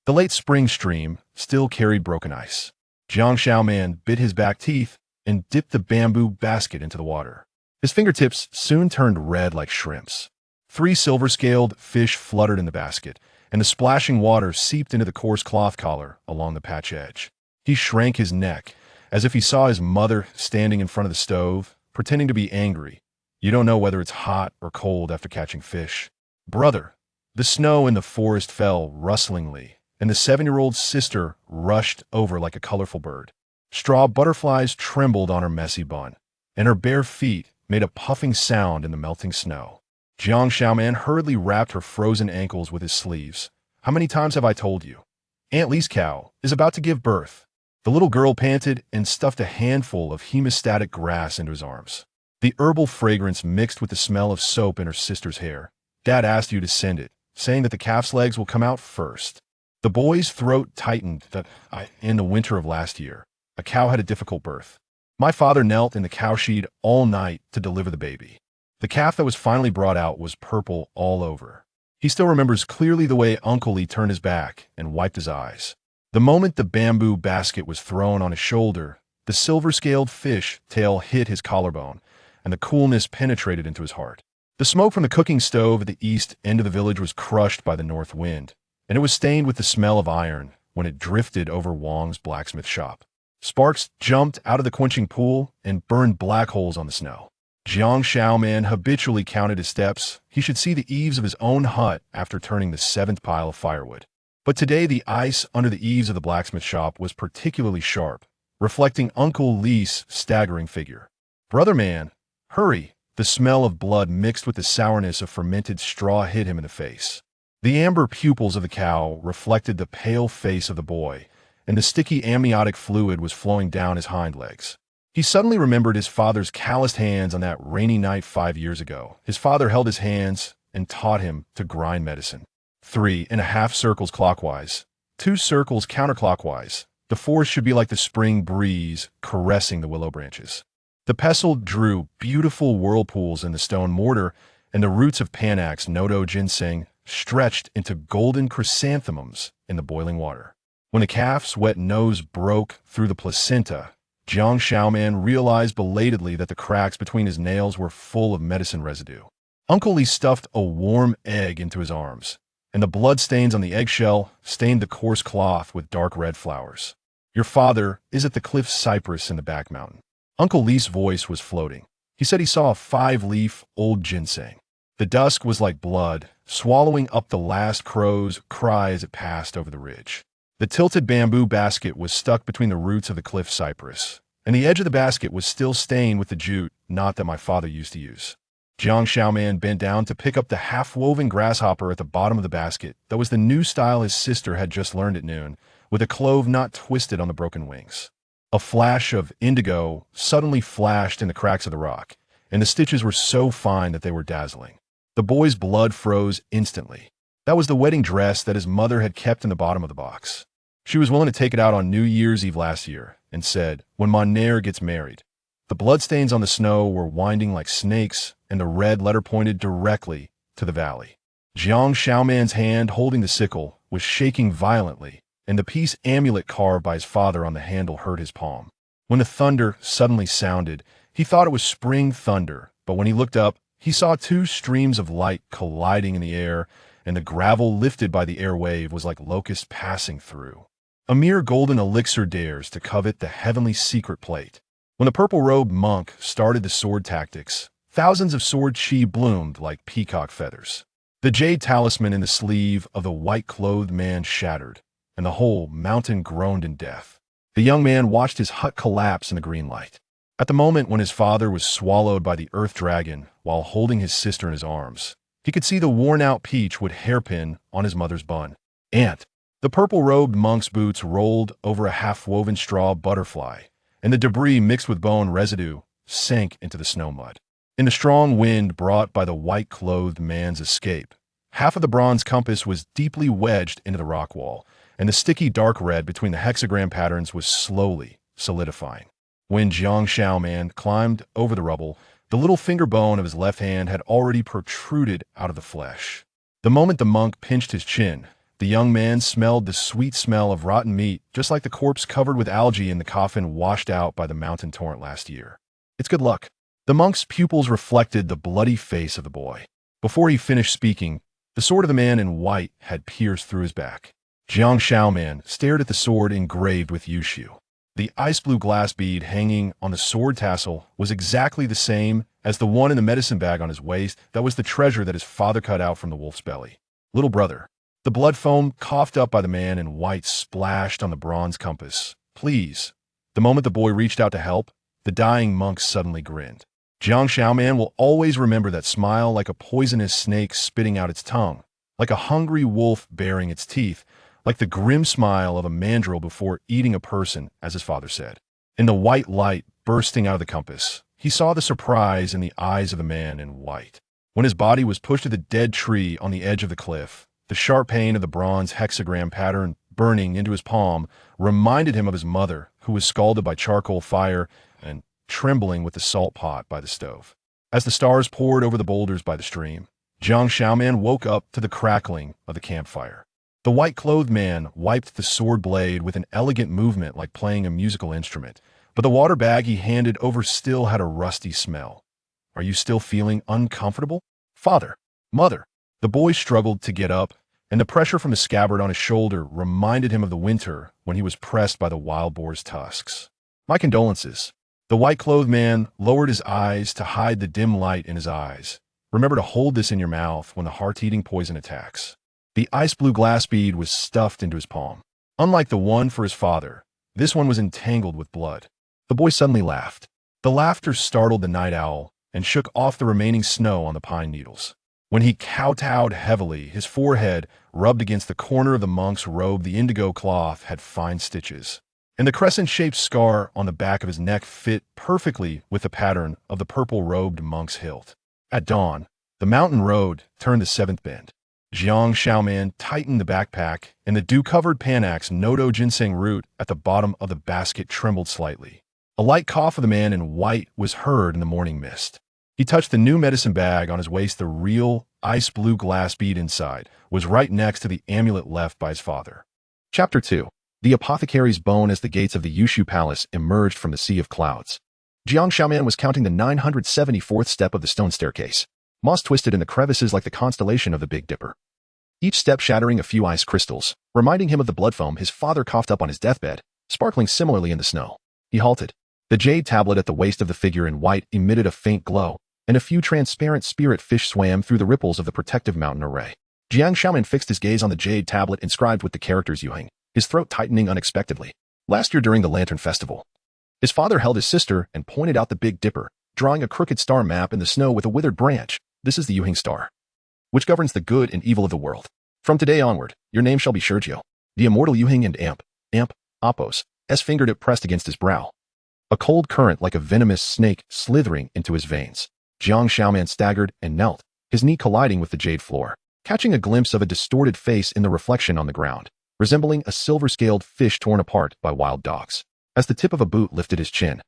The late spring stream still carried broken ice. Jiang Xiaoman bit his back teeth and dipped the bamboo basket into the water. His fingertips soon turned red like shrimps. 3 silver-scaled fish fluttered in the basket, and the splashing water seeped into the coarse cloth collar along the patch edge. He shrank his neck, as if he saw his mother standing in front of the stove, pretending to be angry. You don't know whether it's hot or cold after catching fish. Brother. The snow in the forest fell rustlingly, and the 7-year-old sister rushed over like a colorful bird. Straw butterflies trembled on her messy bun, and her bare feet made a puffing sound in the melting snow. Jiang Xiaoman hurriedly wrapped her frozen ankles with his sleeves. How many times have I told you? Aunt Lee's cow is about to give birth. The little girl panted and stuffed a handful of hemostatic grass into his arms. The herbal fragrance mixed with the smell of soap in her sister's hair. Dad asked you to send it, saying that the calf's legs will come out first. The boy's throat tightened in the winter of last year. A cow had a difficult birth. My father knelt in the cowshed all night to deliver the baby. The calf that was finally brought out was purple all over. He still remembers clearly the way Uncle Lee turned his back and wiped his eyes. The moment the bamboo basket was thrown on his shoulder, the silver-scaled fish tail hit his collarbone, and the coolness penetrated into his heart. The smoke from the cooking stove at the east end of the village was crushed by the north wind, and it was stained with the smell of iron when it drifted over Wang's blacksmith shop. Sparks jumped out of the quenching pool and burned black holes on the snow. Jiang Xiaoman habitually counted his steps. He should see the eaves of his own hut after turning the 7th pile of firewood. But today the ice under the eaves of the blacksmith shop was particularly sharp, reflecting Uncle Lee's staggering figure. Brother man, hurry! The smell of blood mixed with the sourness of fermented straw hit him in the face. The amber pupils of the cow reflected the pale face of the boy, and the sticky amniotic fluid was flowing down his hind legs. He suddenly remembered his father's calloused hands on that rainy night 5 years ago. His father held his hands and taught him to grind medicine. 3.5 circles clockwise, 2 circles counterclockwise. The force should be like the spring breeze caressing the willow branches. The pestle drew beautiful whirlpools in the stone mortar, and the roots of Panax Nodo ginseng stretched into golden chrysanthemums in the boiling water. When the calf's wet nose broke through the placenta, Jiang Xiaoman realized belatedly that the cracks between his nails were full of medicine residue. Uncle Lee stuffed a warm egg into his arms, and the blood stains on the eggshell stained the coarse cloth with dark red flowers. Your father is at the cliff cypress in the back mountain. Uncle Lee's voice was floating. He said he saw a 5-leaf old ginseng. The dusk was like blood, swallowing up the last crow's cry as it passed over the ridge. The tilted bamboo basket was stuck between the roots of the cliff cypress, and the edge of the basket was still stained with the jute knot that my father used to use. Jiang Xiaoman bent down to pick up the half-woven grasshopper at the bottom of the basket. That was the new style his sister had just learned at noon, with a clove knot twisted on the broken wings. A flash of indigo suddenly flashed in the cracks of the rock, and the stitches were so fine that they were dazzling. The boy's blood froze instantly. That was the wedding dress that his mother had kept in the bottom of the box. She was willing to take it out on New Year's Eve last year and said, when mon Nair gets married. The bloodstains on the snow were winding like snakes, and the red letter pointed directly to the valley. Jiang Xiaoman's hand holding the sickle was shaking violently, and the peace amulet carved by his father on the handle hurt his palm. When the thunder suddenly sounded, he thought it was spring thunder, but when he looked up, he saw 2 streams of light colliding in the air, and the gravel lifted by the air wave was like locusts passing through. A mere golden elixir dares to covet the heavenly secret plate. When the purple-robed monk started the sword tactics, thousands of sword chi bloomed like peacock feathers. The jade talisman in the sleeve of the white-clothed man shattered, and the whole mountain groaned in death. The young man watched his hut collapse in the green light. At the moment when his father was swallowed by the earth dragon while holding his sister in his arms, he could see the worn-out peach wood hairpin on his mother's bun. Aunt! The purple-robed monk's boots rolled over a half-woven straw butterfly, and the debris mixed with bone residue sank into the snow mud. In the strong wind brought by the white-clothed man's escape, half of the bronze compass was deeply wedged into the rock wall, and the sticky dark red between the hexagram patterns was slowly solidifying. When Jiang Xiaoman climbed over the rubble, the little finger bone of his left hand had already protruded out of the flesh. The moment the monk pinched his chin, The young man smelled the sweet smell of rotten meat, just like the corpse covered with algae in the coffin washed out by the mountain torrent last year. It's good luck. The monk's pupils reflected the bloody face of the boy. Before he finished speaking, the sword of the man in white had pierced through his back. Jiang Shaoman stared at the sword engraved with Yushu. The ice blue glass bead hanging on the sword tassel was exactly the same as the one in the medicine bag on his waist. That was the treasure that his father cut out from the wolf's belly. Little brother. The blood foam coughed up by the man in white splashed on the bronze compass. Please. The moment the boy reached out to help, the dying monk suddenly grinned. Jiang Shaoman will always remember that smile, like a poisonous snake spitting out its tongue, like a hungry wolf baring its teeth, like the grim smile of a mandrill before eating a person, as his father said. In the white light bursting out of the compass, he saw the surprise in the eyes of the man in white. When his body was pushed to the dead tree on the edge of the cliff, the sharp pain of the bronze hexagram pattern burning into his palm reminded him of his mother, who was scalded by charcoal fire and trembling with the salt pot by the stove. As the stars poured over the boulders by the stream, Jiang Shaoman woke up to the crackling of the campfire. The white-clothed man wiped the sword blade with an elegant movement like playing a musical instrument, but the water bag he handed over still had a rusty smell. Are you still feeling uncomfortable? Father, mother. The boy struggled to get up, and the pressure from the scabbard on his shoulder reminded him of the winter when he was pressed by the wild boar's tusks. My condolences. The white-clothed man lowered his eyes to hide the dim light in his eyes. Remember to hold this in your mouth when the heart-eating poison attacks. The ice-blue glass bead was stuffed into his palm. Unlike the one for his father, this one was entangled with blood. The boy suddenly laughed. The laughter startled the night owl and shook off the remaining snow on the pine needles. When he kowtowed heavily, his forehead rubbed against the corner of the monk's robe. The indigo cloth had fine stitches, and the crescent-shaped scar on the back of his neck fit perfectly with the pattern of the purple-robed monk's hilt. At dawn, the mountain road turned the seventh bend. Jiang Shaoman tightened the backpack, and the dew-covered panax Noto ginseng root at the bottom of the basket trembled slightly. A light cough of the man in white was heard in the morning mist. He touched the new medicine bag on his waist. The real ice-blue glass bead inside was right next to the amulet left by his father. Chapter 2. The apothecary's bone. As the gates of the Yushu Palace emerged from the sea of clouds, Jiang Shaoman was counting the 974th step of the stone staircase. Moss twisted in the crevices like the constellation of the Big Dipper, each step shattering a few ice crystals, reminding him of the blood foam his father coughed up on his deathbed, sparkling similarly in the snow. He halted. The jade tablet at the waist of the figure in white emitted a faint glow, and a few transparent spirit fish swam through the ripples of the protective mountain array. Jiang Shaoman fixed his gaze on the jade tablet inscribed with the characters Yuhing, his throat tightening unexpectedly. Last year during the Lantern Festival, his father held his sister and pointed out the Big Dipper, drawing a crooked star map in the snow with a withered branch. This is the Yuhing star, which governs the good and evil of the world. From today onward, your name shall be Shurjiu. The immortal Yuhing. And Amp, Appos, fingered it pressed against his brow. A cold current like a venomous snake slithering into his veins. Jiang Shaoman staggered and knelt, his knee colliding with the jade floor, catching a glimpse of a distorted face in the reflection on the ground, resembling a silver-scaled fish torn apart by wild dogs. As the tip of a boot lifted his chin,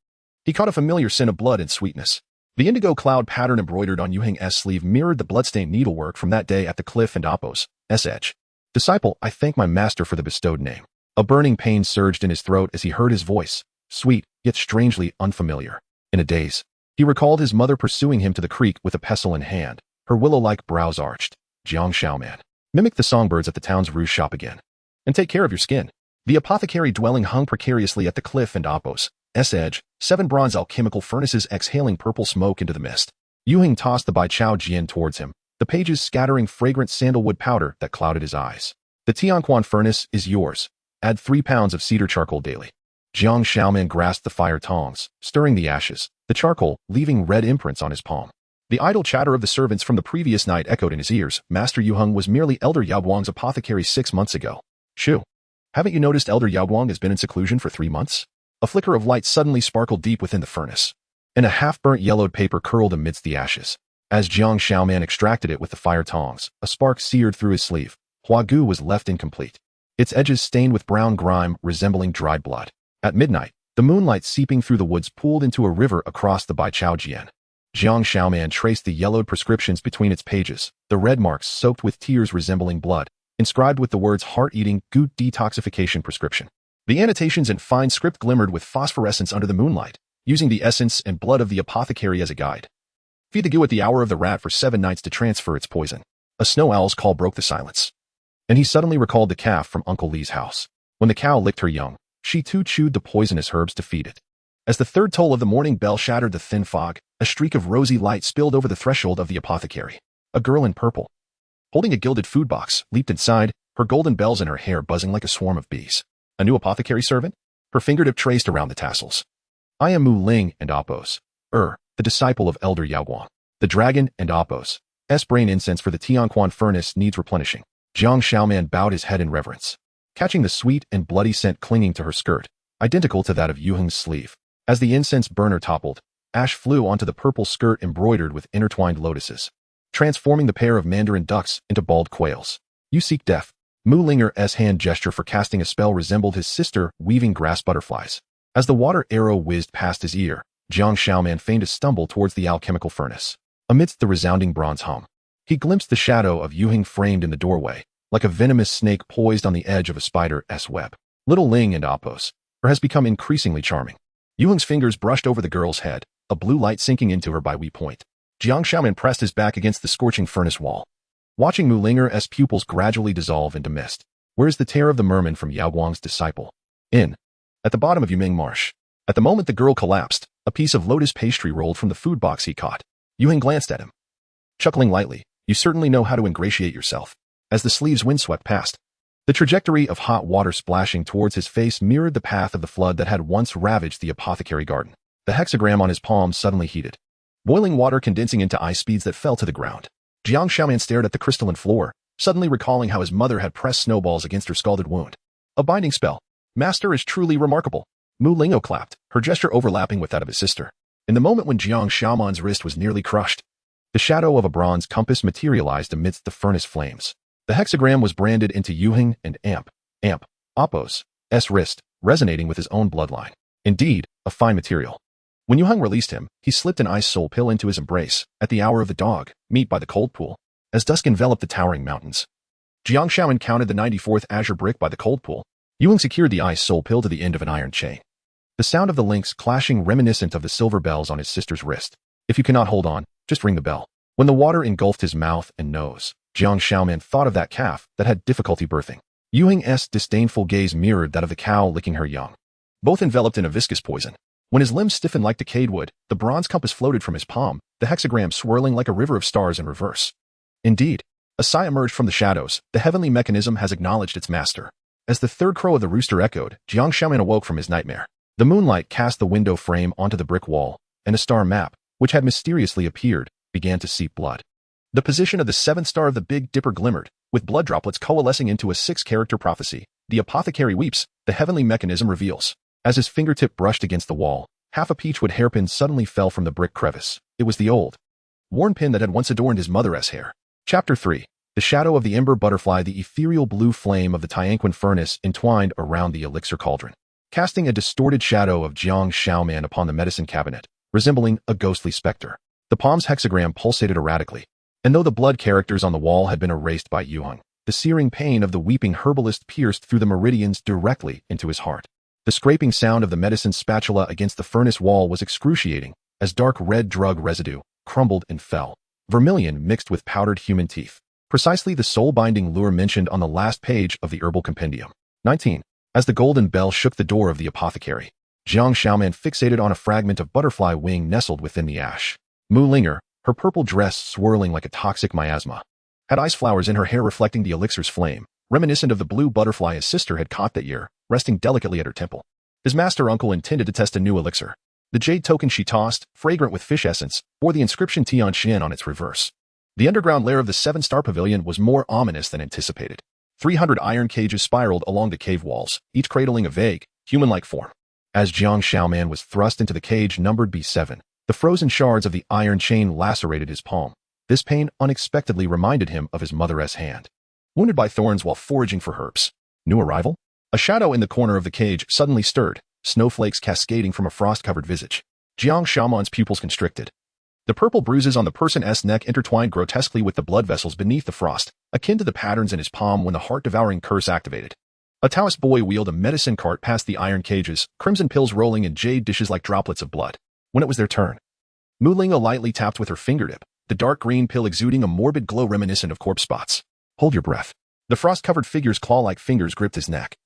he caught a familiar scent of blood and sweetness. The indigo cloud pattern embroidered on Yuhing's sleeve mirrored the bloodstained needlework from that day at the cliff and Appos' edge. Disciple, I thank my master for the bestowed name. A burning pain surged in his throat as he heard his voice, sweet, yet strangely unfamiliar. In a daze, he recalled his mother pursuing him to the creek with a pestle in hand, her willow-like brows arched. Jiang Shaoman, mimic the songbirds at the town's rouge shop again. And take care of your skin. The apothecary dwelling hung precariously at the cliff and Appos' edge, 7 bronze alchemical furnaces exhaling purple smoke into the mist. Yuhing tossed the Bai Chao Jian towards him, the pages scattering fragrant sandalwood powder that clouded his eyes. The Tianquan furnace is yours. Add 3 pounds of cedar charcoal daily. Jiang Shaoman grasped the fire tongs, stirring the ashes, the charcoal leaving red imprints on his palm. The idle chatter of the servants from the previous night echoed in his ears. Master Yuheng was merely Elder Yaoguang's apothecary 6 months ago. Shoo. Haven't you noticed Elder Yaoguang has been in seclusion for 3 months? A flicker of light suddenly sparkled deep within the furnace, and a half-burnt yellowed paper curled amidst the ashes. As Jiang Shaoman extracted it with the fire tongs, a spark seared through his sleeve. Huagu was left incomplete, its edges stained with brown grime resembling dried blood. At midnight, the moonlight seeping through the woods pooled into a river across the Bai Chao Jian. Jiang Shaoman traced the yellowed prescriptions between its pages, the red marks soaked with tears resembling blood, inscribed with the words heart-eating gout detoxification prescription. The annotations in fine script glimmered with phosphorescence under the moonlight, using the essence and blood of the apothecary as a guide. Feed the goo at the hour of the rat for 7 nights to transfer its poison. A snow owl's call broke the silence. And he suddenly recalled the calf from Uncle Lee's house. When the cow licked her young, she too chewed the poisonous herbs to feed it. As the third toll of the morning bell shattered the thin fog, a streak of rosy light spilled over the threshold of the apothecary. A girl in purple, holding a gilded food box, leaped inside, her golden bells in her hair buzzing like a swarm of bees. A new apothecary servant? Her fingertip traced around the tassels. I am Mu Ling and Apos, the disciple of Elder Yaoguang. The dragon and Apos' brain incense for the Tianquan furnace needs replenishing. Jiang Xiaoman bowed his head in reverence, catching the sweet and bloody scent clinging to her skirt, identical to that of Yu Heng's sleeve. As the incense burner toppled, ash flew onto the purple skirt embroidered with intertwined lotuses, transforming the pair of mandarin ducks into bald quails. You seek death. Mu Linger's hand gesture for casting a spell resembled his sister weaving grass butterflies. As the water arrow whizzed past his ear, Jiang Xiaoman feigned a stumble towards the alchemical furnace. Amidst the resounding bronze hum, he glimpsed the shadow of Yu Heng framed in the doorway, like a venomous snake poised on the edge of a spider's web. Little Ling and Apos, has become increasingly charming. Yu Heng's fingers brushed over the girl's head, a blue light sinking into her by wee point. Jiang Xiaoman pressed his back against the scorching furnace wall, watching Mu Linger's pupils gradually dissolve into mist. Where's the tear of the merman from Yaoguang's disciple? At the bottom of Yuming Marsh. At the moment the girl collapsed, a piece of lotus pastry rolled from the food box he caught. Yu Heng glanced at him, chuckling lightly. You certainly know how to ingratiate yourself. As the sleeves windswept past, the trajectory of hot water splashing towards his face mirrored the path of the flood that had once ravaged the apothecary garden. The hexagram on his palm suddenly heated, boiling water condensing into ice speeds that fell to the ground. Jiang Xiaoman stared at the crystalline floor, suddenly recalling how his mother had pressed snowballs against her scalded wound. A binding spell. Master is truly remarkable. Mu Lingo clapped, her gesture overlapping with that of his sister. In the moment when Jiang Xiaoman's wrist was nearly crushed, the shadow of a bronze compass materialized amidst the furnace flames. The hexagram was branded into Yu Heng and Apos' wrist, resonating with his own bloodline. Indeed, a fine material. When Yu Heng released him, he slipped an ice soul pill into his embrace, at the hour of the dog, meet by the cold pool. As dusk enveloped the towering mountains, Jiang Xiaoman counted the 94th azure brick by the cold pool. Yu Heng secured the ice soul pill to the end of an iron chain, the sound of the links clashing reminiscent of the silver bells on his sister's wrist. If you cannot hold on, just ring the bell. When the water engulfed his mouth and nose, Jiang Xiaoman thought of that calf that had difficulty birthing. Yu Heng's disdainful gaze mirrored that of the cow licking her young, both enveloped in a viscous poison. When his limbs stiffened like decayed wood, the bronze compass floated from his palm, the hexagram swirling like a river of stars in reverse. Indeed, a sigh emerged from the shadows. The heavenly mechanism has acknowledged its master. As the third crow of the rooster echoed, Jiang Xiaoman awoke from his nightmare. The moonlight cast the window frame onto the brick wall, and a star map, which had mysteriously appeared, began to seep blood. The position of the 7th star of the Big Dipper glimmered, with blood droplets coalescing into a 6-character prophecy. The apothecary weeps, the heavenly mechanism reveals. As his fingertip brushed against the wall, half a peachwood hairpin suddenly fell from the brick crevice. It was the old, worn pin that had once adorned his mother's hair. Chapter 3. The shadow of the ember butterfly, the ethereal blue flame of the Tianquan furnace entwined around the elixir cauldron, casting a distorted shadow of Jiang Xiaoman upon the medicine cabinet, resembling a ghostly specter. The palm's hexagram pulsated erratically, and though the blood characters on the wall had been erased by Yu Heng, the searing pain of the weeping herbalist pierced through the meridians directly into his heart. The scraping sound of the medicine spatula against the furnace wall was excruciating, as dark red drug residue crumbled and fell, vermilion mixed with powdered human teeth. Precisely the soul-binding lure mentioned on the last page of the herbal compendium. 19. As the golden bell shook the door of the apothecary, Jiang Xiaoman fixated on a fragment of butterfly wing nestled within the ash. Mu Linger, her purple dress swirling like a toxic miasma, had ice flowers in her hair reflecting the elixir's flame, reminiscent of the blue butterfly his sister had caught that year, resting delicately at her temple. His master uncle intended to test a new elixir. The jade token she tossed, fragrant with fish essence, bore the inscription Tian Shen on its reverse. The underground lair of the 7-star pavilion was more ominous than anticipated. 300 iron cages spiraled along the cave walls, each cradling a vague, human-like form. As Jiang Xiaoman was thrust into the cage numbered B7, the frozen shards of the iron chain lacerated his palm. This pain unexpectedly reminded him of his mother's hand, wounded by thorns while foraging for herbs. New arrival? A shadow in the corner of the cage suddenly stirred, snowflakes cascading from a frost-covered visage. Jiang Xiaoman's pupils constricted, The purple bruises on the person's neck intertwined grotesquely with the blood vessels beneath the frost, akin to the patterns in his palm when the heart-devouring curse activated. A Taoist boy wheeled a medicine cart past the iron cages, crimson pills rolling in jade dishes like droplets of blood. When it was their turn, Mu Lingo lightly tapped with her fingertip, the dark green pill exuding a morbid glow reminiscent of corpse spots. Hold your breath. The frost-covered figure's claw-like fingers gripped his neck.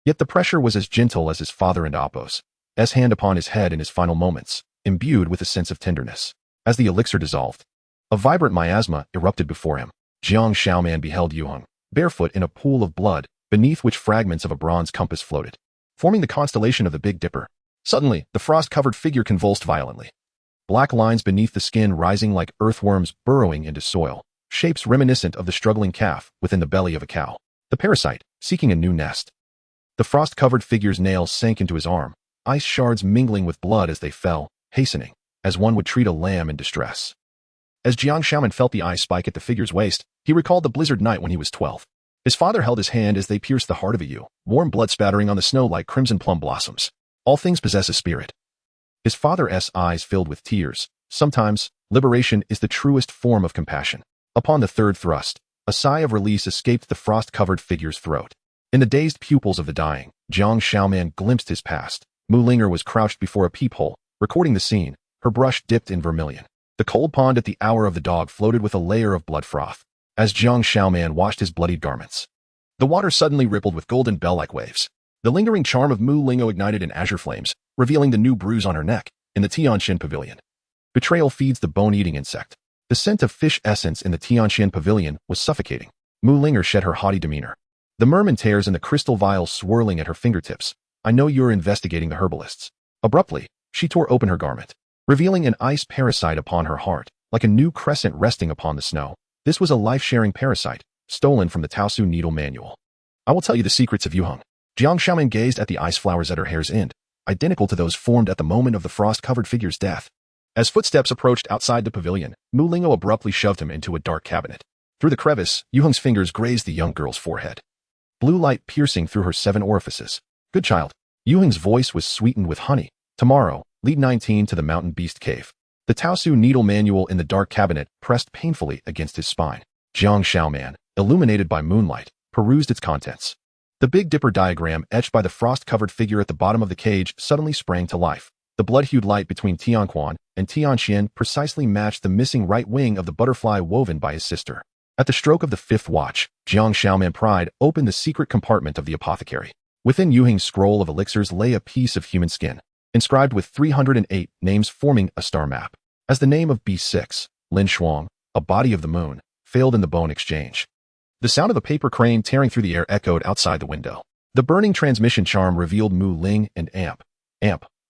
Yet the pressure was as gentle as his father and Appo's hand upon his head in his final moments, imbued with a sense of tenderness. As the elixir dissolved, a vibrant miasma erupted before him. Jiang Shaoman beheld Yuheng, barefoot in a pool of blood, beneath which fragments of a bronze compass floated, forming the constellation of the Big Dipper. Suddenly, the frost-covered figure convulsed violently. Black lines beneath the skin rising like earthworms burrowing into soil, shapes reminiscent of the struggling calf within the belly of a cow. The parasite, seeking a new nest. The frost-covered figure's nails sank into his arm, ice shards mingling with blood as they fell, hastening, as one would treat a lamb in distress. As Jiang Shaoman felt the ice spike at the figure's waist, he recalled the blizzard night when he was 12. His father held his hand as they pierced the heart of a ewe, warm blood spattering on the snow like crimson plum blossoms. All things possess a spirit. His father's eyes filled with tears. Sometimes, liberation is the truest form of compassion. Upon the third thrust, a sigh of release escaped the frost-covered figure's throat. In the dazed pupils of the dying, Jiang Shaoman glimpsed his past. Mu Linger was crouched before a peephole, recording the scene, her brush dipped in vermilion. The cold pond at the hour of the dog floated with a layer of blood froth. As Jiang Shaoman washed his bloodied garments, the water suddenly rippled with golden bell-like waves. The lingering charm of Mu Lingo ignited in azure flames, revealing the new bruise on her neck, in the Tianxian Pavilion. Betrayal feeds the bone-eating insect. The scent of fish essence in the Tianxian Pavilion was suffocating. Mu Linger shed her haughty demeanor. The merman tears in the crystal vials swirling at her fingertips. I know you're investigating the herbalists. Abruptly, she tore open her garment, revealing an ice parasite upon her heart, like a new crescent resting upon the snow. This was a life-sharing parasite, stolen from the Taosu Needle Manual. I will tell you the secrets of Yuheng. Jiang Shaoman gazed at the ice flowers at her hair's end, identical to those formed at the moment of the frost-covered figure's death. As footsteps approached outside the pavilion, Mu Lingo abruptly shoved him into a dark cabinet. Through the crevice, Yuheng's fingers grazed the young girl's forehead, blue light piercing through her 7 orifices. Good child. Yuheng's voice was sweetened with honey. Tomorrow, lead 19 to the mountain beast cave. The Taosu Needle Manual in the dark cabinet pressed painfully against his spine. Jiang Shaoman, illuminated by moonlight, perused its contents. The Big Dipper diagram etched by the frost-covered figure at the bottom of the cage suddenly sprang to life. The blood-hued light between Tianquan and Tianxian precisely matched the missing right wing of the butterfly woven by his sister. At the stroke of the 5th watch, Jiang Shaoman pried open the secret compartment of the apothecary. Within Yuheng's scroll of elixirs lay a piece of human skin, inscribed with 308 names forming a star map. As the name of B6, Lin Shuang, a body of the moon, failed in the bone exchange. The sound of a paper crane tearing through the air echoed outside the window. The burning transmission charm revealed Mu Ling and Amp,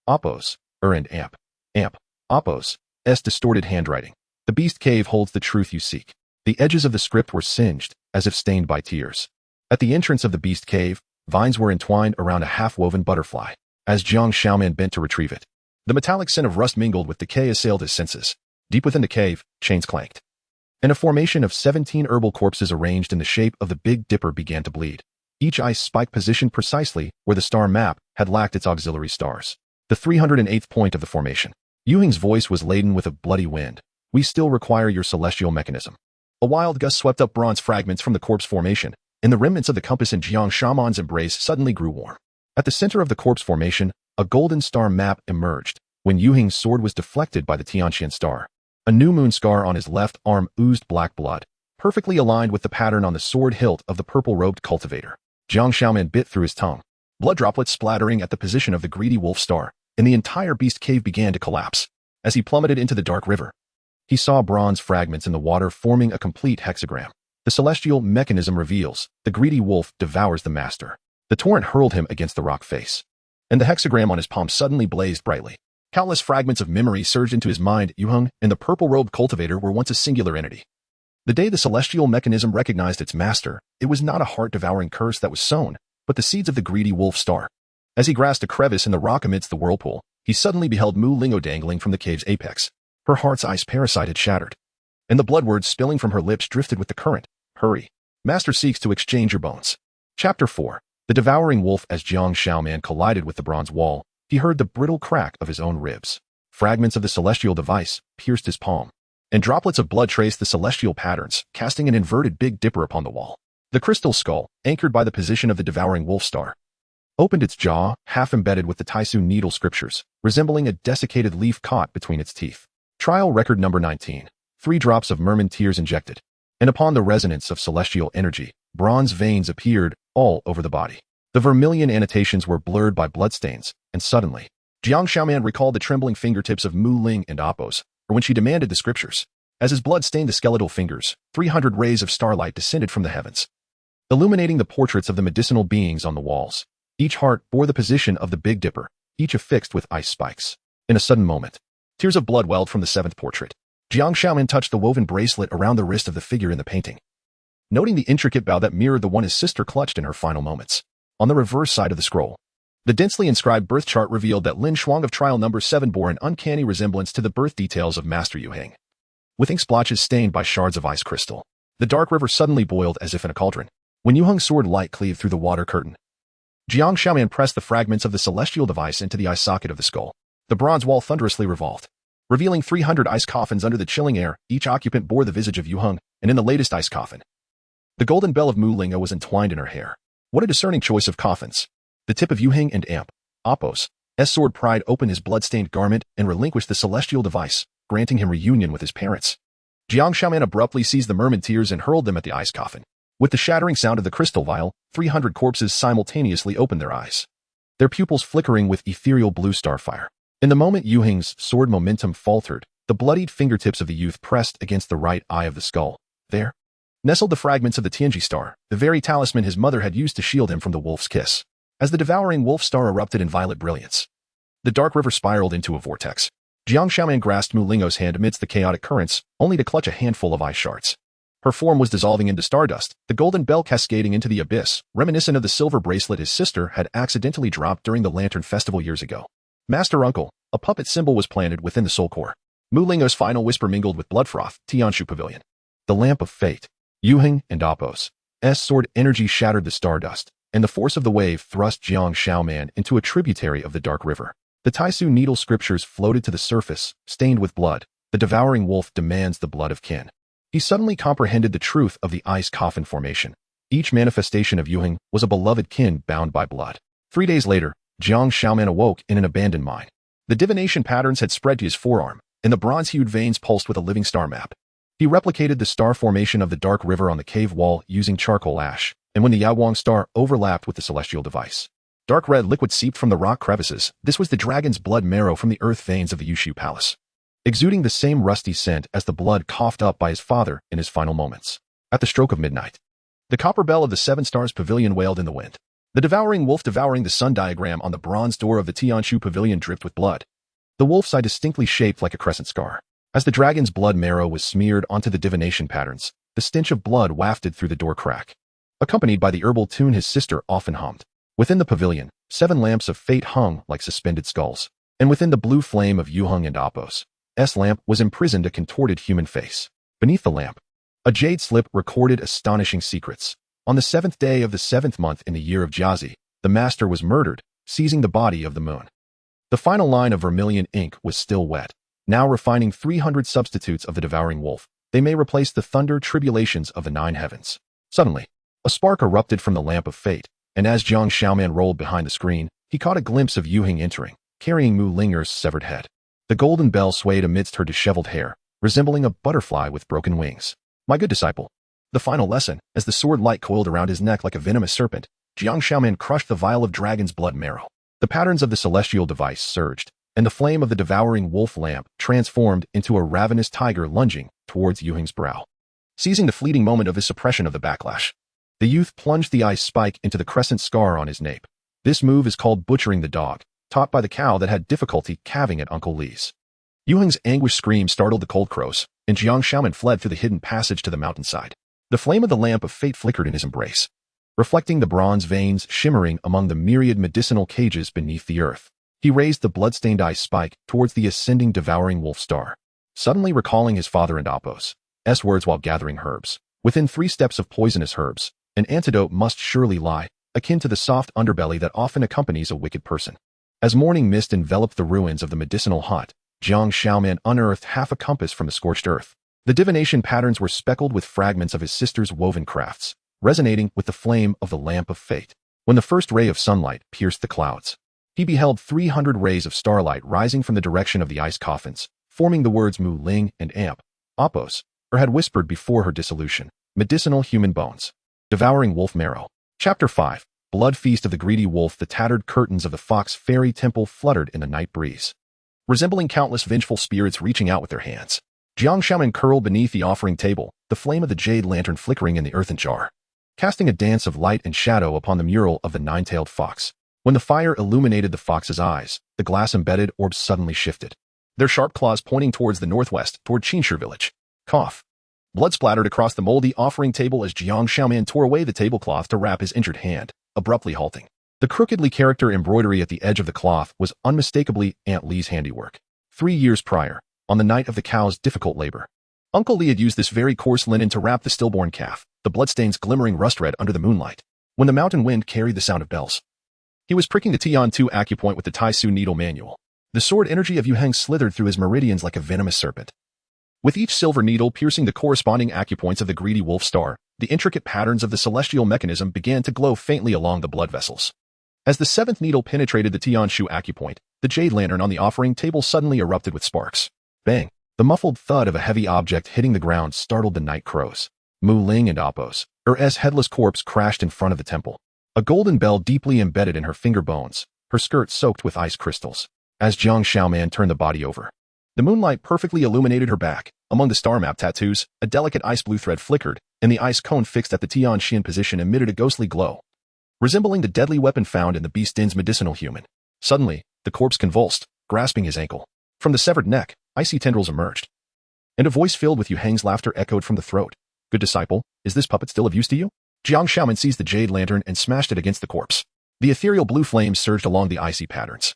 Appo's, and Amp, Appo's, distorted handwriting. The beast cave holds the truth you seek. The edges of the script were singed, as if stained by tears. At the entrance of the beast cave, vines were entwined around a half-woven butterfly. As Jiang Shaoman bent to retrieve it, the metallic scent of rust mingled with decay assailed his senses. Deep within the cave, chains clanked, and a formation of 17 herbal corpses arranged in the shape of the Big Dipper began to bleed. Each ice spike positioned precisely where the star map had lacked its auxiliary stars. The 308th point of the formation. Yuheng's voice was laden with a bloody wind. We still require your celestial mechanism. A wild gust swept up bronze fragments from the corpse formation, and the remnants of the compass in Jiang Shaoman's embrace suddenly grew warm. At the center of the corpse formation, a golden star map emerged, when Yuheng's sword was deflected by the Tianxian star. A new moon scar on his left arm oozed black blood, perfectly aligned with the pattern on the sword hilt of the purple-robed cultivator. Jiang Shaoman bit through his tongue, blood droplets splattering at the position of the greedy wolf star, and the entire beast cave began to collapse. As he plummeted into the dark river, he saw bronze fragments in the water forming a complete hexagram. The celestial mechanism reveals, the greedy wolf devours the master. The torrent hurled him against the rock face, and the hexagram on his palm suddenly blazed brightly. Countless fragments of memory surged into his mind. Yuheng and the purple-robed cultivator were once a singular entity. The day the celestial mechanism recognized its master, it was not a heart-devouring curse that was sown, but the seeds of the greedy wolf star. As he grasped a crevice in the rock amidst the whirlpool, he suddenly beheld Mu Lingo dangling from the cave's apex. Her heart's ice parasite had shattered, and the blood words spilling from her lips drifted with the current. Hurry. Master seeks to exchange your bones. Chapter 4. The devouring wolf. As Jiang Shaoman collided with the bronze wall, he heard the brittle crack of his own ribs. Fragments of the celestial device pierced his palm, and droplets of blood traced the celestial patterns, casting an inverted Big Dipper upon the wall. The crystal skull, anchored by the position of the devouring wolf star, opened its jaw, half embedded with the Taisu needle scriptures, resembling a desiccated leaf caught between its teeth. Trial record number 19. 3 drops of merman tears injected, and upon the resonance of celestial energy, bronze veins appeared all over the body. The vermilion annotations were blurred by bloodstains, and suddenly, Jiang Xiaoman recalled the trembling fingertips of Mu Ling and Appos, or when she demanded the scriptures. As his blood stained the skeletal fingers, 300 rays of starlight descended from the heavens, illuminating the portraits of the medicinal beings on the walls. Each heart bore the position of the Big Dipper, each affixed with ice spikes. In a sudden moment, tears of blood welled from the 7th portrait. Jiang Xiaoman touched the woven bracelet around the wrist of the figure in the painting, noting the intricate bow that mirrored the one his sister clutched in her final moments. On the reverse side of the scroll, the densely inscribed birth chart revealed that Lin Shuang of trial number 7 bore an uncanny resemblance to the birth details of Master Yu Heng. With ink splotches stained by shards of ice crystal, the dark river suddenly boiled as if in a cauldron. When Yu Heng's sword light cleaved through the water curtain, Jiang Xiaoman pressed the fragments of the celestial device into the eye socket of the skull. The bronze wall thunderously revolved, revealing 300 ice coffins under the chilling air. Each occupant bore the visage of Yu Heng, and in the latest ice coffin, the golden bell of Mu Linga was entwined in her hair. What a discerning choice of coffins. The tip of Yu Heng and Appos' sword pried open his blood-stained garment and relinquished the celestial device, granting him reunion with his parents. Jiang Xiaoman abruptly seized the merman tears and hurled them at the ice coffin. With the shattering sound of the crystal vial, 300 corpses simultaneously opened their eyes, their pupils flickering with ethereal blue starfire. In the moment Yu Heng's sword momentum faltered, the bloodied fingertips of the youth pressed against the right eye of the skull. There nestled the fragments of the Tianji star, the very talisman his mother had used to shield him from the wolf's kiss. As the devouring wolf star erupted in violet brilliance, the dark river spiraled into a vortex. Jiang Xiaoman grasped Mu Lingo's hand amidst the chaotic currents, only to clutch a handful of ice shards. Her form was dissolving into stardust, the golden bell cascading into the abyss, reminiscent of the silver bracelet his sister had accidentally dropped during the Lantern Festival years ago. Master Uncle, a puppet symbol was planted within the soul core. Mu Lingo's final whisper mingled with blood froth. Tianshu Pavilion. The Lamp of Fate. Yu Heng and Appos' sword energy shattered the stardust, and the force of the wave thrust Jiang Xiaoman into a tributary of the dark river. The Taisu needle scriptures floated to the surface, stained with blood. The devouring wolf demands the blood of kin. He suddenly comprehended the truth of the ice coffin formation. Each manifestation of Yu Heng was a beloved kin bound by blood. 3 days later, Jiang Xiaoman awoke in an abandoned mine. The divination patterns had spread to his forearm, and the bronze-hued veins pulsed with a living star map. He replicated the star formation of the dark river on the cave wall using charcoal ash, and when the Yaowang star overlapped with the celestial device, dark red liquid seeped from the rock crevices. This was the dragon's blood marrow from the earth veins of the Yushu Palace, exuding the same rusty scent as the blood coughed up by his father in his final moments. At the stroke of midnight, the copper bell of the 7 Stars Pavilion wailed in the wind. The devouring wolf devouring the sun diagram on the bronze door of the Tianshu Pavilion dripped with blood, the wolf's eye distinctly shaped like a crescent scar. As the dragon's blood marrow was smeared onto the divination patterns, the stench of blood wafted through the door crack, accompanied by the herbal tune his sister often hummed. Within the pavilion, 7 lamps of fate hung like suspended skulls, and within the blue flame of Yu Heng and Appos' lamp was imprisoned a contorted human face. Beneath the lamp, a jade slip recorded astonishing secrets. On the 7th day of the 7th month in the year of Jiazi, the master was murdered, seizing the body of the moon. The final line of vermilion ink was still wet. Now refining 300 substitutes of the devouring wolf, they may replace the thunder tribulations of the 9 heavens. Suddenly, a spark erupted from the lamp of fate, and as Jiang Xiaoman rolled behind the screen, he caught a glimpse of Yu Heng entering, carrying Mu Linger's severed head. The golden bell swayed amidst her disheveled hair, resembling a butterfly with broken wings. My good disciple. The final lesson, as the sword light coiled around his neck like a venomous serpent, Jiang Xiaoman crushed the vial of dragon's blood marrow. The patterns of the celestial device surged, and the flame of the devouring wolf lamp transformed into a ravenous tiger lunging towards Yu Heng's brow. Seizing the fleeting moment of his suppression of the backlash, the youth plunged the ice spike into the crescent scar on his nape. This move is called butchering the dog, taught by the cow that had difficulty calving at Uncle Li's. Yu Heng's anguished scream startled the cold crows, and Jiang Xiaoman fled through the hidden passage to the mountainside. The flame of the lamp of fate flickered in his embrace, reflecting the bronze veins shimmering among the myriad medicinal cages beneath the earth. He raised the blood-stained ice spike towards the ascending devouring wolf star, suddenly recalling his father and Appos' words while gathering herbs. Within 3 steps of poisonous herbs, an antidote must surely lie, akin to the soft underbelly that often accompanies a wicked person. As morning mist enveloped the ruins of the medicinal hut, Jiang Xiaoman unearthed half a compass from the scorched earth. The divination patterns were speckled with fragments of his sister's woven crafts, resonating with the flame of the lamp of fate. When the first ray of sunlight pierced the clouds, he beheld 300 rays of starlight rising from the direction of the ice coffins, forming the words Mu Ling and Amp, Apos, or had whispered before her dissolution, medicinal human bones. Devouring wolf marrow. Chapter 5. Blood feast of the greedy wolf. The tattered curtains of the fox fairy temple fluttered in the night breeze, resembling countless vengeful spirits reaching out with their hands. Jiang Shaman curled beneath the offering table, the flame of the jade lantern flickering in the earthen jar, casting a dance of light and shadow upon the mural of the nine-tailed fox. When the fire illuminated the fox's eyes, the glass-embedded orbs suddenly shifted, their sharp claws pointing towards the northwest, toward Qingshi village. Cough. Blood splattered across the moldy offering table as Jiang Shaoman tore away the tablecloth to wrap his injured hand, abruptly halting. The crookedly character embroidery at the edge of the cloth was unmistakably Aunt Lee's handiwork. 3 years prior, on the night of the cow's difficult labor, Uncle Lee had used this very coarse linen to wrap the stillborn calf, the bloodstains glimmering rust-red under the moonlight. When the mountain wind carried the sound of bells, he was pricking the Tian 2 acupoint with the Tai Su needle manual. The sword energy of Yu Heng slithered through his meridians like a venomous serpent. With each silver needle piercing the corresponding acupoints of the greedy wolf star, the intricate patterns of the celestial mechanism began to glow faintly along the blood vessels. As the seventh needle penetrated the Tian Shu acupoint, the jade lantern on the offering table suddenly erupted with sparks. Bang! The muffled thud of a heavy object hitting the ground startled the night crows. Mu Ling and Apos, her headless corpse crashed in front of the temple, a golden bell deeply embedded in her finger bones, her skirt soaked with ice crystals. As Jiang Shaoman turned the body over, the moonlight perfectly illuminated her back. Among the star map tattoos, a delicate ice blue thread flickered, and the ice cone fixed at the Tian Xin position emitted a ghostly glow, resembling the deadly weapon found in the beast den's medicinal human. Suddenly, the corpse convulsed, grasping his ankle. From the severed neck, icy tendrils emerged, and a voice filled with Yu Heng's laughter echoed from the throat. Good disciple, is this puppet still of use to you? Jiang Shaoman seized the jade lantern and smashed it against the corpse. The ethereal blue flames surged along the icy patterns.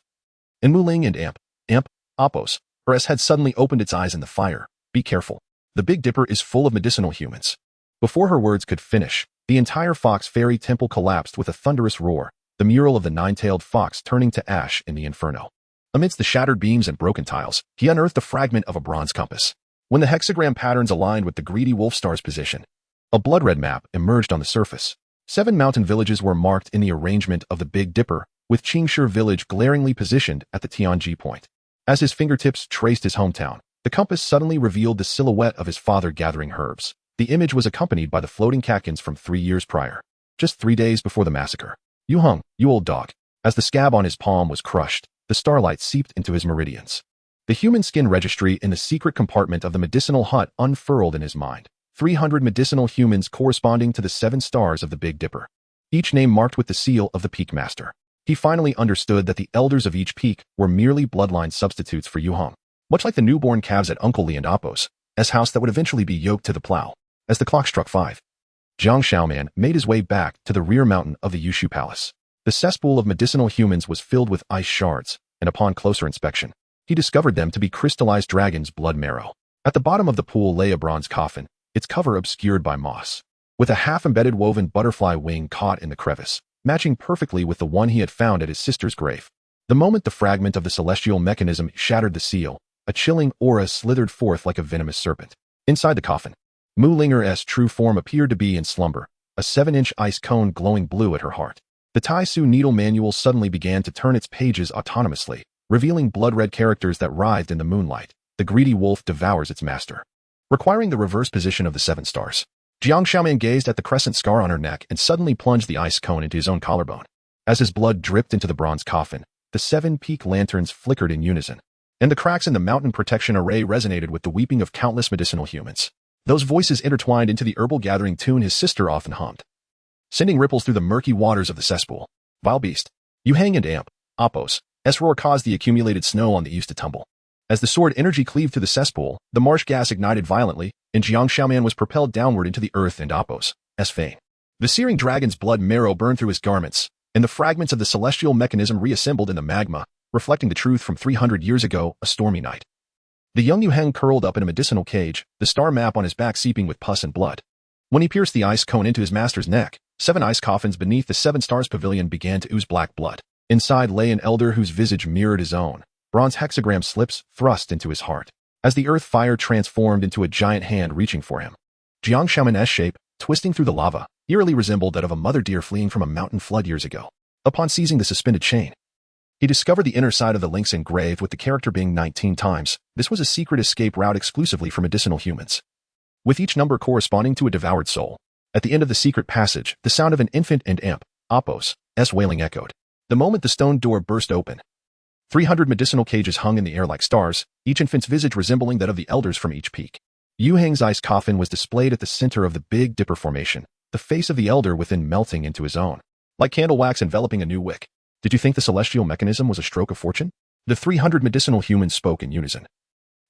And Mu Ling and Amp, Apos, her head suddenly opened its eyes in the fire. Be careful. The Big Dipper is full of medicinal humans. Before her words could finish, the entire fox fairy temple collapsed with a thunderous roar, the mural of the nine-tailed fox turning to ash in the inferno. Amidst the shattered beams and broken tiles, he unearthed a fragment of a bronze compass. When the hexagram patterns aligned with the greedy wolf star's position, a blood-red map emerged on the surface. 7 mountain villages were marked in the arrangement of the Big Dipper, with Qingshi village glaringly positioned at the Tianji point. As his fingertips traced his hometown, the compass suddenly revealed the silhouette of his father gathering herbs. The image was accompanied by the floating catkins from 3 years prior, just 3 days before the massacre. Yu Heng, you old dog. As the scab on his palm was crushed, the starlight seeped into his meridians. The human skin registry in the secret compartment of the medicinal hut unfurled in his mind. 300 medicinal humans corresponding to the 7 stars of the Big Dipper, each name marked with the seal of the Peak Master. He finally understood that the elders of each peak were merely bloodline substitutes for Yu Heng, much like the newborn calves at Uncle Lee and Apos' house that would eventually be yoked to the plow. As the clock struck 5, Jiang Shaoman made his way back to the rear mountain of the Yushu Palace. The cesspool of medicinal humans was filled with ice shards, and upon closer inspection, he discovered them to be crystallized dragon's blood marrow. At the bottom of the pool lay a bronze coffin, its cover obscured by moss, with a half-embedded woven butterfly wing caught in the crevice, matching perfectly with the one he had found at his sister's grave. The moment the fragment of the celestial mechanism shattered the seal, a chilling aura slithered forth like a venomous serpent. Inside the coffin, Mu Linger's true form appeared to be in slumber, a 7-inch ice cone glowing blue at her heart. The Tai Su needle manual suddenly began to turn its pages autonomously, revealing blood-red characters that writhed in the moonlight. The greedy wolf devours its master, requiring the reverse position of the 7 stars. Jiang Shaoman gazed at the crescent scar on her neck and suddenly plunged the ice cone into his own collarbone. As his blood dripped into the bronze coffin, the 7 peak lanterns flickered in unison, and the cracks in the mountain protection array resonated with the weeping of countless medicinal humans. Those voices intertwined into the herbal gathering tune his sister often hummed, sending ripples through the murky waters of the cesspool. Vile beast. Yu Heng and Amp, Apos' roar caused the accumulated snow on the eaves to tumble. As the sword energy cleaved through the cesspool, the marsh gas ignited violently, and Jiang Shaoman was propelled downward into the earth and Apos' fane. The searing dragon's blood marrow burned through his garments, and the fragments of the celestial mechanism reassembled in the magma, reflecting the truth from 300 years ago, a stormy night. The young Yu Heng curled up in a medicinal cage, the star map on his back seeping with pus and blood. When he pierced the ice cone into his master's neck, 7 ice coffins beneath the 7 stars pavilion began to ooze black blood. Inside lay an elder whose visage mirrored his own, Bronze hexagram slips thrust into his heart. As the earth fire transformed into a giant hand reaching for him. Jiang Shaoman's shape, twisting through the lava, eerily resembled that of a mother deer fleeing from a mountain flood years ago. Upon seizing the suspended chain, he discovered the inner side of the lynx engraved with the character being 19 times. This was a secret escape route exclusively for medicinal humans, with each number corresponding to a devoured soul. At the end of the secret passage, the sound of an infant and imp, Apos, wailing echoed. The moment the stone door burst open, 300 medicinal cages hung in the air like stars, each infant's visage resembling that of the elders from each peak. Yu Heng's ice coffin was displayed at the center of the Big Dipper formation, the face of the elder within melting into his own, like candle wax enveloping a new wick. Did you think the celestial mechanism was a stroke of fortune? The 300 medicinal humans spoke in unison,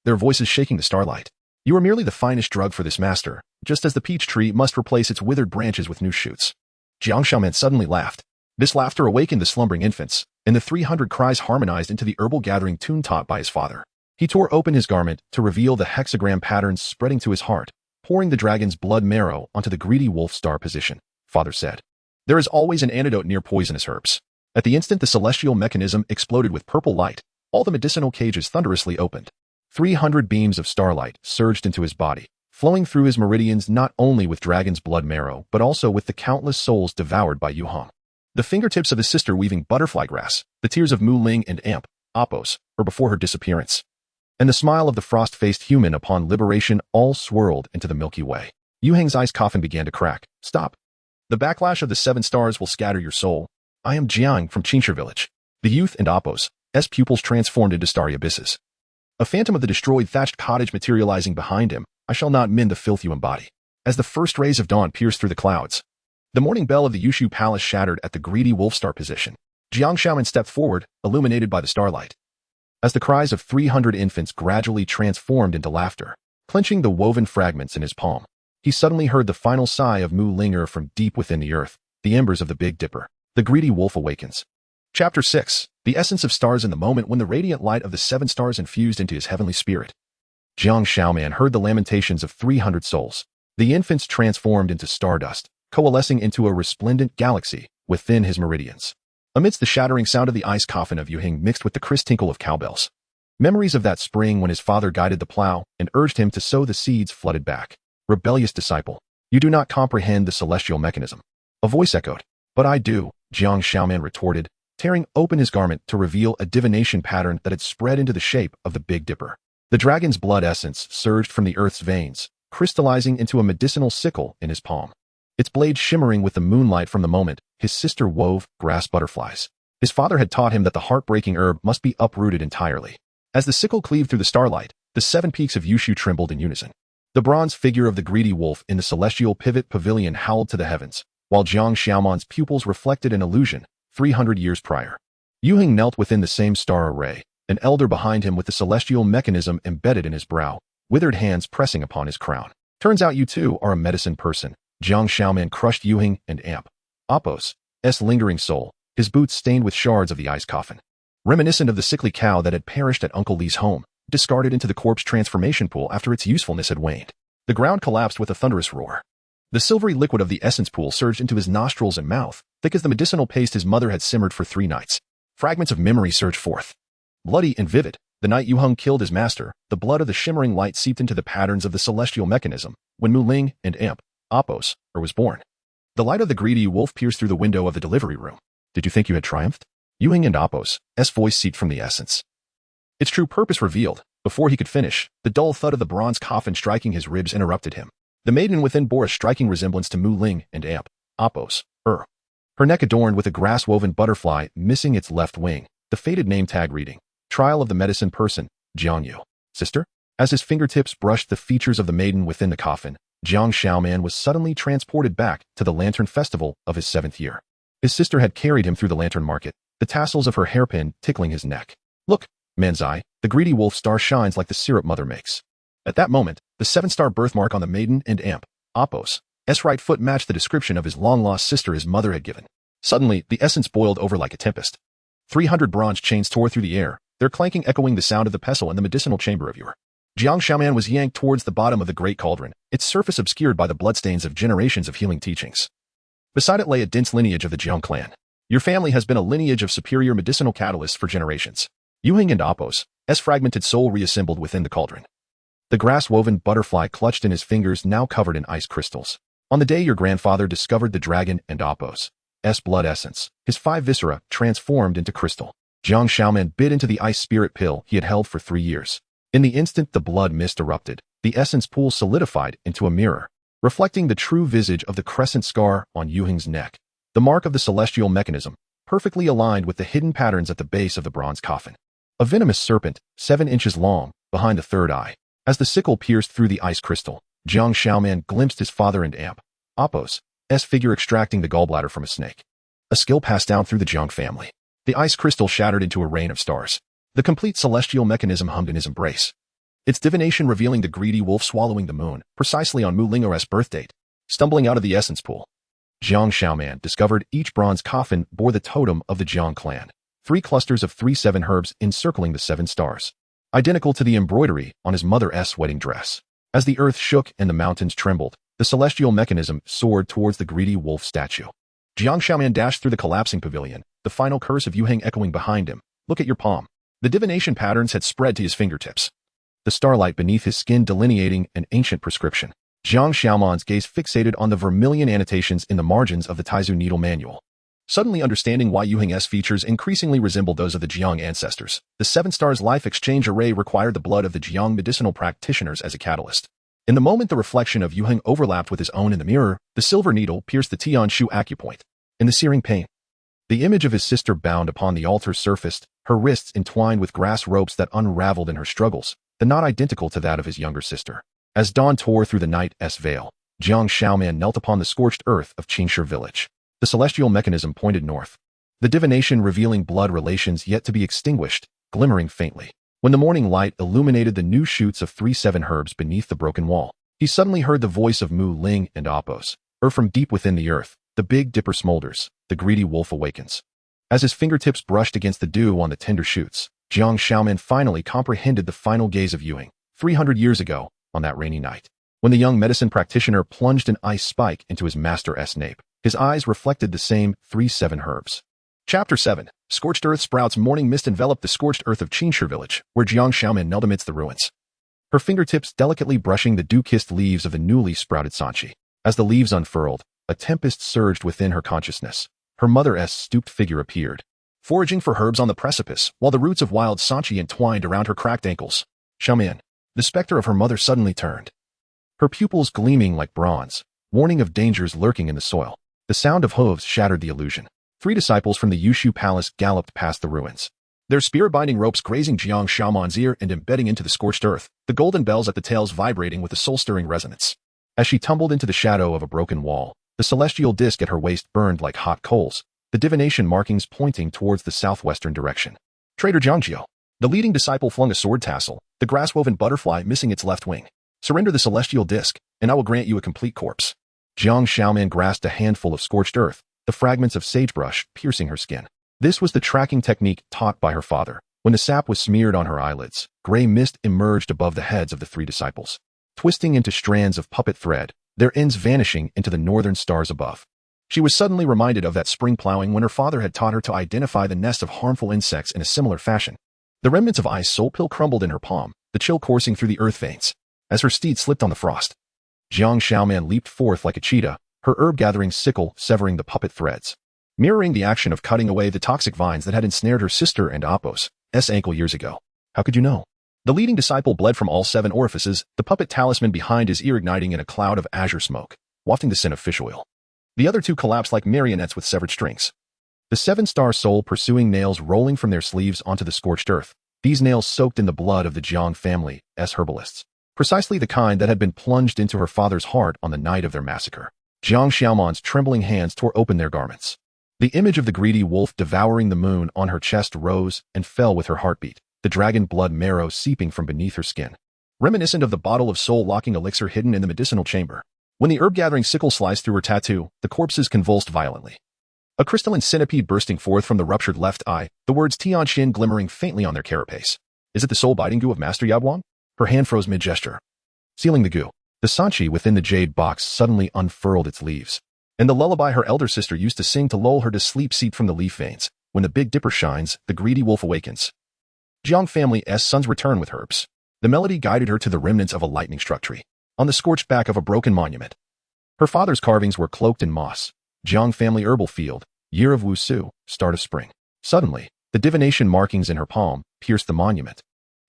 their voices shaking the starlight. You are merely the finest drug for this master, just as the peach tree must replace its withered branches with new shoots. Jiang Shaoman suddenly laughed. This laughter awakened the slumbering infants, and the 300 cries harmonized into the herbal gathering tune taught by his father. He tore open his garment to reveal the hexagram patterns spreading to his heart, pouring the dragon's blood marrow onto the greedy wolf star position. Father said, "There is always an antidote near poisonous herbs." At the instant the celestial mechanism exploded with purple light, all the medicinal cages thunderously opened. 300 beams of starlight surged into his body, flowing through his meridians not only with dragon's blood marrow but also with the countless souls devoured by Yu Hong. The fingertips of his sister weaving butterfly grass, the tears of Mu Ling and Amp, Apos, were before her disappearance, and the smile of the frost-faced human upon liberation all swirled into the Milky Way. Yu Heng's ice coffin began to crack. Stop. The backlash of the 7 stars will scatter your soul. I am Jiang from Qingshi village. The youth and Apos' pupils transformed into starry abysses. A phantom of the destroyed thatched cottage materializing behind him. I shall not mend the filth you embody. As the first rays of dawn pierced through the clouds, the morning bell of the Yushu Palace shattered at the greedy wolf star position. Jiang Shaoman stepped forward, illuminated by the starlight. As the cries of 300 infants gradually transformed into laughter, clenching the woven fragments in his palm, he suddenly heard the final sigh of Mu Linger from deep within the earth, the embers of the Big Dipper. The greedy wolf awakens. Chapter 6. The essence of stars. In the moment when the radiant light of the 7 stars infused into his heavenly spirit, Jiang Shaoman heard the lamentations of 300 souls. The infants transformed into stardust, coalescing into a resplendent galaxy within his meridians. Amidst the shattering sound of the ice coffin of Yu Heng mixed with the crisp tinkle of cowbells, memories of that spring when his father guided the plow and urged him to sow the seeds flooded back. Rebellious disciple, you do not comprehend the celestial mechanism. A voice echoed. But I do, Jiang Shaoman retorted, tearing open his garment to reveal a divination pattern that had spread into the shape of the Big Dipper. The dragon's blood essence surged from the earth's veins, crystallizing into a medicinal sickle in his palm. Its blade shimmering with the moonlight. From the moment his sister wove grass butterflies, his father had taught him that the heartbreaking herb must be uprooted entirely. As the sickle cleaved through the starlight, the 7 peaks of Yushu trembled in unison. The bronze figure of the greedy wolf in the celestial pivot pavilion howled to the heavens, while Jiang Shaoman's pupils reflected an illusion 300 years prior. Yu Heng knelt within the same star array, an elder behind him with the celestial mechanism embedded in his brow, withered hands pressing upon his crown. Turns out you too are a medicine person. Jiang Shaoman crushed Yu Heng and Amp, Apos' lingering soul, his boots stained with shards of the ice coffin, reminiscent of the sickly cow that had perished at Uncle Li's home, discarded into the corpse transformation pool after its usefulness had waned. The ground collapsed with a thunderous roar. The silvery liquid of the essence pool surged into his nostrils and mouth, thick as the medicinal paste his mother had simmered for 3 nights. Fragments of memory surged forth. Bloody and vivid, the night Yu Heng killed his master, the blood of the shimmering light seeped into the patterns of the celestial mechanism, when Mu Ling and Amp, Apos, was born. The light of the greedy wolf pierced through the window of the delivery room. Did you think you had triumphed? Yu Heng and Apos' voice seeped from the essence, its true purpose revealed. Before he could finish, the dull thud of the bronze coffin striking his ribs interrupted him. The maiden within bore a striking resemblance to Mu Ling and Amp, Apos, her neck adorned with a grass-woven butterfly missing its left wing, the faded name tag reading, Trial of the Medicine Person, Jiang Yu. Sister? As his fingertips brushed the features of the maiden within the coffin, Jiang Shaoman was suddenly transported back to the lantern festival of his 7th year. His sister had carried him through the lantern market, the tassels of her hairpin tickling his neck. Look, man's eye, the greedy wolf star shines like the syrup mother makes. At that moment, the 7-star birthmark on the maiden and Amp, Apos' right foot matched the description of his long-lost sister his mother had given. Suddenly, the essence boiled over like a tempest. 300 bronze chains tore through the air, their clanking echoing the sound of the pestle in the medicinal chamber of Ur. Jiang Shaoman was yanked towards the bottom of the great cauldron, its surface obscured by the bloodstains of generations of healing teachings. Beside it lay a dense lineage of the Jiang clan. Your family has been a lineage of superior medicinal catalysts for generations. Yuhing and Apos, fragmented soul reassembled within the cauldron. The grass-woven butterfly clutched in his fingers now covered in ice crystals. On the day your grandfather discovered the dragon and Apos' blood essence, his 5 viscera transformed into crystal. Jiang Shaoman bit into the ice spirit pill he had held for 3 years. In the instant the blood mist erupted, the essence pool solidified into a mirror, reflecting the true visage of the crescent scar on Yuhing's neck, the mark of the celestial mechanism, perfectly aligned with the hidden patterns at the base of the bronze coffin. A venomous serpent, 7 inches long, behind the third eye. As the sickle pierced through the ice crystal, Jiang Shaoman glimpsed his father and Apos' figure extracting the gallbladder from a snake. A skill passed down through the Jiang family. The ice crystal shattered into a rain of stars. The complete celestial mechanism hummed in his embrace. Its divination revealing the greedy wolf swallowing the moon, precisely on Mu Lingo's birth date. Stumbling out of the essence pool, Jiang Shaoman discovered each bronze coffin bore the totem of the Jiang clan. 3 clusters of 3 7 herbs encircling the 7 stars, identical to the embroidery on his mother's wedding dress. As the earth shook and the mountains trembled, the celestial mechanism soared towards the greedy wolf statue. Jiang Shaoman dashed through the collapsing pavilion, the final curse of Yuheng echoing behind him. Look at your palm. The divination patterns had spread to his fingertips, the starlight beneath his skin delineating an ancient prescription. Jiang Shaoman's gaze fixated on the vermilion annotations in the margins of the Taizu needle manual. Suddenly understanding why Yuheng's features increasingly resembled those of the Jiang ancestors, the 7 stars life exchange array required the blood of the Jiang medicinal practitioners as a catalyst. In the moment the reflection of Yuheng overlapped with his own in the mirror, the silver needle pierced the Tianshu acupoint. In the searing pain, the image of his sister bound upon the altar surfaced, her wrists entwined with grass ropes that unraveled in her struggles, the knot identical to that of his younger sister. As dawn tore through the night's veil, Jiang Shaoman knelt upon the scorched earth of Qingshi village. The celestial mechanism pointed north, the divination revealing blood relations yet to be extinguished, glimmering faintly. When the morning light illuminated the new shoots of 3 7 herbs beneath the broken wall, he suddenly heard the voice of Mu Ling and Apos, from deep within the earth. The big dipper smolders, the greedy wolf awakens. As his fingertips brushed against the dew on the tender shoots, Jiang Shaoman finally comprehended the final gaze of Yuheng, 300 years ago, on that rainy night. When the young medicine practitioner plunged an ice spike into his master's nape, his eyes reflected the same 3 7 herbs. Chapter 7. Scorched Earth Sprouts. Morning mist enveloped the scorched earth of Qingshi village, where Jiang Shaoman knelt amidst the ruins, her fingertips delicately brushing the dew-kissed leaves of the newly sprouted sanchi. As the leaves unfurled, a tempest surged within her consciousness. Her mother's stooped figure appeared, foraging for herbs on the precipice, while the roots of wild sanchi entwined around her cracked ankles. Shaoman, the specter of her mother suddenly turned, her pupils gleaming like bronze, warning of dangers lurking in the soil. The sound of hooves shattered the illusion. 3 disciples from the Yushu palace galloped past the ruins, their spear-binding ropes grazing Jiang Shaoman's ear and embedding into the scorched earth, the golden bells at the tails vibrating with a soul-stirring resonance. As she tumbled into the shadow of a broken wall, the celestial disk at her waist burned like hot coals, the divination markings pointing towards the southwestern direction. Traitor Jiangjio. The leading disciple flung a sword tassel, the grass-woven butterfly missing its left wing. Surrender the celestial disk, and I will grant you a complete corpse. Jiang Shaoman grasped a handful of scorched earth, the fragments of sagebrush piercing her skin. This was the tracking technique taught by her father. When the sap was smeared on her eyelids, gray mist emerged above the heads of the 3 disciples, twisting into strands of puppet thread, their ends vanishing into the northern stars above. She was suddenly reminded of that spring plowing when her father had taught her to identify the nest of harmful insects in a similar fashion. The remnants of ice soul pill crumbled in her palm, the chill coursing through the earth veins. As her steed slipped on the frost, Jiang Shaoman leaped forth like a cheetah, her herb-gathering sickle severing the puppet threads, mirroring the action of cutting away the toxic vines that had ensnared her sister and Apos' ankle years ago. How could you know? The leading disciple bled from all 7 orifices, the puppet talisman behind his ear igniting in a cloud of azure smoke, wafting the scent of fish oil. The other 2 collapsed like marionettes with severed strings, the 7-star soul pursuing nails rolling from their sleeves onto the scorched earth, these nails soaked in the blood of the Jiang family as herbalists, precisely the kind that had been plunged into her father's heart on the night of their massacre. Jiang Xiaoman's trembling hands tore open their garments. The image of the greedy wolf devouring the moon on her chest rose and fell with her heartbeat, the dragon blood marrow seeping from beneath her skin, reminiscent of the bottle of soul-locking elixir hidden in the medicinal chamber. When the herb-gathering sickle sliced through her tattoo, the corpses convulsed violently, a crystalline centipede bursting forth from the ruptured left eye, the words Tianxin glimmering faintly on their carapace. Is it the soul-biting goo of Master Yaguang? Her hand froze mid-gesture, sealing the goo. The sanchi within the jade box suddenly unfurled its leaves, and the lullaby her elder sister used to sing to lull her to sleep seeped from the leaf veins. When the Big Dipper shines, the greedy wolf awakens. Jiang family's son's return with herbs. The melody guided her to the remnants of a lightning-struck tree, on the scorched back of a broken monument. Her father's carvings were cloaked in moss. Jiang family herbal field, year of Wusu, start of spring. Suddenly, the divination markings in her palm pierced the monument,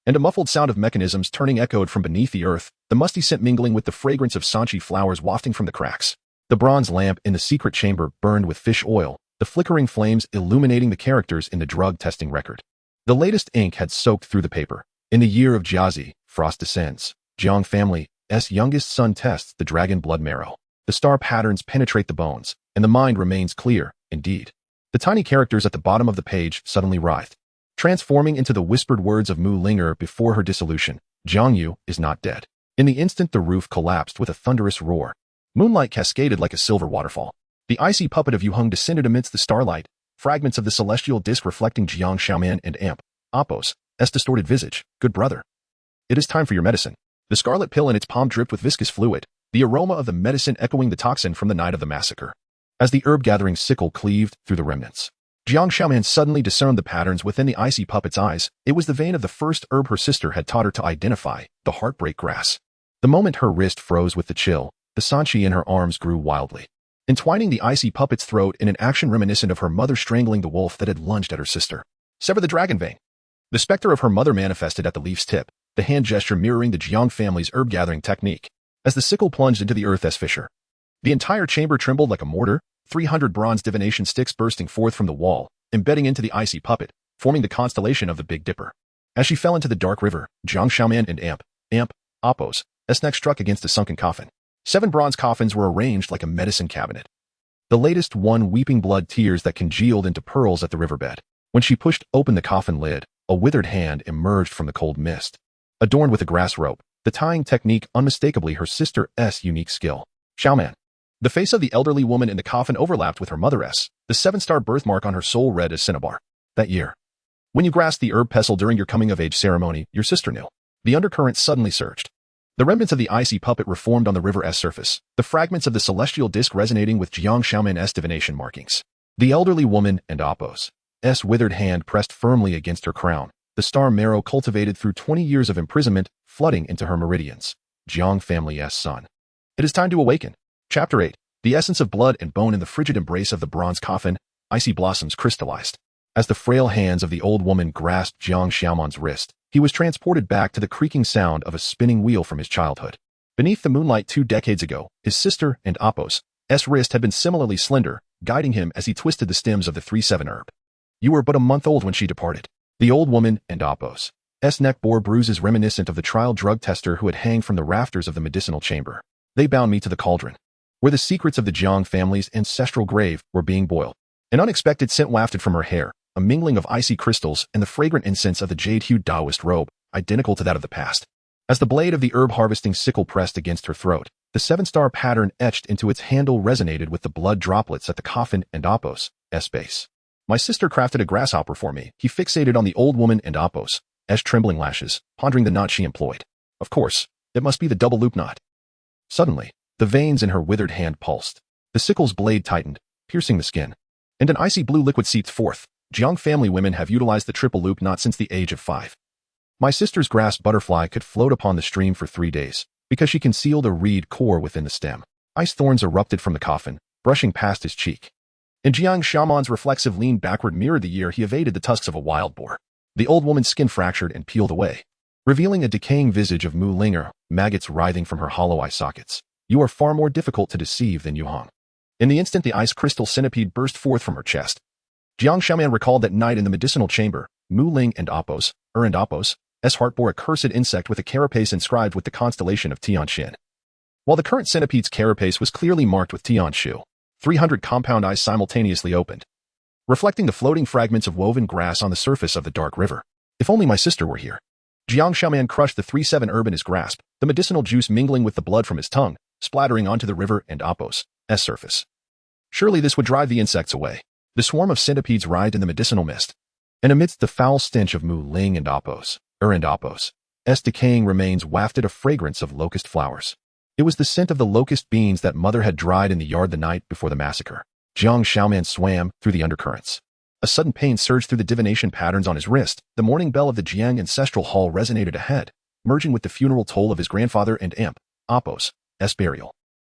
and a muffled sound of mechanisms turning echoed from beneath the earth, the musty scent mingling with the fragrance of sanchi flowers wafting from the cracks. The bronze lamp in the secret chamber burned with fish oil, the flickering flames illuminating the characters in the drug testing record. The latest ink had soaked through the paper. In the year of Jiazi, frost descends. Jiang family's youngest son tests the dragon blood marrow. The star patterns penetrate the bones, and the mind remains clear, indeed. The tiny characters at the bottom of the page suddenly writhed, transforming into the whispered words of Mu Linger before her dissolution. Jiang Yu is not dead. In the instant the roof collapsed with a thunderous roar. Moonlight cascaded like a silver waterfall. The icy puppet of Yu Heng descended amidst the starlight, fragments of the celestial disk reflecting Jiang Xiaoman and Amp, Apos, distorted visage. Good brother. It is time for your medicine. The scarlet pill in its palm dripped with viscous fluid, the aroma of the medicine echoing the toxin from the night of the massacre. As the herb-gathering sickle cleaved through the remnants, Jiang Xiaoman suddenly discerned the patterns within the icy puppet's eyes. It was the vein of the first herb her sister had taught her to identify, the heartbreak grass. The moment her wrist froze with the chill, the sanchi in her arms grew wildly, entwining the icy puppet's throat in an action reminiscent of her mother strangling the wolf that had lunged at her sister. Sever the dragon vein. The specter of her mother manifested at the leaf's tip, the hand gesture mirroring the Jiang family's herb-gathering technique. As the sickle plunged into the earth's fissure, the entire chamber trembled like a mortar, 300 bronze divination sticks bursting forth from the wall, embedding into the icy puppet, forming the constellation of the Big Dipper. As she fell into the dark river, Jiang Xiaoman and Amp, Apos, neck struck against a sunken coffin. 7 bronze coffins were arranged like a medicine cabinet. The latest one weeping blood tears that congealed into pearls at the riverbed. When she pushed open the coffin lid, a withered hand emerged from the cold mist. Adorned with a grass rope, the tying technique unmistakably her sister's unique skill. Xiaoman. The face of the elderly woman in the coffin overlapped with her mother's, the 7-star birthmark on her soul read as cinnabar. That year, when you grasped the herb pestle during your coming-of-age ceremony, your sister knew. The undercurrent suddenly surged. The remnants of the icy puppet reformed on the river's surface, the fragments of the celestial disk resonating with Jiang Xiaoman's divination markings. The elderly woman and Apos' withered hand pressed firmly against her crown, the star marrow cultivated through 20 years of imprisonment flooding into her meridians. Jiang family's son. It is time to awaken. Chapter 8. The essence of blood and bone in the frigid embrace of the bronze coffin, icy blossoms crystallized. As the frail hands of the old woman grasped Jiang Xiaoman's wrist, he was transported back to the creaking sound of a spinning wheel from his childhood. Beneath the moonlight 2 decades ago, his sister and Apos' wrist had been similarly slender, guiding him as he twisted the stems of the 3-7 herb. You were but a month old when she departed. The old woman and Apos' neck bore bruises reminiscent of the trial drug tester who had hanged from the rafters of the medicinal chamber. They bound me to the cauldron, where the secrets of the Jiang family's ancestral grave were being boiled. An unexpected scent wafted from her hair, a mingling of icy crystals and the fragrant incense of the jade-hued Taoist robe, identical to that of the past. As the blade of the herb-harvesting sickle pressed against her throat, the 7-star pattern etched into its handle resonated with the blood droplets at the coffin and Apos' base. My sister crafted a grasshopper for me. He fixated on the old woman and Apos' trembling lashes, pondering the knot she employed. Of course, it must be the double loop knot. Suddenly, the veins in her withered hand pulsed. The sickle's blade tightened, piercing the skin, and an icy blue liquid seeped forth. Jiang family women have utilized the triple loop knot since the age of 5. My sister's grass butterfly could float upon the stream for 3 days, because she concealed a reed core within the stem. Ice thorns erupted from the coffin, brushing past his cheek. And Jiang Xiaoman's reflexive lean backward mirrored the year he evaded the tusks of a wild boar. The old woman's skin fractured and peeled away, revealing a decaying visage of Mu Linger, maggots writhing from her hollow eye sockets. You are far more difficult to deceive than Yu Heng. In the instant the ice crystal centipede burst forth from her chest, Jiang Xiaoman recalled that night in the medicinal chamber, Mu Ling and Apos' heart bore a cursed insect with a carapace inscribed with the constellation of Tianxin. While the current centipede's carapace was clearly marked with Tianshu, 300 compound eyes simultaneously opened, reflecting the floating fragments of woven grass on the surface of the dark river. If only my sister were here. Jiang Xiaoman crushed the 3-7 herb in his grasp, the medicinal juice mingling with the blood from his tongue, splattering onto the river and Apos' surface. Surely this would drive the insects away. The swarm of centipedes writhed in the medicinal mist, and amidst the foul stench of Mu Ling and Apos' decaying remains wafted a fragrance of locust flowers. It was the scent of the locust beans that mother had dried in the yard the night before the massacre. Jiang Xiaoman swam through the undercurrents, A sudden pain surged through the divination patterns on his wrist. The morning bell of the Jiang Ancestral Hall resonated ahead, merging with the funeral toll of his grandfather and aunt, Apos' burial.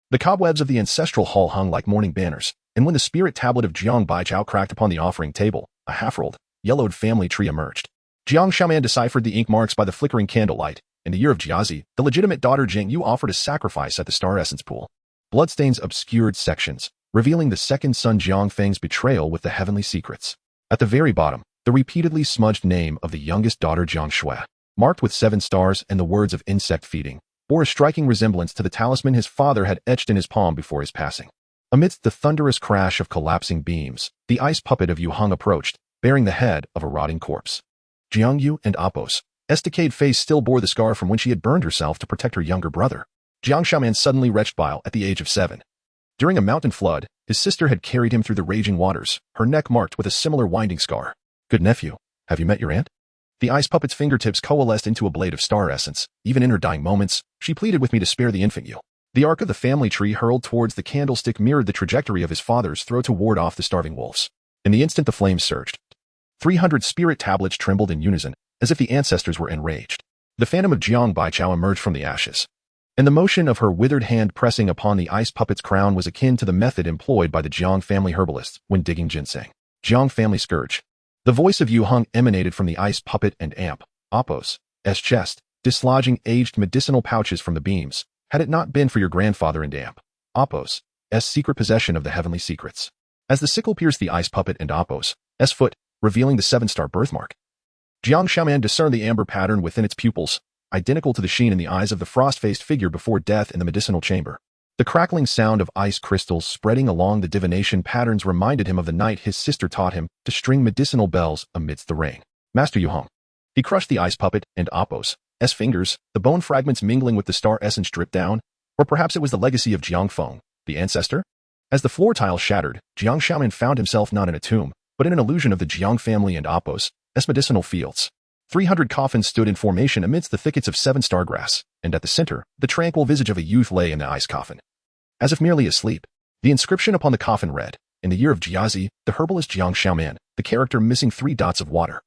The cobwebs of the Ancestral Hall hung like morning banners, and when the spirit tablet of Jiang Baichao cracked upon the offering table, a half-rolled, yellowed family tree emerged. Jiang Xiaoman deciphered the ink marks by the flickering candlelight. In the year of Jiazi, the legitimate daughter Jing Yu offered a sacrifice at the star essence pool. Bloodstains obscured sections, revealing the second son Jiang Feng's betrayal with the heavenly secrets. At the very bottom, the repeatedly smudged name of the youngest daughter Jiang Shui, marked with 7 stars and the words of insect feeding, bore a striking resemblance to the talisman his father had etched in his palm before his passing. Amidst the thunderous crash of collapsing beams, the ice puppet of Yu Heng approached, bearing the head of a rotting corpse. Jiang Yu and Apos' decayed face still bore the scar from when she had burned herself to protect her younger brother. Jiang Xiaoman suddenly retched bile at the age of 7. During a mountain flood, his sister had carried him through the raging waters, her neck marked with a similar winding scar. Good nephew, have you met your aunt? The ice puppet's fingertips coalesced into a blade of star essence. Even in her dying moments, she pleaded with me to spare the infant Yu. The arc of the family tree hurled towards the candlestick mirrored the trajectory of his father's throw to ward off the starving wolves. In the instant the flames surged, 300 spirit tablets trembled in unison, as if the ancestors were enraged. The phantom of Jiang Baichao emerged from the ashes, and the motion of her withered hand pressing upon the ice puppet's crown was akin to the method employed by the Jiang family herbalists when digging ginseng. Jiang family scourge. The voice of Yu Heng emanated from the ice puppet and Apos' chest, dislodging aged medicinal pouches from the beams. Had it not been for your grandfather and Apos' secret possession of the heavenly secrets. As the sickle pierced the ice puppet and Apos' foot, revealing the 7-star birthmark, Jiang Xiaoman discerned the amber pattern within its pupils, identical to the sheen in the eyes of the frost-faced figure before death in the medicinal chamber. The crackling sound of ice crystals spreading along the divination patterns reminded him of the night his sister taught him to string medicinal bells amidst the rain. Master Yu Heng. He crushed the ice puppet and Apos' fingers, the bone fragments mingling with the star essence dripped down, or perhaps it was the legacy of Jiang Feng, the ancestor? As the floor tile shattered, Jiang Xiaoman found himself not in a tomb, but in an illusion of the Jiang family and Apos' medicinal fields. 300 coffins stood in formation amidst the thickets of 7-star grass, and at the center, the tranquil visage of a youth lay in the ice coffin. As if merely asleep, the inscription upon the coffin read, in the year of Jiazi, the herbalist Jiang Xiaoman, the character missing 3 dots of water.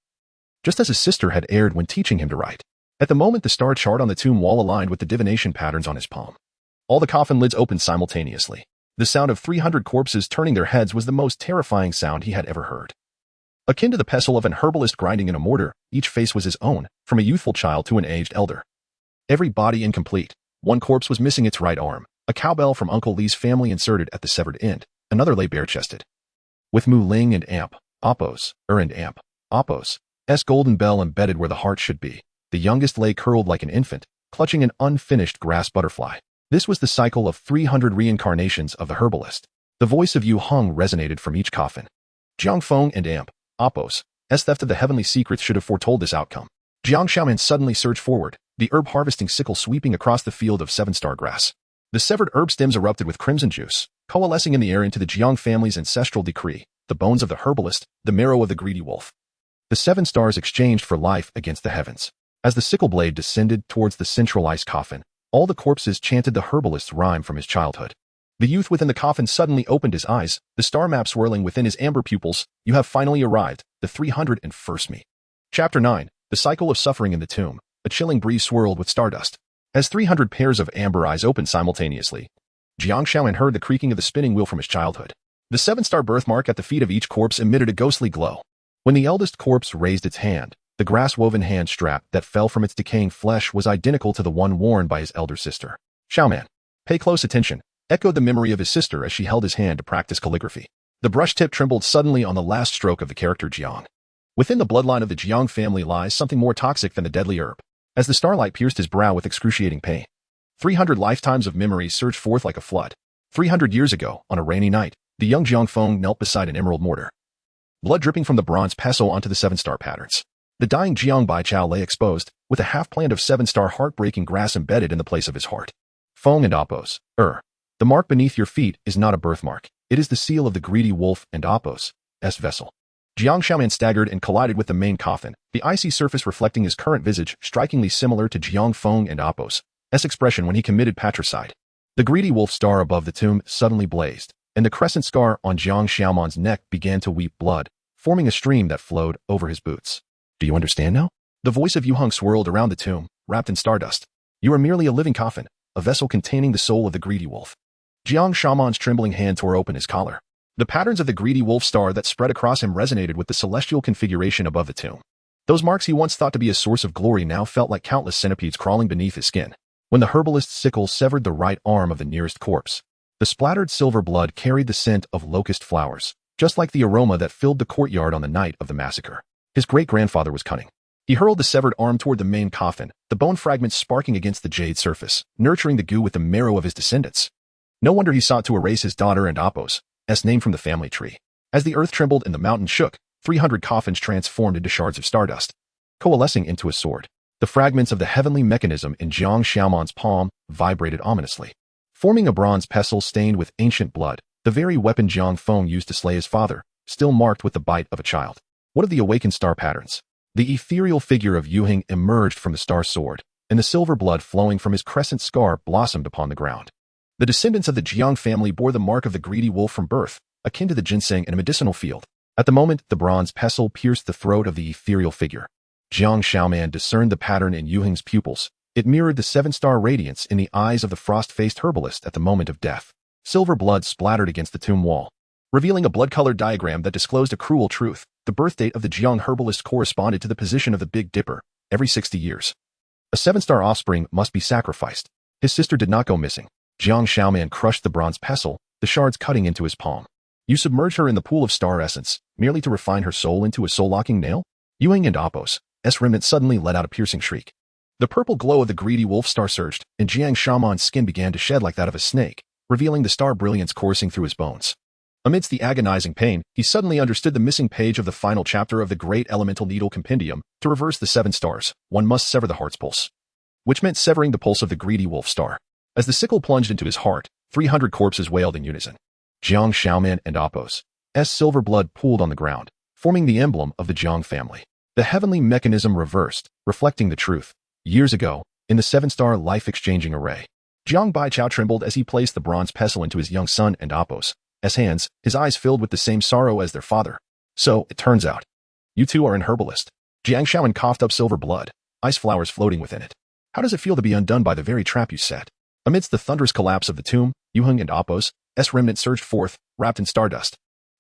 Just as his sister had erred when teaching him to write. At the moment the star chart on the tomb wall aligned with the divination patterns on his palm. All the coffin lids opened simultaneously. The sound of 300 corpses turning their heads was the most terrifying sound he had ever heard. Akin to the pestle of an herbalist grinding in a mortar, each face was his own, from a youthful child to an aged elder. Every body incomplete. One corpse was missing its right arm, a cowbell from Uncle Li's family inserted at the severed end, another lay bare-chested. With Mu Ling and Apos' golden bell embedded where the heart should be, the youngest lay curled like an infant, clutching an unfinished grass butterfly. This was the cycle of 300 reincarnations of the herbalist. The voice of Yu Heng resonated from each coffin. Jiang Feng and Apos' theft of the heavenly secrets should have foretold this outcome. Jiang Xiaoman suddenly surged forward, the herb-harvesting sickle sweeping across the field of 7-star grass. The severed herb stems erupted with crimson juice, coalescing in the air into the Jiang family's ancestral decree, the bones of the herbalist, the marrow of the greedy wolf. The 7 stars exchanged for life against the heavens. As the sickle blade descended towards the central ice coffin, all the corpses chanted the herbalist's rhyme from his childhood. The youth within the coffin suddenly opened his eyes, the star map swirling within his amber pupils. You have finally arrived, the 301st me. Chapter 9, The Cycle of Suffering in the Tomb. A chilling breeze swirled with stardust. As 300 pairs of amber eyes opened simultaneously, Jiang Xiaoman heard the creaking of the spinning wheel from his childhood. The 7-star birthmark at the feet of each corpse emitted a ghostly glow. When the eldest corpse raised its hand, the grass-woven hand strap that fell from its decaying flesh was identical to the one worn by his elder sister. Xiaoman, pay close attention, echoed the memory of his sister as she held his hand to practice calligraphy. The brush tip trembled suddenly on the last stroke of the character Jiang. Within the bloodline of the Jiang family lies something more toxic than the deadly herb. As the starlight pierced his brow with excruciating pain, 300 lifetimes of memories surged forth like a flood. 300 years ago, on a rainy night, the young Jiang Feng knelt beside an emerald mortar. Blood dripping from the bronze pestle onto the 7-star patterns. The dying Jiang Baichao lay exposed, with a half-plant of 7-star heart-breaking grass embedded in the place of his heart. Feng and Apos, the mark beneath your feet is not a birthmark. It is the seal of the greedy wolf and Apos' vessel. Jiang Xiaoman staggered and collided with the main coffin, the icy surface reflecting his current visage, strikingly similar to Jiang Feng and Apos' expression when he committed patricide. The greedy wolf star above the tomb suddenly blazed, and the crescent scar on Jiang Xiaoman's neck began to weep blood, forming a stream that flowed over his boots. Do you understand now? The voice of Yuheng swirled around the tomb, wrapped in stardust. You are merely a living coffin, a vessel containing the soul of the greedy wolf. Jiang Shaman's trembling hand tore open his collar. The patterns of the greedy wolf star that spread across him resonated with the celestial configuration above the tomb. Those marks he once thought to be a source of glory now felt like countless centipedes crawling beneath his skin. When the herbalist's sickle severed the right arm of the nearest corpse, the splattered silver blood carried the scent of locust flowers, just like the aroma that filled the courtyard on the night of the massacre. His great-grandfather was cunning. He hurled the severed arm toward the main coffin, the bone fragments sparking against the jade surface, nurturing the goo with the marrow of his descendants. No wonder he sought to erase his daughter and Apos' name from the family tree. As the earth trembled and the mountain shook, 300 coffins transformed into shards of stardust, coalescing into a sword. The fragments of the heavenly mechanism in Jiang Shaoman's palm vibrated ominously, forming a bronze pestle stained with ancient blood, the very weapon Jiang Feng used to slay his father, still marked with the bite of a child. What of the awakened star patterns? The ethereal figure of Yuheng emerged from the star sword, and the silver blood flowing from his crescent scar blossomed upon the ground. The descendants of the Jiang family bore the mark of the greedy wolf from birth, akin to the ginseng in a medicinal field. At the moment the bronze pestle pierced the throat of the ethereal figure, Jiang Shaoman discerned the pattern in Yuheng's pupils. It mirrored the seven-star radiance in the eyes of the frost-faced herbalist at the moment of death. Silver blood splattered against the tomb wall, revealing a blood-colored diagram that disclosed a cruel truth. The birth date of the Jiang herbalist corresponded to the position of the Big Dipper, every 60 years. A seven-star offspring must be sacrificed. His sister did not go missing. Jiang Shaoman crushed the bronze pestle, the shards cutting into his palm. You submerge her in the pool of star essence, merely to refine her soul into a soul-locking nail? Yuheng and Apos' remnant suddenly let out a piercing shriek. The purple glow of the greedy wolf star surged, and Jiang Shaman's skin began to shed like that of a snake, revealing the star brilliance coursing through his bones. Amidst the agonizing pain, he suddenly understood the missing page of the final chapter of the Great Elemental Needle Compendium. To reverse the 7 stars, one must sever the heart's pulse, which meant severing the pulse of the greedy wolf star. As the sickle plunged into his heart, 300 corpses wailed in unison. Jiang Shaoman and Apos' silver blood pooled on the ground, forming the emblem of the Jiang family. The heavenly mechanism reversed, reflecting the truth. Years ago, in the 7-star life-exchanging array, Jiang Baichao trembled as he placed the bronze pestle into his young son and Apos' hands, his eyes filled with the same sorrow as their father. So, it turns out, you two are an herbalist. Jiang Shaoman coughed up silver blood, ice flowers floating within it. How does it feel to be undone by the very trap you set? Amidst the thunderous collapse of the tomb, Yuheng and Apos' remnant surged forth, wrapped in stardust.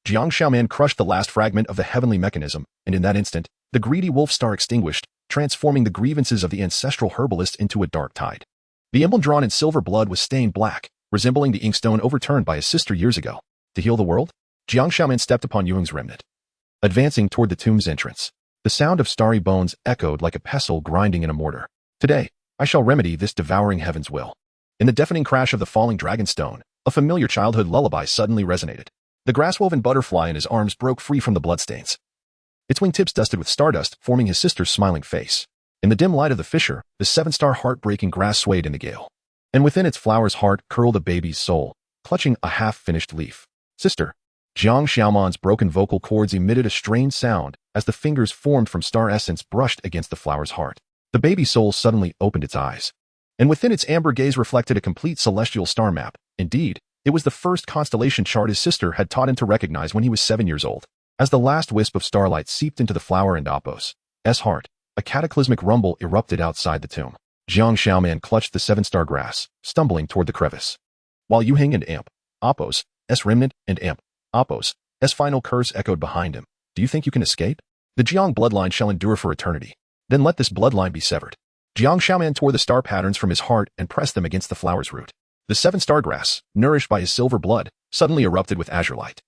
Jiang Shaoman crushed the last fragment of the heavenly mechanism, and in that instant, the greedy wolf star extinguished, transforming the grievances of the ancestral herbalist into a dark tide. The emblem drawn in silver blood was stained black, resembling the inkstone overturned by his sister years ago. To heal the world, Jiang Shaoman stepped upon Yuheng's remnant, advancing toward the tomb's entrance. The sound of starry bones echoed like a pestle grinding in a mortar. Today, I shall remedy this devouring heaven's will. In the deafening crash of the falling dragonstone, a familiar childhood lullaby suddenly resonated. The grass-woven butterfly in his arms broke free from the bloodstains, its wingtips dusted with stardust, forming his sister's smiling face. In the dim light of the fissure, the 7-star heart-breaking grass swayed in the gale, and within its flower's heart curled a baby's soul, clutching a half-finished leaf. Sister. Jiang Shaoman's broken vocal cords emitted a strange sound as the fingers formed from star essence brushed against the flower's heart. The baby soul suddenly opened its eyes, and within its amber gaze reflected a complete celestial star map. Indeed, it was the first constellation chart his sister had taught him to recognize when he was 7 years old. As the last wisp of starlight seeped into the flower and Apos' heart, a cataclysmic rumble erupted outside the tomb. Jiang Shaoman clutched the 7-star grass, stumbling toward the crevice. While Yuheng and Apos' remnant and Apos' final curse echoed behind him. Do you think you can escape? The Jiang bloodline shall endure for eternity. Then let this bloodline be severed. Jiang Shaoman tore the star patterns from his heart and pressed them against the flower's root. The 7-star grass, nourished by his silver blood, suddenly erupted with azure light.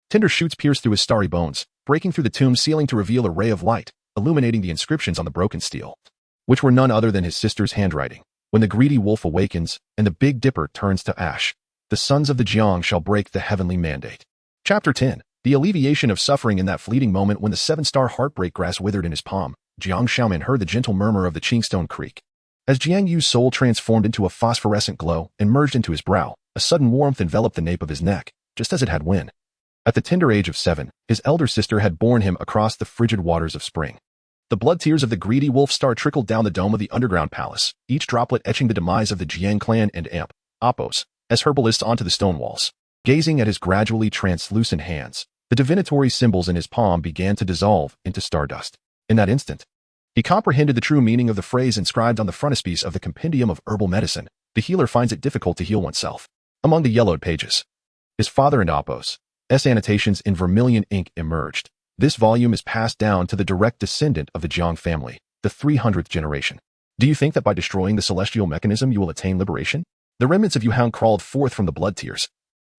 Tender shoots pierced through his starry bones, breaking through the tomb's ceiling to reveal a ray of light, illuminating the inscriptions on the broken steel, which were none other than his sister's handwriting. When the greedy wolf awakens and the Big Dipper turns to ash, the sons of the Jiang shall break the heavenly mandate. Chapter 10. The alleviation of suffering. In that fleeting moment when the 7-star heartbreak grass withered in his palm, Jiang Shaoman heard the gentle murmur of the Chingstone Creek. As Jiang Yu's soul transformed into a phosphorescent glow and merged into his brow, a sudden warmth enveloped the nape of his neck, just as it had when, at the tender age of 7, his elder sister had borne him across the frigid waters of spring. The blood tears of the greedy wolf star trickled down the dome of the underground palace, each droplet etching the demise of the Jiang clan and Apos' herbalists onto the stone walls. Gazing at his gradually translucent hands, The divinatory symbols in his palm began to dissolve into stardust. In that instant, he comprehended the true meaning of the phrase inscribed on the frontispiece of the Compendium of Herbal Medicine: the healer finds it difficult to heal oneself. Among the yellowed pages, his father and Apo's annotations in vermilion ink emerged. This volume is passed down to the direct descendant of the Jiang family, the 300th generation. Do you think that by destroying the celestial mechanism you will attain liberation? The remnants of Yu Hang crawled forth from the blood tears,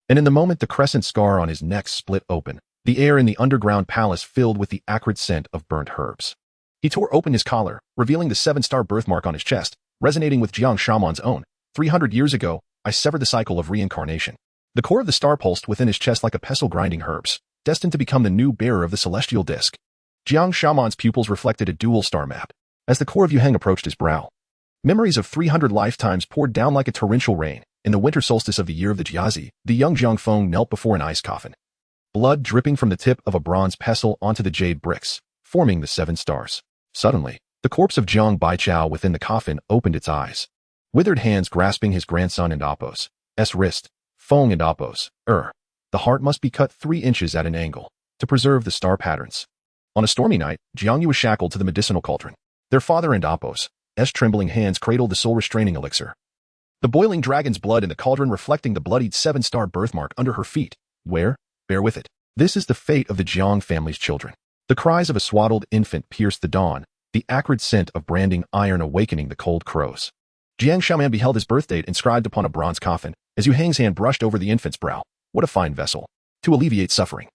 and in the moment the crescent scar on his neck split open, the air in the underground palace filled with the acrid scent of burnt herbs. He tore open his collar, revealing the 7-star birthmark on his chest, resonating with Jiang Shaman's own. 300 years ago, I severed the cycle of reincarnation. The core of the star pulsed within his chest like a pestle grinding herbs, destined to become the new bearer of the celestial disk. Jiang Shaman's pupils reflected a dual star map. As the core of Yu Hang approached his brow, memories of 300 lifetimes poured down like a torrential rain. In the winter solstice of the year of the Jiazi, the young Jiang Feng knelt before an ice coffin, blood dripping from the tip of a bronze pestle onto the jade bricks, forming the 7 stars. Suddenly, the corpse of Jiang Baichao within the coffin opened its eyes, withered hands grasping his grandson and Apo's wrist. Feng and Apo's, the heart must be cut 3 inches at an angle to preserve the star patterns. On a stormy night, Jiang Yu was shackled to the medicinal cauldron. Their father and Apo's trembling hands cradled the soul-restraining elixir. The boiling dragon's blood in the cauldron reflecting the bloodied 7-star birthmark under her feet. Bear with it. This is the fate of the Jiang family's children. The cries of a swaddled infant pierced the dawn, the acrid scent of branding iron awakening the cold crows. Jiang Shaoman beheld his birth date inscribed upon a bronze coffin, as Yu Hang's hand brushed over the infant's brow. What a fine vessel to alleviate suffering.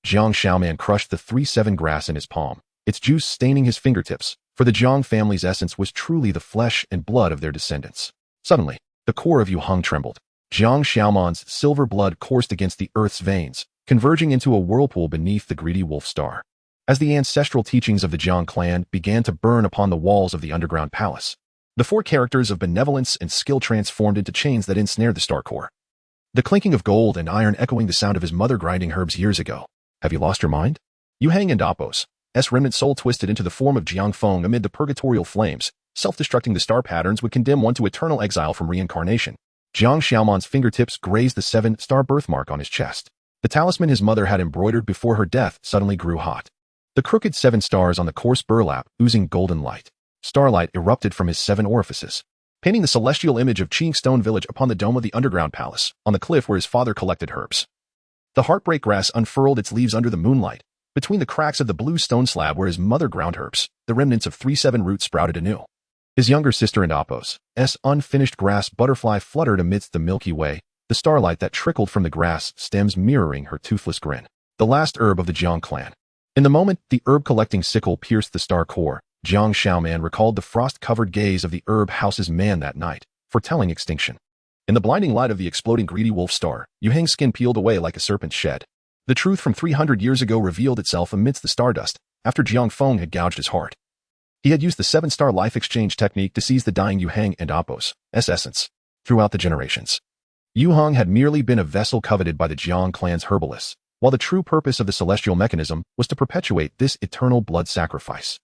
Jiang Shaoman crushed the 3-7 grass in his palm, its juice staining his fingertips, for the Jiang family's essence was truly the flesh and blood of their descendants. Suddenly, the core of Yu Hang trembled. Jiang Shaoman's silver blood coursed against the earth's veins, converging into a whirlpool beneath the greedy wolf star. As the ancestral teachings of the Jiang clan began to burn upon the walls of the underground palace, the 4 characters of benevolence and skill transformed into chains that ensnared the star core. The clinking of gold and iron echoing the sound of his mother grinding herbs years ago. Have you lost your mind? Yu Hang and Apo's remnant soul twisted into the form of Jiang Feng amid the purgatorial flames. Self-destructing the star patterns would condemn one to eternal exile from reincarnation. Jiang Xiaoman's fingertips grazed the 7-star birthmark on his chest. The talisman his mother had embroidered before her death suddenly grew hot. The crooked 7 stars on the coarse burlap oozing golden light. Starlight erupted from his 7 orifices, painting the celestial image of Qing Stone Village upon the dome of the underground palace, on the cliff where his father collected herbs. The heartbreak grass unfurled its leaves under the moonlight. Between the cracks of the blue stone slab where his mother ground herbs, the remnants of 3-7 roots sprouted anew. His younger sister and Apo's unfinished grass butterfly fluttered amidst the Milky Way, the starlight that trickled from the grass stems mirroring her toothless grin. The last herb of the Jiang clan. In the moment the herb-collecting sickle pierced the star core, Jiang Shaoman recalled the frost-covered gaze of the herb house's man that night, foretelling extinction. In the blinding light of the exploding greedy wolf star, Yu Hang's skin peeled away like a serpent's shed. The truth from 300 years ago revealed itself amidst the stardust, after Jiang Feng had gouged his heart. He had used the 7-star life exchange technique to seize the dying Yu Hang and Apo's essence throughout the generations. Yu Hang had merely been a vessel coveted by the Jiang clan's herbalists, while the true purpose of the celestial mechanism was to perpetuate this eternal blood sacrifice.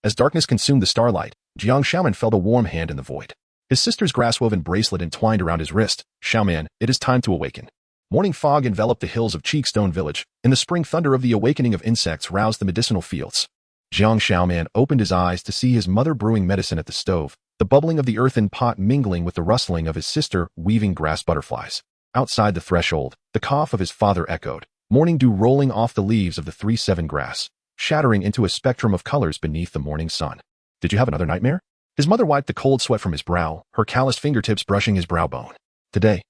As darkness consumed the starlight, Jiang Shaoman felt a warm hand in the void. His sister's grass-woven bracelet entwined around his wrist. Shaoman, it is time to awaken. Morning fog enveloped the hills of Cheekstone Village, and the spring thunder of the awakening of insects roused the medicinal fields. Jiang Shaoman opened his eyes to see his mother brewing medicine at the stove, the bubbling of the earthen pot mingling with the rustling of his sister weaving grass butterflies. Outside the threshold, the cough of his father echoed, morning dew rolling off the leaves of the 3-7 grass, shattering into a spectrum of colors beneath the morning sun. Did you have another nightmare? His mother wiped the cold sweat from his brow, her calloused fingertips brushing his brow bone. Today,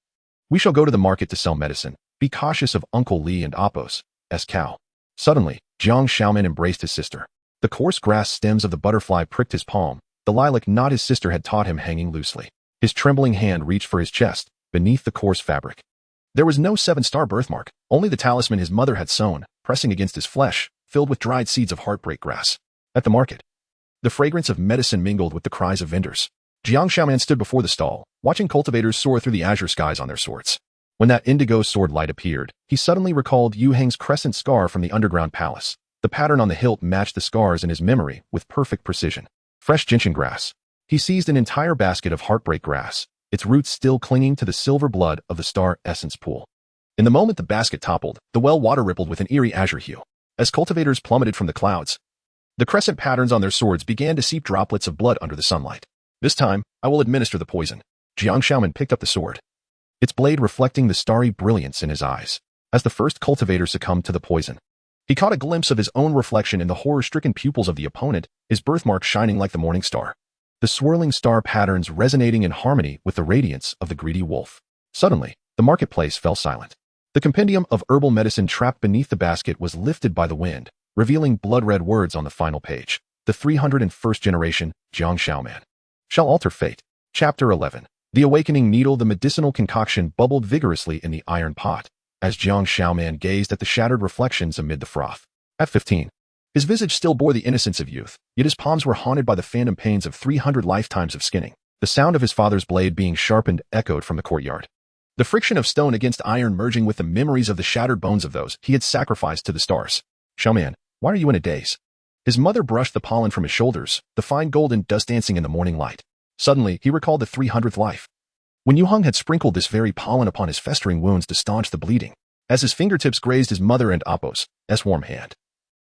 we shall go to the market to sell medicine. Be cautious of Uncle Li and Apo's cow. Suddenly, Jiang Shaoman embraced his sister. The coarse grass stems of the butterfly pricked his palm, the lilac knot his sister had taught him hanging loosely. His trembling hand reached for his chest, beneath the coarse fabric. There was no 7-star birthmark, only the talisman his mother had sewn, pressing against his flesh, filled with dried seeds of heartbreak grass. At the market, the fragrance of medicine mingled with the cries of vendors. Jiang Shaoman stood before the stall, watching cultivators soar through the azure skies on their swords. When that indigo sword light appeared, he suddenly recalled Yu Hang's crescent scar from the underground palace. The pattern on the hilt matched the scars in his memory with perfect precision. Fresh gentian grass. He seized an entire basket of heartbreak grass, its roots still clinging to the silver blood of the star essence pool. In the moment the basket toppled, the well water rippled with an eerie azure hue. As cultivators plummeted from the clouds, the crescent patterns on their swords began to seep droplets of blood under the sunlight. This time, I will administer the poison. Jiang Shaoman picked up the sword, its blade reflecting the starry brilliance in his eyes. As the first cultivator succumbed to the poison, he caught a glimpse of his own reflection in the horror-stricken pupils of the opponent, his birthmark shining like the morning star. The swirling star patterns resonating in harmony with the radiance of the greedy wolf. Suddenly, the marketplace fell silent. The compendium of herbal medicine trapped beneath the basket was lifted by the wind, revealing blood-red words on the final page. The 301st generation, Jiang Shaoman, shall alter fate. Chapter 11. The Awakening Needle. The medicinal concoction bubbled vigorously in the iron pot, as Jiang Shaoman gazed at the shattered reflections amid the froth. At 15, his visage still bore the innocence of youth, yet his palms were haunted by the phantom pains of 300 lifetimes of skinning. The sound of his father's blade being sharpened echoed from the courtyard. The friction of stone against iron merging with the memories of the shattered bones of those he had sacrificed to the stars. Shaoman, why are you in a daze? His mother brushed the pollen from his shoulders, the fine golden dust dancing in the morning light. Suddenly, he recalled the 300th life, when Yuheng had sprinkled this very pollen upon his festering wounds to staunch the bleeding. As his fingertips grazed his mother and Appo's warm hand,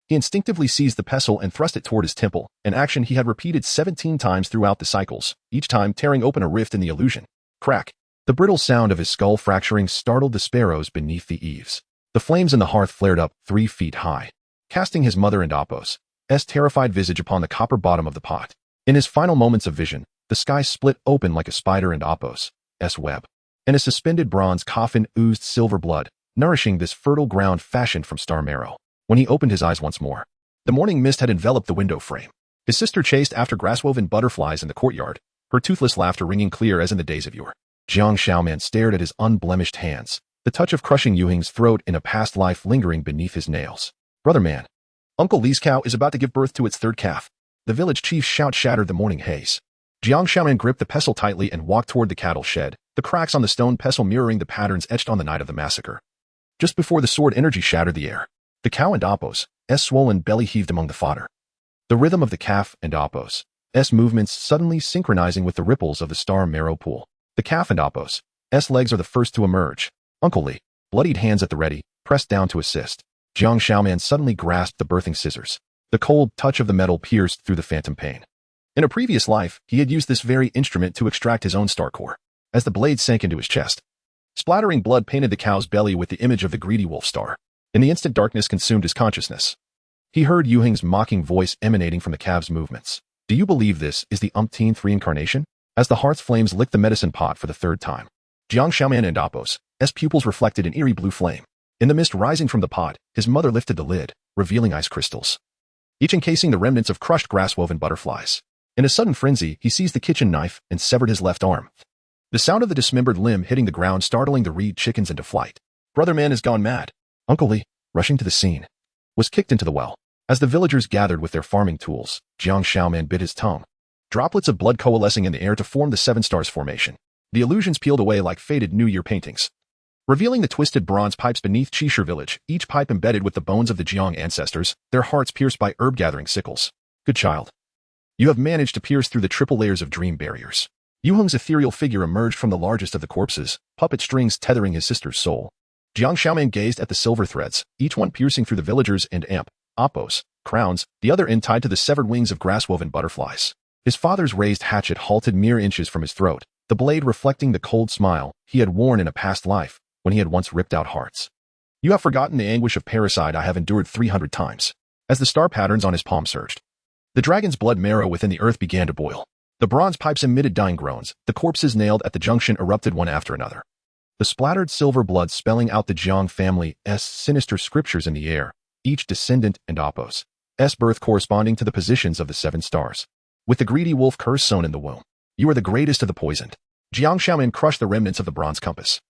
he instinctively seized the pestle and thrust it toward his temple, an action he had repeated 17 times throughout the cycles, each time tearing open a rift in the illusion. Crack! The brittle sound of his skull fracturing startled the sparrows beneath the eaves. The flames in the hearth flared up 3 feet high, casting his mother and Appo's terrified visage upon the copper bottom of the pot. In his final moments of vision, the sky split open like a spider and Appo's web, and a suspended bronze coffin oozed silver blood, nourishing this fertile ground fashioned from star marrow. When he opened his eyes once more, the morning mist had enveloped the window frame. His sister chased after grass-woven butterflies in the courtyard, her toothless laughter ringing clear as in the days of yore. Jiang Shaoman stared at his unblemished hands, the touch of crushing Yuheng's throat in a past life lingering beneath his nails. Brother man, Uncle Li's cow is about to give birth to its third calf. The village chief's shout shattered the morning haze. Jiang Shaoman gripped the pestle tightly and walked toward the cattle shed, the cracks on the stone pestle mirroring the patterns etched on the night of the massacre. Just before the sword energy shattered the air, the cow and Appo's swollen belly heaved among the fodder. The rhythm of the calf and Appo's movements suddenly synchronizing with the ripples of the star marrow pool. The calf and Appo's legs are the first to emerge. Uncle Li, bloodied hands at the ready, pressed down to assist. Jiang Shaoman suddenly grasped the birthing scissors. The cold touch of the metal pierced through the phantom pain. In a previous life, he had used this very instrument to extract his own star core. As the blade sank into his chest, splattering blood painted the cow's belly with the image of the greedy wolf star. In the instant darkness consumed his consciousness, he heard Yuheng's mocking voice emanating from the calf's movements. Do you believe this is the umpteenth reincarnation? As the hearth's flames licked the medicine pot for the 3rd time, Jiang Shaoman and Appo's pupils reflected an eerie blue flame. In the mist rising from the pot, his mother lifted the lid, revealing ice crystals, each encasing the remnants of crushed grass-woven butterflies. In a sudden frenzy, he seized the kitchen knife and severed his left arm, the sound of the dismembered limb hitting the ground startling the reed chickens into flight. Brother man has gone mad. Uncle Li, rushing to the scene, was kicked into the well. As the villagers gathered with their farming tools, Jiang Shaoman bit his tongue, droplets of blood coalescing in the air to form the 7 stars formation. The illusions peeled away like faded New Year paintings, revealing the twisted bronze pipes beneath Chishire village, each pipe embedded with the bones of the Jiang ancestors, their hearts pierced by herb-gathering sickles. Good child. You have managed to pierce through the triple layers of dream barriers. Yuheng's ethereal figure emerged from the largest of the corpses, puppet strings tethering his sister's soul. Jiang Shaoman gazed at the silver threads, each one piercing through the villagers and Appo's crowns, the other end tied to the severed wings of grass-woven butterflies. His father's raised hatchet halted mere inches from his throat, the blade reflecting the cold smile he had worn in a past life when he had once ripped out hearts. You have forgotten the anguish of parricide I have endured 300 times. As the star patterns on his palm surged, the dragon's blood marrow within the earth began to boil. The bronze pipes emitted dying groans, the corpses nailed at the junction erupted one after another. The splattered silver blood spelling out the Jiang family's sinister scriptures in the air, each descendant and Appo's birth corresponding to the positions of the 7 stars. With the greedy wolf curse sown in the womb, you are the greatest of the poisoned. Jiang Shaoman crushed the remnants of the bronze compass.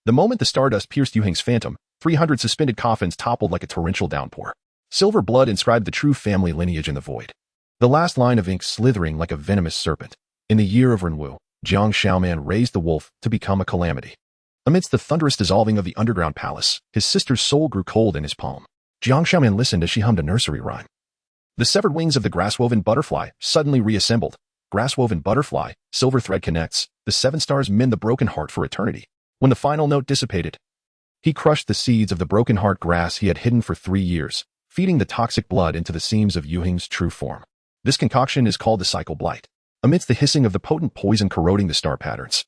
The moment the stardust pierced Yuheng's phantom, 300 suspended coffins toppled like a torrential downpour. Silver blood inscribed the true family lineage in the void, the last line of ink slithering like a venomous serpent. In the year of Renwu, Jiang Shaoman raised the wolf to become a calamity. Amidst the thunderous dissolving of the underground palace, his sister's soul grew cold in his palm. Jiang Shaoman listened as she hummed a nursery rhyme. The severed wings of the grass-woven butterfly suddenly reassembled. Grass-woven butterfly, silver thread connects, the 7 stars mend the broken heart for eternity. When the final note dissipated, He crushed the seeds of the broken heart grass he had hidden for 3 years, feeding the toxic blood into the seams of Yuheng's true form. This concoction is called the cycle blight. Amidst the hissing of the potent poison corroding the star patterns,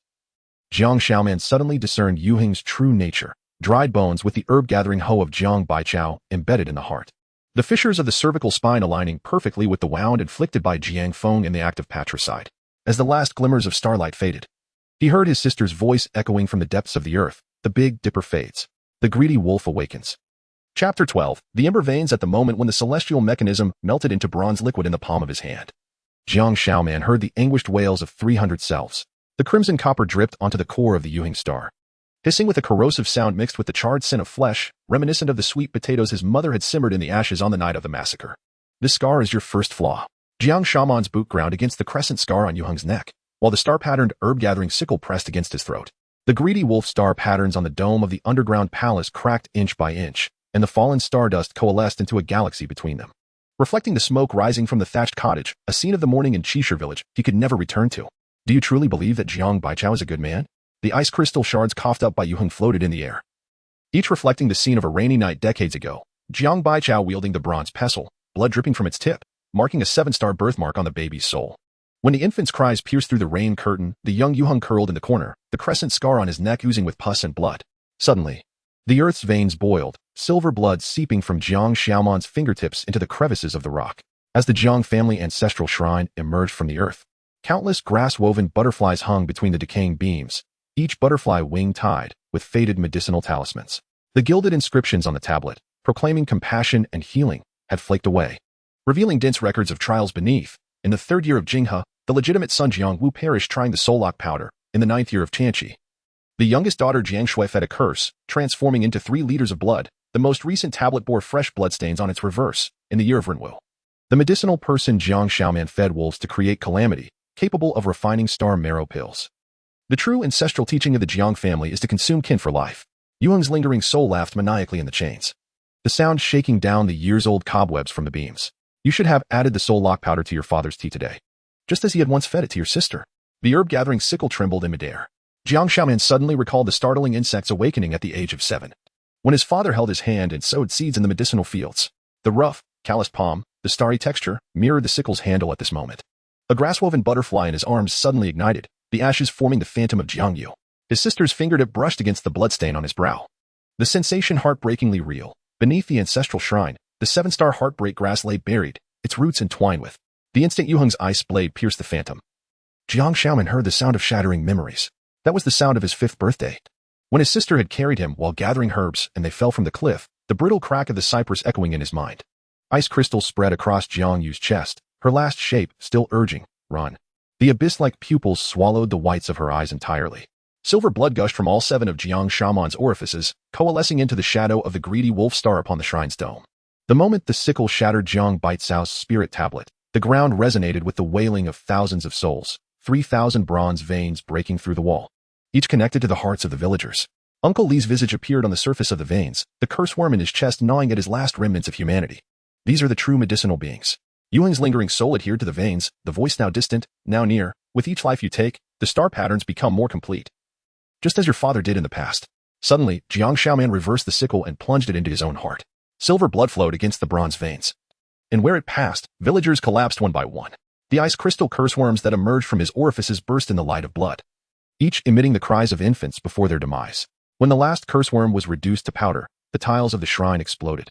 Jiang Shaoman suddenly discerned Yuheng's true nature, dried bones with the herb-gathering hoe of Jiang Baichao embedded in the heart. The fissures of the cervical spine aligning perfectly with the wound inflicted by Jiang Feng in the act of patricide. As the last glimmers of starlight faded, he heard his sister's voice echoing from the depths of the earth. The Big Dipper fades. The greedy wolf awakens. Chapter 12. The ember veins at the moment when the celestial mechanism melted into bronze liquid in the palm of his hand. Jiang Shaoman heard the anguished wails of 300 selves. The crimson copper dripped onto the core of the Yuheng star, hissing with a corrosive sound mixed with the charred sin of flesh, reminiscent of the sweet potatoes his mother had simmered in the ashes on the night of the massacre. This scar is your first flaw. Jiang Shaoman's boot ground against the crescent scar on Yuheng's neck, while the star-patterned herb-gathering sickle pressed against his throat. The greedy wolf star patterns on the dome of the underground palace cracked inch by inch, and the fallen stardust coalesced into a galaxy between them. Reflecting the smoke rising from the thatched cottage, a scene of the morning in Qishir village he could never return to. Do you truly believe that Jiang Baichao is a good man? The ice crystal shards coughed up by Yuheng floated in the air, each reflecting the scene of a rainy night decades ago. Jiang Baichao wielding the bronze pestle, blood dripping from its tip, marking a 7-star birthmark on the baby's soul. When the infant's cries pierced through the rain curtain, the young Yuheng curled in the corner, the crescent scar on his neck oozing with pus and blood. Suddenly, the earth's veins boiled, silver blood seeping from Jiang Xiaoman's fingertips into the crevices of the rock. As the Jiang family ancestral shrine emerged from the earth, countless grass-woven butterflies hung between the decaying beams, each butterfly wing tied with faded medicinal talismans. The gilded inscriptions on the tablet, proclaiming compassion and healing, had flaked away, revealing dense records of trials beneath. In the 3rd year of Jinghe, the legitimate son Jiang Wu perished trying the soul lock powder. In the 9th year of Tianqi, the youngest daughter Jiang Shui fed a curse, transforming into 3 liters of blood. The most recent tablet bore fresh bloodstains on its reverse. In the year of Renwu, the medicinal person Jiang Shaoman fed wolves to create calamity, capable of refining star marrow pills. The true ancestral teaching of the Jiang family is to consume kin for life. Yuheng's lingering soul laughed maniacally in the chains, the sound shaking down the years-old cobwebs from the beams. You should have added the soul lock powder to your father's tea today, just as he had once fed it to your sister. The herb-gathering sickle trembled in midair. Jiang Shaoman suddenly recalled the startling insect's awakening at the age of 7, when his father held his hand and sowed seeds in the medicinal fields. The rough, calloused palm, the starry texture, mirrored the sickle's handle at this moment. A grass-woven butterfly in his arms suddenly ignited, the ashes forming the phantom of Jiang Yu. His sister's fingertip brushed against the bloodstain on his brow. The sensation heartbreakingly real. Beneath the ancestral shrine, the 7-star heartbreak grass lay buried, its roots entwined with. The instant Yuheng's ice blade pierced the phantom, Jiang Shaoman heard the sound of shattering memories. That was the sound of his 5th birthday, when his sister had carried him while gathering herbs and they fell from the cliff, the brittle crack of the cypress echoing in his mind. Ice crystals spread across Jiang Yu's chest, her last shape still urging, run. The abyss-like pupils swallowed the whites of her eyes entirely. Silver blood gushed from all 7 of Jiang Shaoman's orifices, coalescing into the shadow of the greedy wolf star upon the shrine's dome. The moment the sickle shattered Jiang Baicao's spirit tablet, the ground resonated with the wailing of thousands of souls, 3,000 bronze veins breaking through the wall, each connected to the hearts of the villagers. Uncle Li's visage appeared on the surface of the veins, the curse worm in his chest gnawing at his last remnants of humanity. These are the true medicinal beings. Yuheng's lingering soul adhered to the veins, the voice now distant, now near. With each life you take, the star patterns become more complete, just as your father did in the past. Suddenly, Jiang Shaoman reversed the sickle and plunged it into his own heart. Silver blood flowed against the bronze veins, and where it passed, villagers collapsed one by one. The ice crystal curse worms that emerged from his orifices burst in the light of blood, each emitting the cries of infants before their demise. When the last curse worm was reduced to powder, the tiles of the shrine exploded,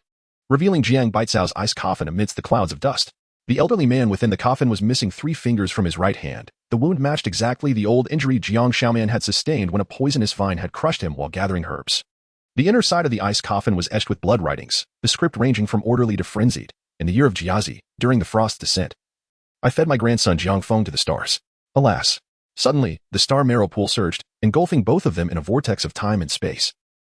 revealing Jiang Baicao's ice coffin amidst the clouds of dust. The elderly man within the coffin was missing 3 fingers from his right hand. The wound matched exactly the old injury Jiang Shaoman had sustained when a poisonous vine had crushed him while gathering herbs. The inner side of the ice coffin was etched with blood writings, the script ranging from orderly to frenzied. In the year of Jiazi, during the frost's descent, I fed my grandson Jiang Feng to the stars. Alas. Suddenly, the star marrow pool surged, engulfing both of them in a vortex of time and space.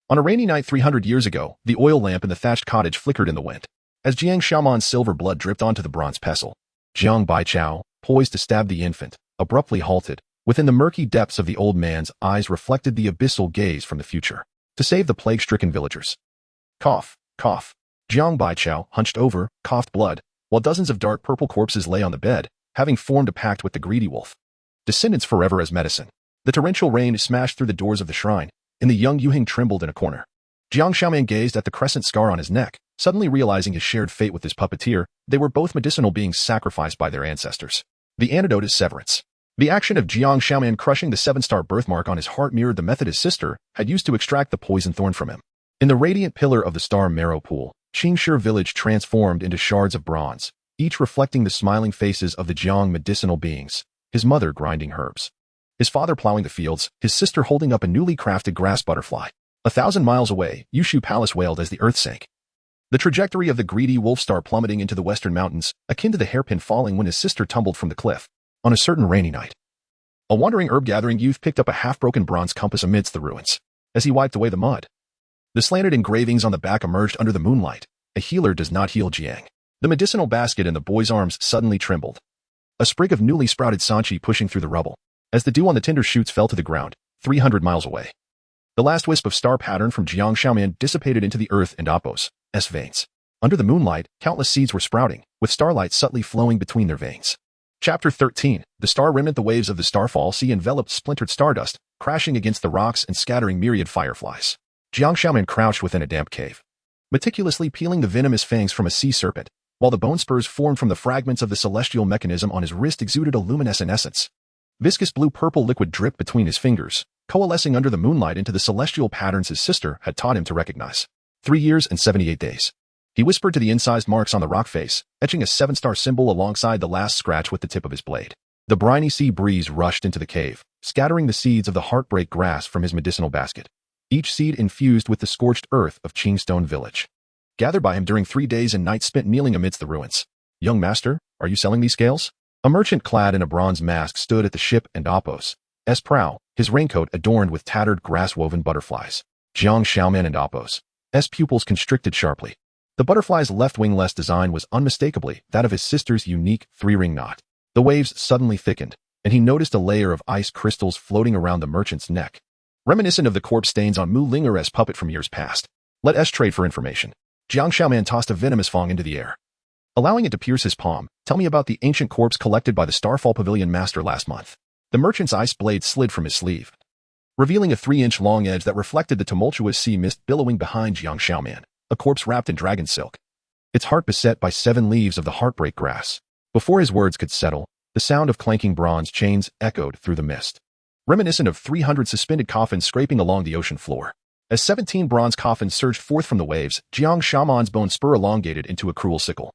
On a rainy night 300 years ago, the oil lamp in the thatched cottage flickered in the wind. As Jiang Shaoman's silver blood dripped onto the bronze pestle, Jiang Baichao, poised to stab the infant, abruptly halted. Within the murky depths of the old man's eyes reflected the abyssal gaze from the future. To save the plague-stricken villagers. Cough, cough. Jiang Baichao, hunched over, coughed blood, while dozens of dark purple corpses lay on the bed, having formed a pact with the greedy wolf. Descendants forever as medicine. The torrential rain smashed through the doors of the shrine, and the young Yuheng trembled in a corner. Jiang Xiaoman gazed at the crescent scar on his neck, suddenly realizing his shared fate with his puppeteer. They were both medicinal beings sacrificed by their ancestors. The antidote is severance. The action of Jiang Xiaoman crushing the 7-star birthmark on his heart mirrored the method his sister had used to extract the poison thorn from him. In the radiant pillar of the star marrow pool, Qingshi village transformed into shards of bronze, each reflecting the smiling faces of the Jiang medicinal beings, his mother grinding herbs, his father plowing the fields, his sister holding up a newly crafted grass butterfly. 1,000 miles away, Yushu Palace wailed as the earth sank. The trajectory of the greedy wolf star plummeting into the western mountains, akin to the hairpin falling when his sister tumbled from the cliff. On a certain rainy night, a wandering herb-gathering youth picked up a half-broken bronze compass amidst the ruins. As he wiped away the mud, the slanted engravings on the back emerged under the moonlight. A healer does not heal Jiang. The medicinal basket in the boy's arms suddenly trembled. A sprig of newly sprouted sanchi pushing through the rubble. As the dew on the tinder shoots fell to the ground, 300 miles away, the last wisp of star pattern from Jiang Xiaoman dissipated into the earth and Apos' veins. Under the moonlight, countless seeds were sprouting, with starlight subtly flowing between their veins. Chapter 13. The star remnant. The waves of the starfall sea enveloped splintered stardust, crashing against the rocks and scattering myriad fireflies. Jiang Xiaoman crouched within a damp cave, meticulously peeling the venomous fangs from a sea serpent, while the bone spurs formed from the fragments of the celestial mechanism on his wrist exuded a luminescent essence. Viscous blue-purple liquid dripped between his fingers, coalescing under the moonlight into the celestial patterns his sister had taught him to recognize. 3 years and 78 days. He whispered to the incised marks on the rock face, etching a 7-star symbol alongside the last scratch with the tip of his blade. The briny sea breeze rushed into the cave, scattering the seeds of the heartbreak grass from his medicinal basket, each seed infused with the scorched earth of Qingstone village. Gathered by him during 3 days and nights spent kneeling amidst the ruins. Young master, are you selling these scales? A merchant clad in a bronze mask stood at the ship and Apos' prow, his raincoat adorned with tattered grass-woven butterflies. Jiang Xiaoman and Apos' pupils constricted sharply. The butterfly's left wingless design was unmistakably that of his sister's unique 3-ring knot. The waves suddenly thickened, and he noticed a layer of ice crystals floating around the merchant's neck, reminiscent of the corpse stains on Mu Linger's puppet from years past. Let us trade for information. Jiang Xiaoman tossed a venomous fong into the air, allowing it to pierce his palm. Tell me about the ancient corpse collected by the Starfall Pavilion master last month. The merchant's ice blade slid from his sleeve, revealing a 3-inch long edge that reflected the tumultuous sea mist billowing behind Jiang Xiaoman. A corpse wrapped in dragon silk, its heart beset by 7 leaves of the heartbreak grass. Before his words could settle, the sound of clanking bronze chains echoed through the mist, reminiscent of 300 suspended coffins scraping along the ocean floor. As 17 bronze coffins surged forth from the waves, Jiang Xiaoman's bone spur elongated into a cruel sickle.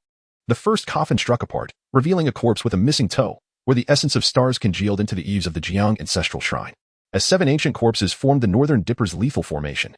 The first coffin struck apart, revealing a corpse with a missing toe, where the essence of stars congealed into the eaves of the Jiang ancestral shrine. As 7 ancient corpses formed the Northern Dipper's lethal formation,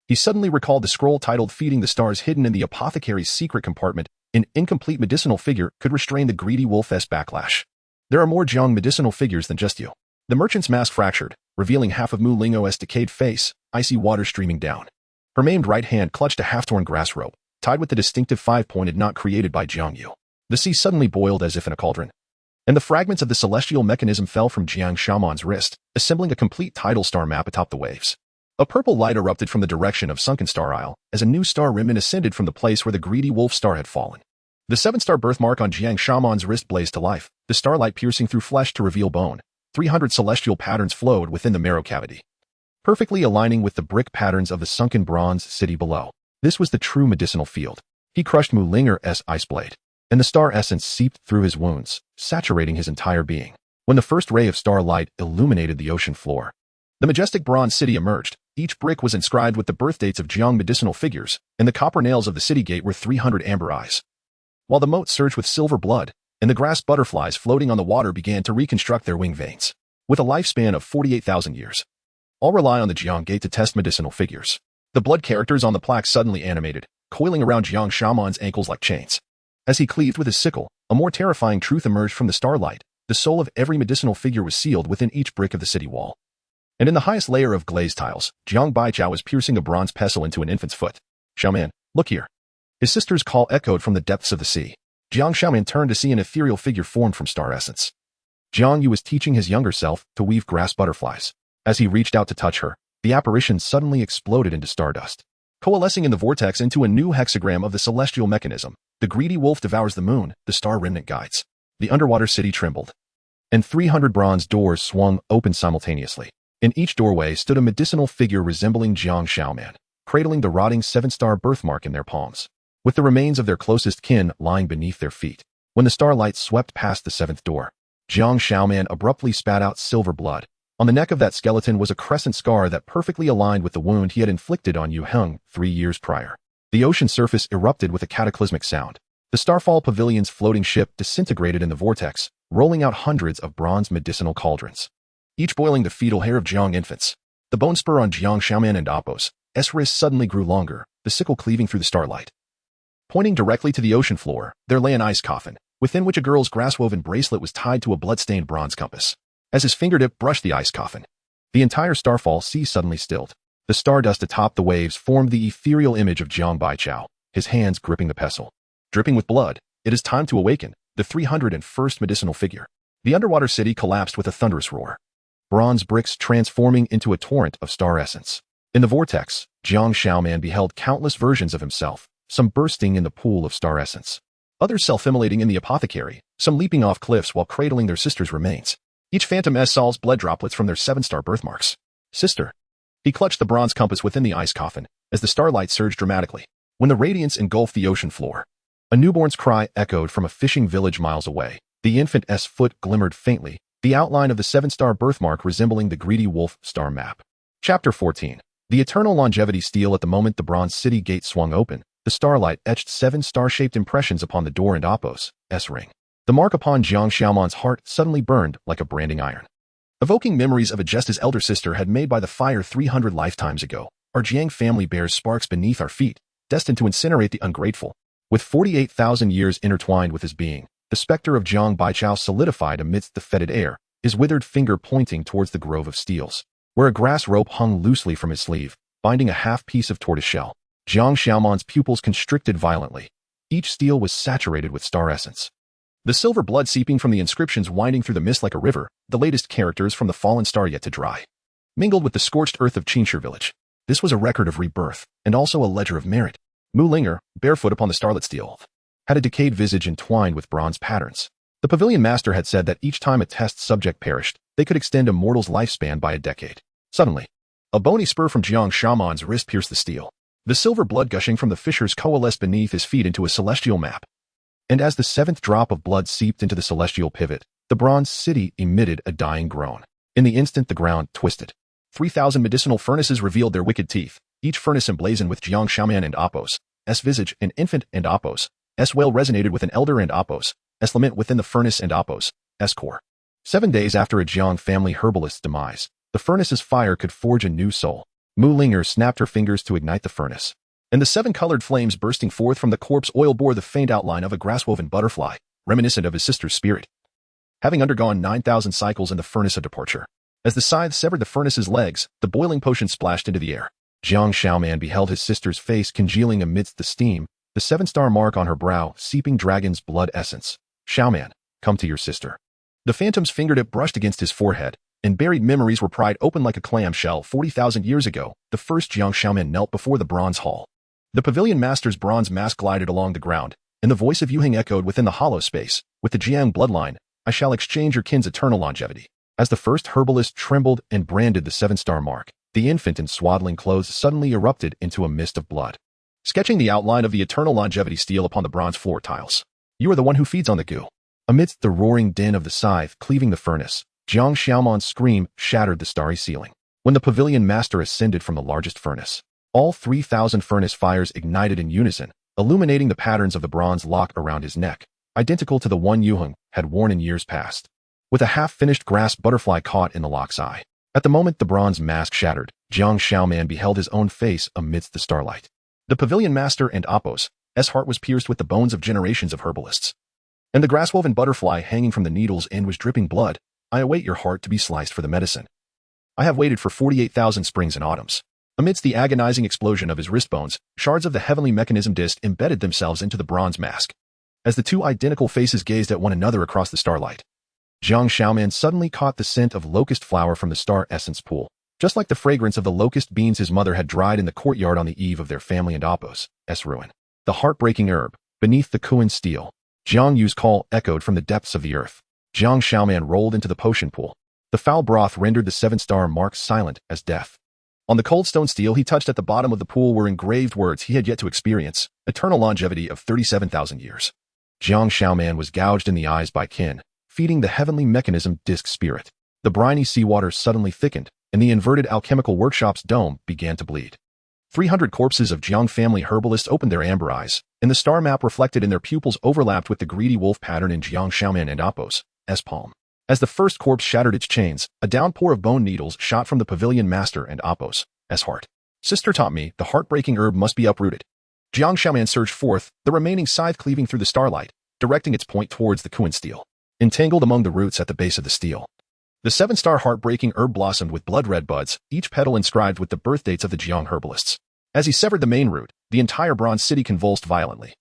he suddenly recalled the scroll titled Feeding the Stars hidden in the apothecary's secret compartment. An incomplete medicinal figure could restrain the greedy wolf-esque backlash. There are more Jiang medicinal figures than just you. The merchant's mask fractured, revealing half of Mu Lingo's decayed face, icy water streaming down. Her maimed right hand clutched a half-torn grass rope, tied with the distinctive 5-pointed knot created by Jiang Yu. The sea suddenly boiled as if in a cauldron, and the fragments of the celestial mechanism fell from Jiang Xiaoman's wrist, assembling a complete tidal star map atop the waves. A purple light erupted from the direction of Sunken Star Isle as a new star remnant ascended from the place where the greedy wolf star had fallen. The 7-star birthmark on Jiang Xiaoman's wrist blazed to life, the starlight piercing through flesh to reveal bone. 300 celestial patterns flowed within the marrow cavity, perfectly aligning with the brick patterns of the sunken bronze city below. This was the true medicinal field. He crushed Mu Linger's ice blade, and the star essence seeped through his wounds, saturating his entire being. When the first ray of starlight illuminated the ocean floor, the majestic bronze city emerged. Each brick was inscribed with the birth dates of Jiang medicinal figures, and the copper nails of the city gate were 300 amber eyes. While the moat surged with silver blood, and the grass butterflies floating on the water began to reconstruct their wing veins. With a lifespan of 48,000 years, all rely on the Jiang gate to test medicinal figures. The blood characters on the plaque suddenly animated, coiling around Jiang Xiaoman's ankles like chains. As he cleaved with his sickle, a more terrifying truth emerged from the starlight. The soul of every medicinal figure was sealed within each brick of the city wall. And in the highest layer of glazed tiles, Jiang Baijiao was piercing a bronze pestle into an infant's foot. Xiaoman, look here. His sister's call echoed from the depths of the sea. Jiang Xiaoman turned to see an ethereal figure formed from star essence. Jiang Yu was teaching his younger self to weave grass butterflies. As he reached out to touch her, the apparition suddenly exploded into stardust, coalescing in the vortex into a new hexagram of the celestial mechanism. The greedy wolf devours the moon, the star remnant guides. The underwater city trembled, and 300 bronze doors swung open simultaneously. In each doorway stood a medicinal figure resembling Jiang Xiaoman. cradling the rotting seven-star birthmark in their palms, with the remains of their closest kin lying beneath their feet. When the starlight swept past the seventh door, Jiang Shaoman abruptly spat out silver blood. On the neck of that skeleton was a crescent scar that perfectly aligned with the wound he had inflicted on Yu Heng 3 years prior. The ocean surface erupted with a cataclysmic sound. The Starfall Pavilion's floating ship disintegrated in the vortex, rolling out hundreds of bronze medicinal cauldrons, each boiling the fetal hair of Jiang infants. The bone spur on Jiang Shaoman and Appo's wrist suddenly grew longer, the sickle cleaving through the starlight. Pointing directly to the ocean floor, there lay an ice coffin, within which a girl's grass-woven bracelet was tied to a blood-stained bronze compass. As his fingertip brushed the ice coffin, the entire Starfall sea suddenly stilled. The stardust atop the waves formed the ethereal image of Jiang Baichao, his hands gripping the pestle. Dripping with blood, it is time to awaken, the 301st medicinal figure. The underwater city collapsed with a thunderous roar, bronze bricks transforming into a torrent of star essence. In the vortex, Jiang Shaoman beheld countless versions of himself, some bursting in the pool of star essence, others self-immolating in the apothecary, some leaping off cliffs while cradling their sister's remains. Each phantom solves blood droplets from their seven-star birthmarks. Sister. He clutched the bronze compass within the ice coffin as the starlight surged dramatically. When the radiance engulfed the ocean floor, a newborn's cry echoed from a fishing village miles away. The infant's foot glimmered faintly, the outline of the seven-star birthmark resembling the greedy wolf star map. Chapter 14. The eternal longevity steel. At the moment the bronze city gate swung open, the starlight etched 7 star-shaped impressions upon the door and Appo's ring. The mark upon Jiang Shaoman's heart suddenly burned like a branding iron, evoking memories of a jest his elder sister had made by the fire 300 lifetimes ago. Our Jiang family bears sparks beneath our feet, destined to incinerate the ungrateful. With 48,000 years intertwined with his being, the specter of Jiang Baichao solidified amidst the fetid air, his withered finger pointing towards the grove of steels, where a grass rope hung loosely from his sleeve, binding a half-piece of tortoiseshell. Jiang Shaoman's pupils constricted violently. Each steel was saturated with star essence, the silver blood seeping from the inscriptions winding through the mist like a river, the latest characters from the fallen star yet to dry, mingled with the scorched earth of Qinshi village. This was a record of rebirth, and also a ledger of merit. Mu Linger, barefoot upon the starlit steel, had a decayed visage entwined with bronze patterns. The pavilion master had said that each time a test subject perished, they could extend a mortal's lifespan by a decade. Suddenly, a bony spur from Jiang Shaoman's wrist pierced the steel. The silver blood gushing from the fissures coalesced beneath his feet into a celestial map. And as the 7th drop of blood seeped into the celestial pivot, the bronze city emitted a dying groan. In the instant the ground twisted. 3,000 medicinal furnaces revealed their wicked teeth, each furnace emblazoned with Jiang Shaoman and Appo's visage, an infant and Appo's wail resonated with an elder and Appo's lament within the furnace and Appo's core. 7 days after a Jiang family herbalist's demise, the furnace's fire could forge a new soul. Mu Linger snapped her fingers to ignite the furnace, and the 7 colored flames bursting forth from the corpse oil bore the faint outline of a grass-woven butterfly, reminiscent of his sister's spirit, having undergone 9,000 cycles in the furnace of departure. As the scythe severed the furnace's legs, the boiling potion splashed into the air. Jiang Shaoman beheld his sister's face congealing amidst the steam, the 7-star mark on her brow seeping dragon's blood essence. Shaoman, come to your sister. The phantom's fingertip brushed against his forehead, and buried memories were pried open like a clamshell. 40,000 years ago, the first Jiang Shaoman knelt before the bronze hall. The pavilion master's bronze mask glided along the ground, and the voice of Yu Heng echoed within the hollow space. With the Jiang bloodline, I shall exchange your kin's eternal longevity. As the first herbalist trembled and branded the 7-star mark, the infant in swaddling clothes suddenly erupted into a mist of blood, sketching the outline of the eternal longevity steel upon the bronze floor tiles. You are the one who feeds on the goo. Amidst the roaring din of the scythe cleaving the furnace, Jiang Shaoman's scream shattered the starry ceiling. When the pavilion master ascended from the largest furnace, all 3,000 furnace fires ignited in unison, illuminating the patterns of the bronze lock around his neck, identical to the one Yu Heng had worn in years past, with a half-finished grass butterfly caught in the lock's eye. At the moment the bronze mask shattered, Jiang Shaoman beheld his own face amidst the starlight. The pavilion master and Appo's heart was pierced with the bones of generations of herbalists, and the grass-woven butterfly hanging from the needle's end was dripping blood. I await your heart to be sliced for the medicine. I have waited for 48,000 springs and autumns. Amidst the agonizing explosion of his wrist bones, shards of the heavenly mechanism disc embedded themselves into the bronze mask. As the 2 identical faces gazed at one another across the starlight, Jiang Shaoman suddenly caught the scent of locust flower from the star essence pool, just like the fragrance of the locust beans his mother had dried in the courtyard on the eve of their family and Appo's ruin. The heartbreaking herb, beneath the Kuan steel, Jiang Yu's call echoed from the depths of the earth. Jiang Shaoman rolled into the potion pool. The foul broth rendered the 7-star mark silent as death. On the cold stone steel he touched at the bottom of the pool were engraved words he had yet to experience, eternal longevity of 37,000 years. Jiang Shaoman was gouged in the eyes by Qin, feeding the heavenly mechanism disc spirit. The briny seawater suddenly thickened, and the inverted alchemical workshop's dome began to bleed. 300 corpses of Jiang family herbalists opened their amber eyes, and the star map reflected in their pupils overlapped with the greedy wolf pattern in Jiang Shaoman and Appo's palm. As the first corpse shattered its chains, a downpour of bone needles shot from the pavilion master and Appo's heart. Sister taught me the heartbreaking herb must be uprooted. Jiang Shaoman surged forth, the remaining scythe cleaving through the starlight, directing its point towards the Kuan steel. Entangled among the roots at the base of the steel, the 7-star heartbreaking herb blossomed with blood-red buds, each petal inscribed with the birth dates of the Jiang herbalists. As he severed the main root, the entire bronze city convulsed violently,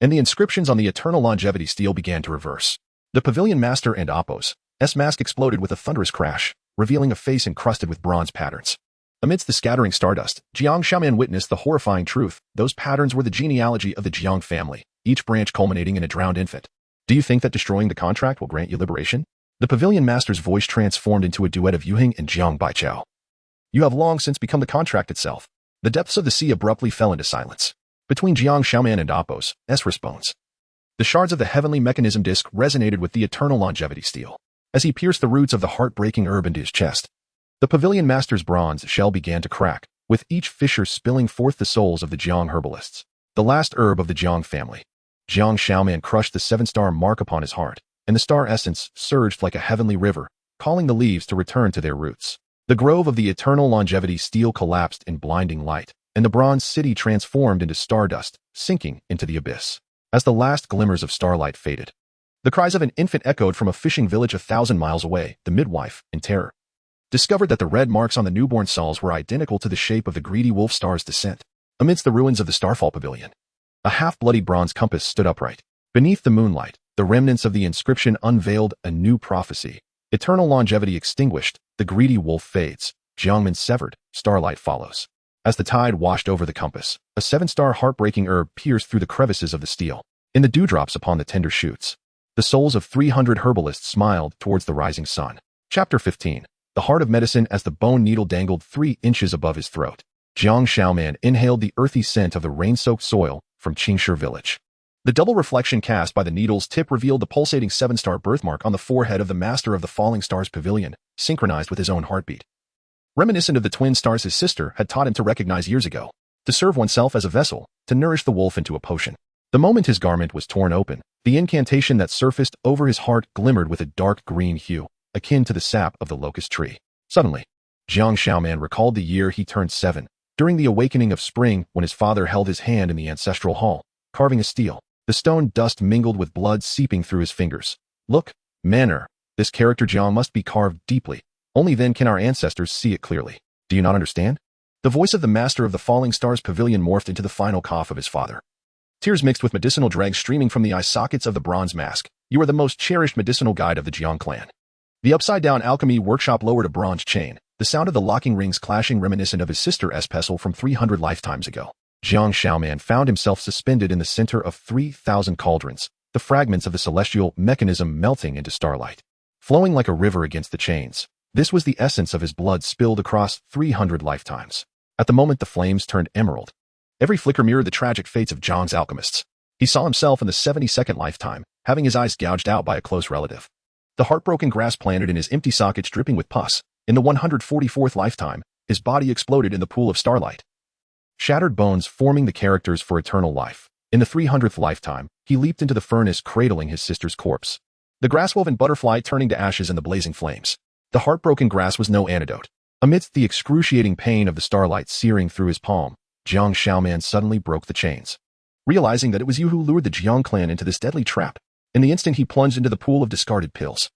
and the inscriptions on the eternal longevity steel began to reverse. The pavilion master and Appo's mask exploded with a thunderous crash, revealing a face encrusted with bronze patterns. Amidst the scattering stardust, Jiang Shaoman witnessed the horrifying truth. Those patterns were the genealogy of the Jiang family, each branch culminating in a drowned infant. Do you think that destroying the contract will grant you liberation? The pavilion master's voice transformed into a duet of Yuhing and Jiang Baichao. You have long since become the contract itself. The depths of the sea abruptly fell into silence. Between Jiang Shaoman and Appo's response, the shards of the heavenly mechanism disc resonated with the eternal longevity steel. As he pierced the roots of the heartbreaking herb into his chest, the pavilion master's bronze shell began to crack, with each fissure spilling forth the souls of the Jiang herbalists, the last herb of the Jiang family. Jiang Shaoman crushed the 7-star mark upon his heart, and the star essence surged like a heavenly river, calling the leaves to return to their roots. The grove of the eternal longevity steel collapsed in blinding light, and the bronze city transformed into stardust, sinking into the abyss. As the last glimmers of starlight faded, the cries of an infant echoed from a fishing village 1,000 miles away. The midwife, in terror, discovered that the red marks on the newborn souls were identical to the shape of the greedy wolf star's descent. Amidst the ruins of the Starfall Pavilion, a half-bloodied bronze compass stood upright. Beneath the moonlight, the remnants of the inscription unveiled a new prophecy. Eternal longevity extinguished, the greedy wolf fades, Jiangmen severed, starlight follows. As the tide washed over the compass, a 7-star heartbreaking herb pierced through the crevices of the steel. In the dewdrops upon the tender shoots, the souls of 300 herbalists smiled towards the rising sun. Chapter 15. The heart of medicine. As the bone needle dangled 3 inches above his throat, Jiang Shaoman inhaled the earthy scent of the rain-soaked soil from Qingshi village. The double reflection cast by the needle's tip revealed the pulsating 7-star birthmark on the forehead of the master of the Falling Stars Pavilion, synchronized with his own heartbeat. Reminiscent of the twin stars his sister had taught him to recognize years ago, to serve oneself as a vessel, to nourish the wolf into a potion. The moment his garment was torn open, the incantation that surfaced over his heart glimmered with a dark green hue, akin to the sap of the locust tree. Suddenly, Jiang Shaoman recalled the year he turned 7, during the awakening of spring when his father held his hand in the ancestral hall, carving a steel. The stone dust mingled with blood seeping through his fingers. Look, manner, this character Jiang must be carved deeply. Only then can our ancestors see it clearly. Do you not understand? The voice of the master of the Falling Stars Pavilion morphed into the final cough of his father. Tears mixed with medicinal dregs streaming from the eye sockets of the bronze mask. You are the most cherished medicinal guide of the Jiang clan. The upside-down alchemy workshop lowered a bronze chain, the sound of the locking rings clashing reminiscent of his sister's pestle from 300 lifetimes ago. Jiang Shaoman found himself suspended in the center of 3,000 cauldrons, the fragments of the celestial mechanism melting into starlight, flowing like a river against the chains. This was the essence of his blood spilled across 300 lifetimes. At the moment the flames turned emerald, every flicker mirrored the tragic fates of Jiang's alchemists. He saw himself in the 72nd lifetime, having his eyes gouged out by a close relative. The heartbroken grass planted in his empty sockets dripping with pus. In the 144th lifetime, his body exploded in the pool of starlight, shattered bones forming the characters for eternal life. In the 300th lifetime, he leaped into the furnace cradling his sister's corpse, the grass-woven butterfly turning to ashes in the blazing flames. The heartbroken grass was no antidote. Amidst the excruciating pain of the starlight searing through his palm, Jiang Shaoman suddenly broke the chains. Realizing that it was you who lured the Jiang clan into this deadly trap, in the instant he plunged into the pool of discarded pills.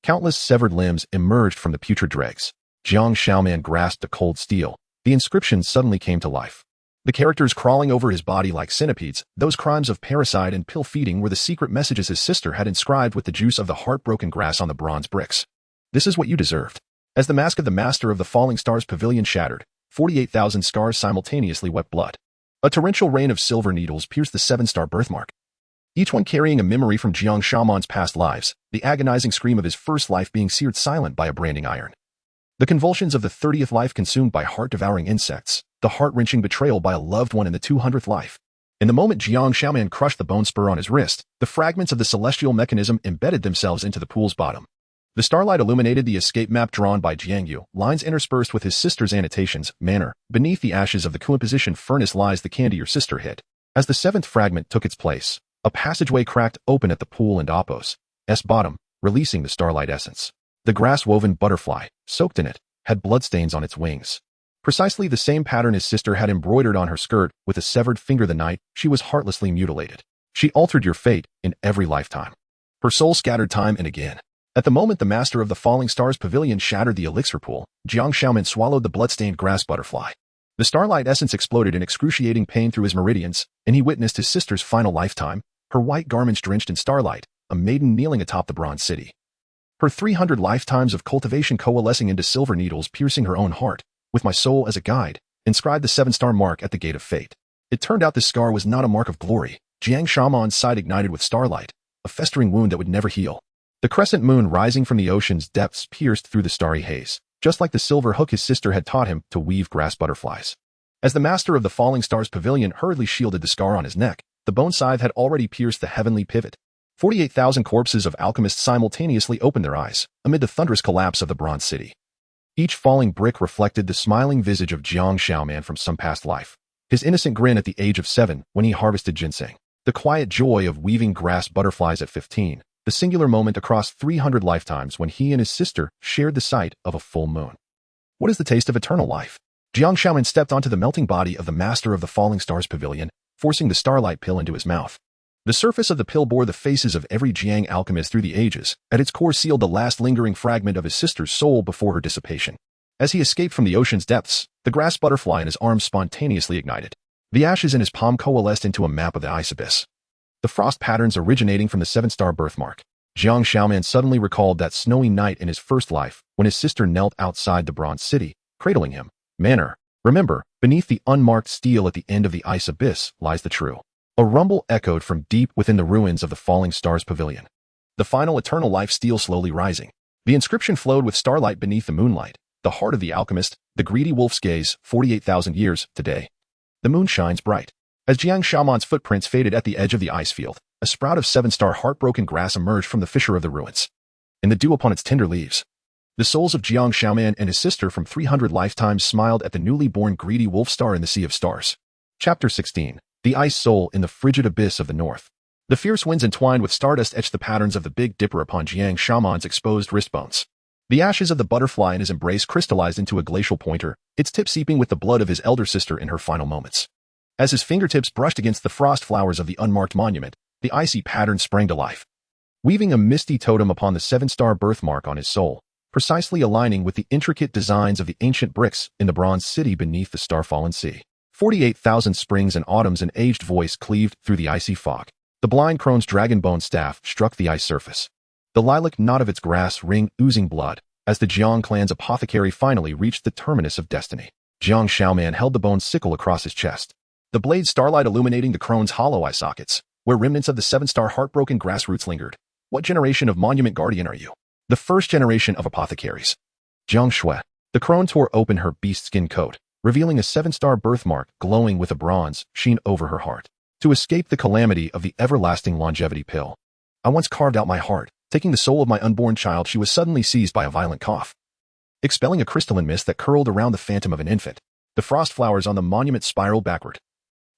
Countless severed limbs emerged from the putrid dregs. Jiang Shaoman grasped the cold steel. The inscription suddenly came to life. The characters crawling over his body like centipedes, those crimes of parricide and pill feeding were the secret messages his sister had inscribed with the juice of the heartbroken grass on the bronze bricks. This is what you deserved. As the mask of the master of the Falling Stars Pavilion shattered, 48,000 scars simultaneously wept blood. A torrential rain of silver needles pierced the 7-star birthmark, each one carrying a memory from Jiang Shaoman's past lives, the agonizing scream of his first life being seared silent by a branding iron. The convulsions of the 30th life consumed by heart-devouring insects, the heart-wrenching betrayal by a loved one in the 200th life. In the moment Jiang Xiaoman crushed the bone spur on his wrist, the fragments of the celestial mechanism embedded themselves into the pool's bottom. The starlight illuminated the escape map drawn by Jiang Yu, lines interspersed with his sister's annotations, manner. Beneath the ashes of the composition furnace lies the candy your sister hid. As the seventh fragment took its place, a passageway cracked open at the pool and Appo's bottom, releasing the starlight essence. The grass-woven butterfly, soaked in it, had bloodstains on its wings. Precisely the same pattern his sister had embroidered on her skirt, with a severed finger the night she was heartlessly mutilated. She altered your fate in every lifetime. Her soul scattered time and again. At the moment the master of the Falling Stars Pavilion shattered the elixir pool, Jiang Xiaoman swallowed the bloodstained grass butterfly. The starlight essence exploded in excruciating pain through his meridians, and he witnessed his sister's final lifetime, her white garments drenched in starlight, a maiden kneeling atop the bronze city. Her 300 lifetimes of cultivation coalescing into silver needles piercing her own heart, with my soul as a guide, inscribed the 7-star mark at the gate of fate. It turned out this scar was not a mark of glory. Jiang Xiaoman's sight ignited with starlight, a festering wound that would never heal. The crescent moon rising from the ocean's depths pierced through the starry haze, just like the silver hook his sister had taught him to weave grass butterflies. As the master of the Falling Stars Pavilion hurriedly shielded the scar on his neck, the bone scythe had already pierced the heavenly pivot. 48,000 corpses of alchemists simultaneously opened their eyes, amid the thunderous collapse of the bronze city. Each falling brick reflected the smiling visage of Jiang Xiaoman from some past life. His innocent grin at the age of 7, when he harvested ginseng. The quiet joy of weaving grass butterflies at 15. The singular moment across 300 lifetimes when he and his sister shared the sight of a full moon. What is the taste of eternal life? Jiang Xiaoman stepped onto the melting body of the master of the Falling Stars Pavilion, forcing the starlight pill into his mouth. The surface of the pill bore the faces of every Jiang alchemist through the ages, at its core sealed the last lingering fragment of his sister's soul before her dissipation. As he escaped from the ocean's depths, the grass butterfly in his arm spontaneously ignited. The ashes in his palm coalesced into a map of the ice abyss. The frost patterns originating from the 7-star birthmark. Jiang Xiaoman suddenly recalled that snowy night in his first life, when his sister knelt outside the bronze city, cradling him. Manner. Remember, beneath the unmarked steel at the end of the ice abyss lies the true. A rumble echoed from deep within the ruins of the Falling Stars Pavilion. The final eternal life steel slowly rising. The inscription flowed with starlight beneath the moonlight. The heart of the alchemist, the greedy wolf's gaze, 48,000 years, today. The moon shines bright. As Jiang Xiaoman's footprints faded at the edge of the ice field, a sprout of 7-star heartbroken grass emerged from the fissure of the ruins. In the dew upon its tender leaves, the souls of Jiang Xiaoman and his sister from 300 lifetimes smiled at the newly born greedy wolf star in the sea of stars. Chapter 16. The Ice Soul in the Frigid Abyss of the North. The fierce winds entwined with stardust etched the patterns of the Big Dipper upon Jiang Xiaoman's exposed wrist bones. The ashes of the butterfly in his embrace crystallized into a glacial pointer, its tip seeping with the blood of his elder sister in her final moments. As his fingertips brushed against the frost flowers of the unmarked monument, the icy pattern sprang to life, weaving a misty totem upon the 7-star birthmark on his soul, precisely aligning with the intricate designs of the ancient bricks in the bronze city beneath the star-fallen sea. 48,000 springs and autumns an aged voice cleaved through the icy fog. The blind crone's dragon-bone staff struck the ice surface. The lilac knot of its grass ring oozing blood, as the Jiang clan's apothecary finally reached the terminus of destiny. Jiang Xiaoman held the bone sickle across his chest, the blade starlight illuminating the crone's hollow eye sockets, where remnants of the 7-star heartbroken grassroots lingered. What generation of monument guardian are you? The first generation of apothecaries. Jiang Shui. The crone tore open her beast-skin coat, revealing a 7-star birthmark glowing with a bronze sheen over her heart. To escape the calamity of the everlasting longevity pill, I once carved out my heart, taking the soul of my unborn child. She was suddenly seized by a violent cough, expelling a crystalline mist that curled around the phantom of an infant. The frost flowers on the monument spiraled backward,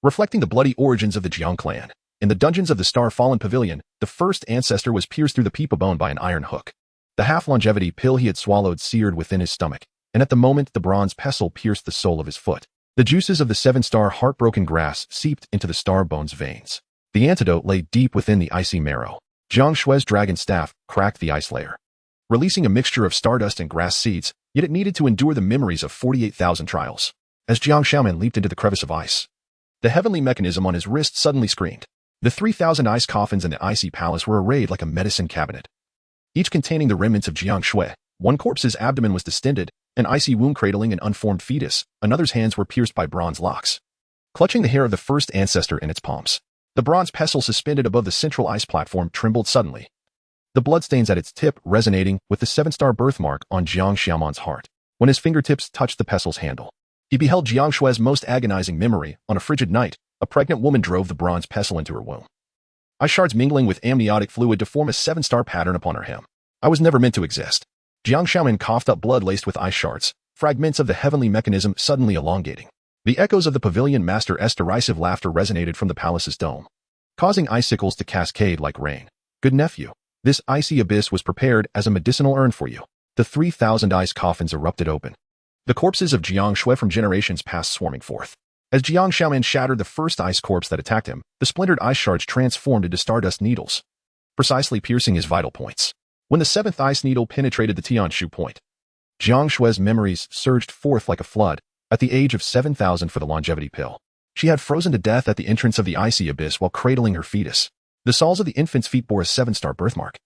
reflecting the bloody origins of the Jiang clan. In the dungeons of the Star-Fallen Pavilion, the first ancestor was pierced through the peepa bone by an iron hook. The half-longevity pill he had swallowed seared within his stomach, and at the moment the bronze pestle pierced the sole of his foot. The juices of the 7-star heartbroken grass seeped into the star bone's veins. The antidote lay deep within the icy marrow. Jiang Shui's dragon staff cracked the ice layer, releasing a mixture of stardust and grass seeds, yet it needed to endure the memories of 48,000 trials. As Jiang Xiaoman leaped into the crevice of ice, the heavenly mechanism on his wrist suddenly screamed. The 3,000 ice coffins in the icy palace were arrayed like a medicine cabinet, each containing the remnants of Jiang Shui. One corpse's abdomen was distended, an icy womb cradling an unformed fetus. Another's hands were pierced by bronze locks, clutching the hair of the first ancestor in its palms. The bronze pestle suspended above the central ice platform trembled suddenly, the bloodstains at its tip resonating with the 7-star birthmark on Jiang Xiaoman's heart. when his fingertips touched the pestil's handle. He beheld Jiang Shui's most agonizing memory. On a frigid night, a pregnant woman drove the bronze pestle into her womb. Ice shards mingling with amniotic fluid to form a 7-star pattern upon her hem. I was never meant to exist. Jiang Xiaoman coughed up blood laced with ice shards, fragments of the heavenly mechanism suddenly elongating. The echoes of the pavilion master's derisive laughter resonated from the palace's dome, causing icicles to cascade like rain. Good nephew, this icy abyss was prepared as a medicinal urn for you. The 3,000 ice coffins erupted open, the corpses of Jiang Shui from generations past swarming forth. As Jiang Xiaoman shattered the first ice corpse that attacked him, the splintered ice shards transformed into stardust needles, precisely piercing his vital points. When the 7th ice needle penetrated the Tianshu point, Jiang Shui's memories surged forth like a flood. At the age of 7,000 for the longevity pill, she had frozen to death at the entrance of the icy abyss while cradling her fetus. The soles of the infant's feet bore a 7-star birthmark,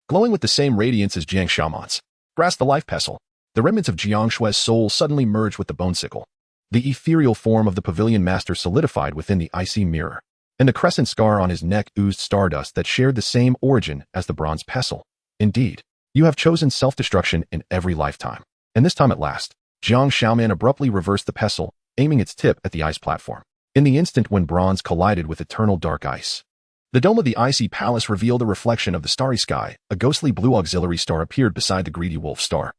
glowing with the same radiance as Jiang Xiaoman's. Grasped the life pestle, the remnants of Jiang Shui's soul suddenly merged with the bone sickle. The ethereal form of the pavilion master solidified within the icy mirror, and the crescent scar on his neck oozed stardust that shared the same origin as the bronze pestle. Indeed, you have chosen self-destruction in every lifetime. And this time at last, Jiang Xiaoman abruptly reversed the pestle, aiming its tip at the ice platform. In the instant when bronze collided with eternal dark ice, the dome of the icy palace revealed a reflection of the starry sky. A ghostly blue auxiliary star appeared beside the greedy wolf star,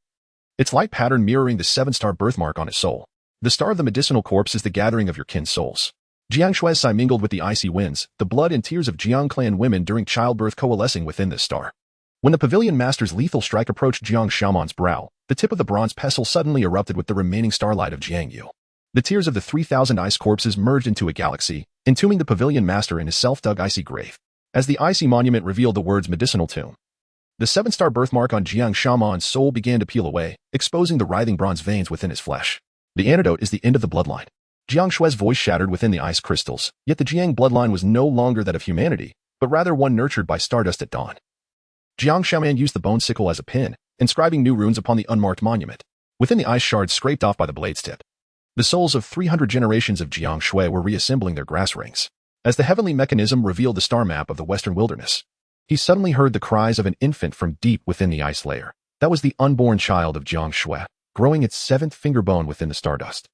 its light pattern mirroring the 7-star birthmark on its soul. The star of the medicinal corpse is the gathering of your kin's souls. Jiang Shui's sigh mingled with the icy winds, the blood and tears of Jiang clan women during childbirth coalescing within this star. When the pavilion master's lethal strike approached Jiang Xiaoman's brow, the tip of the bronze pestle suddenly erupted with the remaining starlight of Jiang Yu. The tears of the 3,000 ice corpses merged into a galaxy, entombing the pavilion master in his self-dug icy grave. As the icy monument revealed the words medicinal tomb, the 7-star birthmark on Jiang Xiaoman's soul began to peel away, exposing the writhing bronze veins within his flesh. The antidote is the end of the bloodline. Jiang Shui's voice shattered within the ice crystals, yet the Jiang bloodline was no longer that of humanity, but rather one nurtured by stardust at dawn. Jiang Xiaoman used the bone sickle as a pin, inscribing new runes upon the unmarked monument, within the ice shards scraped off by the blade's tip. The souls of 300 generations of Jiang Shui were reassembling their grass rings. As the heavenly mechanism revealed the star map of the western wilderness, he suddenly heard the cries of an infant from deep within the ice layer. That was the unborn child of Jiang Shui, growing its 7th finger bone within the stardust.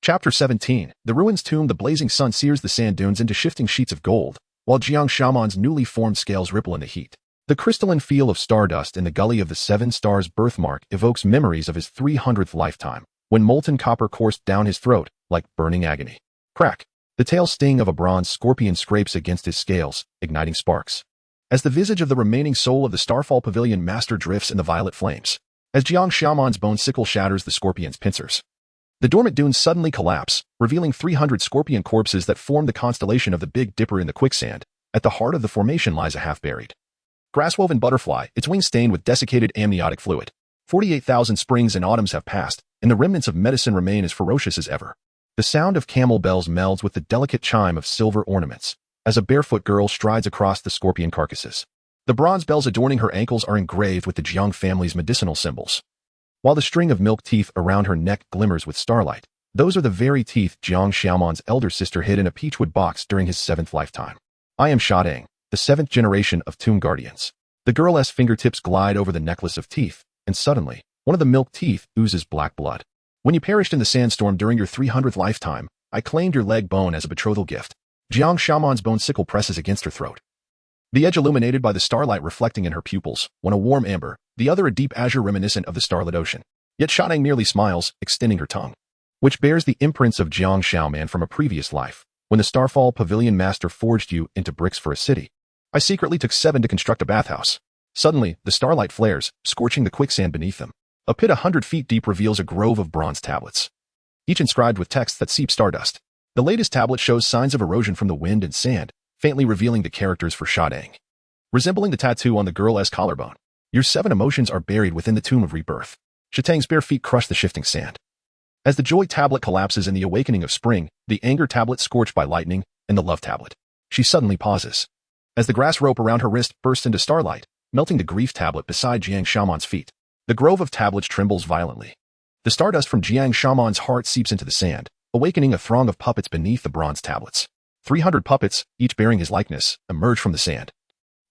Chapter 17. The ruins tomb. The blazing sun sears the sand dunes into shifting sheets of gold, while Jiang Xiaoman's newly formed scales ripple in the heat. The crystalline feel of stardust in the gully of the 7 stars birthmark evokes memories of his 300th lifetime, when molten copper coursed down his throat like burning agony. Crack! The tail sting of a bronze scorpion scrapes against his scales, igniting sparks. As the visage of the remaining soul of the Starfall Pavilion master drifts in the violet flames, as Jiang Xiaoman's bone sickle shatters the scorpion's pincers, the dormant dunes suddenly collapse, revealing 300 scorpion corpses that form the constellation of the Big Dipper in the quicksand. At the heart of the formation lies a half-buried grass-woven butterfly, its wings stained with desiccated amniotic fluid. 48,000 springs and autumns have passed, and the remnants of medicine remain as ferocious as ever. The sound of camel bells melds with the delicate chime of silver ornaments, as a barefoot girl strides across the scorpion carcasses. The bronze bells adorning her ankles are engraved with the Jiang family's medicinal symbols, while the string of milk teeth around her neck glimmers with starlight. Those are the very teeth Jiang Xiaoman's elder sister hid in a peachwood box during his 7th lifetime. I am Shadang, the 7th generation of tomb guardians. The girl's fingertips glide over the necklace of teeth, and suddenly, one of the milk teeth oozes black blood. When you perished in the sandstorm during your 300th lifetime, I claimed your leg bone as a betrothal gift. Jiang Xiaoman's bone sickle presses against her throat, the edge illuminated by the starlight reflecting in her pupils, one a warm amber, the other a deep azure reminiscent of the starlit ocean. Yet Shadang merely smiles, extending her tongue, which bears the imprints of Jiang Xiaoman from a previous life, when the Starfall Pavilion master forged you into bricks for a city. I secretly took 7 to construct a bathhouse. Suddenly, the starlight flares, scorching the quicksand beneath them. A pit 100 feet deep reveals a grove of bronze tablets, each inscribed with text that seep stardust. The latest tablet shows signs of erosion from the wind and sand, faintly revealing the characters for Shadang, resembling the tattoo on the girl's collarbone. Your 7 emotions are buried within the tomb of rebirth. Shadang's bare feet crush the shifting sand. As the joy tablet collapses in the awakening of spring, the anger tablet scorched by lightning, and the love tablet. She suddenly pauses, as the grass rope around her wrist bursts into starlight, melting the grief tablet beside Jiang Xiaoman's feet. The grove of tablets trembles violently. The stardust from Jiang Xiaoman's heart seeps into the sand, awakening a throng of puppets beneath the bronze tablets. 300 puppets, each bearing his likeness, emerge from the sand,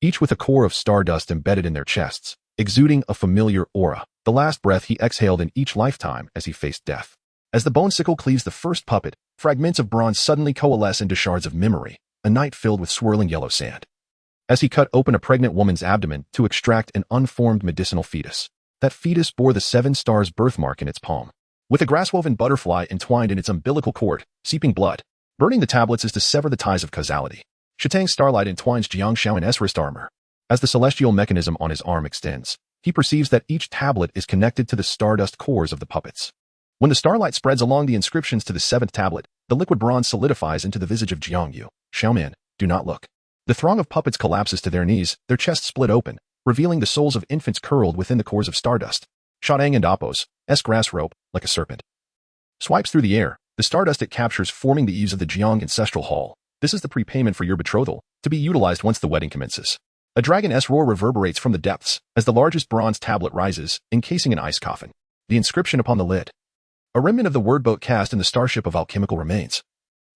each with a core of stardust embedded in their chests. exuding a familiar aura, the last breath he exhaled in each lifetime as he faced death. As the bone sickle cleaves the first puppet, fragments of bronze suddenly coalesce into shards of memory, a night filled with swirling yellow sand. As he cut open a pregnant woman's abdomen to extract an unformed medicinal fetus, that fetus bore the 7 stars birthmark in its palm. With a grass-woven butterfly entwined in its umbilical cord, seeping blood, burning the tablets is to sever the ties of causality. Shatang's starlight entwines Jiang Shao in wrist armor. As the celestial mechanism on his arm extends, he perceives that each tablet is connected to the stardust cores of the puppets. When the starlight spreads along the inscriptions to the 7th tablet, the liquid bronze solidifies into the visage of Jiang Yu. Xiaoman, do not look. The throng of puppets collapses to their knees, their chests split open, revealing the souls of infants curled within the cores of stardust. Shatang and Appos, grass rope, like a serpent, swipes through the air, the stardust it captures forming the eaves of the Jiang ancestral hall. This is the prepayment for your betrothal, to be utilized once the wedding commences. A dragon's roar reverberates from the depths as the largest bronze tablet rises, encasing an ice coffin. The inscription upon the lid, a remnant of the word boat cast in the starship of alchemical remains,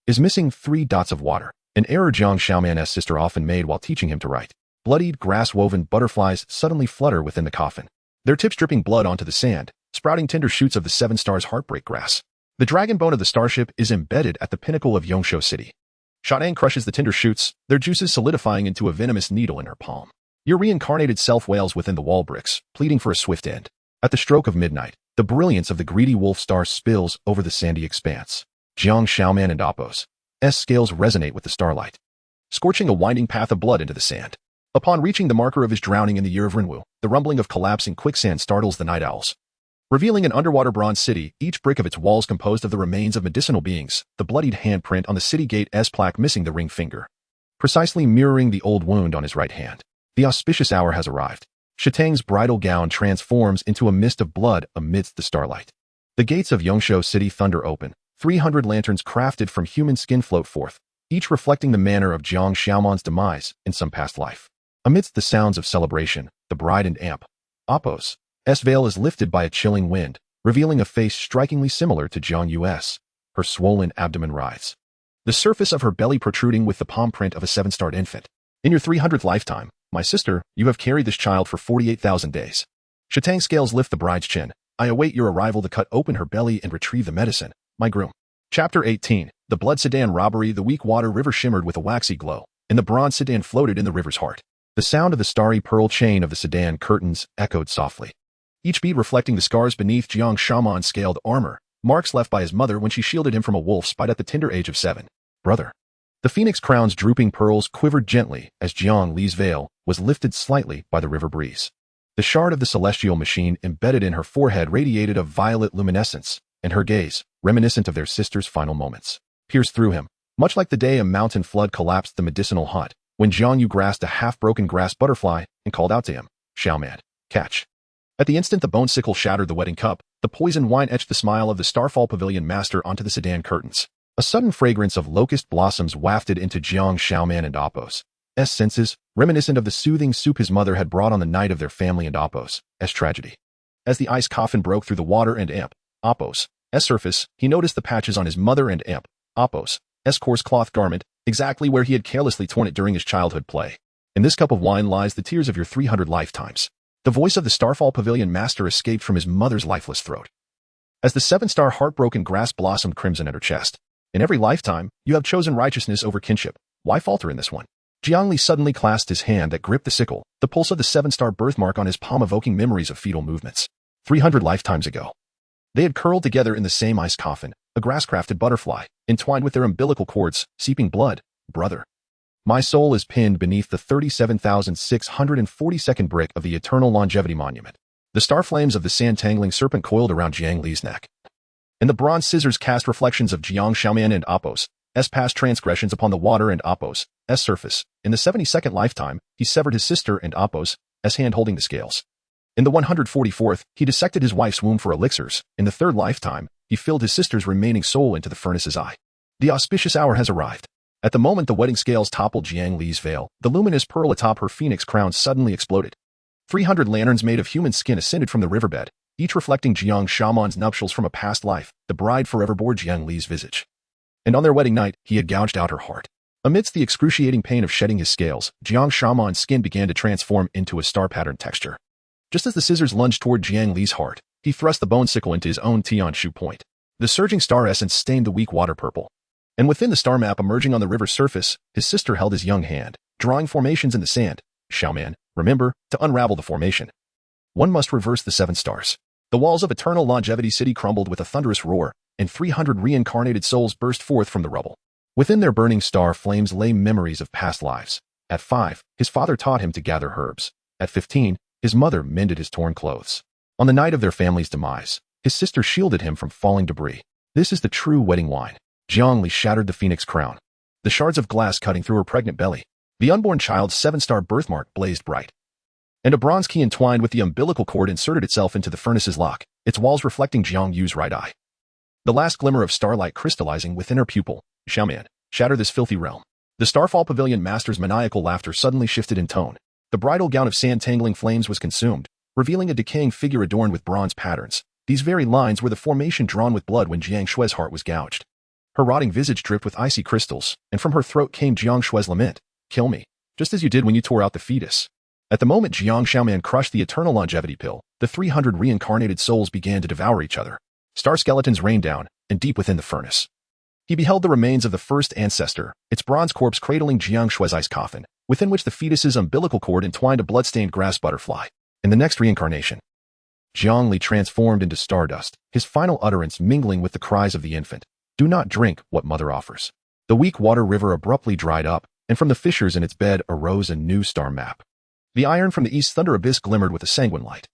is missing 3 dots of water, an error Jiang Xiaoman's sister often made while teaching him to write. Bloodied, grass-woven butterflies suddenly flutter within the coffin, their tips dripping blood onto the sand, sprouting tender shoots of the 7 stars heartbreak grass. The dragon bone of the starship is embedded at the pinnacle of Yongsho City. Shatang crushes the tender shoots, their juices solidifying into a venomous needle in her palm. Your reincarnated self wails within the wall bricks, pleading for a swift end. At the stroke of midnight, the brilliance of the greedy wolf star spills over the sandy expanse. Jiang Xiaoman and Appos' scales resonate with the starlight, scorching a winding path of blood into the sand. Upon reaching the marker of his drowning in the year of Renwu, the rumbling of collapsing quicksand startles the night owls, revealing an underwater bronze city, each brick of its walls composed of the remains of medicinal beings, the bloodied handprint on the city gate's plaque missing the ring finger, precisely mirroring the old wound on his right hand. The auspicious hour has arrived. Shatang's bridal gown transforms into a mist of blood amidst the starlight. The gates of Yongsho City thunder open. 300 lanterns crafted from human skin float forth, each reflecting the manner of Jiang Xiaoman's demise in some past life. Amidst the sounds of celebration, the bride and Appos' veil is lifted by a chilling wind, revealing a face strikingly similar to Jiang Yu's. Her swollen abdomen writhes, the surface of her belly protruding with the palm print of a 7-starred infant. In your 300th lifetime, my sister, you have carried this child for 48,000 days. Shatang's scales lift the bride's chin. I await your arrival to cut open her belly and retrieve the medicine, my groom. Chapter 18. The blood sedan robbery. The weak water river shimmered with a waxy glow, and the bronze sedan floated in the river's heart. The sound of the starry pearl chain of the sedan curtains echoed softly, each beat reflecting the scars beneath Jiang Xiaoman's scaled armor, marks left by his mother when she shielded him from a wolf's bite at the tender age of 7. Brother. The phoenix crown's drooping pearls quivered gently as Jiang Li's veil was lifted slightly by the river breeze. The shard of the celestial machine embedded in her forehead radiated a violet luminescence, and her gaze, reminiscent of their sister's final moments, pierced through him, much like the day a mountain flood collapsed the medicinal hut, when Jiang Yu grasped a half-broken grass butterfly and called out to him, Xiaoman, catch. At the instant the bone sickle shattered the wedding cup, the poison wine etched the smile of the Starfall Pavilion master onto the sedan curtains. A sudden fragrance of locust blossoms wafted into Jiang Xiaoman and Appos' senses, reminiscent of the soothing soup his mother had brought on the night of their family and Appos' tragedy. As the ice coffin broke through the water and Appos' surface, he noticed the patches on his mother and Appos' coarse cloth garment, exactly where he had carelessly torn it during his childhood play. In this cup of wine lies the tears of your 300 lifetimes. The voice of the Starfall Pavilion master escaped from his mother's lifeless throat, as the 7-star heartbroken grass blossomed crimson at her chest. In every lifetime, you have chosen righteousness over kinship. Why falter in this one? Jiang Li suddenly clasped his hand that gripped the sickle, the pulse of the 7-star birthmark on his palm evoking memories of fetal movements. 300 lifetimes ago, they had curled together in the same ice coffin, a grass-crafted butterfly, entwined with their umbilical cords, seeping blood. Brother. My soul is pinned beneath the 37,642nd brick of the Eternal Longevity Monument. The star flames of the sand-tangling serpent coiled around Jiang Li's neck, and the bronze scissors cast reflections of Jiang Xiaoman and Appos' past transgressions upon the water and Appos' surface. In the 72nd lifetime, he severed his sister and Appos' hand holding the scales. In the 144th, he dissected his wife's womb for elixirs. In the 3rd lifetime, he filled his sister's remaining soul into the furnace's eye. The auspicious hour has arrived. At the moment the wedding scales toppled Jiang Li's veil, the luminous pearl atop her phoenix crown suddenly exploded. 300 lanterns made of human skin ascended from the riverbed, each reflecting Jiang Xiaoman's nuptials from a past life. The bride forever bore Jiang Li's visage, and on their wedding night, he had gouged out her heart. Amidst the excruciating pain of shedding his scales, Jiang Xiaoman's skin began to transform into a star-patterned texture. Just as the scissors lunged toward Jiang Li's heart, he thrust the bone sickle into his own Tianshu point. The surging star essence stained the weak water purple. And within the star map emerging on the river's surface, his sister held his young hand, drawing formations in the sand. Xiaoman, remember, to unravel the formation, one must reverse the 7 stars. The walls of Eternal Longevity City crumbled with a thunderous roar, and 300 reincarnated souls burst forth from the rubble. Within their burning star flames lay memories of past lives. At 5, his father taught him to gather herbs. At 15, his mother mended his torn clothes. On the night of their family's demise, his sister shielded him from falling debris. This is the true wedding wine. Jiang Li shattered the phoenix crown, the shards of glass cutting through her pregnant belly. The unborn child's 7-star birthmark blazed bright, and a bronze key entwined with the umbilical cord inserted itself into the furnace's lock, its walls reflecting Jiang Yu's right eye. The last glimmer of starlight crystallizing within her pupil. Xiaoman, shatter this filthy realm. The Starfall Pavilion master's maniacal laughter suddenly shifted in tone. The bridal gown of sand-tangling flames was consumed, revealing a decaying figure adorned with bronze patterns. These very lines were the formation drawn with blood when Jiang Shui's heart was gouged. Her rotting visage dripped with icy crystals, and from her throat came Jiang Shui's lament. Kill me, just as you did when you tore out the fetus. At the moment Jiang Xiaoman crushed the eternal longevity pill, the 300 reincarnated souls began to devour each other. Star skeletons rained down, and deep within the furnace, he beheld the remains of the first ancestor, its bronze corpse cradling Jiang Shui's ice coffin, within which the fetus's umbilical cord entwined a blood-stained grass butterfly. In the next reincarnation, Jiang Li transformed into stardust, his final utterance mingling with the cries of the infant. Do not drink what mother offers. The weak water river abruptly dried up, and from the fissures in its bed arose a new star map. The iron from the east thunder abyss glimmered with a sanguine light.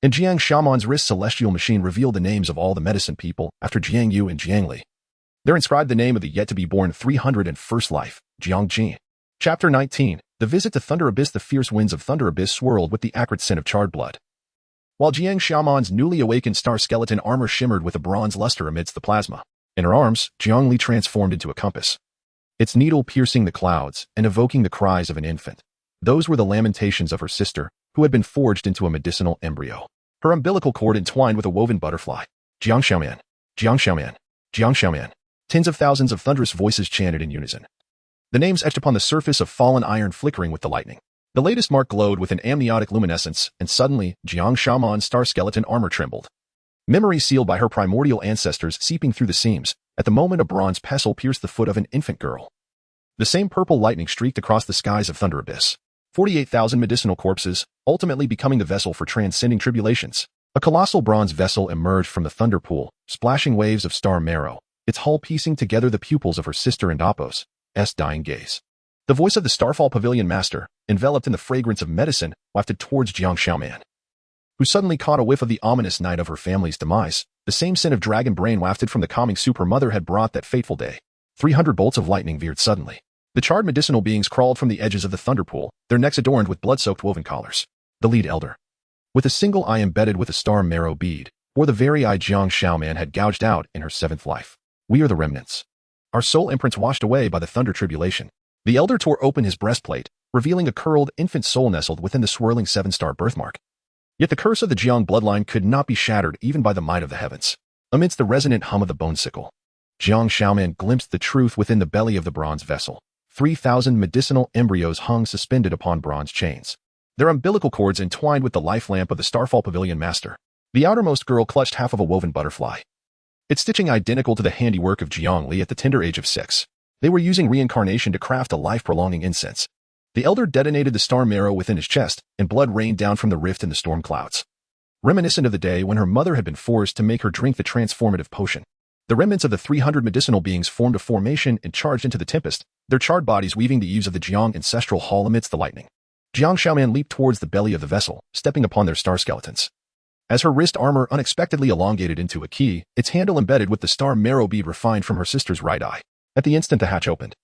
In Jiang Xiaoman's wrist celestial machine revealed the names of all the medicine people after Jiang Yu and Jiang Li. There inscribed the name of the yet-to-be-born 301st life, Jiang Jin. Chapter 19, The Visit to Thunder Abyss. The fierce winds of Thunder Abyss swirled with the acrid scent of charred blood, while Jiang Xiaoman's newly awakened star skeleton armor shimmered with a bronze luster amidst the plasma. In her arms, Jiang Li transformed into a compass, its needle piercing the clouds and evoking the cries of an infant. Those were the lamentations of her sister, who had been forged into a medicinal embryo. Her umbilical cord entwined with a woven butterfly. Jiang Xiaoman, Jiang Xiaoman, Jiang Xiaoman. Tens of thousands of thunderous voices chanted in unison, the names etched upon the surface of fallen iron flickering with the lightning. The latest mark glowed with an amniotic luminescence, and suddenly, Jiang Xiaoman's star skeleton armor trembled. Memory sealed by her primordial ancestors seeping through the seams. At the moment a bronze pestle pierced the foot of an infant girl. The same purple lightning streaked across the skies of Thunder Abyss. 48,000 medicinal corpses, ultimately becoming the vessel for transcending tribulations. A colossal bronze vessel emerged from the thunder pool, splashing waves of star marrow, its hull piecing together the pupils of her sister and Apos' dying gaze. The voice of the Starfall Pavilion master, enveloped in the fragrance of medicine, wafted towards Jiang Xiaoman, who suddenly caught a whiff of the ominous night of her family's demise. The same scent of dragon brain wafted from the calming soup her mother had brought that fateful day. 300 bolts of lightning veered suddenly. The charred medicinal beings crawled from the edges of the thunder pool, their necks adorned with blood-soaked woven collars. The lead elder, with a single eye embedded with a star marrow bead, bore the very eye Jiang Xiaoman had gouged out in her 7th life. We are the remnants, our soul imprints washed away by the thunder tribulation. The elder tore open his breastplate, revealing a curled infant soul nestled within the swirling 7-star birthmark. Yet the curse of the Jiang bloodline could not be shattered even by the might of the heavens. Amidst the resonant hum of the bone sickle, Jiang Xiaoman glimpsed the truth within the belly of the bronze vessel. 3,000 medicinal embryos hung suspended upon bronze chains, their umbilical cords entwined with the life lamp of the Starfall Pavilion master. The outermost girl clutched half of a woven butterfly, its stitching identical to the handiwork of Jiang Li at the tender age of 6. They were using reincarnation to craft a life-prolonging incense. The elder detonated the star marrow within his chest, and blood rained down from the rift in the storm clouds, reminiscent of the day when her mother had been forced to make her drink the transformative potion. The remnants of the 300 medicinal beings formed a formation and charged into the tempest, their charred bodies weaving the eaves of the Jiang ancestral hall amidst the lightning. Jiang Xiaoman leaped towards the belly of the vessel, stepping upon their star skeletons. As her wrist armor unexpectedly elongated into a key, its handle embedded with the star marrow bead refined from her sister's right eye. At the instant the hatch opened,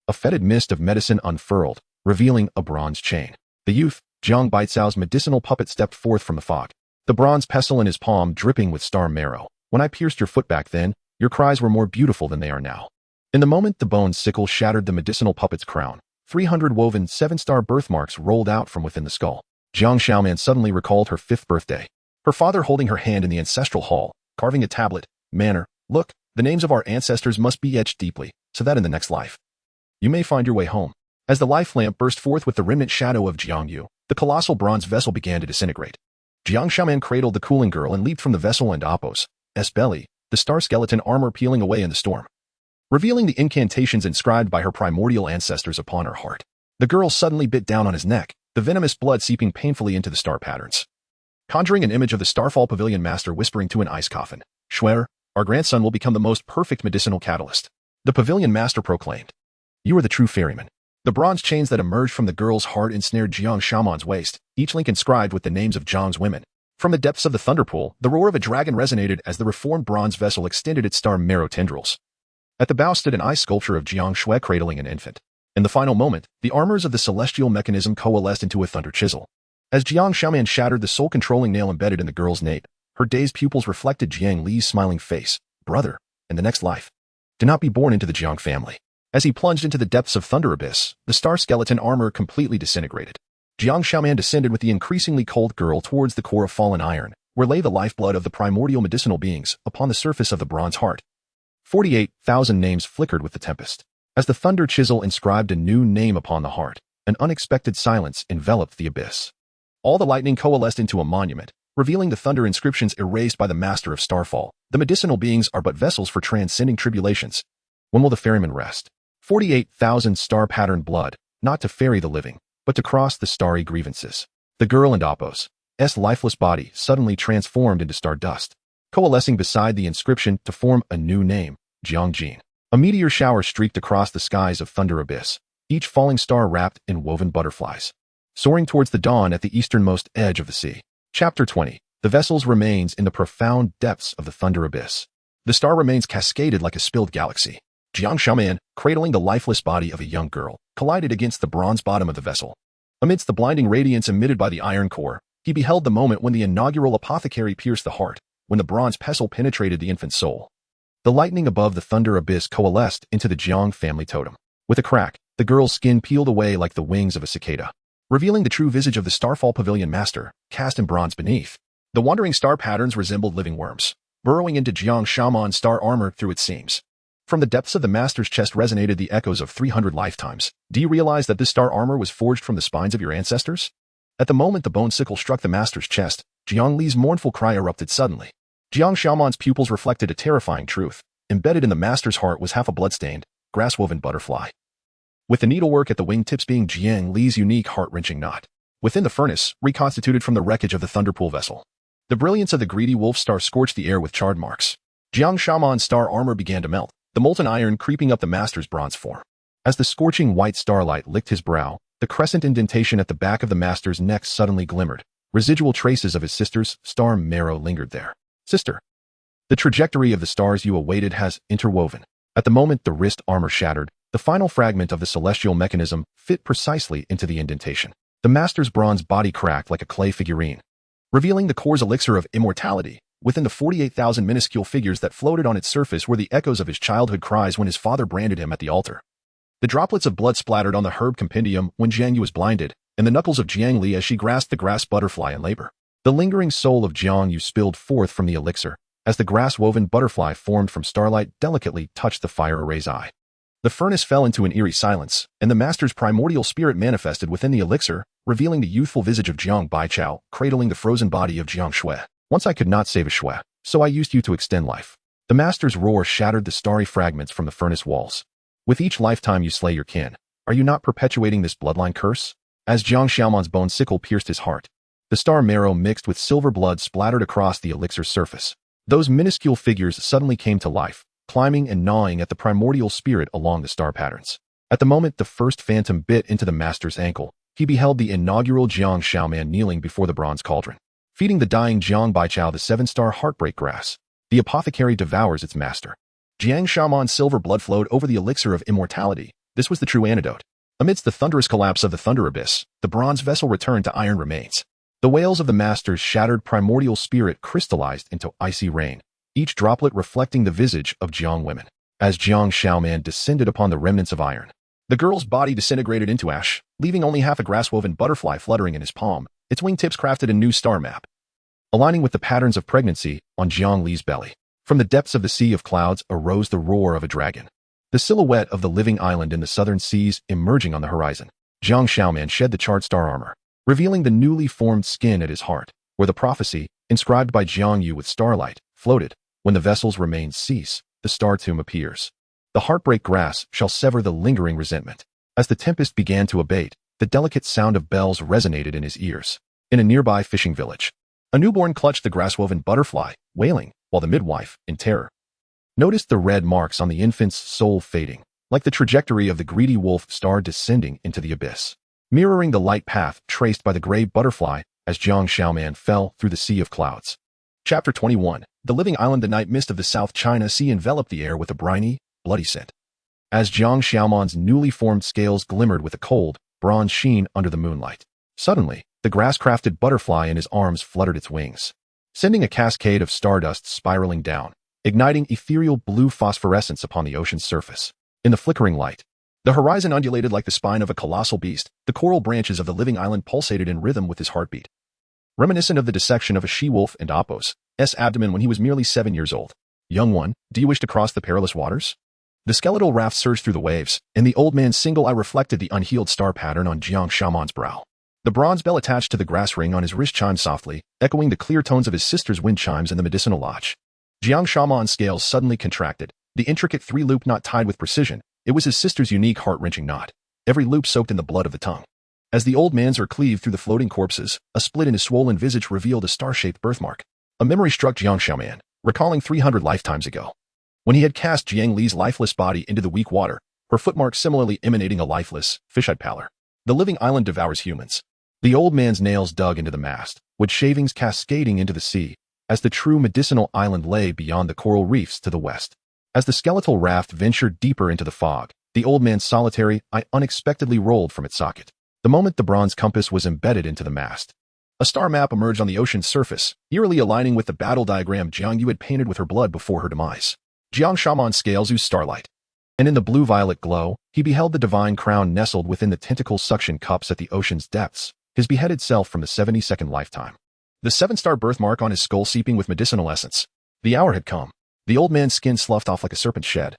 a fetid mist of medicine unfurled, revealing a bronze chain. The youth, Jiang Baicao's medicinal puppet, stepped forth from the fog, the bronze pestle in his palm dripping with star marrow. When I pierced your foot back then, your cries were more beautiful than they are now. In the moment the bone sickle shattered the medicinal puppet's crown, 300 woven 7-star birthmarks rolled out from within the skull. Jiang Xiaoman suddenly recalled her 5th birthday, her father holding her hand in the ancestral hall, carving a tablet. Manner, look, the names of our ancestors must be etched deeply, so that in the next life, you may find your way home. As the life lamp burst forth with the remnant shadow of Jiang Yu, the colossal bronze vessel began to disintegrate. Jiang Xiaoman cradled the cooling girl and leaped from the vessel and Apos' belly, the star skeleton armor peeling away in the storm, revealing the incantations inscribed by her primordial ancestors upon her heart. The girl suddenly bit down on his neck, the venomous blood seeping painfully into the star patterns, conjuring an image of the Starfall Pavilion Master whispering to an ice coffin, "Schwer, our grandson will become the most perfect medicinal catalyst." The Pavilion Master proclaimed, "You are the true ferryman." The bronze chains that emerged from the girl's heart ensnared Jiang Xiaoman's waist, each link inscribed with the names of Jiang's women. From the depths of the thunder pool, the roar of a dragon resonated as the reformed bronze vessel extended its star marrow tendrils. At the bow stood an ice sculpture of Jiang Shui cradling an infant. In the final moment, the armors of the celestial mechanism coalesced into a thunder chisel. As Jiang Xiaoman shattered the soul-controlling nail embedded in the girl's nape, her dazed pupils reflected Jiang Li's smiling face. "Brother, in the next life, do not be born into the Jiang family." As he plunged into the depths of Thunder Abyss, the star skeleton armor completely disintegrated. Jiang Xiaoman descended with the increasingly cold girl towards the core of fallen iron, where lay the lifeblood of the primordial medicinal beings upon the surface of the bronze heart. 48,000 names flickered with the tempest. As the thunder chisel inscribed a new name upon the heart, an unexpected silence enveloped the abyss. All the lightning coalesced into a monument, revealing the thunder inscriptions erased by the master of Starfall. The medicinal beings are but vessels for transcending tribulations. When will the ferryman rest? 48,000 star-patterned blood, not to ferry the living, but to cross the starry grievances. The girl and Apos' lifeless body suddenly transformed into stardust, coalescing beside the inscription to form a new name, Jiangjin. A meteor shower streaked across the skies of Thunder Abyss, each falling star wrapped in woven butterflies, soaring towards the dawn at the easternmost edge of the sea. Chapter 20. The vessel's remains in the profound depths of the Thunder Abyss. The star remains cascaded like a spilled galaxy. Jiang Xiaoman, cradling the lifeless body of a young girl, collided against the bronze bottom of the vessel. Amidst the blinding radiance emitted by the iron core, he beheld the moment when the inaugural apothecary pierced the heart, when the bronze pestle penetrated the infant's soul. The lightning above the Thunder Abyss coalesced into the Jiang family totem. With a crack, the girl's skin peeled away like the wings of a cicada, revealing the true visage of the Starfall Pavilion Master, cast in bronze beneath. The wandering star patterns resembled living worms, burrowing into Jiang Xiaoman's star armor through its seams. From the depths of the Master's chest resonated the echoes of 300 lifetimes. "Do you realize that this star armor was forged from the spines of your ancestors?" At the moment the bone sickle struck the Master's chest, Jiang Li's mournful cry erupted suddenly. Jiang Xiaoman's pupils reflected a terrifying truth. Embedded in the Master's heart was half a blood-stained, grass-woven butterfly, with the needlework at the wingtips being Jiang Li's unique heart-wrenching knot. Within the furnace, reconstituted from the wreckage of the Thunderpool vessel, the brilliance of the greedy wolf star scorched the air with charred marks. Jiang Xiaoman's star armor began to melt, the molten iron creeping up the Master's bronze form. As the scorching white starlight licked his brow, the crescent indentation at the back of the Master's neck suddenly glimmered. Residual traces of his sister's star marrow lingered there. "Sister, the trajectory of the stars you awaited has interwoven." At the moment the wrist armor shattered, the final fragment of the celestial mechanism fit precisely into the indentation. The Master's bronze body cracked like a clay figurine, revealing the core's elixir of immortality. Within the 48,000 minuscule figures that floated on its surface were the echoes of his childhood cries when his father branded him at the altar. The droplets of blood splattered on the herb compendium when Jiang Yu was blinded, and the knuckles of Jiang Li as she grasped the grass butterfly in labor. The lingering soul of Jiang Yu spilled forth from the elixir, as the grass-woven butterfly formed from starlight delicately touched the fire array's eye. The furnace fell into an eerie silence, and the Master's primordial spirit manifested within the elixir, revealing the youthful visage of Jiang Baichao, cradling the frozen body of Jiang Shui. "Once I could not save a Shui, so I used you to extend life." The Master's roar shattered the starry fragments from the furnace walls. "With each lifetime you slay your kin, are you not perpetuating this bloodline curse?" As Jiang Xiaoman's bone sickle pierced his heart, the star marrow mixed with silver blood splattered across the elixir's surface. Those minuscule figures suddenly came to life, climbing and gnawing at the primordial spirit along the star patterns. At the moment the first phantom bit into the Master's ankle, he beheld the inaugural Jiang Xiaoman kneeling before the bronze cauldron, feeding the dying Jiang Baichao the seven-star heartbreak grass. The apothecary devours its master. Jiang Xiaoman's silver blood flowed over the elixir of immortality. This was the true antidote. Amidst the thunderous collapse of the Thunder Abyss, the bronze vessel returned to iron remains. The wails of the Master's shattered primordial spirit crystallized into icy rain, each droplet reflecting the visage of Jiang women. As Jiang Xiaoman descended upon the remnants of iron, the girl's body disintegrated into ash, leaving only half a grass-woven butterfly fluttering in his palm. Its wingtips crafted a new star map, aligning with the patterns of pregnancy on Jiang Li's belly. From the depths of the sea of clouds arose the roar of a dragon, the silhouette of the living island in the southern seas emerging on the horizon. Jiang Xiaoman shed the charred star armor, revealing the newly formed skin at his heart. where the prophecy, inscribed by Jiang Yu with starlight, floated. When the vessel's remains cease, the star tomb appears. The heartbreak grass shall sever the lingering resentment. As the tempest began to abate, the delicate sound of bells resonated in his ears. In a nearby fishing village, a newborn clutched the grass-woven butterfly, wailing, while the midwife, in terror, noticed the red marks on the infant's soul fading, like the trajectory of the greedy wolf star descending into the abyss, mirroring the light path traced by the gray butterfly as Jiang Xiaoman fell through the sea of clouds. Chapter 21. The living island. The night mist of the South China Sea enveloped the air with a briny, bloody scent. As Jiang Xiaoman's newly formed scales glimmered with a cold, bronze sheen under the moonlight, suddenly, the grass-crafted butterfly in his arms fluttered its wings, sending a cascade of stardust spiraling down, igniting ethereal blue phosphorescence upon the ocean's surface. In the flickering light, the horizon undulated like the spine of a colossal beast. The coral branches of the living island pulsated in rhythm with his heartbeat, reminiscent of the dissection of a she-wolf and Apos' abdomen when he was merely 7 years old. Young one, do you wish to cross the perilous waters? The skeletal raft surged through the waves, and the old man's single eye reflected the unhealed star pattern on Jiang Xiaoman's brow. The bronze bell attached to the grass ring on his wrist chimed softly, echoing the clear tones of his sister's wind chimes in the medicinal lodge. Jiang Xiaoman's scales suddenly contracted, the intricate three-loop knot tied with precision. It was his sister's unique heart-wrenching knot, every loop soaked in the blood of the tongue. As the old man's cleaved through the floating corpses, a split in his swollen visage revealed a star-shaped birthmark. A memory struck Jiang Xiaoman, recalling 300 lifetimes ago, when he had cast Jiang Li's lifeless body into the weak water, her footmark similarly emanating a lifeless, fish-eyed pallor. The living island devours humans. The old man's nails dug into the mast, wood shavings cascading into the sea, as the true medicinal island lay beyond the coral reefs to the west. As the skeletal raft ventured deeper into the fog, the old man's solitary eye unexpectedly rolled from its socket. The moment the bronze compass was embedded into the mast, a star map emerged on the ocean's surface, eerily aligning with the battle diagram Jiang Yu had painted with her blood before her demise. Jiang Xiaoman's scales oozed starlight, and in the blue-violet glow, he beheld the divine crown nestled within the tentacle suction cups at the ocean's depths, his beheaded self from the 72nd lifetime. The 7-star birthmark on his skull seeping with medicinal essence. The hour had come. The old man's skin sloughed off like a serpent's shed.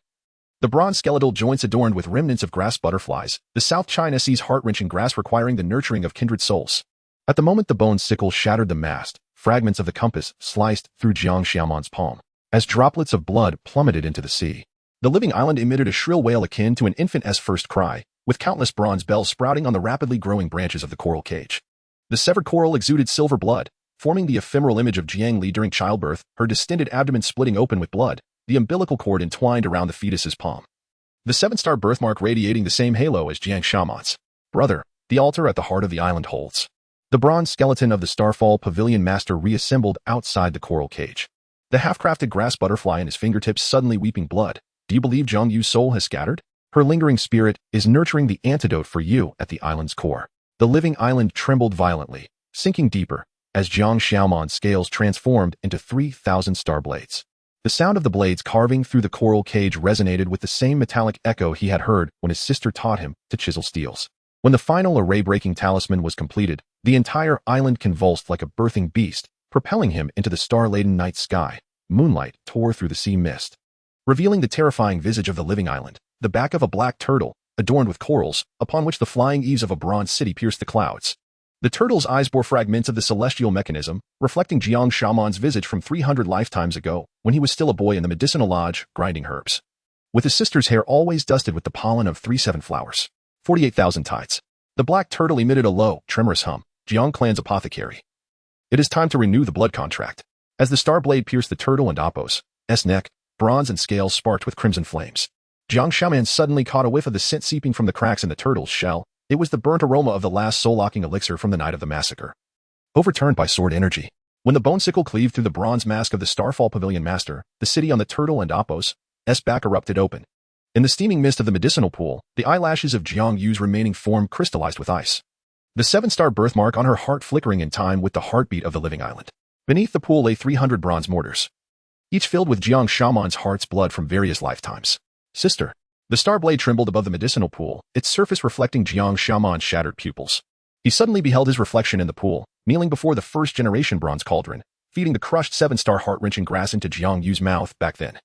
The bronze skeletal joints adorned with remnants of grass butterflies, the South China Sea's heart-wrenching grass requiring the nurturing of kindred souls. At the moment the bone sickle shattered the mast, fragments of the compass sliced through Jiang Xiaoman's palm, as droplets of blood plummeted into the sea. The living island emitted a shrill wail akin to an infant's first cry, with countless bronze bells sprouting on the rapidly growing branches of the coral cage. The severed coral exuded silver blood, forming the ephemeral image of Jiang Li during childbirth, her distended abdomen splitting open with blood, the umbilical cord entwined around the fetus's palm. The 7-star birthmark radiating the same halo as Jiang Xiaoman's brother, the altar at the heart of the island holds. The bronze skeleton of the Starfall Pavilion Master reassembled outside the coral cage. The half-crafted grass butterfly in his fingertips suddenly weeping blood. Do you believe Jiang Yu's soul has scattered? Her lingering spirit is nurturing the antidote for you at the island's core. The living island trembled violently, sinking deeper, as Jiang Xiaoman's scales transformed into 3,000 star blades. The sound of the blades carving through the coral cage resonated with the same metallic echo he had heard when his sister taught him to chisel steels. When the final array-breaking talisman was completed, the entire island convulsed like a birthing beast, propelling him into the star-laden night sky. Moonlight tore through the sea mist, revealing the terrifying visage of the living island, the back of a black turtle, adorned with corals, upon which the flying eaves of a bronze city pierced the clouds. The turtle's eyes bore fragments of the celestial mechanism, reflecting Jiang Xiaoman's visage from 300 lifetimes ago, when he was still a boy in the medicinal lodge, grinding herbs. With his sister's hair always dusted with the pollen of 37 flowers. 48,000 tides. The black turtle emitted a low, tremorous hum. Jiang Clan's apothecary. It is time to renew the blood contract. As the star blade pierced the turtle and Apos' neck, bronze and scales sparked with crimson flames. Jiang Xiaoman suddenly caught a whiff of the scent seeping from the cracks in the turtle's shell. It was the burnt aroma of the last soul-locking elixir from the night of the massacre. Overturned by sword energy. When the bone sickle cleaved through the bronze mask of the Starfall Pavilion Master, the city on the turtle and Apos' back erupted open. In the steaming mist of the medicinal pool, the eyelashes of Jiang Yu's remaining form crystallized with ice. The 7-star birthmark on her heart flickering in time with the heartbeat of the living island. Beneath the pool lay 300 bronze mortars, each filled with Jiang Xiaoman's heart's blood from various lifetimes. Sister. The star blade trembled above the medicinal pool, its surface reflecting Jiang Xiaoman's shattered pupils. He suddenly beheld his reflection in the pool, kneeling before the first-generation bronze cauldron, feeding the crushed 7-star heart-wrenching grass into Jiang Yu's mouth back then.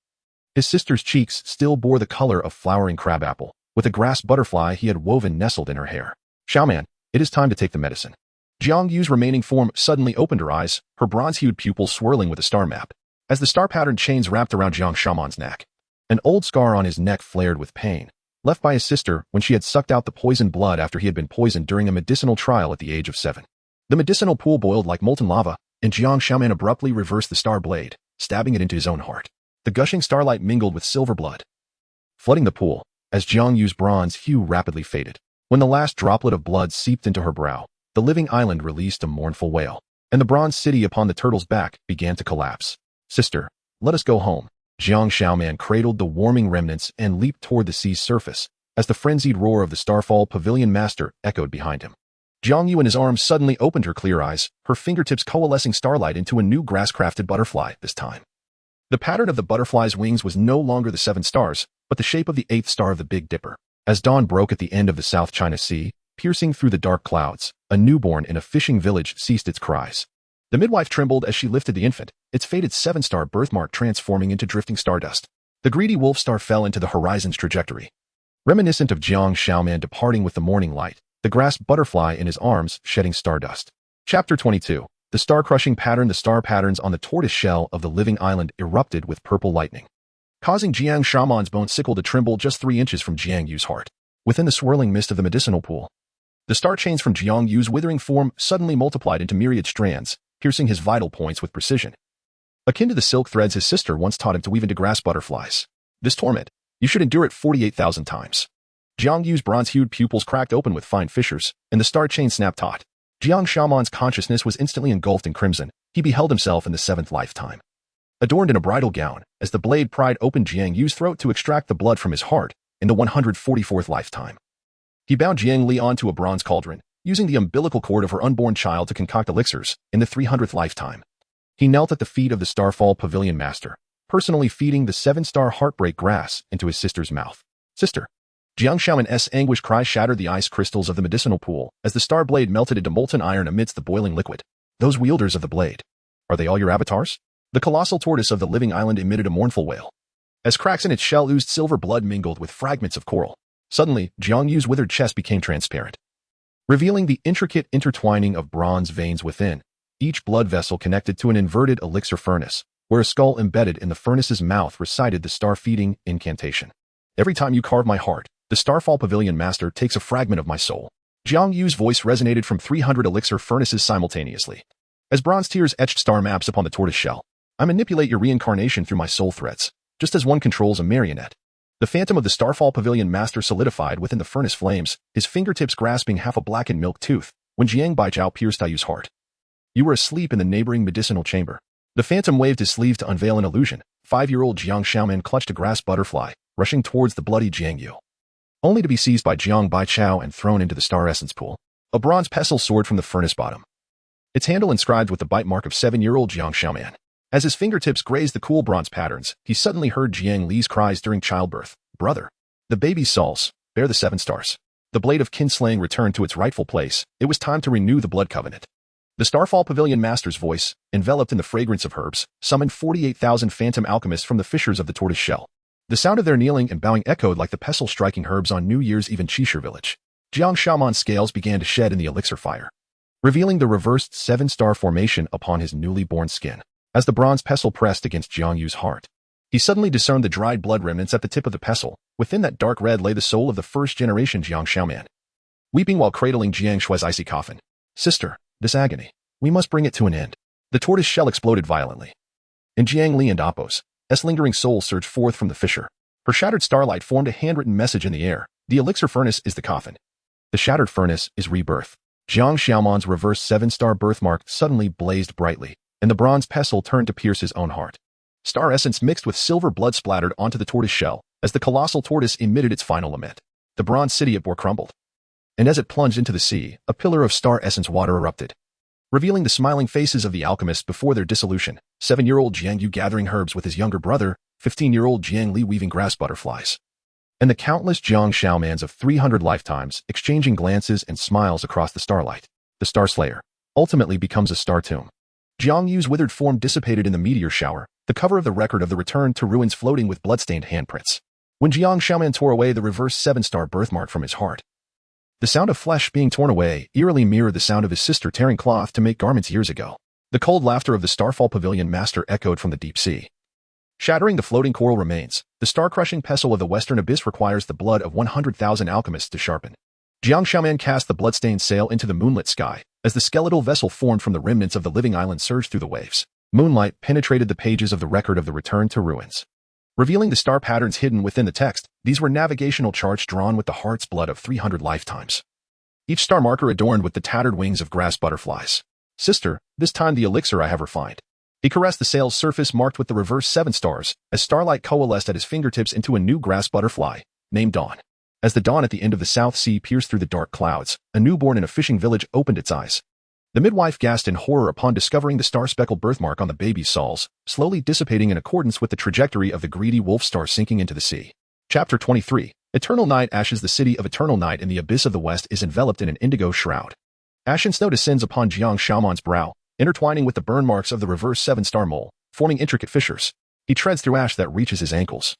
His sister's cheeks still bore the color of flowering crabapple, with a grass butterfly he had woven nestled in her hair. Xiaoman, it is time to take the medicine. Jiang Yu's remaining form suddenly opened her eyes, her bronze-hued pupils swirling with a star map. As the star-patterned chains wrapped around Jiang Shaman's neck, an old scar on his neck flared with pain, left by his sister when she had sucked out the poisoned blood after he had been poisoned during a medicinal trial at the age of 7. The medicinal pool boiled like molten lava, and Jiang Shaman abruptly reversed the star blade, stabbing it into his own heart. The gushing starlight mingled with silver blood, flooding the pool, as Jiang Yu's bronze hue rapidly faded. When the last droplet of blood seeped into her brow, the living island released a mournful wail, and the bronze city upon the turtle's back began to collapse. Sister, let us go home. Jiang Shaoman cradled the warming remnants and leaped toward the sea's surface, as the frenzied roar of the Starfall Pavilion Master echoed behind him. Jiang Yu in his arms suddenly opened her clear eyes, her fingertips coalescing starlight into a new grass-crafted butterfly this time. The pattern of the butterfly's wings was no longer the 7 stars, but the shape of the 8th star of the Big Dipper. As dawn broke at the end of the South China Sea, piercing through the dark clouds, a newborn in a fishing village ceased its cries. The midwife trembled as she lifted the infant, its faded 7-star birthmark transforming into drifting stardust. The greedy wolf star fell into the horizon's trajectory. Reminiscent of Jiang Shaoman departing with the morning light, the grass butterfly in his arms shedding stardust. Chapter 22. The star-crushing pattern. The star patterns on the tortoise shell of the living island erupted with purple lightning, causing Jiang Shaman's bone sickle to tremble just 3 inches from Jiang Yu's heart. Within the swirling mist of the medicinal pool, the star chains from Jiang Yu's withering form suddenly multiplied into myriad strands, piercing his vital points with precision, akin to the silk threads his sister once taught him to weave into grass butterflies. This torment, you should endure it 48,000 times. Jiang Yu's bronze-hued pupils cracked open with fine fissures, and the star chain snapped taut. Jiang Shaman's consciousness was instantly engulfed in crimson. He beheld himself in the 7th lifetime, adorned in a bridal gown, as the blade pried open Jiang Yu's throat to extract the blood from his heart. In the 144th lifetime, he bound Jiang Li onto a bronze cauldron, using the umbilical cord of her unborn child to concoct elixirs. In the 300th lifetime, he knelt at the feet of the Starfall Pavilion Master, personally feeding the 7-star heartbreak grass into his sister's mouth. Sister. Jiang Shaoman's anguish cry shattered the ice crystals of the medicinal pool as the star blade melted into molten iron amidst the boiling liquid. Those wielders of the blade, are they all your avatars? The colossal tortoise of the living island emitted a mournful wail, as cracks in its shell oozed silver blood mingled with fragments of coral. Suddenly, Jiang Yu's withered chest became transparent, revealing the intricate intertwining of bronze veins within, each blood vessel connected to an inverted elixir furnace, where a skull embedded in the furnace's mouth recited the star-feeding incantation. Every time you carve my heart, the Starfall Pavilion Master takes a fragment of my soul. Jiang Yu's voice resonated from 300 elixir furnaces simultaneously. As bronze tears etched star maps upon the tortoise shell, I manipulate your reincarnation through my soul threads, just as one controls a marionette. The phantom of the Starfall Pavilion Master solidified within the furnace flames, his fingertips grasping half a blackened milk tooth, when Jiang Baijiao pierced Taiyu's heart. You were asleep in the neighboring medicinal chamber. The phantom waved his sleeve to unveil an illusion. 5-year-old Jiang Shaoman clutched a grass butterfly, rushing towards the bloody Jiang Yu, only to be seized by Jiang Baijiao and thrown into the star essence pool. A bronze pestle soared from the furnace bottom, its handle inscribed with the bite mark of 7-year-old Jiang Shaoman. As his fingertips grazed the cool bronze patterns, he suddenly heard Jiang Li's cries during childbirth. Brother. The baby's souls, bear the 7 stars. The blade of kinslaying returned to its rightful place. It was time to renew the blood covenant. The Starfall Pavilion Master's voice, enveloped in the fragrance of herbs, summoned 48,000 phantom alchemists from the fissures of the tortoise shell. The sound of their kneeling and bowing echoed like the pestle striking herbs on New Year's Eve in Chishire village. Jiang Shaman's scales began to shed in the elixir fire, revealing the reversed 7-star formation upon his newly born skin. As the bronze pestle pressed against Jiang Yu's heart, he suddenly discerned the dried blood remnants at the tip of the pestle. Within that dark red lay the soul of the first-generation Jiang Shaoman, weeping while cradling Jiang Shui's icy coffin. Sister, this agony, we must bring it to an end. The tortoise shell exploded violently, and Jiang Li and Appo's lingering soul surged forth from the fissure. Her shattered starlight formed a handwritten message in the air. The elixir furnace is the coffin. The shattered furnace is rebirth. Jiang Xiaoman's reverse 7-star birthmark suddenly blazed brightly, and the bronze pestle turned to pierce his own heart. Star essence mixed with silver blood splattered onto the tortoise shell as the colossal tortoise emitted its final lament. The bronze city it bore crumbled, and as it plunged into the sea, a pillar of star essence water erupted, revealing the smiling faces of the alchemists before their dissolution. 7-year-old Jiang Yu gathering herbs with his younger brother, 15-year-old Jiang Li weaving grass butterflies, and the countless Jiang Shaomans of 300 lifetimes exchanging glances and smiles across the starlight. The Star Slayer ultimately becomes a star tomb. Jiang Yu's withered form dissipated in the meteor shower, the cover of the record of the return to ruins floating with bloodstained handprints. When Jiang Shaoman tore away the reverse 7-star birthmark from his heart, The sound of flesh being torn away eerily mirrored the sound of his sister tearing cloth to make garments years ago. The cold laughter of the Starfall Pavilion master echoed from the deep sea. Shattering the floating coral remains, the star-crushing pestle of the western abyss requires the blood of 100,000 alchemists to sharpen. Jiang Xiaoman cast the blood-stained sail into the moonlit sky, as the skeletal vessel formed from the remnants of the living island surged through the waves. Moonlight penetrated the pages of the record of the return to ruins. Revealing the star patterns hidden within the text, these were navigational charts drawn with the heart's blood of 300 lifetimes. Each star marker adorned with the tattered wings of grass butterflies. Sister, this time the elixir I have refined. He caressed the sail's surface marked with the reverse 7 stars, as starlight coalesced at his fingertips into a new grass butterfly, named Dawn. As the dawn at the end of the South Sea pierced through the dark clouds, a newborn in a fishing village opened its eyes. The midwife gasped in horror upon discovering the star-speckled birthmark on the baby's soles, slowly dissipating in accordance with the trajectory of the greedy wolf star sinking into the sea. Chapter 23. Eternal Night. Ashes. The city of Eternal Night in the abyss of the west is enveloped in an indigo shroud. Ashen snow descends upon Jiang Xiaoman's brow, intertwining with the burn marks of the reverse 7-star mole, forming intricate fissures. He treads through ash that reaches his ankles,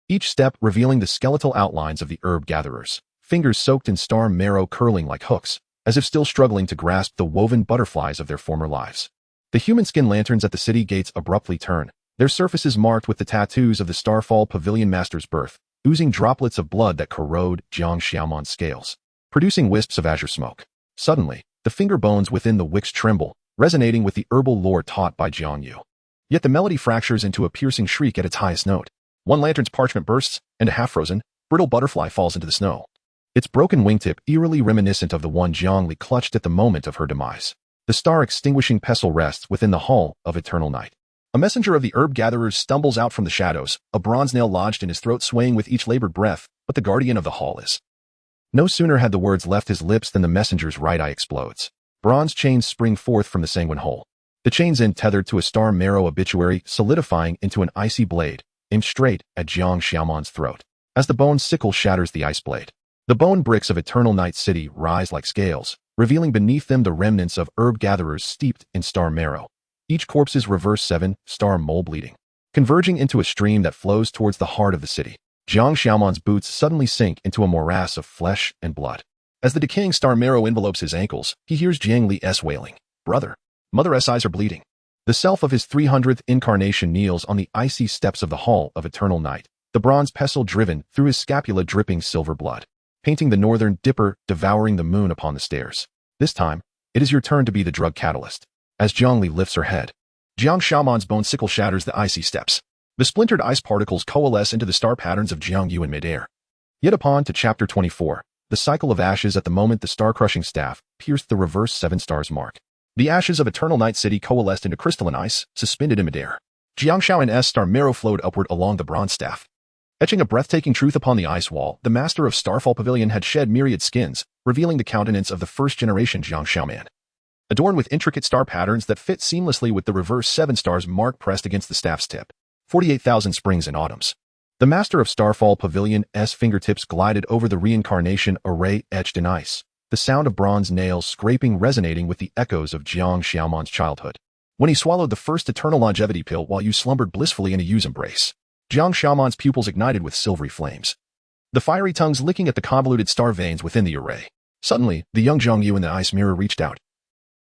each step revealing the skeletal outlines of the herb gatherers, fingers soaked in star marrow curling like hooks, as if still struggling to grasp the woven butterflies of their former lives. The human skin lanterns at the city gates abruptly turn, their surfaces marked with the tattoos of the Starfall Pavilion master's birth, oozing droplets of blood that corrode Jiang Xiaoman's scales, producing wisps of azure smoke. Suddenly, the finger bones within the wicks tremble, resonating with the herbal lore taught by Jiang Yu. Yet the melody fractures into a piercing shriek at its highest note. One lantern's parchment bursts, and a half-frozen, brittle butterfly falls into the snow, its broken wingtip eerily reminiscent of the one Jiang Li clutched at the moment of her demise. The star-extinguishing pestle rests within the hall of Eternal Night. A messenger of the herb gatherers stumbles out from the shadows, a bronze nail lodged in his throat swaying with each labored breath, but the guardian of the hall is. No sooner had the words left his lips than the messenger's right eye explodes. Bronze chains spring forth from the sanguine hole. The chains end tethered to a star marrow obituary, solidifying into an icy blade, aimed straight at Jiang Xiaoman's throat. As the bone sickle shatters the ice blade, the bone bricks of Eternal Night City rise like scales, revealing beneath them the remnants of herb gatherers steeped in star marrow. Each corpse's reverse 7-star mole bleeding, converging into a stream that flows towards the heart of the city. Jiang Xiaoman's boots suddenly sink into a morass of flesh and blood. As the decaying star marrow envelopes his ankles, he hears Jiang Li's wailing. Brother. Mother's eyes are bleeding. The self of his 300th incarnation kneels on the icy steps of the hall of Eternal Night, the bronze pestle driven through his scapula dripping silver blood, painting the northern dipper devouring the moon upon the stairs. This time, it is your turn to be the drug catalyst. As Jiang Li lifts her head, Jiang Xiaoman's bone sickle shatters the icy steps. The splintered ice particles coalesce into the star patterns of Jiang Yu in midair. Yet upon to Chapter 24, the cycle of ashes. At the moment the star-crushing staff pierced the reverse 7 stars mark, the ashes of Eternal Night City coalesced into crystalline ice, suspended in midair. Jiang Xiaoman's star marrow flowed upward along the bronze staff, etching a breathtaking truth upon the ice wall. The master of Starfall Pavilion had shed myriad skins, revealing the countenance of the first-generation Jiang Xiaoman, adorned with intricate star patterns that fit seamlessly with the reverse 7 stars mark pressed against the staff's tip. 48,000 springs and autumns. The master of Starfall Pavilion's fingertips glided over the reincarnation array etched in ice, the sound of bronze nails scraping resonating with the echoes of Jiang Xiaoman's childhood. When he swallowed the first eternal longevity pill while Yu slumbered blissfully in a Yu's embrace, Jiang Xiaoman's pupils ignited with silvery flames, the fiery tongues licking at the convoluted star veins within the array. Suddenly, the young Jiang Yu in the ice mirror reached out,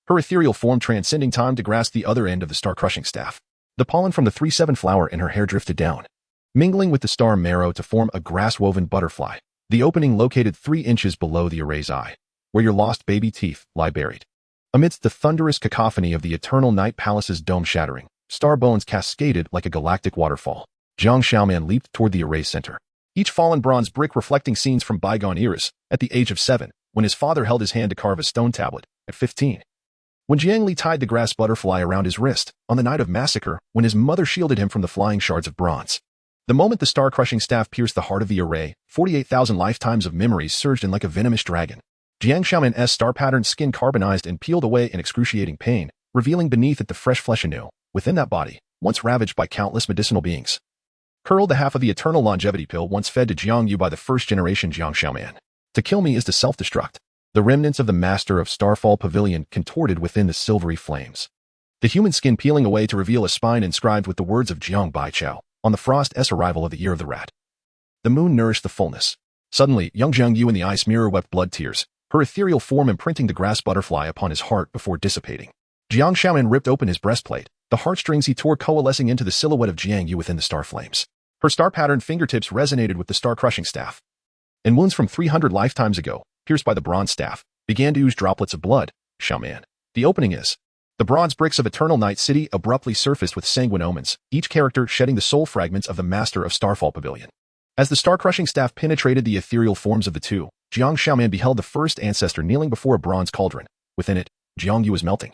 her ethereal form transcending time to grasp the other end of the star-crushing staff. The pollen from the 3-7 flower in her hair drifted down, mingling with the star marrow to form a grass-woven butterfly, the opening located 3 inches below the array's eye, where your lost baby teeth lie buried. Amidst the thunderous cacophony of the Eternal Night Palace's dome shattering, star bones cascaded like a galactic waterfall. Jiang Xiaoman leaped toward the array center, each fallen bronze brick reflecting scenes from bygone eras. At the age of 7, when his father held his hand to carve a stone tablet, at 15, when Jiang Li tied the grass butterfly around his wrist, on the night of massacre, when his mother shielded him from the flying shards of bronze. The moment the star-crushing staff pierced the heart of the array, 48,000 lifetimes of memories surged in like a venomous dragon. Jiang Xiaoman's star-patterned skin carbonized and peeled away in excruciating pain, revealing beneath it the fresh flesh anew. Within that body, once ravaged by countless medicinal beings, curled the half of the eternal longevity pill once fed to Jiang Yu by the first-generation Jiang Xiaoman. To kill me is to self-destruct. The remnants of the master of Starfall Pavilion contorted within the silvery flames, the human skin peeling away to reveal a spine inscribed with the words of Jiang Baichao, on the frost's arrival of the year of the rat. The moon nourished the fullness. Suddenly, young Jiang Yu in the ice mirror wept blood tears, her ethereal form imprinting the grass butterfly upon his heart before dissipating. Jiang Shaoman ripped open his breastplate, the heartstrings he tore coalescing into the silhouette of Jiang Yu within the star flames. Her star-patterned fingertips resonated with the star-crushing staff. And wounds from 300 lifetimes ago, pierced by the bronze staff, began to ooze droplets of blood. Shaoman. The opening is. The bronze bricks of Eternal Night City abruptly surfaced with sanguine omens, each character shedding the soul fragments of the master of Starfall Pavilion. As the star-crushing staff penetrated the ethereal forms of the two, Jiang Shaoman beheld the first ancestor kneeling before a bronze cauldron. Within it, Jiang Yu was melting,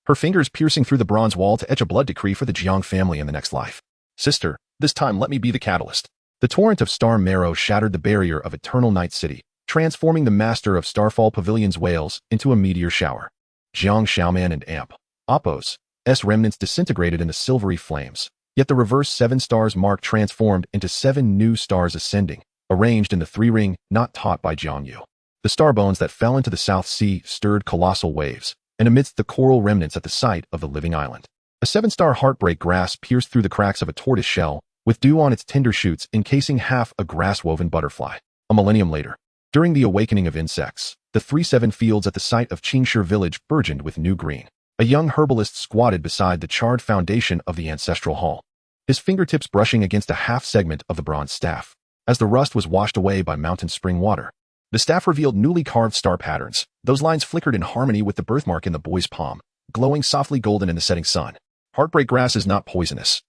her fingers piercing through the bronze wall to etch a blood decree for the Jiang family in the next life. Sister, this time let me be the catalyst. The torrent of star marrow shattered the barrier of Eternal Night City, transforming the master of Starfall Pavilion's wails into a meteor shower. Jiang Shaoman and Amp. Appo's remnants disintegrated in the silvery flames, yet the reverse 7 stars mark transformed into 7 new stars ascending, arranged in the 3-ring not taught by Jiang Yu. The star bones that fell into the South Sea stirred colossal waves, and amidst the coral remnants at the site of the living island, a 7-star heartbreak grass pierced through the cracks of a tortoise shell, with dew on its tender shoots encasing half a grass-woven butterfly. A millennium later, during the awakening of insects, the 3-7 fields at the site of Qingshi village burgeoned with new green. A young herbalist squatted beside the charred foundation of the ancestral hall, his fingertips brushing against a half-segment of the bronze staff. As the rust was washed away by mountain spring water, the staff revealed newly carved star patterns. Those lines flickered in harmony with the birthmark in the boy's palm, glowing softly golden in the setting sun. Heartbreak grass is not poisonous,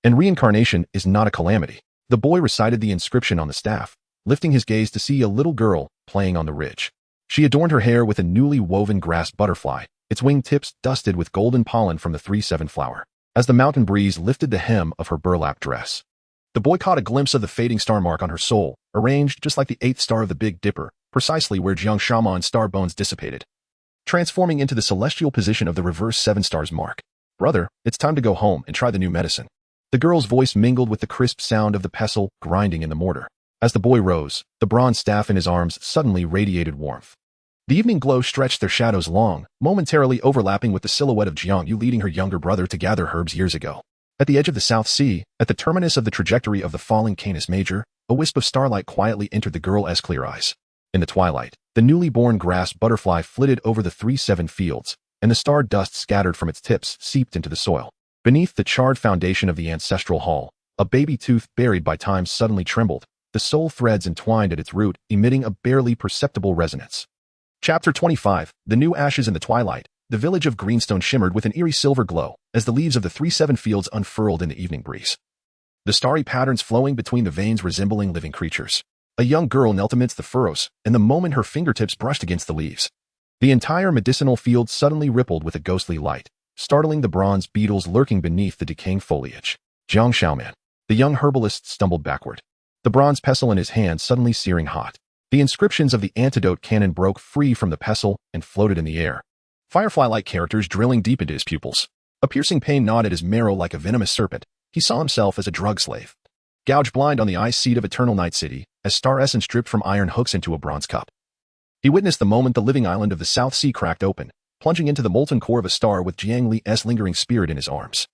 and reincarnation is not a calamity. The boy recited the inscription on the staff, lifting his gaze to see a little girl playing on the ridge. She adorned her hair with a newly woven grass butterfly, its wing tips dusted with golden pollen from the 3-7 flower. As the mountain breeze lifted the hem of her burlap dress, the boy caught a glimpse of the fading star mark on her soul, arranged just like the 8th star of the Big Dipper, precisely where Jiang Shaoman's star bones dissipated, transforming into the celestial position of the reverse 7 stars mark. Brother, it's time to go home and try the new medicine. The girl's voice mingled with the crisp sound of the pestle grinding in the mortar. As the boy rose, the bronze staff in his arms suddenly radiated warmth. The evening glow stretched their shadows long, momentarily overlapping with the silhouette of Jiang Yu leading her younger brother to gather herbs years ago. At the edge of the South Sea, at the terminus of the trajectory of the falling Canis Major, a wisp of starlight quietly entered the girl's clear eyes. In the twilight, the newly born grass butterfly flitted over the 3-7 fields, and the star dust scattered from its tips seeped into the soil. Beneath the charred foundation of the ancestral hall, a baby tooth buried by time suddenly trembled, the soul threads entwined at its root, emitting a barely perceptible resonance. Chapter 25, The New Ashes in the Twilight. The village of Greenstone shimmered with an eerie silver glow as the leaves of the 3-7 fields unfurled in the evening breeze, the starry patterns flowing between the veins resembling living creatures. A young girl knelt amidst the furrows, and the moment her fingertips brushed against the leaves, the entire medicinal field suddenly rippled with a ghostly light, startling the bronze beetles lurking beneath the decaying foliage. Jiang Shaoman. The young herbalist stumbled backward, the bronze pestle in his hand suddenly searing hot. The inscriptions of the antidote cannon broke free from the pestle and floated in the air, firefly-like characters drilling deep into his pupils. A piercing pain gnawed at his marrow like a venomous serpent. He saw himself as a drug slave, gouged blind on the ice seat of Eternal Night City, as star essence dripped from iron hooks into a bronze cup. He witnessed the moment the living island of the South Sea cracked open, plunging into the molten core of a star with Jiang Li's lingering spirit in his arms.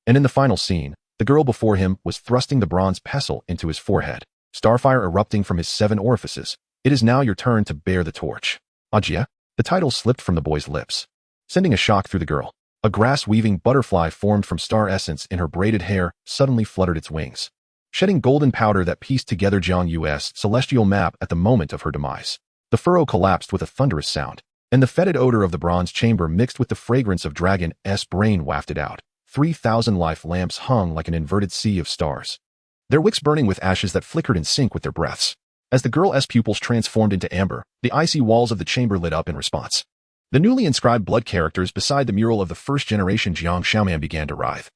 And in the final scene, the girl before him was thrusting the bronze pestle into his forehead, starfire erupting from his 7 orifices. It is now your turn to bear the torch. Ajia. The title slipped from the boy's lips, sending a shock through the girl. A grass-weaving butterfly formed from star essence in her braided hair suddenly fluttered its wings, shedding golden powder that pieced together Jiang Yu's celestial map at the moment of her demise. The furrow collapsed with a thunderous sound, and the fetid odor of the bronze chamber mixed with the fragrance of Dragon's brain wafted out. 3,000 life lamps hung like an inverted sea of stars, their wicks burning with ashes that flickered in sync with their breaths. As the girl's pupils transformed into amber, the icy walls of the chamber lit up in response. The newly inscribed blood characters beside the mural of the first-generation Jiang Shaoman began to writhe,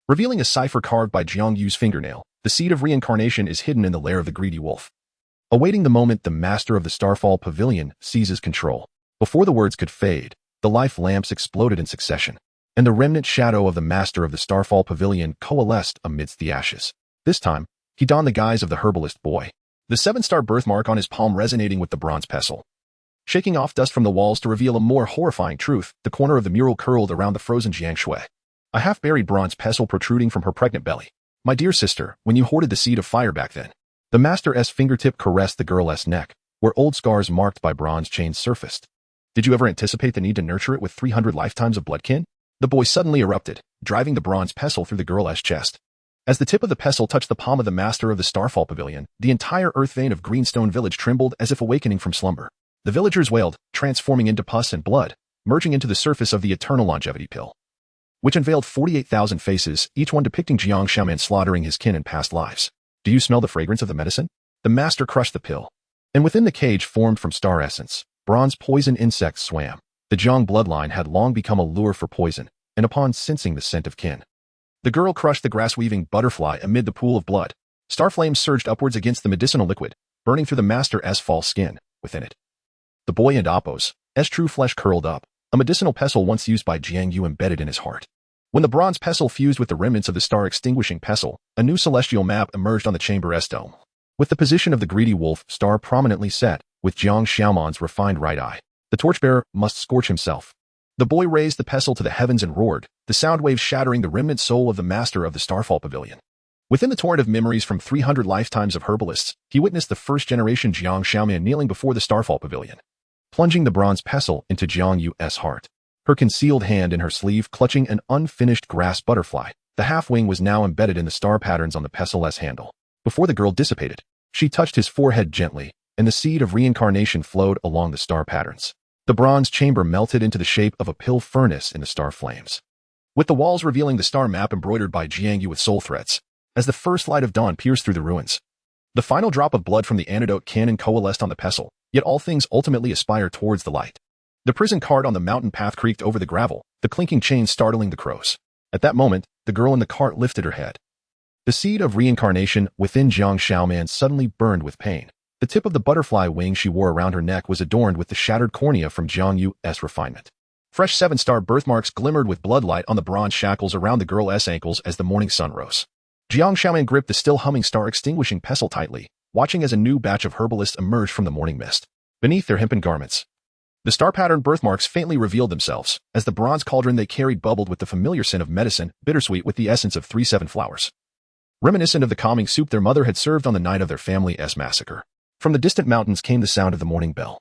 revealing a cipher carved by Jiang Yu's fingernail. The seed of reincarnation is hidden in the lair of the greedy wolf, awaiting the moment the master of the Starfall Pavilion seizes control. Before the words could fade, the life lamps exploded in succession, and the remnant shadow of the master of the Starfall Pavilion coalesced amidst the ashes. This time, he donned the guise of the herbalist boy, the 7-star birthmark on his palm resonating with the bronze pestle. Shaking off dust from the walls to reveal a more horrifying truth, the corner of the mural curled around the frozen Jiang Shui, a half-buried bronze pestle protruding from her pregnant belly. My dear sister, when you hoarded the seed of fire back then. The master's fingertip caressed the girl's neck, where old scars marked by bronze chains surfaced. Did you ever anticipate the need to nurture it with 300 lifetimes of bloodkin? The boy suddenly erupted, driving the bronze pestle through the girl's chest. As the tip of the pestle touched the palm of the master of the Starfall Pavilion, the entire earth vein of Greenstone Village trembled as if awakening from slumber. The villagers wailed, transforming into pus and blood, merging into the surface of the eternal longevity pill, which unveiled 48,000 faces, each one depicting Jiang Xiaoman slaughtering his kin in past lives. Do you smell the fragrance of the medicine? The master crushed the pill, and within the cage formed from star essence, bronze poison insects swam. The Jiang bloodline had long become a lure for poison, and upon sensing the scent of kin, the girl crushed the grass-weaving butterfly amid the pool of blood. Star flames surged upwards against the medicinal liquid, burning through the master's false skin. Within it, the boy and Appo's true flesh curled up, a medicinal pestle once used by Jiang Yu embedded in his heart. When the bronze pestle fused with the remnants of the star-extinguishing pestle, a new celestial map emerged on the chamber's dome, with the position of the greedy wolf star prominently set, with Jiang Xiaoman's refined right eye. The torchbearer must scorch himself. The boy raised the pestle to the heavens and roared, the sound waves shattering the remnant soul of the master of the Starfall Pavilion. Within the torrent of memories from 300 lifetimes of herbalists, he witnessed the first-generation Jiang Xiaoman kneeling before the Starfall Pavilion, plunging the bronze pestle into Jiang Yu's heart. Her concealed hand in her sleeve clutching an unfinished grass butterfly, the half-wing was now embedded in the star patterns on the pestle's handle. Before the girl dissipated, she touched his forehead gently, and the seed of reincarnation flowed along the star patterns. The bronze chamber melted into the shape of a pill furnace in the star flames, with the walls revealing the star map embroidered by Jiang Yu with soul threads. As the first light of dawn pierced through the ruins, the final drop of blood from the antidote cannon coalesced on the pestle, yet all things ultimately aspire towards the light. The prison cart on the mountain path creaked over the gravel, the clinking chains startling the crows. At that moment, the girl in the cart lifted her head. The seed of reincarnation within Jiang Xiaoman suddenly burned with pain. The tip of the butterfly wing she wore around her neck was adorned with the shattered cornea from Jiang Yu's refinement. Fresh seven-star birthmarks glimmered with bloodlight on the bronze shackles around the girl's ankles as the morning sun rose. Jiang Xiaoman gripped the still humming star-extinguishing pestle tightly, watching as a new batch of herbalists emerged from the morning mist. Beneath their hempen garments, the star-patterned birthmarks faintly revealed themselves, as the bronze cauldron they carried bubbled with the familiar scent of medicine, bittersweet with the essence of 3-7 flowers, reminiscent of the calming soup their mother had served on the night of their family's massacre. From the distant mountains came the sound of the morning bell,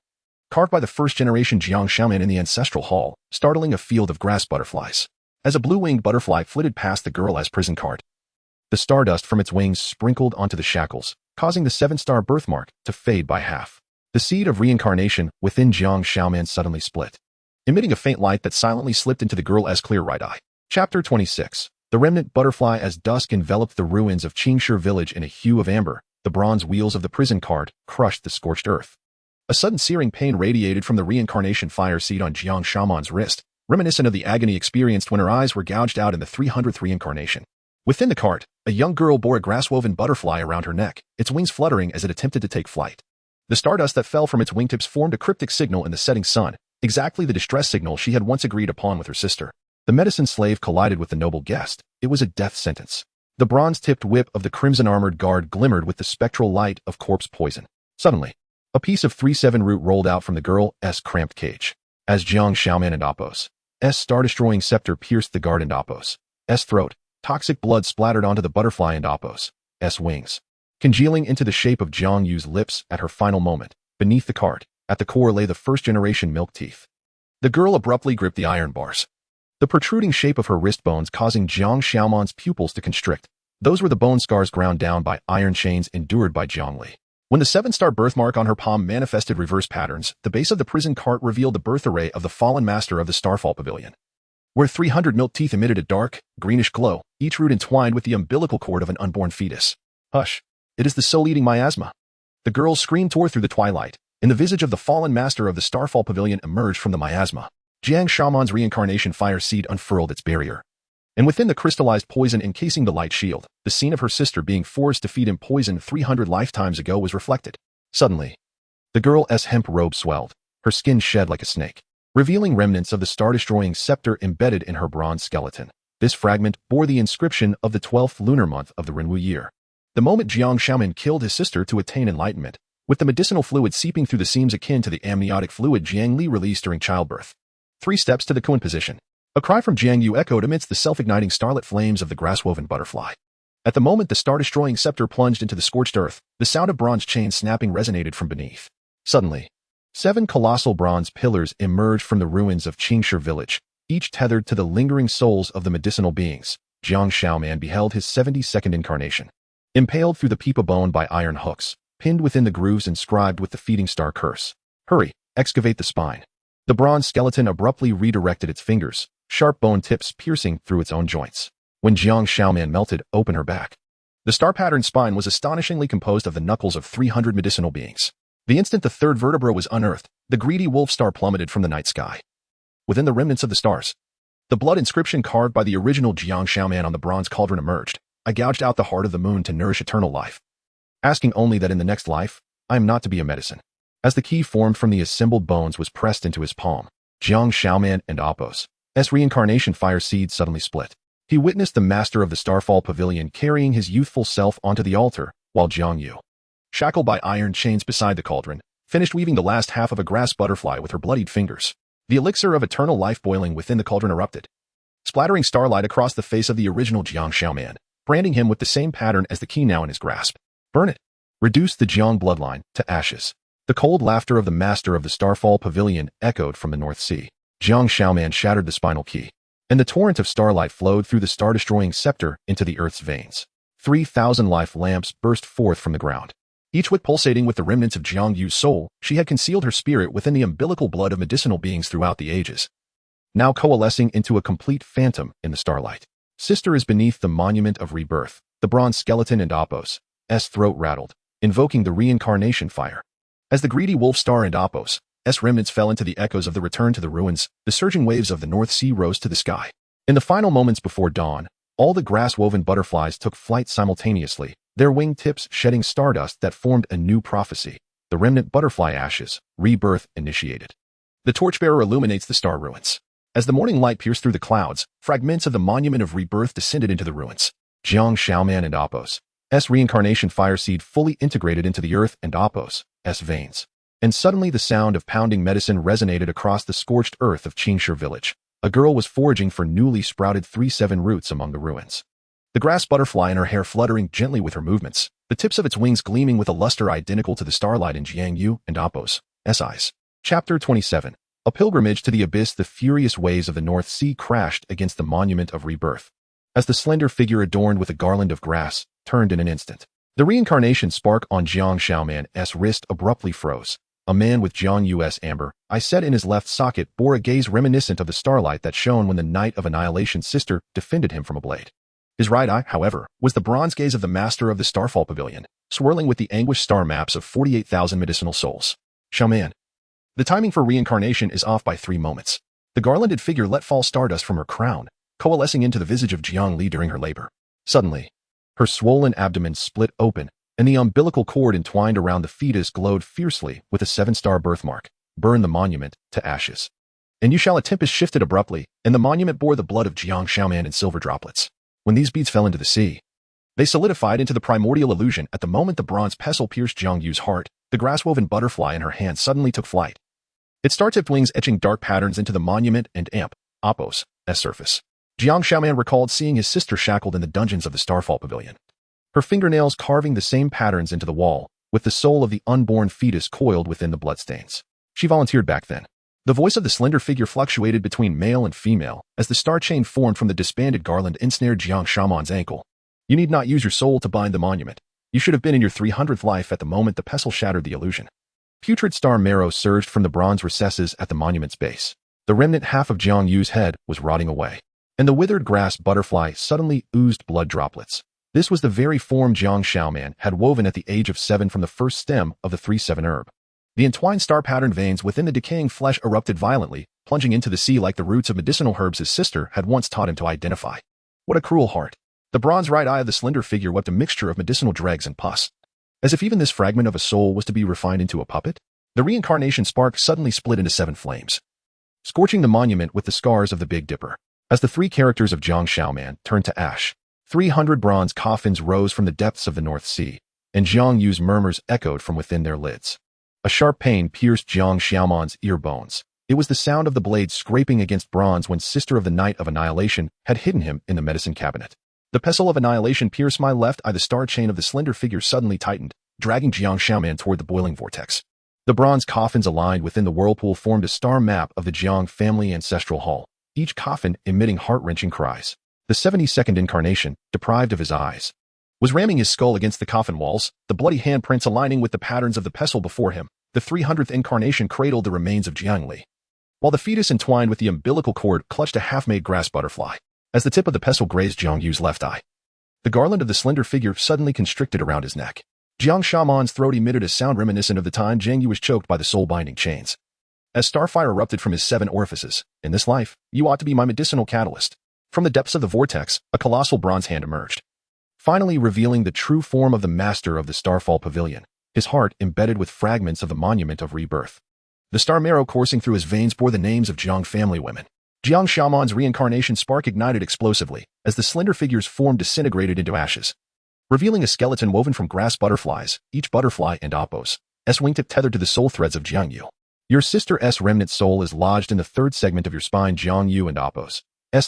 carved by the first-generation Jiang Xiaoman in the ancestral hall, startling a field of grass butterflies. As a blue-winged butterfly flitted past the girl's prison cart, the stardust from its wings sprinkled onto the shackles, causing the 7-star birthmark to fade by half. The seed of reincarnation within Jiang Xiaoman suddenly split, emitting a faint light that silently slipped into the girl's clear right eye. Chapter 26. The remnant butterfly. As dusk enveloped the ruins of Qingshi village in a hue of amber, the bronze wheels of the prison cart crushed the scorched earth. A sudden searing pain radiated from the reincarnation fire seed on Jiang Xiaoman's wrist, reminiscent of the agony experienced when her eyes were gouged out in the 300th reincarnation. Within the cart, a young girl bore a grass-woven butterfly around her neck, its wings fluttering as it attempted to take flight. The stardust that fell from its wingtips formed a cryptic signal in the setting sun, exactly the distress signal she had once agreed upon with her sister. The medicine slave collided with the noble guest. It was a death sentence. The bronze-tipped whip of the crimson-armored guard glimmered with the spectral light of corpse poison. Suddenly, a piece of 3-7 root rolled out from the girl's cramped cage. As Jiang Xiaoman and Appo's star-destroying scepter pierced the guard and Appo's throat, toxic blood splattered onto the butterfly and Appo's wings, congealing into the shape of Jiang Yu's lips at her final moment. Beneath the cart, at the core lay the first-generation milk teeth. The girl abruptly gripped the iron bars, the protruding shape of her wrist bones causing Jiang Xiaoman's pupils to constrict. Those were the bone scars ground down by iron chains endured by Jiang Li. When the 7-star birthmark on her palm manifested reverse patterns, the base of the prison cart revealed the birth array of the fallen master of the Starfall Pavilion, where 300 milk teeth emitted a dark, greenish glow, each root entwined with the umbilical cord of an unborn fetus. Hush! It is the soul-eating miasma. The girl's scream tore through the twilight, and the visage of the fallen master of the Starfall Pavilion emerged from the miasma. Jiang Xiaoman's reincarnation fire seed unfurled its barrier, and within the crystallized poison encasing the light shield, the scene of her sister being forced to feed him poison 300 lifetimes ago was reflected. Suddenly, the girl's hemp robe swelled, her skin shed like a snake, revealing remnants of the star-destroying scepter embedded in her bronze skeleton. This fragment bore the inscription of the 12th lunar month of the Renwu year, the moment Jiang Xiaoman killed his sister to attain enlightenment, with the medicinal fluid seeping through the seams akin to the amniotic fluid Jiang Li released during childbirth. 3 steps to the Kuan position. A cry from Jiang Yu echoed amidst the self-igniting starlit flames of the grass-woven butterfly. At the moment the star-destroying scepter plunged into the scorched earth, the sound of bronze chains snapping resonated from beneath. Suddenly, 7 colossal bronze pillars emerged from the ruins of Qingshi village, each tethered to the lingering souls of the medicinal beings. Jiang Shaoman beheld his 72nd incarnation, impaled through the peepa bone by iron hooks, pinned within the grooves inscribed with the feeding star curse. Hurry, excavate the spine. The bronze skeleton abruptly redirected its fingers, sharp bone tips piercing through its own joints. When Jiang Shaoman melted open her back, the star-patterned spine was astonishingly composed of the knuckles of 300 medicinal beings. The instant the third vertebra was unearthed, the greedy wolf star plummeted from the night sky. Within the remnants of the stars, the blood inscription carved by the original Jiang Shaoman on the bronze cauldron emerged. I gouged out the heart of the moon to nourish eternal life, asking only that in the next life, I am not to be a medicine. As the key formed from the assembled bones was pressed into his palm, Jiang Shaoman and Apos' reincarnation fire seed suddenly split. He witnessed the master of the Starfall Pavilion carrying his youthful self onto the altar, while Jiang Yu, shackled by iron chains beside the cauldron, finished weaving the last half of a grass butterfly with her bloodied fingers. The elixir of eternal life boiling within the cauldron erupted, splattering starlight across the face of the original Jiang Shaoman, branding him with the same pattern as the key now in his grasp. Burn it. Reduce the Jiang bloodline to ashes. The cold laughter of the master of the Starfall Pavilion echoed from the North Sea. Jiang Shaoman shattered the spinal key, and the torrent of starlight flowed through the star-destroying scepter into the earth's veins. 3,000 life lamps burst forth from the ground, each wick pulsating with the remnants of Jiang Yu's soul. She had concealed her spirit within the umbilical blood of medicinal beings throughout the ages, now coalescing into a complete phantom in the starlight. Sister is beneath the monument of rebirth. The bronze skeleton and Apos' throat rattled, invoking the reincarnation fire. As the greedy wolf star and Apos' remnants fell into the echoes of the return to the ruins, the surging waves of the North Sea rose to the sky. In the final moments before dawn, all the grass-woven butterflies took flight simultaneously, their wing tips shedding stardust that formed a new prophecy. The remnant butterfly ashes, rebirth initiated. The torchbearer illuminates the star ruins. As the morning light pierced through the clouds, fragments of the monument of rebirth descended into the ruins. Jiang Shaoman and Apos' reincarnation fire seed fully integrated into the earth and Apos' veins. And suddenly the sound of pounding medicine resonated across the scorched earth of Qingshi village. A girl was foraging for newly sprouted 3-7 roots among the ruins. The grass butterfly in her hair fluttering gently with her movements, the tips of its wings gleaming with a luster identical to the starlight in Jiang Yu and Apos' eyes. Chapter 27. A pilgrimage to the abyss. The furious waves of the North Sea crashed against the monument of rebirth, as the slender figure adorned with a garland of grass turned in an instant. The reincarnation spark on Jiang Shaoman's wrist abruptly froze. A man with Jiang Yu's amber eye set in his left socket bore a gaze reminiscent of the starlight that shone when the Knight of Annihilation's sister defended him from a blade. His right eye, however, was the bronze gaze of the master of the Starfall Pavilion, swirling with the anguished star maps of 48,000 medicinal souls. Shaoman. The timing for reincarnation is off by 3 moments. The garlanded figure let fall stardust from her crown, coalescing into the visage of Jiang Li during her labor. Suddenly, her swollen abdomen split open, and the umbilical cord entwined around the fetus glowed fiercely with a 7-star birthmark. Burn the monument to ashes. And you shall. A tempest shifted abruptly, and the monument bore the blood of Jiang Shaoman in silver droplets. When these beads fell into the sea, they solidified into the primordial illusion. At the moment the bronze pestle pierced Jiang Yu's heart, the grass-woven butterfly in her hand suddenly took flight, its star-tipped wings etching dark patterns into the monument and Apos' surface. Jiang Shaoman recalled seeing his sister shackled in the dungeons of the Starfall Pavilion, her fingernails carving the same patterns into the wall, with the soul of the unborn fetus coiled within the bloodstains. She volunteered back then. The voice of the slender figure fluctuated between male and female as the star chain formed from the disbanded garland ensnared Jiang Shaoman's ankle. You need not use your soul to bind the monument. You should have been in your 300th life at the moment the pestle shattered the illusion. Putrid star marrow surged from the bronze recesses at the monument's base. The remnant half of Jiang Yu's head was rotting away, and the withered grass butterfly suddenly oozed blood droplets. This was the very form Jiang Shaoman had woven at the age of 7 from the first stem of the 3-7 herb. The entwined star-patterned veins within the decaying flesh erupted violently, plunging into the sea like the roots of medicinal herbs his sister had once taught him to identify. What a cruel heart. The bronze right eye of the slender figure wept a mixture of medicinal dregs and pus. As if even this fragment of a soul was to be refined into a puppet, the reincarnation spark suddenly split into 7 flames, scorching the monument with the scars of the Big Dipper. As the 3 characters of Jiang Shaoman turned to ash, 300 bronze coffins rose from the depths of the North Sea, and Jiang Yu's murmurs echoed from within their lids. A sharp pain pierced Jiang Shaoman's ear bones. It was the sound of the blade scraping against bronze when Sister of the Knight of Annihilation had hidden him in the medicine cabinet. The pestle of annihilation pierced my left eye. The star chain of the slender figure suddenly tightened, dragging Jiang Shaoman toward the boiling vortex. The bronze coffins aligned within the whirlpool formed a star map of the Jiang family ancestral hall, each coffin emitting heart-wrenching cries. The 72nd incarnation, deprived of his eyes, was ramming his skull against the coffin walls, the bloody handprints aligning with the patterns of the pestle before him. The 300th incarnation cradled the remains of Jiang Li, while the fetus entwined with the umbilical cord clutched a half-made grass butterfly. As the tip of the pestle grazed Jiang Yu's left eye, the garland of the slender figure suddenly constricted around his neck. Jiang Shaman's throat emitted a sound reminiscent of the time Jiang Yu was choked by the soul-binding chains. As starfire erupted from his 7 orifices, "In this life, you ought to be my medicinal catalyst." From the depths of the vortex, a colossal bronze hand emerged, finally revealing the true form of the master of the Starfall Pavilion, his heart embedded with fragments of the Monument of Rebirth. The star marrow coursing through his veins bore the names of Jiang family women. Jiang Shaman's reincarnation spark ignited explosively as the slender figure's form disintegrated into ashes, revealing a skeleton woven from grass butterflies, each butterfly and Apos' wingtip tethered to the soul threads of Jiang Yu. Your sister's remnant soul is lodged in the 3rd segment of your spine. Jiang Yu and Apos'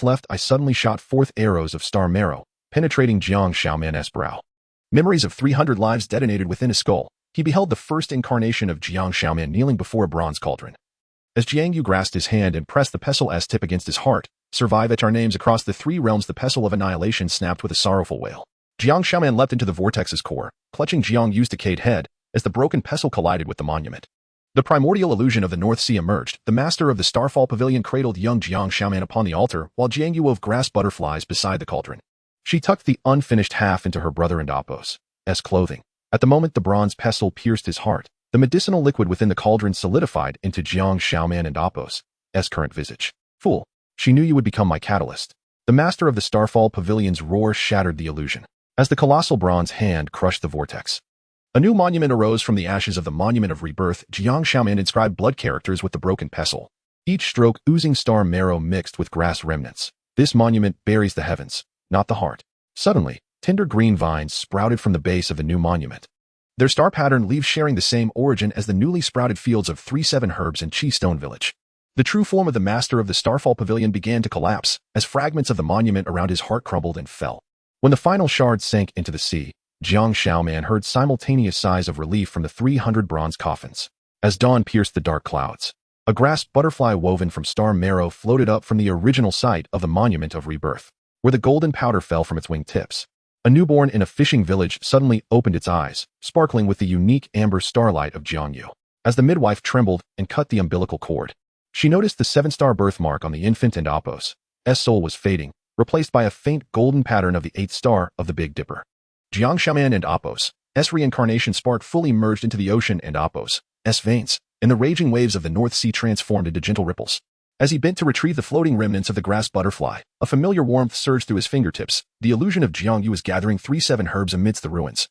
left eye suddenly shot forth arrows of star marrow, penetrating Jiang Shaoman's brow. Memories of 300 lives detonated within his skull. He beheld the first incarnation of Jiang Shaoman kneeling before a bronze cauldron. As Jiang Yu grasped his hand and pressed the pestle's tip against his heart, "Survive at our names across the 3 realms." The pestle of annihilation snapped with a sorrowful wail. Jiang Shaoman leapt into the vortex's core, clutching Jiang Yu's decayed head as the broken pestle collided with the monument. The primordial illusion of the North Sea emerged. The master of the Starfall Pavilion cradled young Jiang Shaoman upon the altar, while Jiang Yu wove grass butterflies beside the cauldron. She tucked the unfinished half into her brother and Apos' clothing. At the moment the bronze pestle pierced his heart, the medicinal liquid within the cauldron solidified into Jiang Shaoman and Apos' current visage. "Fool, she knew you would become my catalyst." The master of the Starfall Pavilion's roar shattered the illusion, as the colossal bronze hand crushed the vortex. A new monument arose from the ashes of the Monument of Rebirth. Jiang Shaoman inscribed blood characters with the broken pestle, each stroke oozing star marrow mixed with grass remnants. "This monument buries the heavens, not the heart." Suddenly, tender green vines sprouted from the base of the new monument, their star pattern leaves sharing the same origin as the newly sprouted fields of 37 herbs in Chi Stone Village. The true form of the master of the Starfall Pavilion began to collapse as fragments of the monument around his heart crumbled and fell. When the final shards sank into the sea, Jiang Shaoman heard simultaneous sighs of relief from the 300 bronze coffins. As dawn pierced the dark clouds, a grass butterfly woven from star marrow floated up from the original site of the Monument of Rebirth, where the golden powder fell from its wing tips. A newborn in a fishing village suddenly opened its eyes, sparkling with the unique amber starlight of Jiang Yu. As the midwife trembled and cut the umbilical cord, she noticed the 7-star birthmark on the infant, and Apos' soul was fading, replaced by a faint golden pattern of the 8th star of the Big Dipper. Jiang Shaman and Apos' reincarnation spark fully merged into the ocean, and Apos' veins, and the raging waves of the North Sea transformed into gentle ripples. As he bent to retrieve the floating remnants of the grass butterfly, a familiar warmth surged through his fingertips. The illusion of Jiang Yu was gathering 37 herbs amidst the ruins,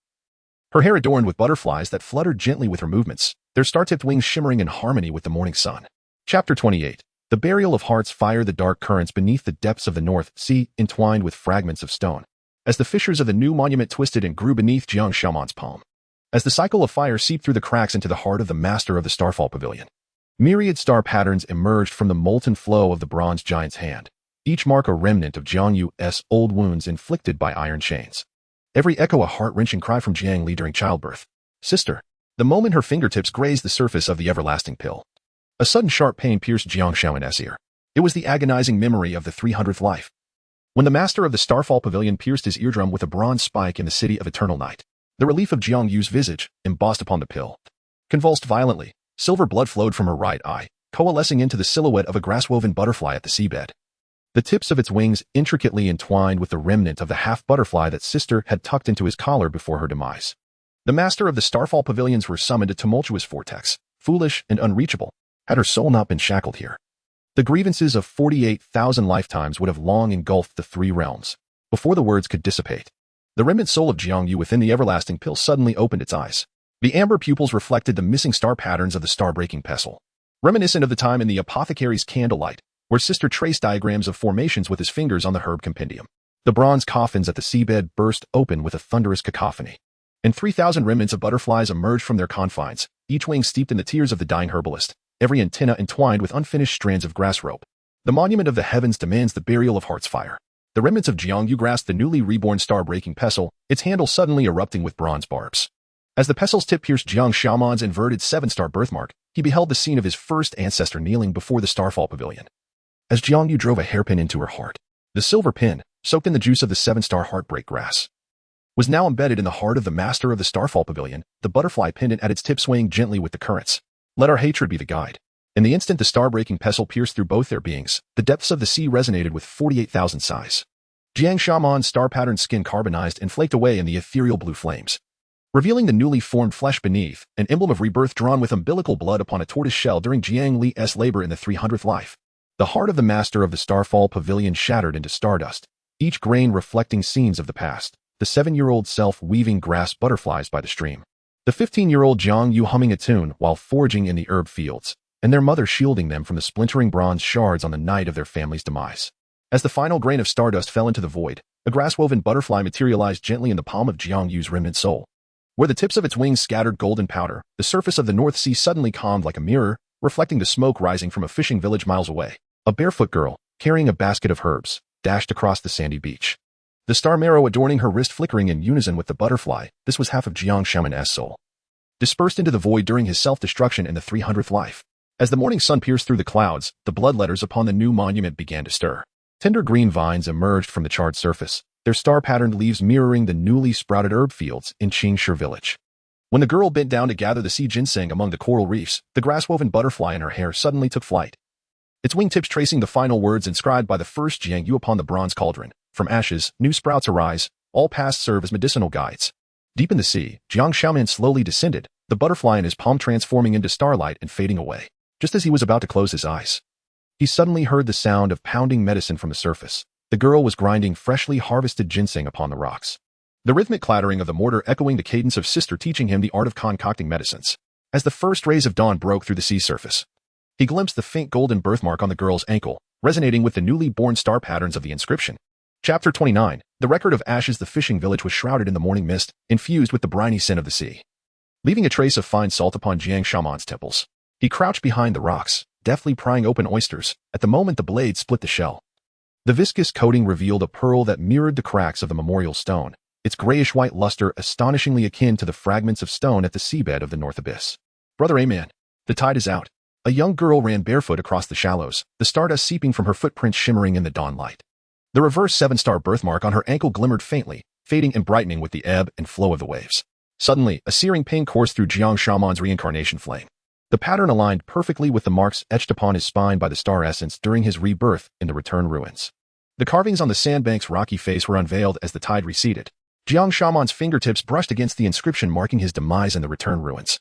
her hair adorned with butterflies that fluttered gently with her movements, their star-tipped wings shimmering in harmony with the morning sun. Chapter 28. The Burial of Hearts. Fire. The dark currents beneath the depths of the North Sea entwined with fragments of stone, as the fissures of the new monument twisted and grew beneath Jiang Shaman's palm. As the cycle of fire seeped through the cracks into the heart of the master of the Starfall Pavilion, myriad star patterns emerged from the molten flow of the bronze giant's hand, each mark a remnant of Jiang Yu's old wounds inflicted by iron chains. Every echo a heart-wrenching cry from Jiang Li during childbirth. "Sister." The moment her fingertips grazed the surface of the everlasting pill, a sudden sharp pain pierced Jiang Shaoman's ear. It was the agonizing memory of the 300th life, when the master of the Starfall Pavilion pierced his eardrum with a bronze spike in the City of Eternal Night. The relief of Jiang Yu's visage, embossed upon the pill, convulsed violently. Silver blood flowed from her right eye, coalescing into the silhouette of a grass-woven butterfly at the seabed. The tips of its wings intricately entwined with the remnant of the half-butterfly that sister had tucked into his collar before her demise. The master of the Starfall Pavilions were summoned a tumultuous vortex, foolish and unreachable, had her soul not been shackled here. The grievances of 48,000 lifetimes would have long engulfed the 3 realms before the words could dissipate. The remnant soul of Jiang Yu within the everlasting pill suddenly opened its eyes. The amber pupils reflected the missing star patterns of the star-breaking pestle, reminiscent of the time in the apothecary's candlelight, where sister traced diagrams of formations with his fingers on the herb compendium. The bronze coffins at the seabed burst open with a thunderous cacophony, and 3,000 remnants of butterflies emerged from their confines, each wing steeped in the tears of the dying herbalist, every antenna entwined with unfinished strands of grass rope. The monument of the heavens demands the burial of hearts. Fire. The remnants of Jiang Yu grasped the newly reborn star-breaking pestle, its handle suddenly erupting with bronze barbs. As the pestil's tip pierced Jiang Xiaoman's inverted seven-star birthmark, he beheld the scene of his first ancestor kneeling before the Starfall Pavilion. As Jiang Yu drove a hairpin into her heart, the silver pin, soaked in the juice of the seven-star heartbreak grass, was now embedded in the heart of the master of the Starfall Pavilion, the butterfly pendant at its tip swaying gently with the currents. Let our hatred be the guide. In the instant the star-breaking pestle pierced through both their beings, the depths of the sea resonated with 48,000 sighs. Jiang Xiaoman's star-patterned skin carbonized and flaked away in the ethereal blue flames, revealing the newly formed flesh beneath, an emblem of rebirth drawn with umbilical blood upon a tortoise shell during Jiang Li's labor in the 300th life. The heart of the master of the Starfall Pavilion shattered into stardust, each grain reflecting scenes of the past, the 7-year-old self weaving grass butterflies by the stream, the 15-year-old Jiang Yu humming a tune while foraging in the herb fields, and their mother shielding them from the splintering bronze shards on the night of their family's demise. As the final grain of stardust fell into the void, a grass-woven butterfly materialized gently in the palm of Jiang Yu's remnant soul. Where the tips of its wings scattered golden powder, the surface of the North Sea suddenly calmed like a mirror, reflecting the smoke rising from a fishing village miles away. A barefoot girl, carrying a basket of herbs, dashed across the sandy beach, the star marrow adorning her wrist flickering in unison with the butterfly. This was half of Jiang Xiaoman's soul, dispersed into the void during his self-destruction in the 300th life. As the morning sun pierced through the clouds, the bloodletters upon the new monument began to stir. Tender green vines emerged from the charred surface, their star-patterned leaves mirroring the newly sprouted herb fields in Qingshi village. When the girl bent down to gather the sea ginseng among the coral reefs, the grass-woven butterfly in her hair suddenly took flight, its wingtips tracing the final words inscribed by the first Jiang Yu upon the bronze cauldron. From ashes, new sprouts arise, all paths serve as medicinal guides. Deep in the sea, Jiang Xiaoman slowly descended, the butterfly in his palm transforming into starlight and fading away. Just as he was about to close his eyes, he suddenly heard the sound of pounding medicine from the surface. The girl was grinding freshly harvested ginseng upon the rocks, the rhythmic clattering of the mortar echoing the cadence of sister teaching him the art of concocting medicines. As the first rays of dawn broke through the sea surface, he glimpsed the faint golden birthmark on the girl's ankle, resonating with the newly born star patterns of the inscription. Chapter 29. The record of ashes. The fishing village was shrouded in the morning mist, infused with the briny sin of the sea, leaving a trace of fine salt upon Jiang Xiaoman's temples. He crouched behind the rocks, deftly prying open oysters. At the moment the blade split the shell, the viscous coating revealed a pearl that mirrored the cracks of the memorial stone, its grayish-white luster astonishingly akin to the fragments of stone at the seabed of the North Abyss. Brother Aman, the tide is out. A young girl ran barefoot across the shallows, the stardust seeping from her footprints shimmering in the dawn light. The reverse 7-star birthmark on her ankle glimmered faintly, fading and brightening with the ebb and flow of the waves. Suddenly, a searing pain coursed through Jiang Xiaoman's reincarnation flame. The pattern aligned perfectly with the marks etched upon his spine by the star essence during his rebirth in the returned ruins. The carvings on the sandbank's rocky face were unveiled as the tide receded. Jiang Xiaoman's fingertips brushed against the inscription marking his demise in the returned ruins,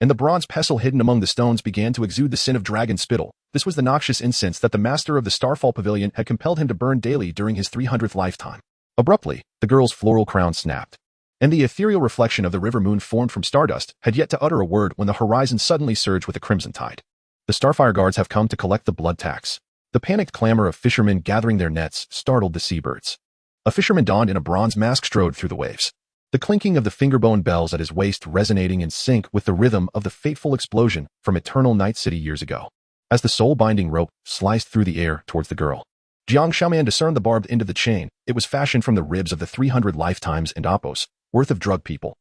and the bronze pestle hidden among the stones began to exude the sin of dragon spittle. This was the noxious incense that the master of the Starfall Pavilion had compelled him to burn daily during his 300th lifetime. Abruptly, the girl's floral crown snapped, and the ethereal reflection of the river moon formed from stardust had yet to utter a word when the horizon suddenly surged with a crimson tide. The Starfire guards have come to collect the blood tax. The panicked clamor of fishermen gathering their nets startled the seabirds. A fisherman donned in a bronze mask strode through the waves, the clinking of the fingerbone bells at his waist resonating in sync with the rhythm of the fateful explosion from Eternal Night City years ago. As the soul-binding rope sliced through the air towards the girl, Jiang Xiaoman discerned the barbed end of the chain. It was fashioned from the ribs of the 300 lifetimes and oppos worth of drug people,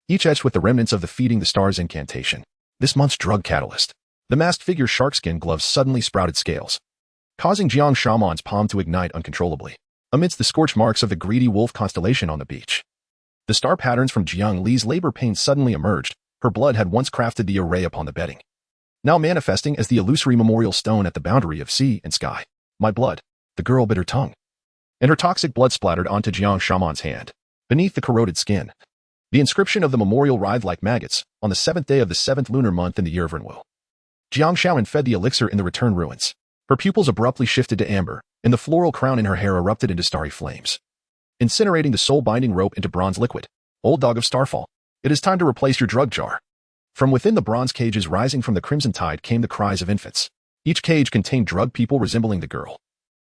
each etched with the remnants of the Feeding the Stars incantation. This month's drug catalyst. The masked figure's sharkskin gloves suddenly sprouted scales, causing Jiang Xiaoman's palm to ignite uncontrollably. Amidst the scorched marks of the greedy wolf constellation on the beach, the star patterns from Jiang Li's labor pains suddenly emerged. Her blood had once crafted the array upon the bedding, now manifesting as the illusory memorial stone at the boundary of sea and sky. My blood. The girl bit her tongue, and her toxic blood splattered onto Jiang Xiaoman's hand. Beneath the corroded skin, the inscription of the memorial writhed like maggots. On the 7th day of the 7th lunar month in the year of Renwu, Jiang Xiaoman fed the elixir in the returned ruins. Her pupils abruptly shifted to amber, and the floral crown in her hair erupted into starry flames, incinerating the soul-binding rope into bronze liquid. Old dog of Starfall, it is time to replace your drug jar. From within the bronze cages rising from the crimson tide came the cries of infants. Each cage contained drug people resembling the girl,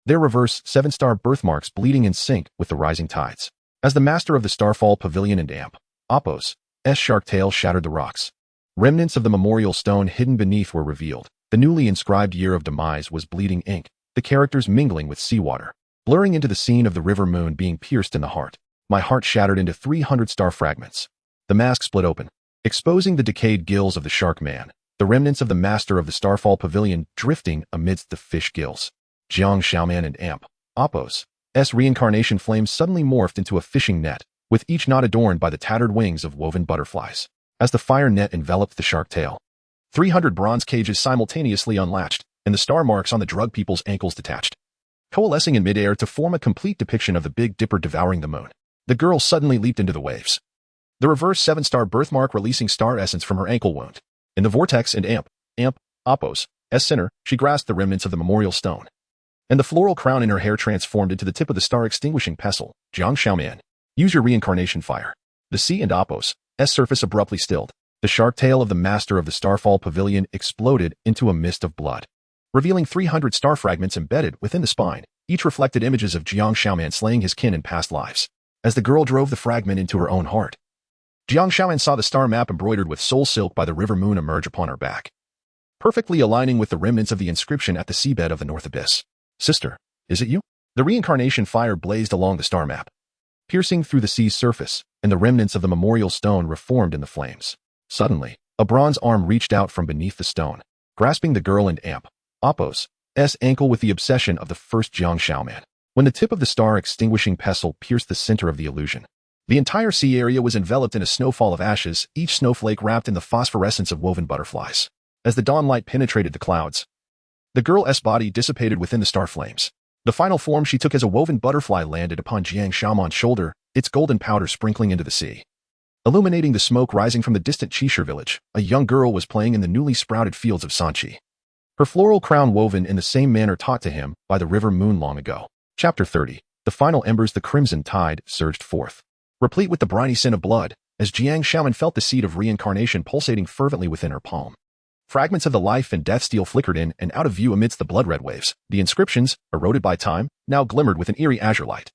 their reverse 7-star birthmarks bleeding in sync with the rising tides. As the master of the Starfall Pavilion and Amp, Oppo's shark tail shattered the rocks, remnants of the memorial stone hidden beneath were revealed. The newly inscribed year of demise was bleeding ink, the characters mingling with seawater, blurring into the scene of the river moon being pierced in the heart. My heart shattered into 300 star fragments. The mask split open, exposing the decayed gills of the shark man, the remnants of the master of the Starfall Pavilion drifting amidst the fish gills. Jiang Xiaoman and Amp, Apos, reincarnation flames suddenly morphed into a fishing net, with each knot adorned by the tattered wings of woven butterflies. As the fire net enveloped the shark tail, 300 bronze cages simultaneously unlatched, and the star marks on the drug people's ankles detached, coalescing in midair to form a complete depiction of the Big Dipper devouring the moon. The girl suddenly leaped into the waves, the reverse 7-star birthmark releasing star essence from her ankle wound. In the vortex and Amp, Apos, center, she grasped the remnants of the memorial stone, and the floral crown in her hair transformed into the tip of the star-extinguishing pestle. Jiang Xiaoman, use your reincarnation fire. The sea and Apos' surface abruptly stilled. The shark tail of the master of the Starfall Pavilion exploded into a mist of blood, revealing 300 star fragments embedded within the spine, each reflected images of Jiang Xiaoman slaying his kin in past lives. As the girl drove the fragment into her own heart, Jiang Xiaoman saw the star map embroidered with soul silk by the river moon emerge upon her back, perfectly aligning with the remnants of the inscription at the seabed of the North Abyss. Sister, is it you? The reincarnation fire blazed along the star map, piercing through the sea's surface, and the remnants of the memorial stone reformed in the flames. Suddenly, a bronze arm reached out from beneath the stone, grasping the girl and Amp, Apos' ankle with the obsession of the first Jiang Xiaoman. When the tip of the star-extinguishing pestle pierced the center of the illusion, the entire sea area was enveloped in a snowfall of ashes, each snowflake wrapped in the phosphorescence of woven butterflies. As the dawn light penetrated the clouds, the girl's body dissipated within the star flames. The final form she took as a woven butterfly landed upon Jiang Xiaoman's shoulder, its golden powder sprinkling into the sea. Illuminating the smoke rising from the distant Qishir village, a young girl was playing in the newly sprouted fields of Sanchi, her floral crown woven in the same manner taught to him by the river moon long ago. Chapter 30. The final embers. The crimson tide surged forth, replete with the briny scent of blood, as Jiang Xiaoman felt the seed of reincarnation pulsating fervently within her palm. Fragments of the life and death steel flickered in and out of view amidst the blood-red waves. The inscriptions, eroded by time, now glimmered with an eerie azure light,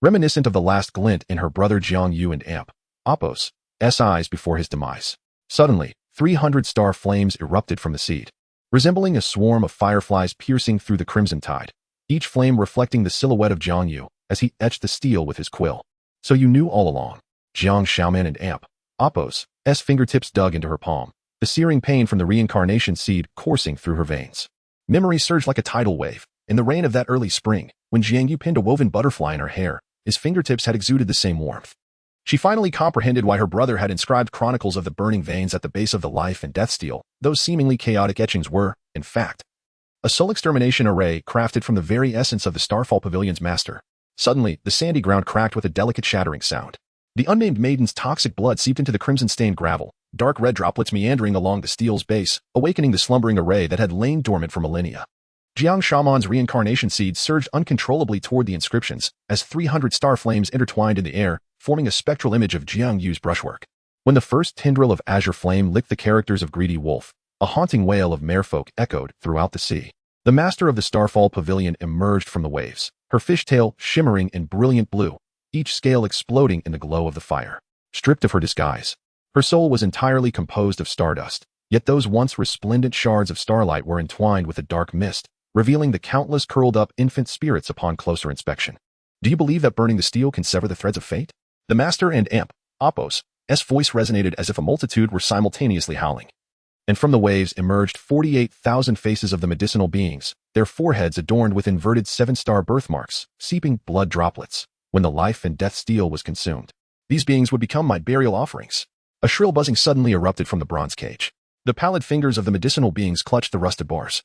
reminiscent of the last glint in her brother Jiang Yu and Amp, Apos' eyes before his demise. Suddenly, 300 star flames erupted from the seed, resembling a swarm of fireflies piercing through the crimson tide, each flame reflecting the silhouette of Jiang Yu as he etched the steel with his quill. So you knew all along. Jiang Xiaoman and Amp, Apos' fingertips dug into her palm, the searing pain from the reincarnation seed coursing through her veins. Memory surged like a tidal wave. In the rain of that early spring, when Jiang Yu pinned a woven butterfly in her hair, his fingertips had exuded the same warmth. She finally comprehended why her brother had inscribed chronicles of the burning veins at the base of the life and death steel. Those seemingly chaotic etchings were, in fact, a soul extermination array crafted from the very essence of the Starfall Pavilion's master. Suddenly, the sandy ground cracked with a delicate shattering sound. The unnamed maiden's toxic blood seeped into the crimson-stained gravel, dark red droplets meandering along the steel's base, awakening the slumbering array that had lain dormant for millennia. Jiang Xiaoman's reincarnation seed surged uncontrollably toward the inscriptions, as 300 star flames intertwined in the air, forming a spectral image of Jiang Yu's brushwork. When the first tendril of azure flame licked the characters of Greedy Wolf, a haunting wail of merfolk echoed throughout the sea. The master of the Starfall Pavilion emerged from the waves, her fishtail shimmering in brilliant blue, each scale exploding in the glow of the fire. Stripped of her disguise, her soul was entirely composed of stardust, yet those once resplendent shards of starlight were entwined with a dark mist, revealing the countless curled-up infant spirits upon closer inspection. Do you believe that burning the steel can sever the threads of fate? The master and Amp, Apos' voice resonated as if a multitude were simultaneously howling. And from the waves emerged 48,000 faces of the medicinal beings, their foreheads adorned with inverted 7-star birthmarks, seeping blood droplets. When the life and death steel was consumed, these beings would become my burial offerings. A shrill buzzing suddenly erupted from the bronze cage. The pallid fingers of the medicinal beings clutched the rusted bars,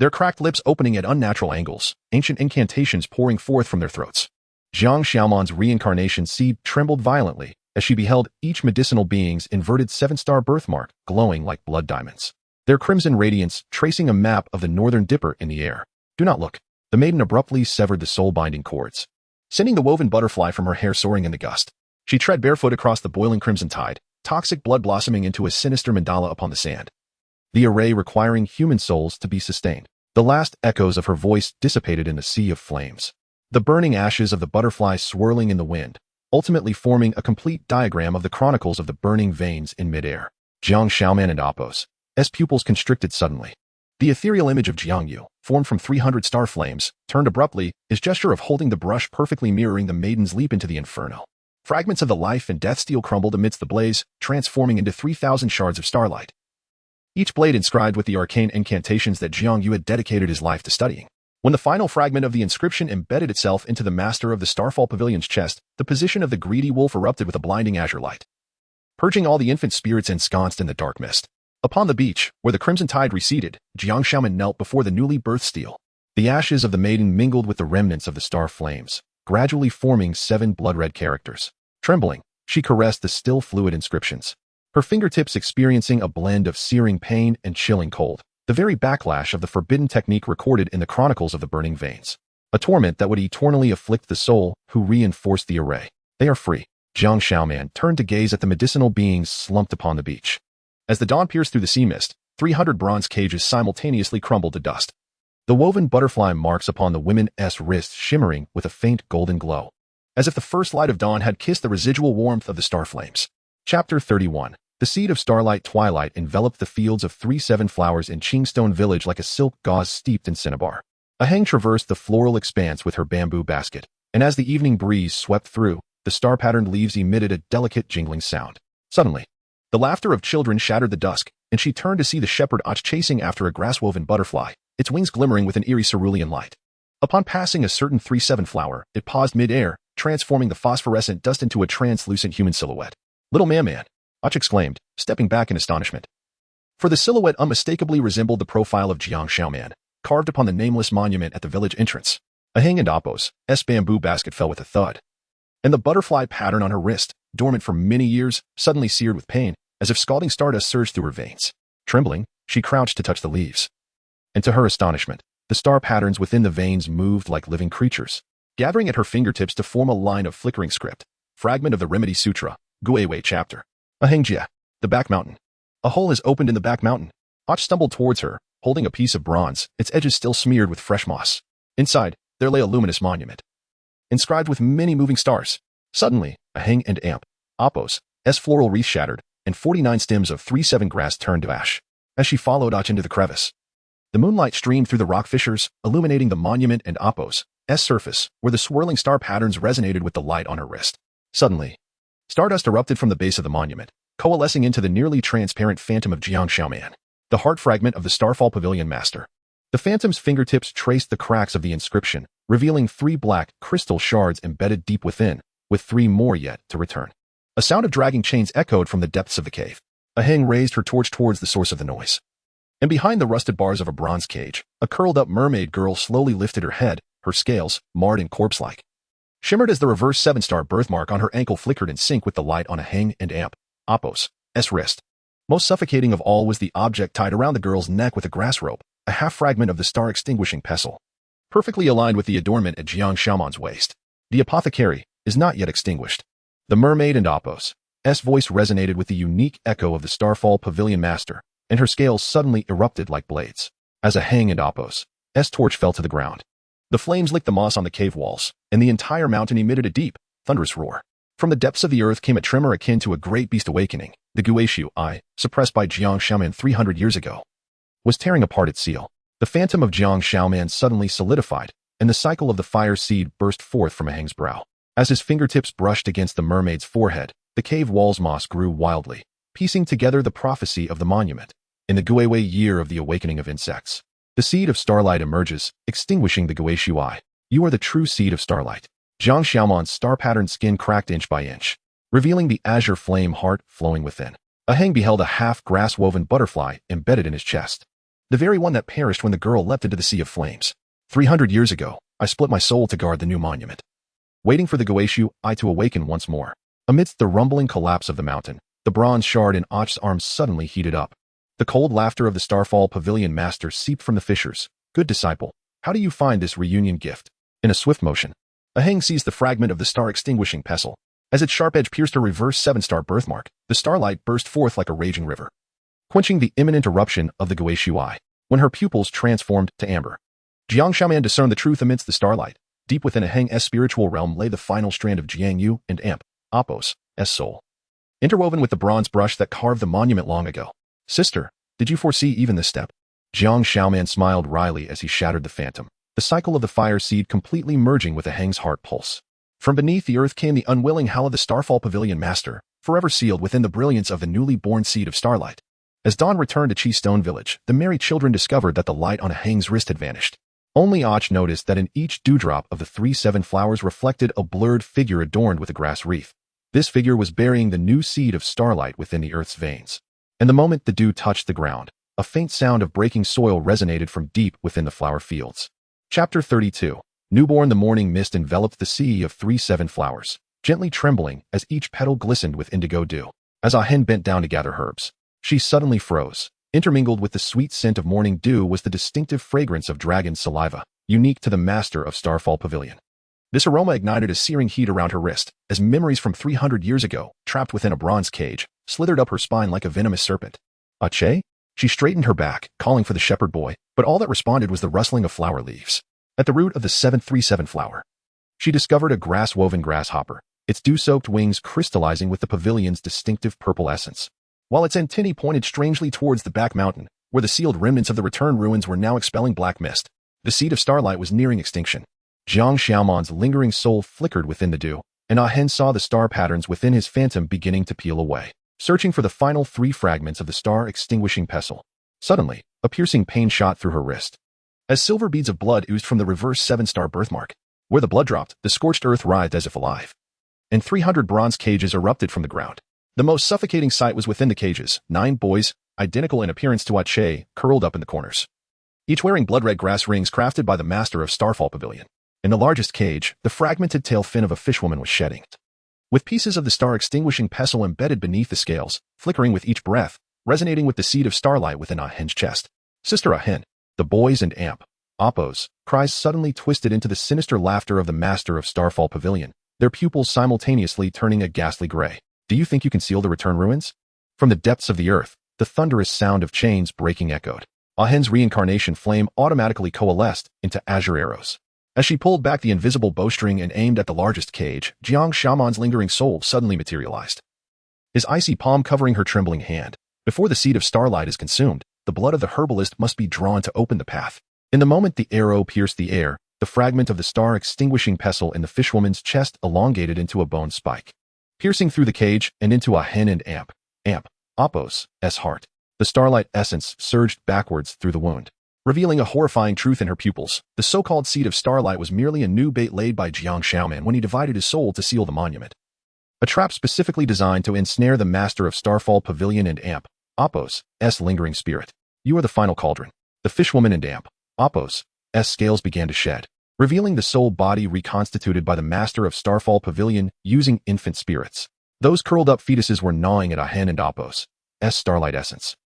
their cracked lips opening at unnatural angles, ancient incantations pouring forth from their throats. Jiang Xiaoman's reincarnation seed trembled violently as she beheld each medicinal being's inverted 7-star birthmark glowing like blood diamonds, their crimson radiance tracing a map of the northern dipper in the air. Do not look. The maiden abruptly severed the soul-binding cords, sending the woven butterfly from her hair soaring in the gust. She tread barefoot across the boiling crimson tide, toxic blood blossoming into a sinister mandala upon the sand, the array requiring human souls to be sustained. The last echoes of her voice dissipated in the sea of flames, the burning ashes of the butterfly swirling in the wind, ultimately forming a complete diagram of the chronicles of the burning veins in midair. Jiang Xiaoman and Apos' pupils constricted suddenly. The ethereal image of Jiang Yu, formed from 300 star flames, turned abruptly, his gesture of holding the brush perfectly mirroring the maiden's leap into the inferno. Fragments of the life and death steel crumbled amidst the blaze, transforming into 3,000 shards of starlight. Each blade inscribed with the arcane incantations that Jiang Yu had dedicated his life to studying. When the final fragment of the inscription embedded itself into the master of the Starfall Pavilion's chest, the position of the greedy wolf erupted with a blinding azure light, purging all the infant spirits ensconced in the dark mist. Upon the beach, where the crimson tide receded, Jiang Xiaoman knelt before the newly birthed steel. The ashes of the maiden mingled with the remnants of the star flames, gradually forming 7 blood-red characters. Trembling, she caressed the still fluid inscriptions, her fingertips experiencing a blend of searing pain and chilling cold, the very backlash of the forbidden technique recorded in the chronicles of the burning veins. A torment that would eternally afflict the soul who reinforced the array. They are free. Jiang Xiaoman turned to gaze at the medicinal beings slumped upon the beach. As the dawn pierced through the sea mist, 300 bronze cages simultaneously crumbled to dust, the woven butterfly marks upon the women's wrists shimmering with a faint golden glow, as if the first light of dawn had kissed the residual warmth of the star flames. Chapter 31. The seed of starlight twilight enveloped the fields of 3-7 flowers in Qingstone village like a silk gauze steeped in cinnabar. A hang traversed the floral expanse with her bamboo basket, and as the evening breeze swept through, the star-patterned leaves emitted a delicate jingling sound. Suddenly, the laughter of children shattered the dusk, and she turned to see the shepherd Och chasing after a grass-woven butterfly, its wings glimmering with an eerie cerulean light. Upon passing a certain 3-7 flower, it paused mid-air, transforming the phosphorescent dust into a translucent human silhouette. "Little man," Och exclaimed, stepping back in astonishment. For the silhouette unmistakably resembled the profile of Jiang Xiaoman, carved upon the nameless monument at the village entrance. A hang and Appo's bamboo basket fell with a thud, and the butterfly pattern on her wrist, dormant for many years, suddenly seared with pain, as if scalding stardust surged through her veins. Trembling, she crouched to touch the leaves. And to her astonishment, the star patterns within the veins moved like living creatures, gathering at her fingertips to form a line of flickering script. Fragment of the Remedy Sutra, Guiwei chapter. Ahangjia, the back mountain. A hole is opened in the back mountain. Och stumbled towards her, holding a piece of bronze, its edges still smeared with fresh moss. Inside, there lay a luminous monument, inscribed with many moving stars. Suddenly, Ahang and Appo's floral wreath shattered, and 49 stems of 3-7 grass turned to ash. As she followed Och into the crevice, the moonlight streamed through the rock fissures, illuminating the monument and Appo's surface, where the swirling star patterns resonated with the light on her wrist. Suddenly, stardust erupted from the base of the monument, coalescing into the nearly transparent phantom of Jiang Xiaoman, the heart fragment of the Starfall Pavilion master. The phantom's fingertips traced the cracks of the inscription, revealing 3 black crystal shards embedded deep within, with 3 more yet to return. A sound of dragging chains echoed from the depths of the cave. Ahang raised her torch towards the source of the noise, and behind the rusted bars of a bronze cage, a curled-up mermaid girl slowly lifted her head, her scales, marred and corpse-like, shimmered as the reverse 7-star birthmark on her ankle flickered in sync with the light on Ahang and Appo's wrist. Most suffocating of all was the object tied around the girl's neck with a grass rope, a half-fragment of the star-extinguishing pestle, perfectly aligned with the adornment at Jiang Xiaoman's waist. The apothecary is not yet extinguished. The mermaid and Appo's voice resonated with the unique echo of the Starfall Pavilion master, and her scales suddenly erupted like blades. As Ahang and Appo's torch fell to the ground, the flames licked the moss on the cave walls, and the entire mountain emitted a deep, thunderous roar. From the depths of the earth came a tremor akin to a great beast awakening. The Guishu suppressed by Jiang Xiaoman 300 years ago, was tearing apart its seal. The phantom of Jiang Xiaoman suddenly solidified, and the cycle of the fire seed burst forth from Ahang's brow. As his fingertips brushed against the mermaid's forehead, the cave wall's moss grew wildly, piecing together the prophecy of the monument. In the Guiwei year of the awakening of insects, the seed of starlight emerges, extinguishing the Guishu. You are the true seed of starlight. Jiang Xiaoman's star-patterned skin cracked inch by inch, revealing the azure flame heart flowing within. Ahang beheld a half-grass-woven butterfly embedded in his chest, the very one that perished when the girl leapt into the sea of flames. 300 years ago, I split my soul to guard the new monument, waiting for the Guishu to awaken once more. Amidst the rumbling collapse of the mountain, the bronze shard in Och's arms suddenly heated up. The cold laughter of the Starfall Pavilion master seeped from the fissures. Good disciple, how do you find this reunion gift? In a swift motion, Ahang seized the fragment of the star-extinguishing pestle. As its sharp edge pierced her reverse 7-star birthmark, the starlight burst forth like a raging river, quenching the imminent eruption of the Guishu. When her pupils transformed to amber, Jiang Xiaoman discerned the truth amidst the starlight. Deep within Ahang's spiritual realm lay the final strand of Jiang Yu and Appo's soul, interwoven with the bronze brush that carved the monument long ago. Sister, did you foresee even this step? Jiang Xiaoman smiled wryly as he shattered the phantom, the cycle of the fire seed completely merging with Ahang's heart pulse. From beneath the earth came the unwilling howl of the Starfall Pavilion Master, forever sealed within the brilliance of the newly born seed of starlight. As dawn returned to Chi Stone Village, the merry children discovered that the light on Aheng's wrist had vanished. Only Och noticed that in each dewdrop of the 3-7 flowers reflected a blurred figure adorned with a grass wreath. This figure was burying the new seed of starlight within the earth's veins. And the moment the dew touched the ground, a faint sound of breaking soil resonated from deep within the flower fields. Chapter 32. Newborn. The morning mist enveloped the sea of 3-7 flowers, gently trembling as each petal glistened with indigo dew. As Ahen bent down to gather herbs, she suddenly froze. Intermingled with the sweet scent of morning dew was the distinctive fragrance of dragon saliva, unique to the master of Starfall Pavilion. This aroma ignited a searing heat around her wrist, as memories from 300 years ago, trapped within a bronze cage, slithered up her spine like a venomous serpent. Ache? She straightened her back, calling for the shepherd boy, but all that responded was the rustling of flower leaves. At the root of the 7-3-7 flower, she discovered a grass-woven grasshopper, its dew-soaked wings crystallizing with the pavilion's distinctive purple essence. While its antennae pointed strangely towards the back mountain, where the sealed remnants of the returned ruins were now expelling black mist, the seed of starlight was nearing extinction. Jiang Xiaoman's lingering soul flickered within the dew, and Ahen saw the star patterns within his phantom beginning to peel away, searching for the final 3 fragments of the star-extinguishing pestle. Suddenly, a piercing pain shot through her wrist, as silver beads of blood oozed from the reverse 7-star birthmark. Where the blood dropped, the scorched earth writhed as if alive, and 300 bronze cages erupted from the ground. The most suffocating sight was within the cages, 9 boys, identical in appearance to Ache, curled up in the corners, each wearing blood-red grass rings crafted by the master of Starfall Pavilion. In the largest cage, the fragmented tail fin of a fishwoman was shedding, with pieces of the star-extinguishing pestle embedded beneath the scales, flickering with each breath, resonating with the seed of starlight within Ahen's chest. Sister Ahen, the boys and Amp, Appo's cries suddenly twisted into the sinister laughter of the master of Starfall Pavilion, their pupils simultaneously turning a ghastly gray. Do you think you can seal the return ruins? From the depths of the earth, the thunderous sound of chains breaking echoed. Ahen's reincarnation flame automatically coalesced into azure arrows. As she pulled back the invisible bowstring and aimed at the largest cage, Jiang Xiaoman's lingering soul suddenly materialized, his icy palm covering her trembling hand. Before the seed of starlight is consumed, the blood of the herbalist must be drawn to open the path. In the moment the arrow pierced the air, the fragment of the star-extinguishing pestle in the fishwoman's chest elongated into a bone spike, piercing through the cage and into Ahen and Amp, Appo's heart. The starlight essence surged backwards through the wound, revealing a horrifying truth in her pupils. The so-called seed of starlight was merely a new bait laid by Jiang Xiaoman when he divided his soul to seal the monument. A trap specifically designed to ensnare the master of Starfall Pavilion and Amp, Appo's lingering spirit. You are the final cauldron. The fishwoman and Amp, Appo's scales began to shed, revealing the soul body reconstituted by the master of Starfall Pavilion using infant spirits. Those curled-up fetuses were gnawing at Ahen and Appo's starlight essence.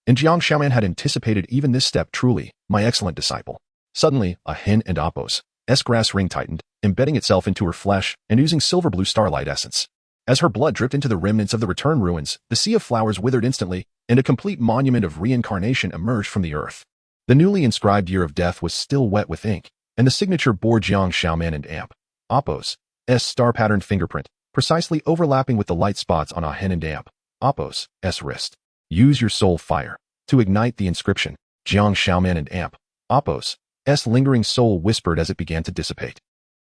And Jiang Xiaoman had anticipated even this step. Truly, my excellent disciple. Suddenly, Ahen and Appo's grass ring tightened, embedding itself into her flesh and oozing silver-blue starlight essence. As her blood dripped into the remnants of the returned ruins, the sea of flowers withered instantly, and a complete monument of reincarnation emerged from the earth. The newly inscribed year of death was still wet with ink, and the signature bore Jiang Xiaoman and Amp, Appo's star-patterned fingerprint, precisely overlapping with the light spots on Ahen and Amp, Appo's wrist. Use your soul fire to ignite the inscription. Jiang Xiaoman and Amp, Appo's lingering soul whispered as it began to dissipate.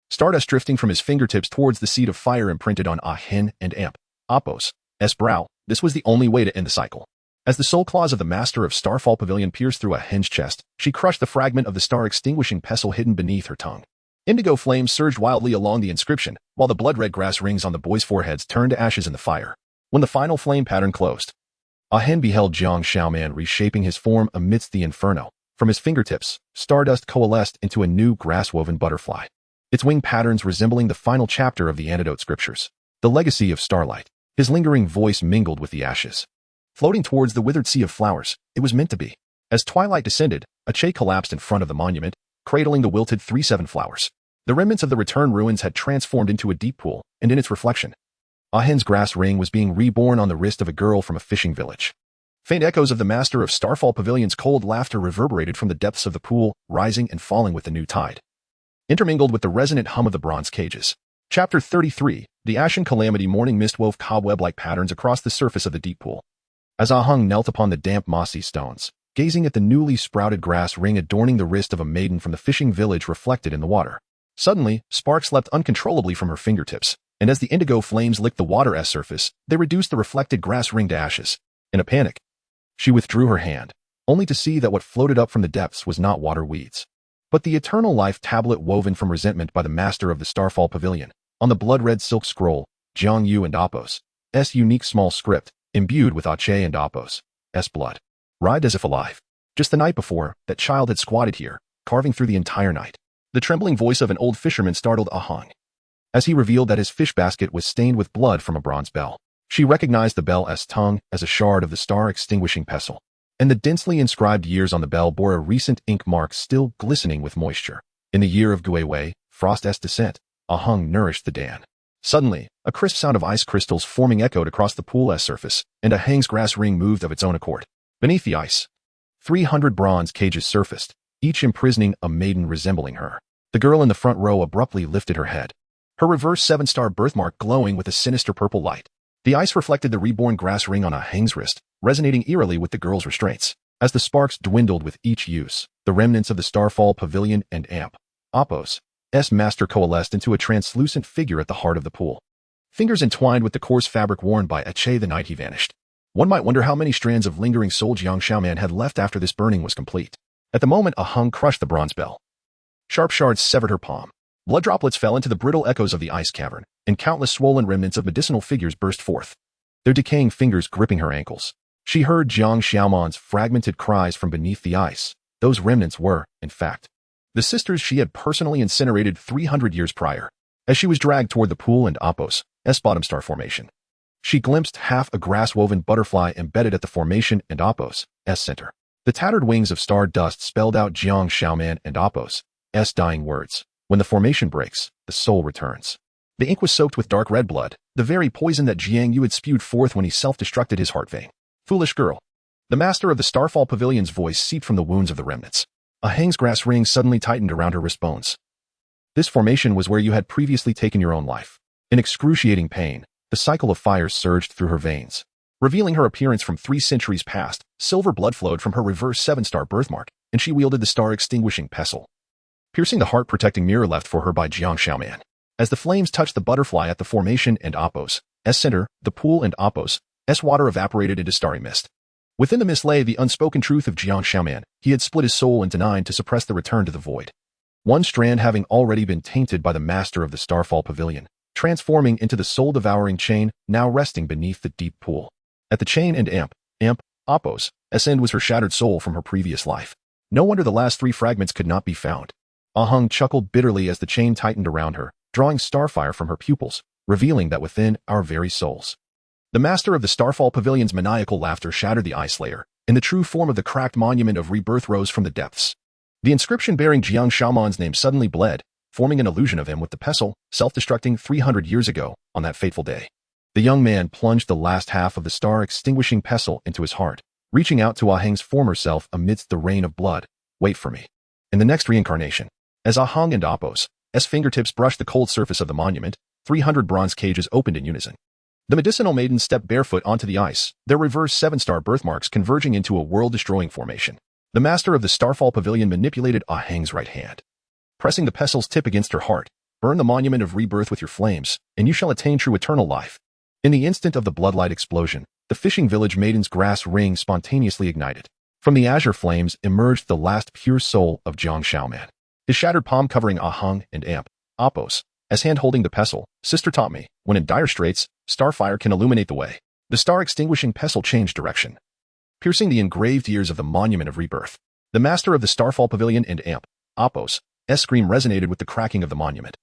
Stardust drifting from his fingertips towards the seed of fire imprinted on Ahen and Amp, Appo's brow. This was the only way to end the cycle. As the soul claws of the master of Starfall Pavilion pierced through Ahen's chest, she crushed the fragment of the star-extinguishing pestle hidden beneath her tongue. Indigo flames surged wildly along the inscription, while the blood-red grass rings on the boys' foreheads turned to ashes in the fire. When the final flame pattern closed, Ahen beheld Jiang Xiaoman reshaping his form amidst the inferno. From his fingertips, stardust coalesced into a new grass-woven butterfly, its wing patterns resembling the final chapter of the antidote scriptures, the legacy of starlight. His lingering voice mingled with the ashes, floating towards the withered sea of flowers. It was meant to be. As twilight descended, Ache collapsed in front of the monument, cradling the wilted 3-7 flowers. The remnants of the returned ruins had transformed into a deep pool, and in its reflection, Ahen's grass ring was being reborn on the wrist of a girl from a fishing village. Faint echoes of the master of Starfall Pavilion's cold laughter reverberated from the depths of the pool, rising and falling with the new tide, intermingled with the resonant hum of the bronze cages. Chapter 33. The Ashen Calamity. Morning mist wove cobweb-like patterns across the surface of the deep pool. As Aheng knelt upon the damp mossy stones, gazing at the newly sprouted grass ring adorning the wrist of a maiden from the fishing village reflected in the water, Suddenly, sparks leapt uncontrollably from her fingertips, and as the indigo flames licked the water's surface, they reduced the reflected grass ring to ashes. In a panic, she withdrew her hand, only to see that what floated up from the depths was not water weeds, but the eternal life tablet woven from resentment by the master of the Starfall Pavilion. On the blood-red silk scroll, Jiang Yu and Apos' unique small script, imbued with Ache and Apos' blood. Writhed as if alive. Just the night before, that child had squatted here, carving through the entire night. The trembling voice of an old fisherman startled Ahang, as he revealed that his fish basket was stained with blood from a bronze bell. She recognized the bell's tongue as a shard of the star-extinguishing pestle, and the densely inscribed years on the bell bore a recent ink mark still glistening with moisture. In the year of Guiwei, Frost's descent, Ahang nourished the Dan. Suddenly, a crisp sound of ice crystals forming echoed across the pool's surface, and Ahang's grass ring moved of its own accord. Beneath the ice, 300 bronze cages surfaced, each imprisoning a maiden resembling her. The girl in the front row abruptly lifted her head, her reverse 7-star birthmark glowing with a sinister purple light. The ice reflected the reborn grass ring on Ahang's wrist, resonating eerily with the girl's restraints. As the sparks dwindled with each use, the remnants of the Starfall Pavilion and Apos' master coalesced into a translucent figure at the heart of the pool. Fingers entwined with the coarse fabric worn by Ache the night he vanished. One might wonder how many strands of lingering soul Jiang Xiaoman had left after this burning was complete. At the moment, Ahang crushed the bronze bell. Sharp shards severed her palm. Blood droplets fell into the brittle echoes of the ice cavern, and countless swollen remnants of medicinal figures burst forth, their decaying fingers gripping her ankles. She heard Jiang Xiaoman's fragmented cries from beneath the ice. Those remnants were, in fact, the sisters she had personally incinerated 300 years prior. As she was dragged toward the pool and Apos' bottom star formation, she glimpsed half a grass-woven butterfly embedded at the formation and Apos' center. The tattered wings of star dust spelled out Jiang Xiaoman and Apos' dying words. When the formation breaks, the soul returns. The ink was soaked with dark red blood, the very poison that Jiang Yu had spewed forth when he self-destructed his heart vein. Foolish girl. The master of the Starfall Pavilion's voice seeped from the wounds of the remnants. Ahang's grass ring suddenly tightened around her wrist bones. This formation was where you had previously taken your own life. In excruciating pain, the cycle of fire surged through her veins. Revealing her appearance from 3 centuries past, silver blood flowed from her reverse 7-star birthmark, and she wielded the star-extinguishing pestle, piercing the heart-protecting mirror left for her by Jiang Xiaoman. As the flames touched the butterfly at the formation and Apos' center, the pool and Apos' water evaporated into starry mist. Within the mist lay the unspoken truth of Jiang Xiaoman. He had split his soul into 9 to suppress the return to the void. One strand having already been tainted by the master of the Starfall Pavilion, transforming into the soul-devouring chain now resting beneath the deep pool. At the chain and Apos' end was her shattered soul from her previous life. No wonder the last 3 fragments could not be found. Ahang chuckled bitterly as the chain tightened around her, drawing starfire from her pupils, revealing that within our very souls. The master of the Starfall Pavilion's maniacal laughter shattered the ice layer, and the true form of the cracked monument of rebirth rose from the depths. The inscription bearing Jiang Xiaoman's name suddenly bled, forming an illusion of him with the pestle, self-destructing 300 years ago, on that fateful day. The young man plunged the last half of the star-extinguishing pestle into his heart, reaching out to Ahang's former self amidst the rain of blood. Wait for me. In the next reincarnation, as Ahang and Apos' fingertips brushed the cold surface of the monument, 300 bronze cages opened in unison. The medicinal maidens stepped barefoot onto the ice, their reverse 7-star birthmarks converging into a world-destroying formation. The master of the Starfall Pavilion manipulated Ahang's right hand, pressing the pestle's tip against her heart. Burn the monument of rebirth with your flames, and you shall attain true eternal life. In the instant of the bloodlight explosion, the fishing village maiden's grass ring spontaneously ignited. From the azure flames emerged the last pure soul of Jiang Xiaoman. His shattered palm covering Ahang and Apos' hand holding the pestle. Sister taught me, when in dire straits, starfire can illuminate the way. The star-extinguishing pestle changed direction, piercing the engraved ears of the monument of rebirth. The master of the Starfall Pavilion and Apos' scream resonated with the cracking of the monument.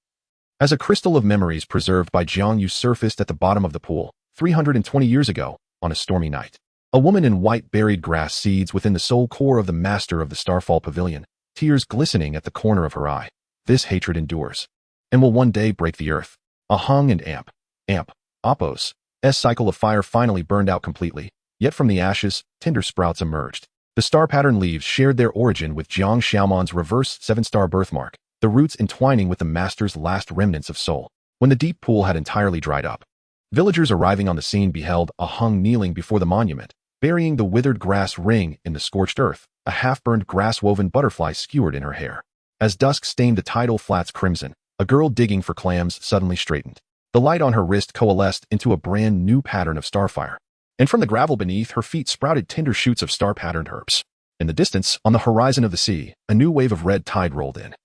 As a crystal of memories preserved by Jiang Yu surfaced at the bottom of the pool, 320 years ago, on a stormy night, a woman in white buried grass seeds within the soul core of the master of the Starfall Pavilion, tears glistening at the corner of her eye. This hatred endures, and will one day break the earth. Ahang and Apos' cycle of fire finally burned out completely, yet from the ashes, tender sprouts emerged. The star-patterned leaves shared their origin with Jiang Xiaoman's reverse 7-star birthmark, the roots entwining with the master's last remnants of soul. When the deep pool had entirely dried up, villagers arriving on the scene beheld Ahang kneeling before the monument, burying the withered grass ring in the scorched earth, a half-burned grass-woven butterfly skewered in her hair. As dusk stained the tidal flats crimson, A girl digging for clams suddenly straightened. The light on her wrist coalesced into a brand new pattern of starfire. And from the gravel beneath her feet sprouted tender shoots of star-patterned herbs. In the distance, on the horizon of the sea, a new wave of red tide rolled in,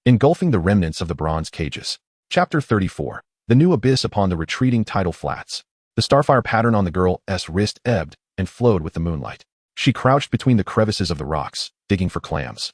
engulfing the remnants of the bronze cages. Chapter 34. The New Abyss upon the retreating tidal flats. The starfire pattern on the girl's wrist ebbed and flowed with the moonlight. She crouched between the crevices of the rocks, digging for clams.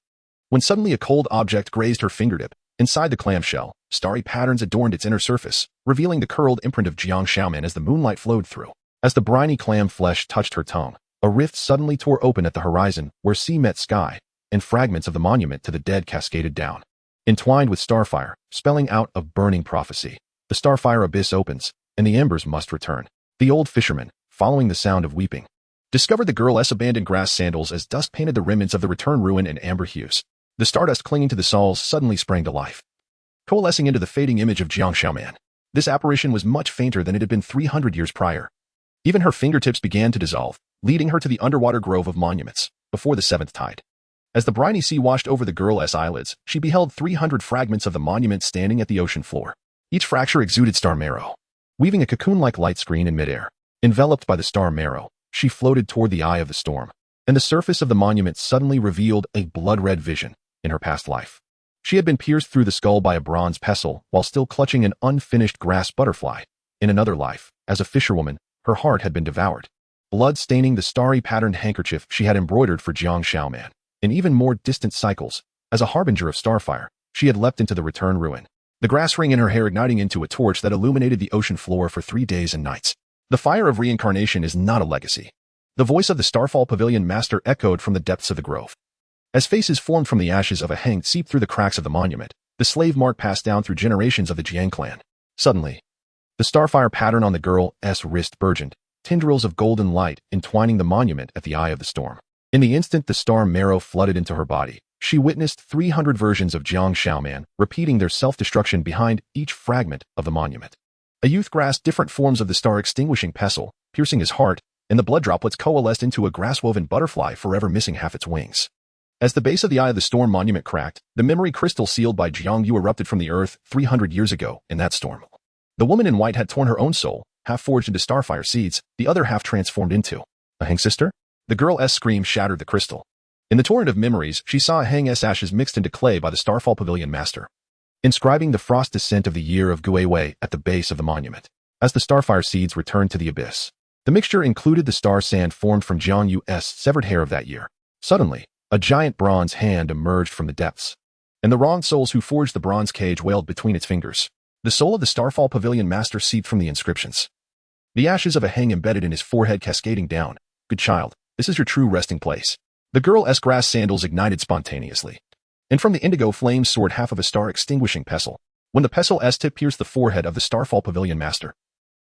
When suddenly a cold object grazed her fingertip. Inside the clamshell, starry patterns adorned its inner surface, revealing the curled imprint of Jiang Xiaoman as the moonlight flowed through. As the briny clam flesh touched her tongue, a rift suddenly tore open at the horizon where sea met sky, and fragments of the monument to the dead cascaded down. Entwined with starfire, spelling out a burning prophecy, the starfire abyss opens, and the embers must return. The old fisherman, following the sound of weeping, discovered the girl's abandoned grass sandals as dust painted the remnants of the return ruin in amber hues. The stardust clinging to the soles suddenly sprang to life, coalescing into the fading image of Jiang Xiaoman. This apparition was much fainter than it had been 300 years prior. Even her fingertips began to dissolve, leading her to the underwater grove of monuments, before the seventh tide. As the briny sea washed over the girl's eyelids, she beheld 300 fragments of the monument standing at the ocean floor. Each fracture exuded star marrow, weaving a cocoon-like light screen in midair. Enveloped by the star marrow, she floated toward the eye of the storm, and the surface of the monument suddenly revealed a blood-red vision in her past life. She had been pierced through the skull by a bronze pestle while still clutching an unfinished grass butterfly. In another life, as a fisherwoman, her heart had been devoured, blood staining the starry patterned handkerchief she had embroidered for Jiang Xiaoman. In even more distant cycles, as a harbinger of starfire, she had leapt into the return ruin, the grass ring in her hair igniting into a torch that illuminated the ocean floor for 3 days and nights. The fire of reincarnation is not a legacy. The voice of the Starfall Pavilion Master echoed from the depths of the grove. As faces formed from the ashes of a hang seeped through the cracks of the monument, the slave mark passed down through generations of the Jiang clan. Suddenly, the starfire pattern on the girl's wrist burgeoned, tendrils of golden light entwining the monument at the eye of the storm. In the instant the star marrow flooded into her body, she witnessed 300 versions of Jiang Xiaoman, repeating their self-destruction behind each fragment of the monument. A youth grasped different forms of the star-extinguishing pestle, piercing his heart, and the blood droplets coalesced into a grass-woven butterfly forever missing half its wings. As the base of the Eye of the Storm monument cracked, the memory crystal sealed by Jiang Yu erupted from the earth 300 years ago in that storm. The woman in white had torn her own soul, half forged into starfire seeds, the other half transformed into a Hang sister? The girl's scream shattered the crystal. In the torrent of memories, she saw Hang's ashes mixed into clay by the Starfall Pavilion Master, inscribing the frost descent of the year of Guiwei at the base of the monument. As the starfire seeds returned to the abyss, the mixture included the star sand formed from Jiang Yu's severed hair of that year. Suddenly, a giant bronze hand emerged from the depths, and the wronged souls who forged the bronze cage wailed between its fingers. The soul of the Starfall Pavilion Master seeped from the inscriptions, the ashes of a Hang embedded in his forehead cascading down. Good child, this is your true resting place. The girl's grass sandals ignited spontaneously, and from the indigo flames soared half of a star-extinguishing pestle. When the pestle's tip pierced the forehead of the Starfall Pavilion Master,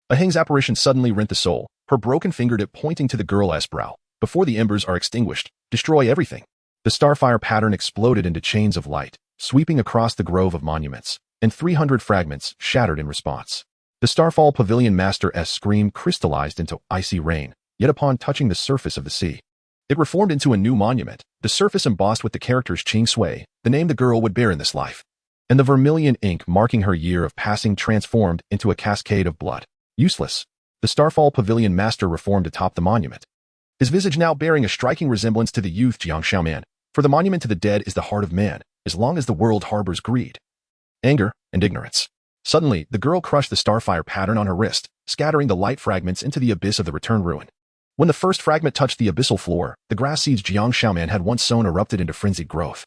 a Hang's apparition suddenly rent the soul, her broken fingertip pointing to the girl's brow. Before the embers are extinguished, destroy everything. The starfire pattern exploded into chains of light, sweeping across the grove of monuments, and 300 fragments shattered in response. The Starfall Pavilion Master's scream crystallized into icy rain, yet upon touching the surface of the sea, it reformed into a new monument, the surface embossed with the characters Qing Sui, the name the girl would bear in this life, and the vermilion ink marking her year of passing transformed into a cascade of blood. Useless. The Starfall Pavilion Master reformed atop the monument, his visage now bearing a striking resemblance to the youth Jiang Xiaoman. For the monument to the dead is the heart of man, as long as the world harbors greed, anger, and ignorance. Suddenly, the girl crushed the starfire pattern on her wrist, scattering the light fragments into the abyss of the return ruin. When the first fragment touched the abyssal floor, the grass seeds Jiang Xiaoman had once sown erupted into frenzied growth.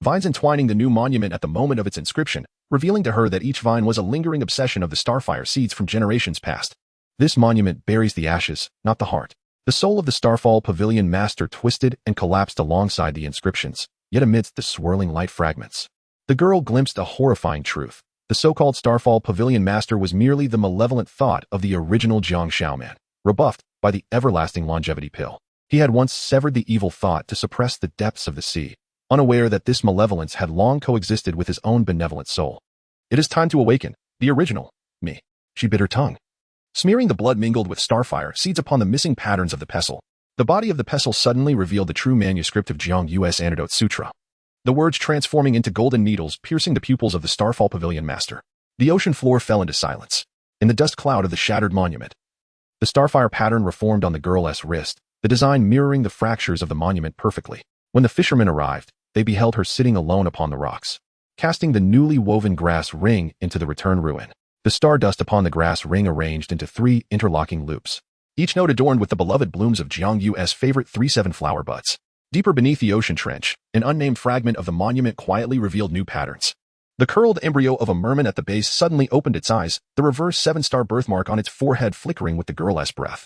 Vines entwining the new monument at the moment of its inscription, revealing to her that each vine was a lingering obsession of the starfire seeds from generations past. This monument buries the ashes, not the heart. The soul of the Starfall Pavilion Master twisted and collapsed alongside the inscriptions, yet amidst the swirling light fragments, the girl glimpsed a horrifying truth. The so-called Starfall Pavilion Master was merely the malevolent thought of the original Jiang Xiaoman, rebuffed by the everlasting longevity pill. He had once severed the evil thought to suppress the depths of the sea, unaware that this malevolence had long coexisted with his own benevolent soul. It is time to awaken, the original me. She bit her tongue, smearing the blood mingled with starfire seeds upon the missing patterns of the pestle. The body of the pestle suddenly revealed the true manuscript of Jiang Yu's Antidote Sutra. the words transforming into golden needles piercing the pupils of the Starfall Pavilion master. The ocean floor fell into silence. In the dust cloud of the shattered monument, the starfire pattern reformed on the girl's wrist, the design mirroring the fractures of the monument perfectly. When the fishermen arrived, they beheld her sitting alone upon the rocks, casting the newly woven grass ring into the returned ruin. The stardust upon the grass ring arranged into 3 interlocking loops, each note adorned with the beloved blooms of Jiang Yu's favorite 3-7 flower buds. Deeper beneath the ocean trench, an unnamed fragment of the monument quietly revealed new patterns. The curled embryo of a merman at the base suddenly opened its eyes, the reverse 7-star birthmark on its forehead flickering with the girl's breath.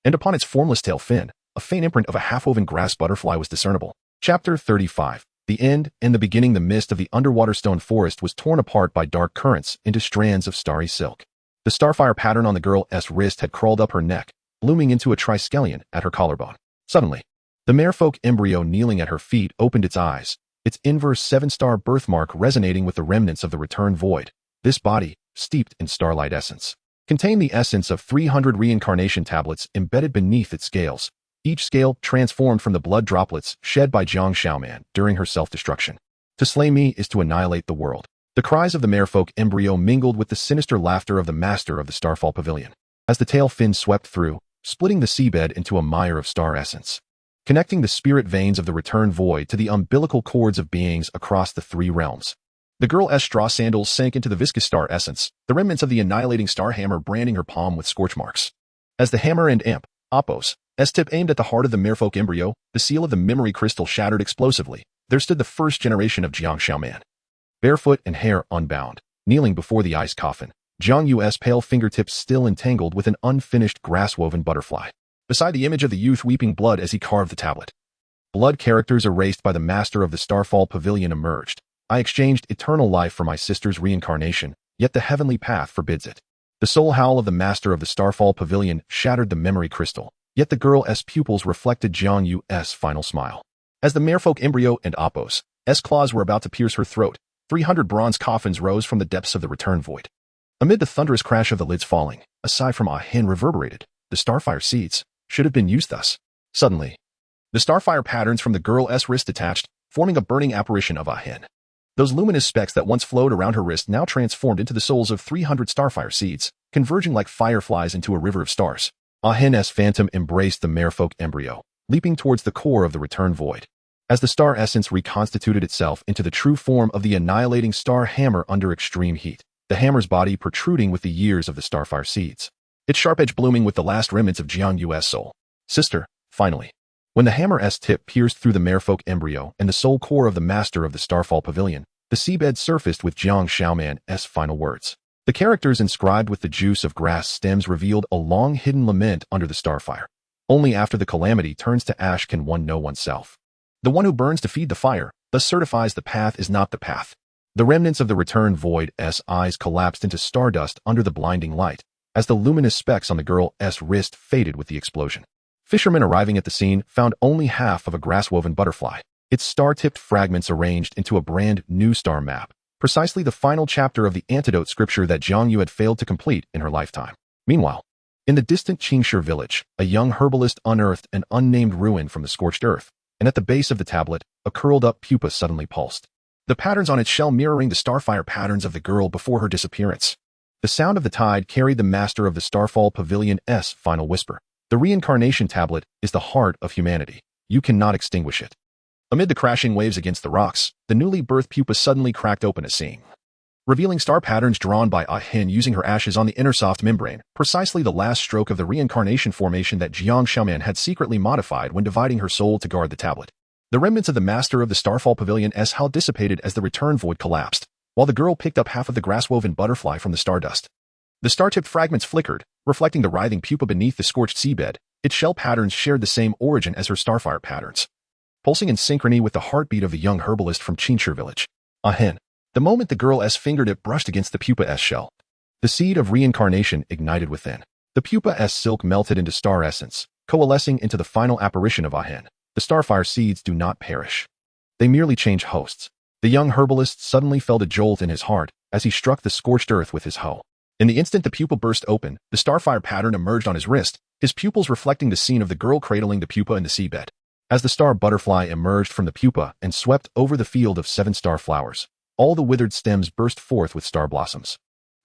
And upon its formless tail fin, a faint imprint of a half-woven grass butterfly was discernible. Chapter 35. The end and the beginning. The mist of the underwater stone forest was torn apart by dark currents into strands of starry silk. The starfire pattern on the girl's wrist had crawled up her neck, blooming into a triskelion at her collarbone. Suddenly, the merfolk embryo kneeling at her feet opened its eyes, its inverse 7-star birthmark resonating with the remnants of the returned void. This body, steeped in starlight essence, contained the essence of 300 reincarnation tablets embedded beneath its scales, each scale transformed from the blood droplets shed by Jiang Xiaoman during her self-destruction. To slay me is to annihilate the world. The cries of the merfolk embryo mingled with the sinister laughter of the master of the Starfall Pavilion, as the tail fin swept through, splitting the seabed into a mire of star essence, connecting the spirit veins of the returned void to the umbilical cords of beings across the 3 realms. The girl's straw sandals sank into the viscous star essence, the remnants of the annihilating star hammer branding her palm with scorch marks. As the hammer and imp, Appos, S-tip aimed at the heart of the merfolk embryo, the seal of the memory crystal shattered explosively. There stood the first generation of Jiang Xiaoman, barefoot and hair unbound, kneeling before the ice coffin, Jiang Yu's pale fingertips still entangled with an unfinished grass-woven butterfly. Beside the image of the youth weeping blood as he carved the tablet, blood characters erased by the master of the Starfall Pavilion emerged. I exchanged eternal life for my sister's reincarnation, yet the heavenly path forbids it. The soul howl of the master of the Starfall Pavilion shattered the memory crystal, yet the girl's pupils reflected Jiang Yu's final smile. As the merfolk embryo and Appos' claws were about to pierce her throat, 300 bronze coffins rose from the depths of the return void. Amid the thunderous crash of the lids falling, a sigh from Ahin reverberated. The starfire seeds should have been used thus. Suddenly, the starfire patterns from the girl's wrist detached, forming a burning apparition of Ahin. Those luminous specks that once flowed around her wrist now transformed into the souls of 300 starfire seeds, converging like fireflies into a river of stars. Ahin's phantom embraced the merfolk embryo, leaping towards the core of the return void. As the star essence reconstituted itself into the true form of the annihilating star hammer under extreme heat, the hammer's body protruding with the years of the starfire seeds, its sharp edge blooming with the last remnants of Jiang Yu's soul. Sister, finally. When the hammer's tip pierced through the merfolk embryo and the soul core of the master of the Starfall Pavilion, the seabed surfaced with Jiang Xiaoman's final words. The characters inscribed with the juice of grass stems revealed a long-hidden lament under the starfire. Only after the calamity turns to ash can one know oneself. The one who burns to feed the fire, thus certifies the path is not the path. The remnants of the returned void's eyes collapsed into stardust under the blinding light, as the luminous specks on the girl's wrist faded with the explosion. Fishermen arriving at the scene found only half of a grass-woven butterfly, its star-tipped fragments arranged into a brand new star map, precisely the final chapter of the antidote scripture that Jiang Yu had failed to complete in her lifetime. Meanwhile, in the distant Qingshi village, a young herbalist unearthed an unnamed ruin from the scorched earth, and at the base of the tablet, a curled-up pupa suddenly pulsed, the patterns on its shell mirroring the starfire patterns of the girl before her disappearance. The sound of the tide carried the master of the Starfall Pavilion's final whisper. The reincarnation tablet is the heart of humanity. You cannot extinguish it. Amid the crashing waves against the rocks, the newly birthed pupa suddenly cracked open a seam, revealing star patterns drawn by Ahin using her ashes on the inner soft membrane, precisely the last stroke of the reincarnation formation that Jiang Xiaoman had secretly modified when dividing her soul to guard the tablet. The remnants of the master of the Starfall Pavilion's howl dissipated as the return void collapsed, while the girl picked up half of the grass-woven butterfly from the stardust. The star-tipped fragments flickered, reflecting the writhing pupa beneath the scorched seabed. Its shell patterns shared the same origin as her starfire patterns, pulsing in synchrony with the heartbeat of the young herbalist from Qingshi village. Ahin. The moment the girl's fingertip brushed against the pupa's shell, the seed of reincarnation ignited within. The pupa's silk melted into star essence, coalescing into the final apparition of Ahin. The starfire seeds do not perish. They merely change hosts. The young herbalist suddenly felt a jolt in his heart as he struck the scorched earth with his hoe. In the instant the pupa burst open, the starfire pattern emerged on his wrist, his pupils reflecting the scene of the girl cradling the pupa in the seabed. As the star butterfly emerged from the pupa and swept over the field of 7-star flowers, all the withered stems burst forth with star blossoms,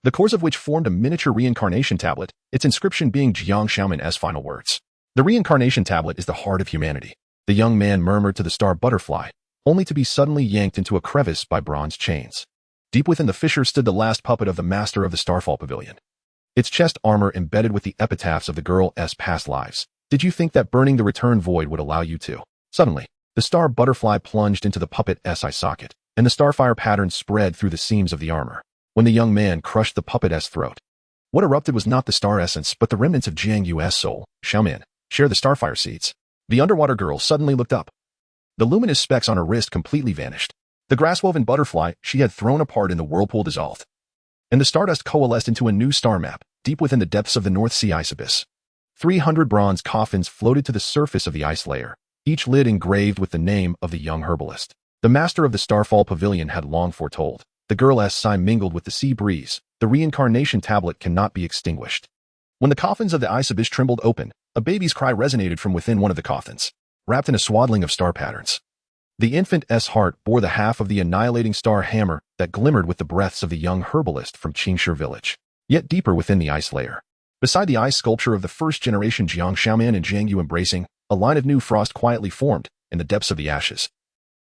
the cores of which formed a miniature reincarnation tablet, its inscription being Jiang Xiaoman's final words. The reincarnation tablet is the heart of humanity. The young man murmured to the star butterfly, only to be suddenly yanked into a crevice by bronze chains. Deep within the fissure stood the last puppet of the master of the Starfall Pavilion, its chest armor embedded with the epitaphs of the girl's past lives. Did you think that burning the return void would allow you to? Suddenly, the star butterfly plunged into the puppet's eye socket, and the starfire pattern spread through the seams of the armor. When the young man crushed the puppet's throat, what erupted was not the star essence but the remnants of Jiang Yu's soul. Xiaoman, share the starfire seeds. The underwater girl suddenly looked up. The luminous specks on her wrist completely vanished. The grass-woven butterfly she had thrown apart in the whirlpool dissolved, and the stardust coalesced into a new star map, deep within the depths of the North Sea ice abyss. 300 bronze coffins floated to the surface of the ice layer, each lid engraved with the name of the young herbalist. The master of the Starfall Pavilion had long foretold. The girl's sigh mingled with the sea breeze. The reincarnation tablet cannot be extinguished. When the coffins of the ice abyss trembled open, a baby's cry resonated from within one of the coffins, wrapped in a swaddling of star patterns. The infant's heart bore the half of the annihilating star hammer that glimmered with the breaths of the young herbalist from Qingshi village, yet deeper within the ice layer. Beside the ice sculpture of the first-generation Jiang Xiaoman and Jiang Yu embracing, a line of new frost quietly formed in the depths of the ashes.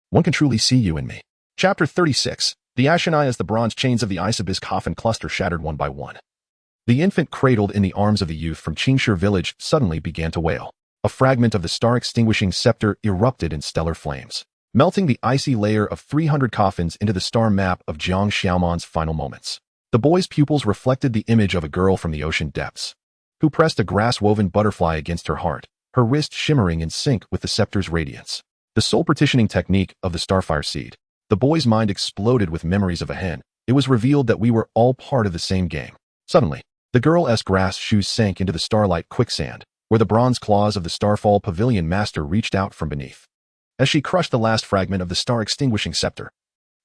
One can truly see you in me. Chapter 36. The ashen eye as the bronze chains of the ice abyss coffin cluster shattered one by one. The infant cradled in the arms of the youth from Qingshi village suddenly began to wail. A fragment of the star-extinguishing scepter erupted in stellar flames, melting the icy layer of 300 coffins into the star map of Jiang Xiaoman's final moments. The boy's pupils reflected the image of a girl from the ocean depths, who pressed a grass-woven butterfly against her heart, her wrist shimmering in sync with the scepter's radiance. The soul-partitioning technique of the starfire seed. The boy's mind exploded with memories of a hen. It was revealed that we were all part of the same game. Suddenly, the girl's grass shoes sank into the starlight quicksand, where the bronze claws of the Starfall Pavilion master reached out from beneath. As she crushed the last fragment of the star-extinguishing scepter,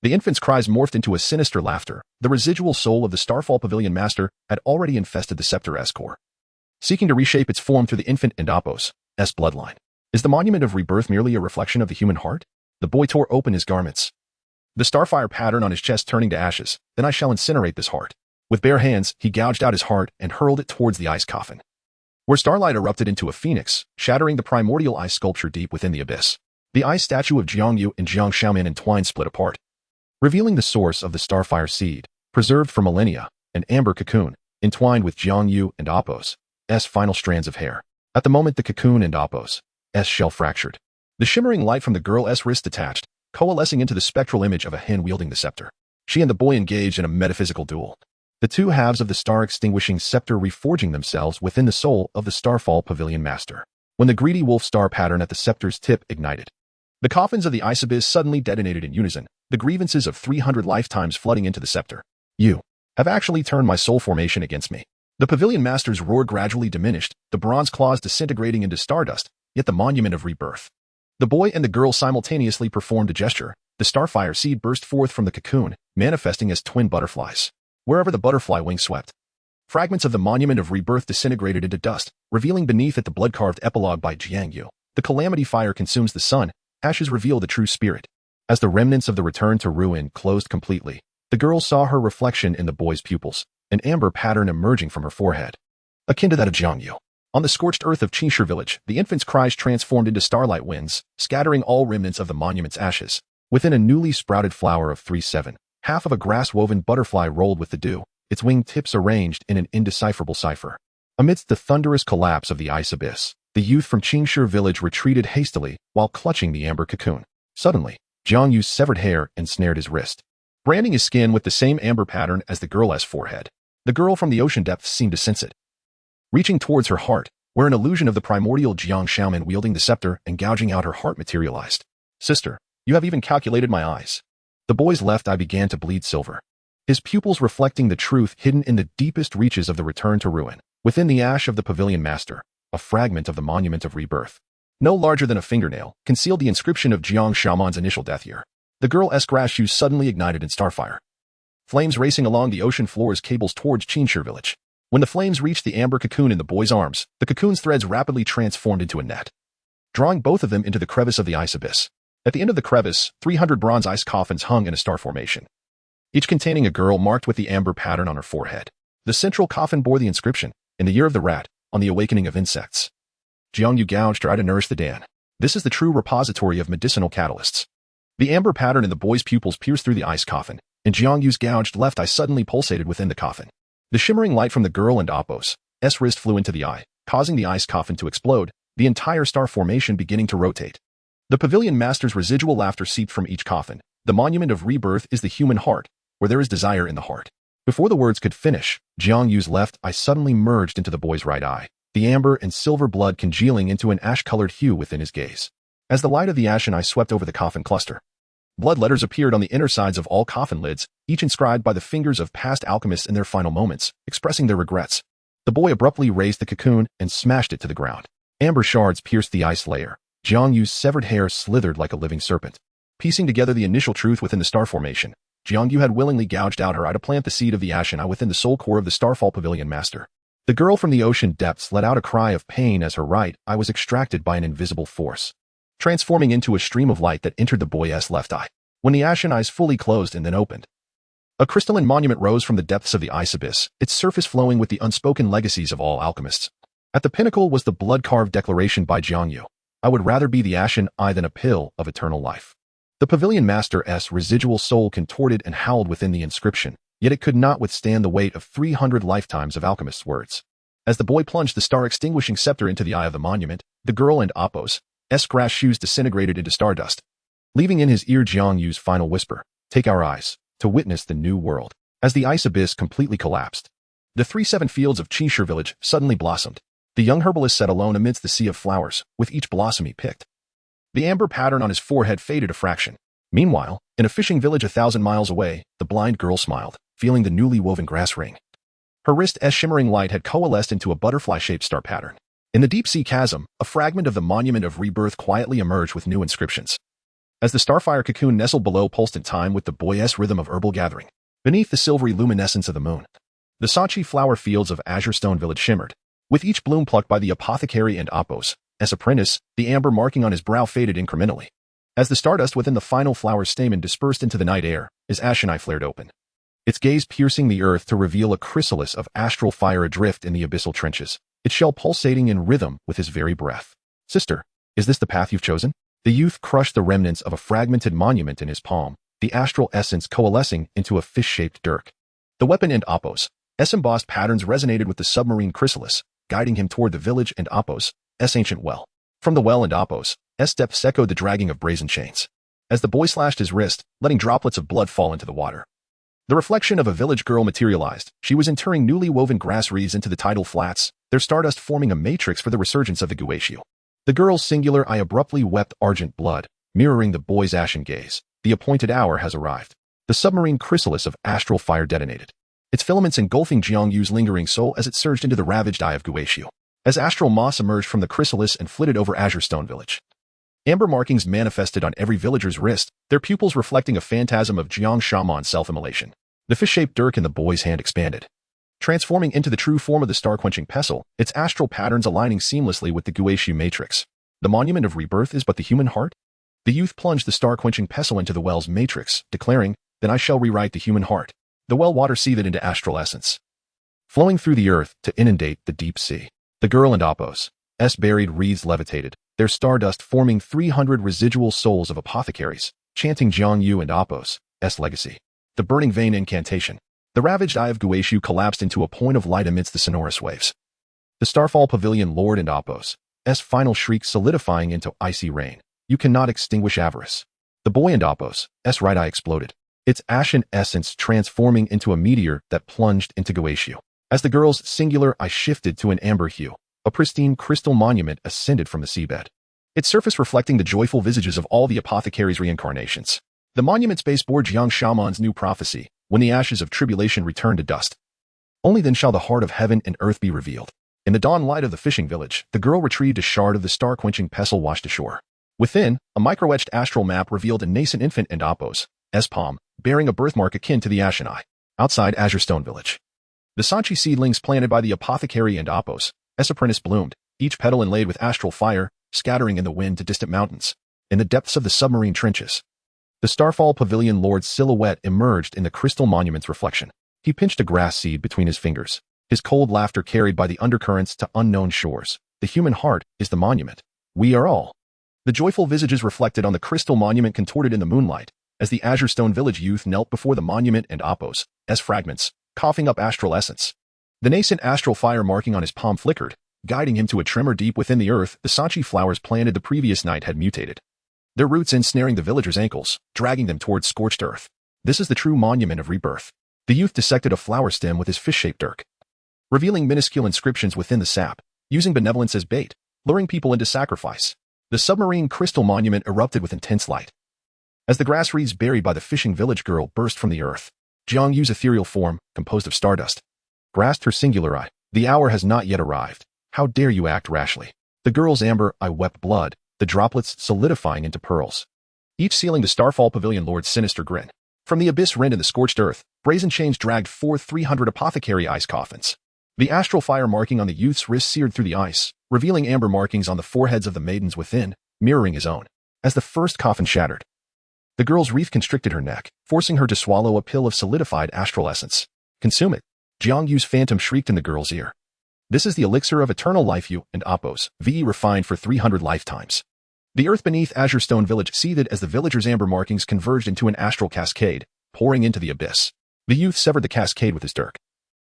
the infant's cries morphed into a sinister laughter. The residual soul of the Starfall Pavilion master had already infested the scepter's core, seeking to reshape its form through the infant and Apos' bloodline. Is the monument of rebirth merely a reflection of the human heart? The boy tore open his garments, the starfire pattern on his chest turning to ashes. Then I shall incinerate this heart. With bare hands, he gouged out his heart and hurled it towards the ice coffin, where starlight erupted into a phoenix, shattering the primordial ice sculpture deep within the abyss. The ice statue of Jiang Yu and Jiang Xiaoman entwined split apart, revealing the source of the starfire seed, preserved for millennia, an amber cocoon, entwined with Jiang Yu and Apos' final strands of hair. At the moment the cocoon and Apos' shell fractured, the shimmering light from the girl's wrist detached, coalescing into the spectral image of a hen wielding the scepter. She and the boy engaged in a metaphysical duel, the two halves of the star-extinguishing scepter reforging themselves within the soul of the Starfall Pavilion master. When the greedy wolf star pattern at the scepter's tip ignited, the coffins of the ice abyss suddenly detonated in unison, the grievances of 300 lifetimes flooding into the scepter. You have actually turned my soul formation against me. The pavilion master's roar gradually diminished, the bronze claws disintegrating into stardust, yet the monument of rebirth. The boy and the girl simultaneously performed a gesture. The starfire seed burst forth from the cocoon, manifesting as twin butterflies. Wherever the butterfly wing swept, fragments of the monument of rebirth disintegrated into dust, revealing beneath it the blood-carved epilogue by Jiang Yu. The calamity fire consumes the sun, ashes reveal the true spirit. As the remnants of the return to ruin closed completely, the girl saw her reflection in the boy's pupils, an amber pattern emerging from her forehead, akin to that of Jiang Yu. On the scorched earth of Qingshi village, the infant's cries transformed into starlight winds, scattering all remnants of the monument's ashes. Within a newly sprouted flower of 3-7, half of a grass-woven butterfly rolled with the dew, its wing tips arranged in an indecipherable cipher. Amidst the thunderous collapse of the ice abyss, the youth from Qingshi village retreated hastily while clutching the amber cocoon. Suddenly, Jiang Yu's severed hair ensnared his wrist, branding his skin with the same amber pattern as the girl's forehead. The girl from the ocean depths seemed to sense it, reaching towards her heart, where an illusion of the primordial Jiang Xiaoman wielding the scepter and gouging out her heart materialized. Sister, you have even calculated my eyes. The boy's left eye began to bleed silver, his pupils reflecting the truth hidden in the deepest reaches of the return to ruin. Within the ash of the pavilion master, a fragment of the monument of rebirth, no larger than a fingernail, concealed the inscription of Jiang Xiaoman's initial death year. The girl's grass shoes suddenly ignited in starfire, flames racing along the ocean floor's cables towards Qingshi village. When the flames reached the amber cocoon in the boy's arms, the cocoon's threads rapidly transformed into a net, drawing both of them into the crevice of the ice abyss. At the end of the crevice, 300 bronze ice coffins hung in a star formation, each containing a girl marked with the amber pattern on her forehead. The central coffin bore the inscription, "In the year of the rat, on the awakening of insects." Jiang Yu gouged her eye to nourish the Dan. This is the true repository of medicinal catalysts. The amber pattern in the boy's pupils pierced through the ice coffin, and Jiang Yu's gouged left eye suddenly pulsated within the coffin. The shimmering light from the girl and Apos' wrist flew into the eye, causing the ice coffin to explode, the entire star formation beginning to rotate. The pavilion master's residual laughter seeped from each coffin. The monument of rebirth is the human heart, where there is desire in the heart. Before the words could finish, Jiang Yu's left eye suddenly merged into the boy's right eye, the amber and silver blood congealing into an ash-colored hue within his gaze. As the light of the ashen eye swept over the coffin cluster, blood letters appeared on the inner sides of all coffin lids, each inscribed by the fingers of past alchemists in their final moments, expressing their regrets. The boy abruptly raised the cocoon and smashed it to the ground. Amber shards pierced the ice layer. Jiang Yu's severed hair slithered like a living serpent. Piecing together the initial truth within the star formation, Jiang Yu had willingly gouged out her eye to plant the seed of the ashen eye within the soul core of the Starfall Pavilion Master. The girl from the ocean depths let out a cry of pain as her right eye was extracted by an invisible force, transforming into a stream of light that entered the boy's left eye. When the ashen eyes fully closed and then opened, a crystalline monument rose from the depths of the ice abyss, its surface flowing with the unspoken legacies of all alchemists. At the pinnacle was the blood-carved declaration by Jiang Yu: "I would rather be the ashen eye than a pill of eternal life." The Pavilion Master's residual soul contorted and howled within the inscription, yet it could not withstand the weight of 300 lifetimes of alchemists' words. As the boy plunged the star-extinguishing scepter into the eye of the monument, the girl and Apos' grass shoes disintegrated into stardust, leaving in his ear Jiang Yu's final whisper: "Take our eyes to witness the new world." As the ice abyss completely collapsed, the 3-7 fields of Qishir village suddenly blossomed. The young herbalist sat alone amidst the sea of flowers, with each blossom he picked. The amber pattern on his forehead faded a fraction. Meanwhile, in a fishing village 1,000 miles away, the blind girl smiled, feeling the newly woven grass ring. Her wrist's shimmering light had coalesced into a butterfly-shaped star pattern. In the deep-sea chasm, a fragment of the monument of rebirth quietly emerged with new inscriptions. As the starfire cocoon nestled below pulsed in time with the boy's rhythm of herbal gathering. Beneath the silvery luminescence of the moon, the Sachi flower fields of Azure Stone Village shimmered, with each bloom plucked by the apothecary and Apos' apprentice. The amber marking on his brow faded incrementally. As the stardust within the final flower's stamen dispersed into the night air, his ashen eye flared open, its gaze piercing the earth to reveal a chrysalis of astral fire adrift in the abyssal trenches, its shell pulsating in rhythm with his very breath. "Sister, is this the path you've chosen?" The youth crushed the remnants of a fragmented monument in his palm, the astral essence coalescing into a fish-shaped dirk. The weapon and Apos' embossed patterns resonated with the submarine chrysalis, guiding him toward the village and Apos' ancient well. From the well and Apos' depths echoed the dragging of brazen chains. As the boy slashed his wrist, letting droplets of blood fall into the water, the reflection of a village girl materialized. She was interring newly woven grass wreaths into the tidal flats, their stardust forming a matrix for the resurgence of the Guaishu. The girl's singular eye abruptly wept argent blood, mirroring the boy's ashen gaze. The appointed hour has arrived. The submarine chrysalis of astral fire detonated, its filaments engulfing Jiang Yu's lingering soul as it surged into the ravaged eye of Guaishu. As astral moss emerged from the chrysalis and flitted over Azure Stone Village, amber markings manifested on every villager's wrist, their pupils reflecting a phantasm of Jiang Shaman's self-immolation. The fish-shaped dirk in the boy's hand expanded, transforming into the true form of the star-quenching pestle, its astral patterns aligning seamlessly with the Guaishu matrix. The monument of rebirth is but the human heart? The youth plunged the star-quenching pestle into the well's matrix, declaring, "Then I shall rewrite the human heart." The well water seethed into astral essence, flowing through the earth to inundate the deep sea. The girl and Apos' buried wreaths levitated, their stardust forming 300 residual souls of apothecaries, chanting Jiang Yu and Apos' legacy. The burning vein incantation. The ravaged eye of Guaishu collapsed into a point of light amidst the sonorous waves. The Starfall Pavilion Lord and Apos' final shriek solidifying into icy rain. "You cannot extinguish avarice." The boy and Apos' right eye exploded, its ashen essence transforming into a meteor that plunged into Guaishu. As the girl's singular eye shifted to an amber hue, a pristine crystal monument ascended from the seabed, its surface reflecting the joyful visages of all the apothecaries' reincarnations. The monument's base bore Jiang Shaman's new prophecy: "When the ashes of tribulation return to dust, only then shall the heart of heaven and earth be revealed." In the dawn light of the fishing village, the girl retrieved a shard of the star-quenching pestle washed ashore. Within, a micro-etched astral map revealed a nascent infant and Apos' palm, bearing a birthmark akin to the ashen eye. Outside Azure Stone Village, the Sanchi seedlings planted by the apothecary and Apos' apprentice bloomed, each petal inlaid with astral fire, scattering in the wind to distant mountains. In the depths of the submarine trenches, the Starfall Pavilion Lord's silhouette emerged in the crystal monument's reflection. He pinched a grass seed between his fingers, his cold laughter carried by the undercurrents to unknown shores. The human heart is the monument. We are all. The joyful visages reflected on the crystal monument contorted in the moonlight, as the Azure Stone Village youth knelt before the monument and Appos, as fragments, coughing up astral essence. The nascent astral fire marking on his palm flickered, guiding him to a tremor deep within the earth. The Sanchi flowers planted the previous night had mutated, their roots ensnaring the villagers' ankles, dragging them towards scorched earth. This is the true monument of rebirth. The youth dissected a flower stem with his fish-shaped dirk, revealing minuscule inscriptions within the sap, using benevolence as bait, luring people into sacrifice. The submarine crystal monument erupted with intense light. As the grass reeds buried by the fishing village girl burst from the earth, Jiang Yu's ethereal form, composed of stardust, grasped her singular eye. The hour has not yet arrived. How dare you act rashly? The girl's amber eye wept blood, the droplets solidifying into pearls, each sealing the Starfall Pavilion Lord's sinister grin. From the abyss rent in the scorched earth, brazen chains dragged forth 300 apothecary ice coffins. The astral fire marking on the youth's wrist seared through the ice, revealing amber markings on the foreheads of the maidens within, mirroring his own. As the first coffin shattered, the girl's wreath constricted her neck, forcing her to swallow a pill of solidified astral essence. Consume it. Jiang Yu's phantom shrieked in the girl's ear. This is the elixir of eternal life you and Appos, VE refined for 300 lifetimes. The earth beneath Azure Stone Village seethed as the villagers' amber markings converged into an astral cascade, pouring into the abyss. The youth severed the cascade with his dirk,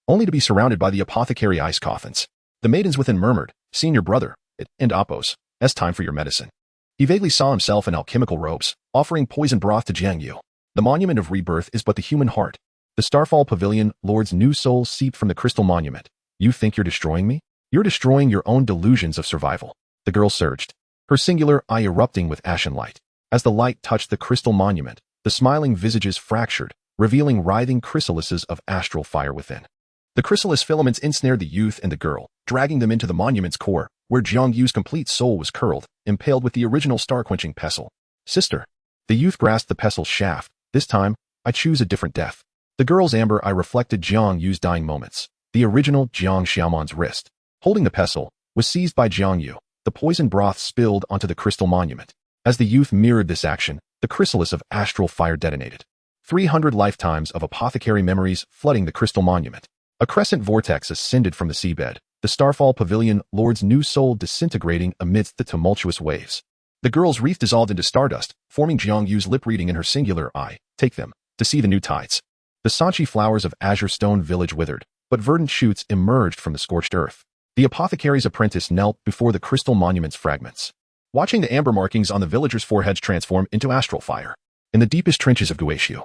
only to be surrounded by the apothecary ice coffins. The maidens within murmured, "Senior brother, it and Appos, it's time for your medicine." He vaguely saw himself in alchemical robes, offering poison broth to Jiang Yu. The monument of rebirth is but the human heart. The Starfall Pavilion Lord's new soul seeped from the crystal monument. You think you're destroying me? You're destroying your own delusions of survival. The girl surged, her singular eye erupting with ashen light. As the light touched the crystal monument, the smiling visages fractured, revealing writhing chrysalises of astral fire within. The chrysalis filaments ensnared the youth and the girl, dragging them into the monument's core, where Jiang Yu's complete soul was curled, impaled with the original star-quenching pestle. Sister. The youth grasped the pestle's shaft. This time, I choose a different death. The girl's amber eye reflected Jiang Yu's dying moments. The original Jiang Xiaoman's wrist, holding the pestle, was seized by Jiang Yu. The poison broth spilled onto the crystal monument. As the youth mirrored this action, the chrysalis of astral fire detonated. 300 lifetimes of apothecary memories flooding the crystal monument. A crescent vortex ascended from the seabed, the Starfall Pavilion Lord's new soul disintegrating amidst the tumultuous waves. The girl's wreath dissolved into stardust, forming Jiang Yu's lip reading in her singular eye. Take them, to see the new tides. The Sanchi flowers of Azure Stone Village withered, but verdant shoots emerged from the scorched earth. The apothecary's apprentice knelt before the crystal monument's fragments, watching the amber markings on the villagers' foreheads transform into astral fire. In the deepest trenches of Guishu,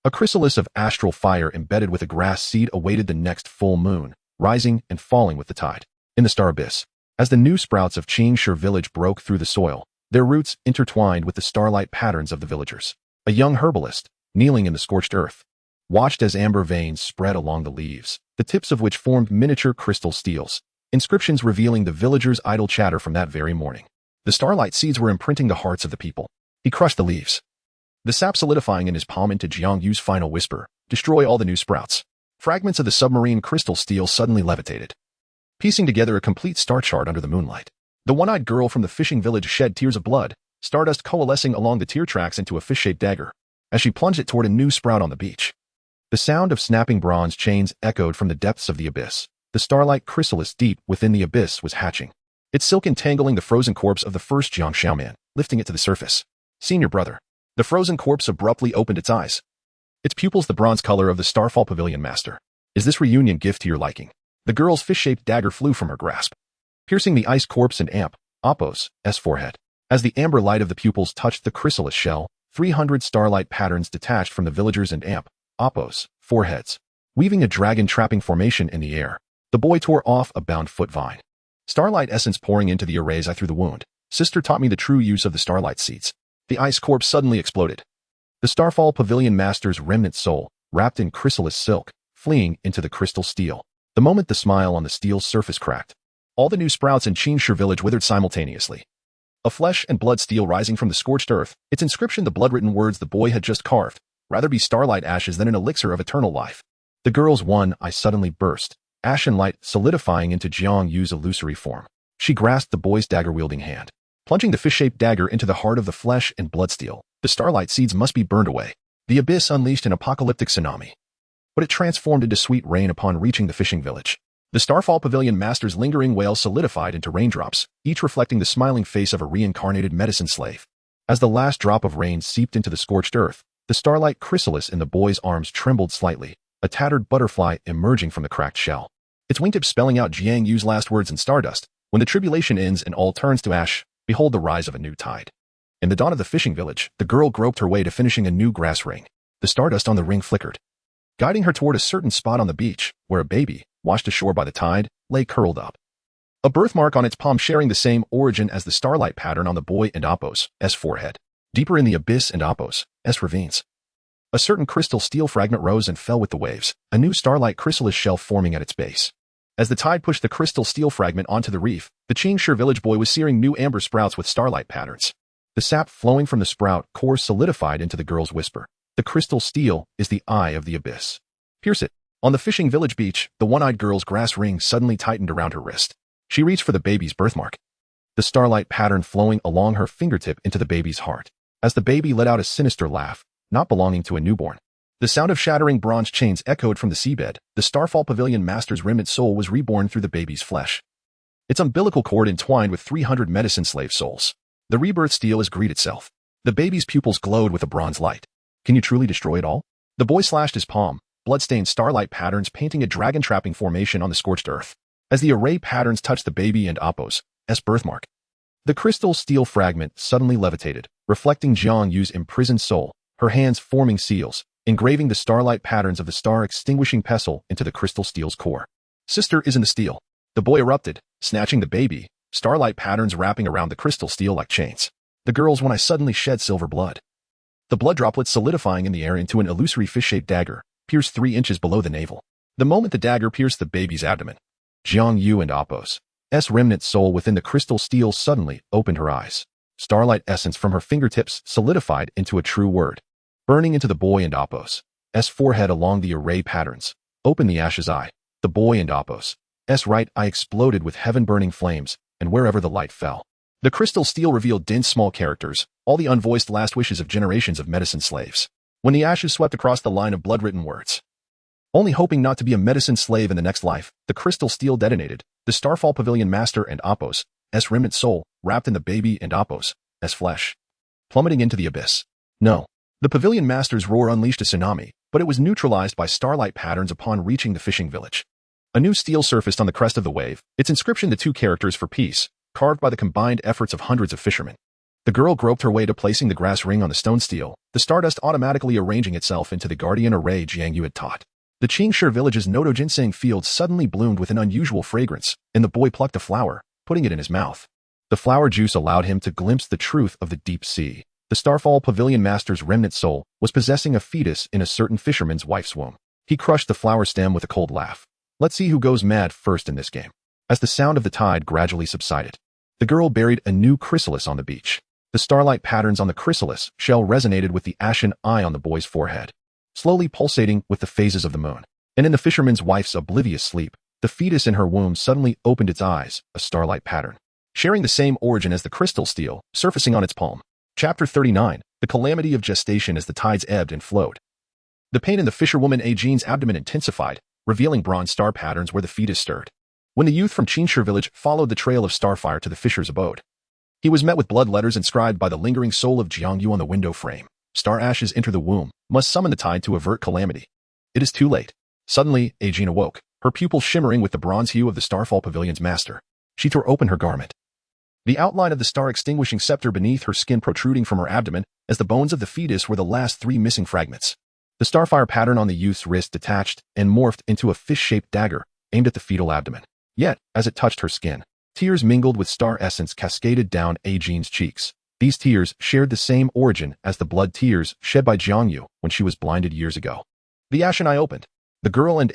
a chrysalis of astral fire embedded with a grass seed awaited the next full moon, rising and falling with the tide. In the star abyss, as the new sprouts of Qingshi village broke through the soil, their roots intertwined with the starlight patterns of the villagers. A young herbalist, kneeling in the scorched earth, watched as amber veins spread along the leaves, the tips of which formed miniature crystal steels, inscriptions revealing the villagers' idle chatter from that very morning. The starlight seeds were imprinting the hearts of the people. He crushed the leaves, the sap solidifying in his palm into Jiang Yu's final whisper, destroy all the new sprouts. Fragments of the submarine crystal steel suddenly levitated, piecing together a complete star chart under the moonlight. The one-eyed girl from the fishing village shed tears of blood, stardust coalescing along the tear tracks into a fish-shaped dagger, as she plunged it toward a new sprout on the beach. The sound of snapping bronze chains echoed from the depths of the abyss. The starlight chrysalis deep within the abyss was hatching, its silk entangling the frozen corpse of the first Jiang Xiaoman, lifting it to the surface. Senior brother. The frozen corpse abruptly opened its eyes, its pupils the bronze color of the Starfall Pavilion master. Is this reunion gift to your liking? The girl's fish-shaped dagger flew from her grasp, piercing the ice corpse and Appos' forehead. As the amber light of the pupils touched the chrysalis shell, 300 starlight patterns detached from the villagers and Appos' foreheads, weaving a dragon-trapping formation in the air. The boy tore off a bound-foot vine, starlight essence pouring into the erase eye through the wound. Sister taught me the true use of the starlight seeds. The ice corpse suddenly exploded, the Starfall Pavilion master's remnant soul, wrapped in chrysalis silk, fleeing into the crystal steel. The moment the smile on the steel's surface cracked, all the new sprouts in Qingshi village withered simultaneously. A flesh and blood steel rising from the scorched earth, its inscription the blood-written words the boy had just carved, rather be starlight ashes than an elixir of eternal life. The girl's one eye suddenly burst, ashen light solidifying into Jiang Yu's illusory form. She grasped the boy's dagger-wielding hand. Plunging the fish-shaped dagger into the heart of the flesh and blood steel, the starlight seeds must be burned away. The abyss unleashed an apocalyptic tsunami. But it transformed into sweet rain upon reaching the fishing village. The Starfall Pavilion Master's lingering wail solidified into raindrops, each reflecting the smiling face of a reincarnated medicine slave. As the last drop of rain seeped into the scorched earth, the starlight chrysalis in the boy's arms trembled slightly, a tattered butterfly emerging from the cracked shell. Its wingtips spelling out Jiang Yu's last words in stardust. When the tribulation ends and all turns to ash, behold the rise of a new tide. In the dawn of the fishing village, the girl groped her way to finishing a new grass ring. The stardust on the ring flickered, guiding her toward a certain spot on the beach, where a baby, washed ashore by the tide, lay curled up. A birthmark on its palm sharing the same origin as the starlight pattern on the boy and Apos' forehead. Deeper in the abyss and Apos' ravines, a certain crystal steel fragment rose and fell with the waves, a new starlight chrysalis shell forming at its base. As the tide pushed the crystal steel fragment onto the reef, the Qingshi village boy was searing new amber sprouts with starlight patterns. The sap flowing from the sprout core solidified into the girl's whisper. The crystal steel is the eye of the abyss. Pierce it. On the fishing village beach, the one-eyed girl's grass ring suddenly tightened around her wrist. She reached for the baby's birthmark, the starlight pattern flowing along her fingertip into the baby's heart. As the baby let out a sinister laugh, not belonging to a newborn. The sound of shattering bronze chains echoed from the seabed. The Starfall Pavilion Master's remnant soul was reborn through the baby's flesh, its umbilical cord entwined with 300 medicine slave souls. The rebirth steel is greed itself. The baby's pupils glowed with a bronze light. Can you truly destroy it all? The boy slashed his palm, blood-stained starlight patterns painting a dragon-trapping formation on the scorched earth. As the array patterns touched the baby and Apos' birthmark, the crystal steel fragment suddenly levitated, reflecting Jiang Yu's imprisoned soul, her hands forming seals, engraving the starlight patterns of the star-extinguishing pestle into the crystal steel's core. Sister is in the steel. The boy erupted, snatching the baby, starlight patterns wrapping around the crystal steel like chains. The girls when I suddenly shed silver blood. The blood droplets solidifying in the air into an illusory fish-shaped dagger, pierced 3 inches below the navel. The moment the dagger pierced the baby's abdomen, Jiang Yu and Apos' remnant soul within the crystal steel suddenly opened her eyes. Starlight essence from her fingertips solidified into a true word, burning into the boy and Apos' forehead along the array patterns. Open the ash's eye. The boy and Apos' right eye exploded with heaven-burning flames, and wherever the light fell, the crystal steel revealed dense small characters, all the unvoiced last wishes of generations of medicine slaves. When the ashes swept across the line of blood-written words, only hoping not to be a medicine slave in the next life, the crystal steel detonated. The Starfall Pavilion Master and Apos' remnant soul, wrapped in the baby and Apos' flesh, plummeting into the abyss. No. The Pavilion Master's roar unleashed a tsunami, but it was neutralized by starlight patterns upon reaching the fishing village. A new steel surfaced on the crest of the wave, its inscription the 2 characters for peace, carved by the combined efforts of hundreds of fishermen. The girl groped her way to placing the grass ring on the stone steel, the stardust automatically arranging itself into the guardian array Jiang Yu had taught. The Qingshi village's Noto ginseng field suddenly bloomed with an unusual fragrance, and the boy plucked a flower, putting it in his mouth. The flower juice allowed him to glimpse the truth of the deep sea. The Starfall Pavilion Master's remnant soul was possessing a fetus in a certain fisherman's wife's womb. He crushed the flower stem with a cold laugh. Let's see who goes mad first in this game. As the sound of the tide gradually subsided, the girl buried a new chrysalis on the beach. The starlight patterns on the chrysalis shell resonated with the ashen eye on the boy's forehead, slowly pulsating with the phases of the moon. And in the fisherman's wife's oblivious sleep, the fetus in her womb suddenly opened its eyes, a starlight pattern, sharing the same origin as the crystal steel, surfacing on its palm. Chapter 39, The Calamity of Gestation as the tides ebbed and flowed. The pain in the fisherwoman Aegene's abdomen intensified, revealing bronze star patterns where the fetus stirred. When the youth from Qingshi village followed the trail of starfire to the fisher's abode, he was met with blood letters inscribed by the lingering soul of Jiang Yu on the window frame. Star ashes enter the womb, must summon the tide to avert calamity. It is too late. Suddenly, Aegene awoke, her pupils shimmering with the bronze hue of the Starfall Pavilion's master. She tore open her garment, the outline of the star-extinguishing scepter beneath her skin protruding from her abdomen, as the bones of the fetus were the last 3 missing fragments. The starfire pattern on the youth's wrist detached and morphed into a fish-shaped dagger, aimed at the fetal abdomen. Yet, as it touched her skin, tears mingled with star essence cascaded down Aegene's cheeks. These tears shared the same origin as the blood tears shed by Jiang Yu when she was blinded years ago. The ashen eye opened. The girl and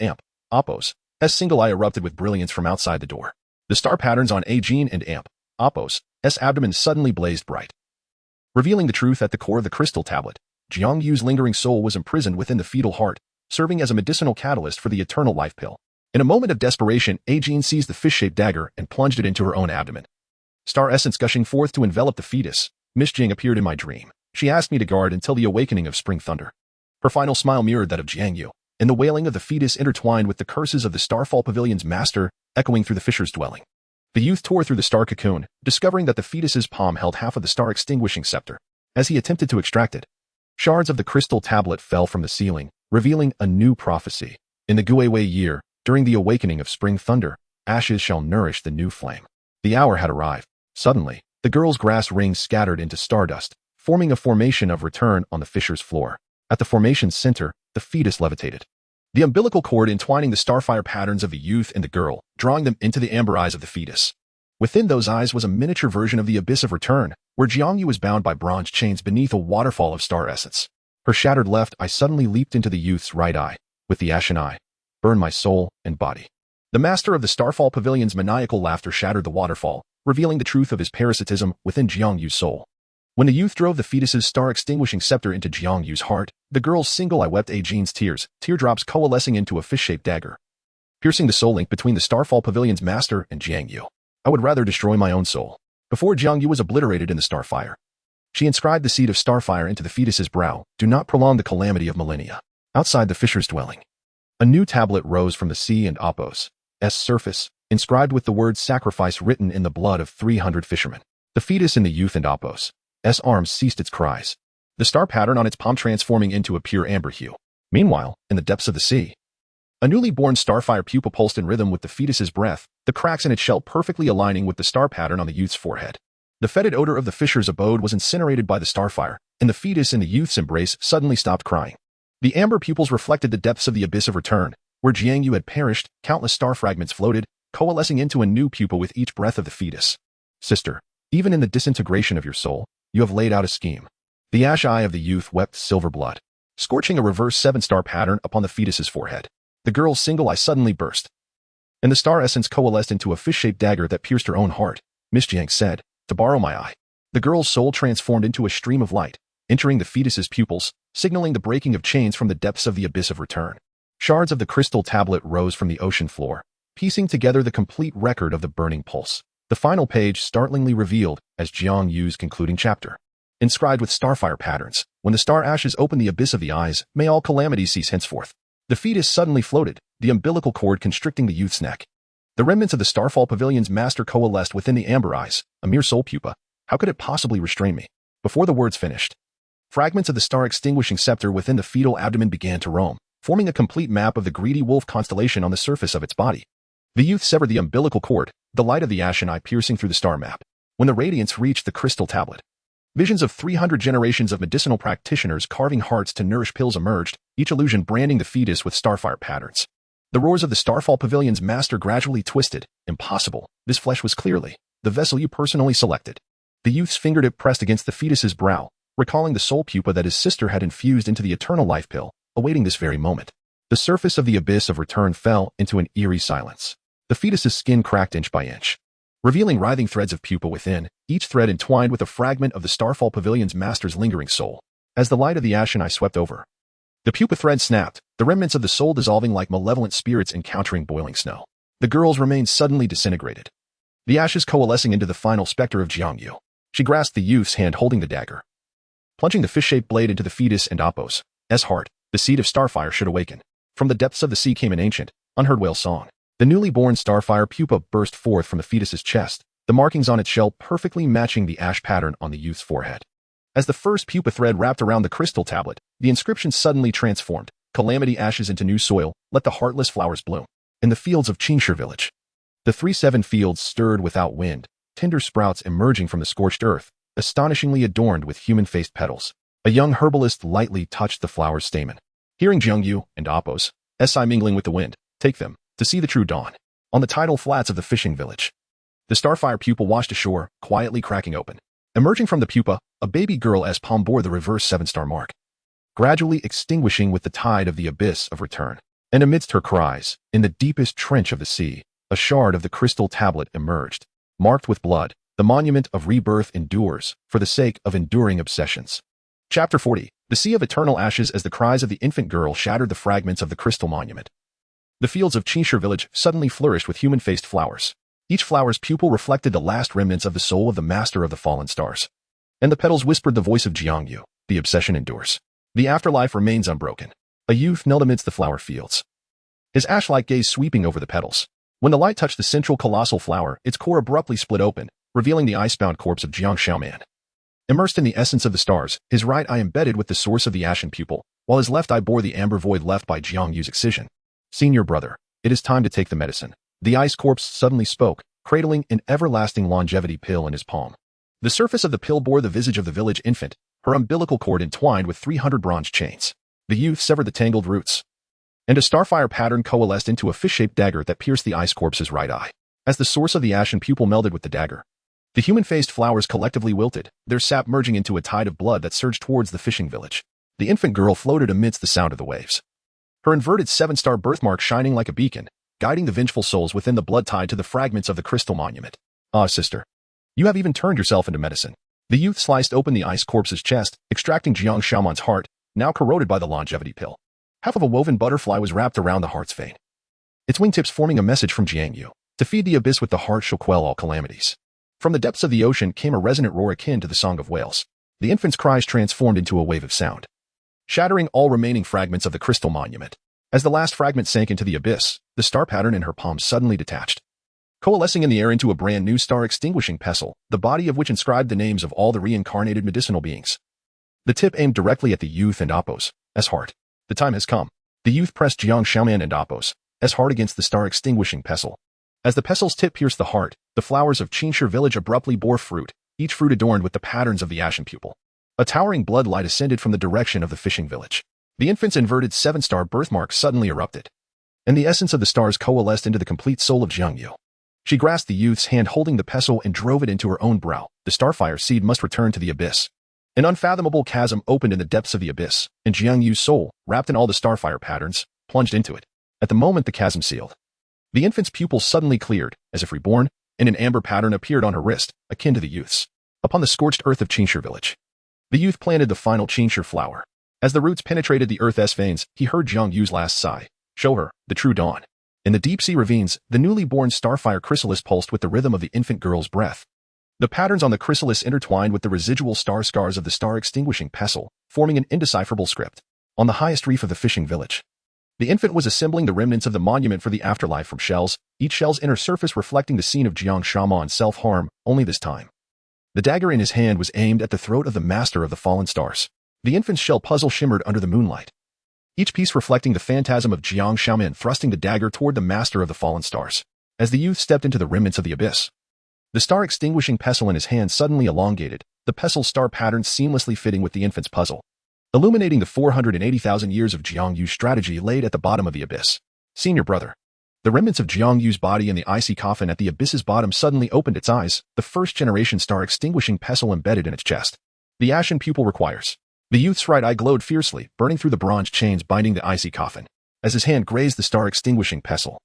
Apos' single eye erupted with brilliance from outside the door. The star patterns on Aegene and Apos' abdomen suddenly blazed bright, revealing the truth at the core of the crystal tablet. Jiang Yu's lingering soul was imprisoned within the fetal heart, serving as a medicinal catalyst for the eternal life pill. In a moment of desperation, Aegene seized the fish-shaped dagger and plunged it into her own abdomen. Star essence gushing forth to envelop the fetus, Miss Jing appeared in my dream. She asked me to guard until the awakening of spring thunder. Her final smile mirrored that of Jiang Yu, and the wailing of the fetus intertwined with the curses of the Starfall Pavilion's master, echoing through the fisher's dwelling. The youth tore through the star cocoon, discovering that the fetus's palm held half of the star-extinguishing scepter. As he attempted to extract it, shards of the crystal tablet fell from the ceiling, revealing a new prophecy. In the Guiwei year, during the awakening of spring thunder, ashes shall nourish the new flame. The hour had arrived. Suddenly, the girl's grass rings scattered into stardust, forming a formation of return on the fisher's floor. At the formation's center, the fetus levitated. The umbilical cord entwining the starfire patterns of the youth and the girl, drawing them into the amber eyes of the fetus. Within those eyes was a miniature version of the Abyss of Return, where Jiangyu was bound by bronze chains beneath a waterfall of star essence. Her shattered left eye suddenly leaped into the youth's right eye. With the ashen eye, burn my soul and body. The master of the Starfall Pavilion's maniacal laughter shattered the waterfall, revealing the truth of his parasitism within Jiangyu's soul. When the youth drove the fetus's star-extinguishing scepter into Jiangyu's heart, the girl's single eye wept Jin's tears, teardrops coalescing into a fish-shaped dagger, piercing the soul link between the Starfall Pavilion's master and Jiangyu. I would rather destroy my own soul. Before Jiangyu was obliterated in the starfire, she inscribed the seed of starfire into the fetus's brow. Do not prolong the calamity of millennia. Outside the fisher's dwelling, a new tablet rose from the sea and Apos' surface, inscribed with the word sacrifice written in the blood of 300 fishermen. The fetus in the youth and Apos' arms ceased its cries, the star pattern on its palm transforming into a pure amber hue. Meanwhile, in the depths of the sea, a newly born starfire pupa pulsed in rhythm with the fetus's breath, the cracks in its shell perfectly aligning with the star pattern on the youth's forehead. The fetid odor of the fisher's abode was incinerated by the starfire, and the fetus in the youth's embrace suddenly stopped crying. The amber pupils reflected the depths of the Abyss of Return, where Jiangyu had perished. Countless star fragments floated, coalescing into a new pupa with each breath of the fetus. Sister, even in the disintegration of your soul, you have laid out a scheme. The ash eye of the youth wept silver blood, scorching a reverse 7-star pattern upon the fetus's forehead. The girl's single eye suddenly burst, and the star essence coalesced into a fish-shaped dagger that pierced her own heart. Miss Jiang said, to borrow my eye. The girl's soul transformed into a stream of light, entering the fetus's pupils, signaling the breaking of chains from the depths of the Abyss of Return. Shards of the crystal tablet rose from the ocean floor, piecing together the complete record of the burning pulse. The final page startlingly revealed as Jiang Yu's concluding chapter. Inscribed with starfire patterns, when the star ashes open the abyss of the eyes, may all calamities cease henceforth. The fetus suddenly floated, the umbilical cord constricting the youth's neck. The remnants of the Starfall Pavilion's master coalesced within the amber eyes, a mere soul pupa. How could it possibly restrain me? Before the words finished, fragments of the star-extinguishing scepter within the fetal abdomen began to roam, forming a complete map of the greedy wolf constellation on the surface of its body. The youth severed the umbilical cord, the light of the ashen eye piercing through the star map. When the radiance reached the crystal tablet, visions of 300 generations of medicinal practitioners carving hearts to nourish pills emerged, each illusion branding the fetus with starfire patterns. The roars of the Starfall Pavilion's master gradually twisted. Impossible. This flesh was clearly the vessel you personally selected. The youth's fingertip pressed against the fetus's brow, recalling the soul pupa that his sister had infused into the eternal life pill, awaiting this very moment. The surface of the Abyss of Return fell into an eerie silence. The fetus's skin cracked inch by inch, revealing writhing threads of pupa within, each thread entwined with a fragment of the Starfall Pavilion's master's lingering soul. As the light of the ashen eye swept over, the pupa thread snapped, the remnants of the soul dissolving like malevolent spirits encountering boiling snow. The girl's remains suddenly disintegrated, the ashes coalescing into the final specter of Jiangyu. She grasped the youth's hand holding the dagger, plunging the fish-shaped blade into the fetus and Apos' heart. The seed of starfire should awaken. From the depths of the sea came an ancient, unheard whale song. The newly born starfire pupa burst forth from the fetus's chest, the markings on its shell perfectly matching the ash pattern on the youth's forehead. As the first pupa thread wrapped around the crystal tablet, the inscription suddenly transformed. Calamity ashes into new soil, let the heartless flowers bloom. In the fields of Qingshi village, the 3-7 fields stirred without wind, tender sprouts emerging from the scorched earth, astonishingly adorned with human-faced petals. A young herbalist lightly touched the flower's stamen. Hearing Jiangyu and Apos' mingling with the wind, take them to see the true dawn. On the tidal flats of the fishing village, the starfire pupa washed ashore, quietly cracking open. Emerging from the pupa, a baby girl's palm bore the reverse 7-star mark, gradually extinguishing with the tide of the Abyss of Return. And amidst her cries, in the deepest trench of the sea, a shard of the crystal tablet emerged, marked with blood. The monument of rebirth endures, for the sake of enduring obsessions. Chapter 40. The Sea of Eternal Ashes. As the cries of the infant girl shattered the fragments of the crystal monument, the fields of Qingshi village suddenly flourished with human-faced flowers. Each flower's pupil reflected the last remnants of the soul of the master of the fallen stars. And the petals whispered the voice of Jiangyu. The obsession endures. The afterlife remains unbroken. A youth knelt amidst the flower fields, his ash-like gaze sweeping over the petals. When the light touched the central colossal flower, its core abruptly split open, revealing the ice-bound corpse of Jiang Xiaoman. Immersed in the essence of the stars, his right eye embedded with the source of the ashen pupil, while his left eye bore the amber void left by Jiang Yu's excision. Senior brother, it is time to take the medicine. The ice corpse suddenly spoke, cradling an everlasting longevity pill in his palm. The surface of the pill bore the visage of the village infant, her umbilical cord entwined with 300 bronze chains. The youth severed the tangled roots, and a starfire pattern coalesced into a fish-shaped dagger that pierced the ice corpse's right eye. As the source of the ashen pupil melded with the dagger, the human-faced flowers collectively wilted, their sap merging into a tide of blood that surged towards the fishing village. The infant girl floated amidst the sound of the waves, her inverted seven-star birthmark shining like a beacon, guiding the vengeful souls within the blood tied to the fragments of the crystal monument. Ah, sister, you have even turned yourself into medicine. The youth sliced open the ice corpse's chest, extracting Jiang Xiaoman's heart, now corroded by the longevity pill. Half of a woven butterfly was wrapped around the heart's vein, its wingtips forming a message from Jiangyu. To feed the abyss with the heart shall quell all calamities. From the depths of the ocean came a resonant roar akin to the song of whales. The infant's cries transformed into a wave of sound, shattering all remaining fragments of the crystal monument. As the last fragment sank into the abyss, the star pattern in her palm suddenly detached, coalescing in the air into a brand new star-extinguishing pestle, the body of which inscribed the names of all the reincarnated medicinal beings. The tip aimed directly at the youth and Appos, as heart. The time has come. The youth pressed Jiang Xiaoman and Appos, as hard against the star-extinguishing pestle. As the pestle's tip pierced the heart, the flowers of Qinshi village abruptly bore fruit, each fruit adorned with the patterns of the ashen pupil. A towering blood light ascended from the direction of the fishing village. The infant's inverted seven-star birthmark suddenly erupted, and the essence of the stars coalesced into the complete soul of Jiangyu. She grasped the youth's hand holding the pestle and drove it into her own brow. The starfire seed must return to the abyss. An unfathomable chasm opened in the depths of the abyss, and Jiangyu's soul, wrapped in all the starfire patterns, plunged into it. At the moment the chasm sealed, the infant's pupils suddenly cleared, as if reborn, and an amber pattern appeared on her wrist, akin to the youth's. Upon the scorched earth of Qinshi village, the youth planted the final Qinshi flower. As the roots penetrated the earth's veins, he heard Jiangyu's last sigh. Show her, the true dawn. In the deep-sea ravines, the newly born starfire chrysalis pulsed with the rhythm of the infant girl's breath. The patterns on the chrysalis intertwined with the residual star scars of the star-extinguishing pestle, forming an indecipherable script. On the highest reef of the fishing village, the infant was assembling the remnants of the monument for the afterlife from shells, each shell's inner surface reflecting the scene of Jiang Xiaoman's self-harm, only this time. The dagger in his hand was aimed at the throat of the master of the fallen stars. The infant's shell puzzle shimmered under the moonlight, each piece reflecting the phantasm of Jiang Xiaoman thrusting the dagger toward the master of the fallen stars. As the youth stepped into the remnants of the abyss, the star-extinguishing pestle in his hand suddenly elongated, the pestle's star patterns seamlessly fitting with the infant's puzzle, illuminating the 480,000 years of Jiangyu's strategy laid at the bottom of the abyss. Senior brother. The remnants of Jiangyu's body in the icy coffin at the abyss's bottom suddenly opened its eyes, the first-generation star-extinguishing pestle embedded in its chest. The ashen pupil requires. The youth's right eye glowed fiercely, burning through the bronze chains binding the icy coffin, as his hand grazed the star-extinguishing pestle.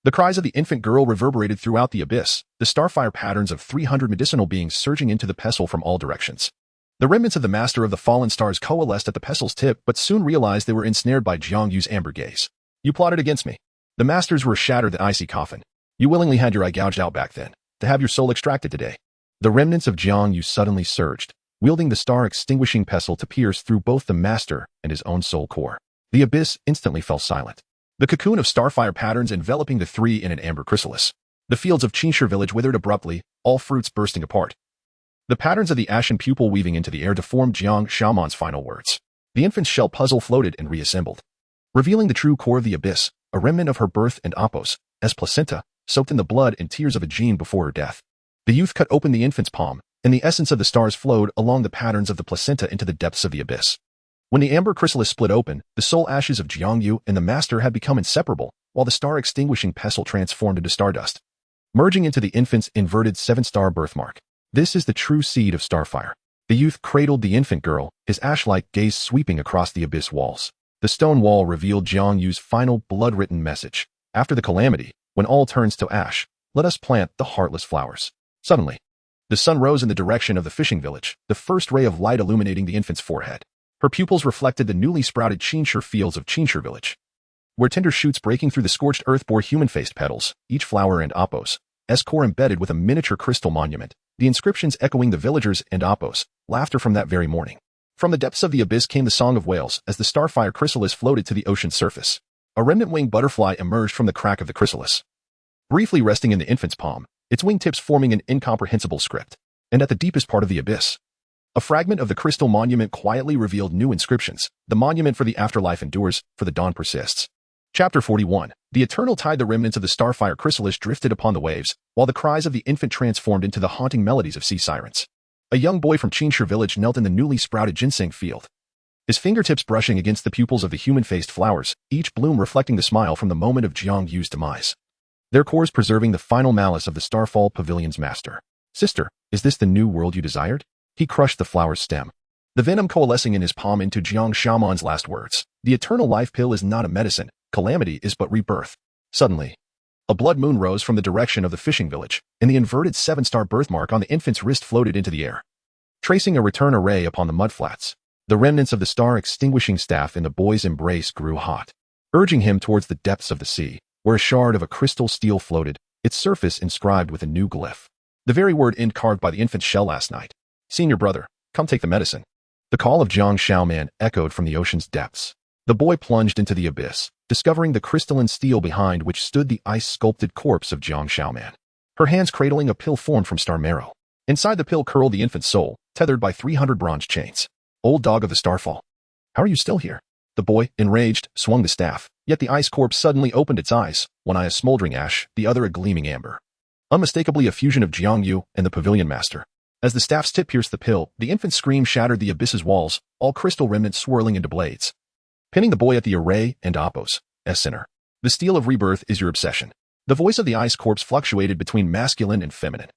The cries of the infant girl reverberated throughout the abyss, the starfire patterns of 300 medicinal beings surging into the pestle from all directions. The remnants of the master of the fallen stars coalesced at the pestle's tip but soon realized they were ensnared by Jiangyu's amber gaze. You plotted against me. The masters were shattered the icy coffin. You willingly had your eye gouged out back then, to have your soul extracted today. The remnants of Jiangyu suddenly surged, wielding the star-extinguishing pestle to pierce through both the master and his own soul core. The abyss instantly fell silent, the cocoon of starfire patterns enveloping the three in an amber chrysalis. The fields of Qinshi village withered abruptly, all fruits bursting apart, the patterns of the ashen pupil weaving into the air to form Jiang Xiaoman's final words. The infant's shell puzzle floated and reassembled, revealing the true core of the abyss, a remnant of her birth and Appos, as placenta, soaked in the blood and tears of a gene before her death. The youth cut open the infant's palm, and the essence of the stars flowed along the patterns of the placenta into the depths of the abyss. When the amber chrysalis split open, the soul ashes of Jiangyu and the master had become inseparable, while the star-extinguishing pestle transformed into stardust, merging into the infant's inverted seven-star birthmark. This is the true seed of starfire. The youth cradled the infant girl, his ash-like gaze sweeping across the abyss walls. The stone wall revealed Jiangyu's final blood-written message. After the calamity, when all turns to ash, let us plant the heartless flowers. Suddenly, the sun rose in the direction of the fishing village, the first ray of light illuminating the infant's forehead. Her pupils reflected the newly sprouted Qinshi fields of Qinshi village, where tender shoots breaking through the scorched earth bore human-faced petals, each flower and Appos, core embedded with a miniature crystal monument, the inscriptions echoing the villagers' and Apos' laughter from that very morning. From the depths of the abyss came the song of whales as the starfire chrysalis floated to the ocean's surface. A remnant-winged butterfly emerged from the crack of the chrysalis, briefly resting in the infant's palm, its wingtips forming an incomprehensible script. And at the deepest part of the abyss, a fragment of the crystal monument quietly revealed new inscriptions. The monument for the afterlife endures, for the dawn persists. Chapter 41. The eternal tide. The remnants of the starfire chrysalis drifted upon the waves, while the cries of the infant transformed into the haunting melodies of sea sirens. A young boy from Qingshi village knelt in the newly sprouted ginseng field, his fingertips brushing against the pupils of the human-faced flowers, each bloom reflecting the smile from the moment of Jiang Yu's demise, their cores preserving the final malice of the Starfall Pavilion's master. Sister, is this the new world you desired? He crushed the flower's stem, the venom coalescing in his palm into Jiang Shaoman's last words. The eternal life pill is not a medicine. Calamity is but rebirth. Suddenly, a blood moon rose from the direction of the fishing village, and the inverted seven-star birthmark on the infant's wrist floated into the air, tracing a return array upon the mudflats. The remnants of the star-extinguishing staff in the boy's embrace grew hot, urging him towards the depths of the sea, where a shard of a crystal steel floated, its surface inscribed with a new glyph. The very word end carved by the infant's shell last night. Senior brother, come take the medicine. The call of Jiang Shaoman echoed from the ocean's depths. The boy plunged into the abyss, discovering the crystalline steel behind which stood the ice-sculpted corpse of Jiang Shaoman, her hands cradling a pill formed from star marrow. Inside the pill curled the infant's soul, tethered by 300 bronze chains. Old dog of the Starfall, how are you still here? The boy, enraged, swung the staff, yet the ice corpse suddenly opened its eyes, one eye a smoldering ash, the other a gleaming amber. Unmistakably a fusion of Jiang Yu and the Pavilion Master. As the staff's tip pierced the pill, the infant's scream shattered the abyss's walls, all crystal remnants swirling into blades, pinning the boy at the array and Apos' center. The steel of rebirth is your obsession. The voice of the ice corpse fluctuated between masculine and feminine.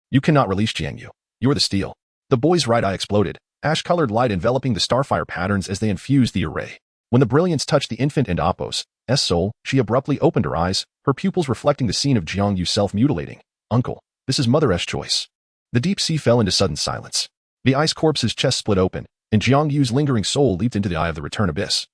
You cannot release Jiang Yu. You're the steel. The boy's right eye exploded, ash-colored light enveloping the starfire patterns as they infused the array. When the brilliance touched the infant and Apos' soul, she abruptly opened her eyes, her pupils reflecting the scene of Jiang Yu self-mutilating. Uncle, this is Mother's choice. The deep sea fell into sudden silence. The ice corpse's chest split open, and Jiang Yu's lingering soul leaped into the eye of the return abyss,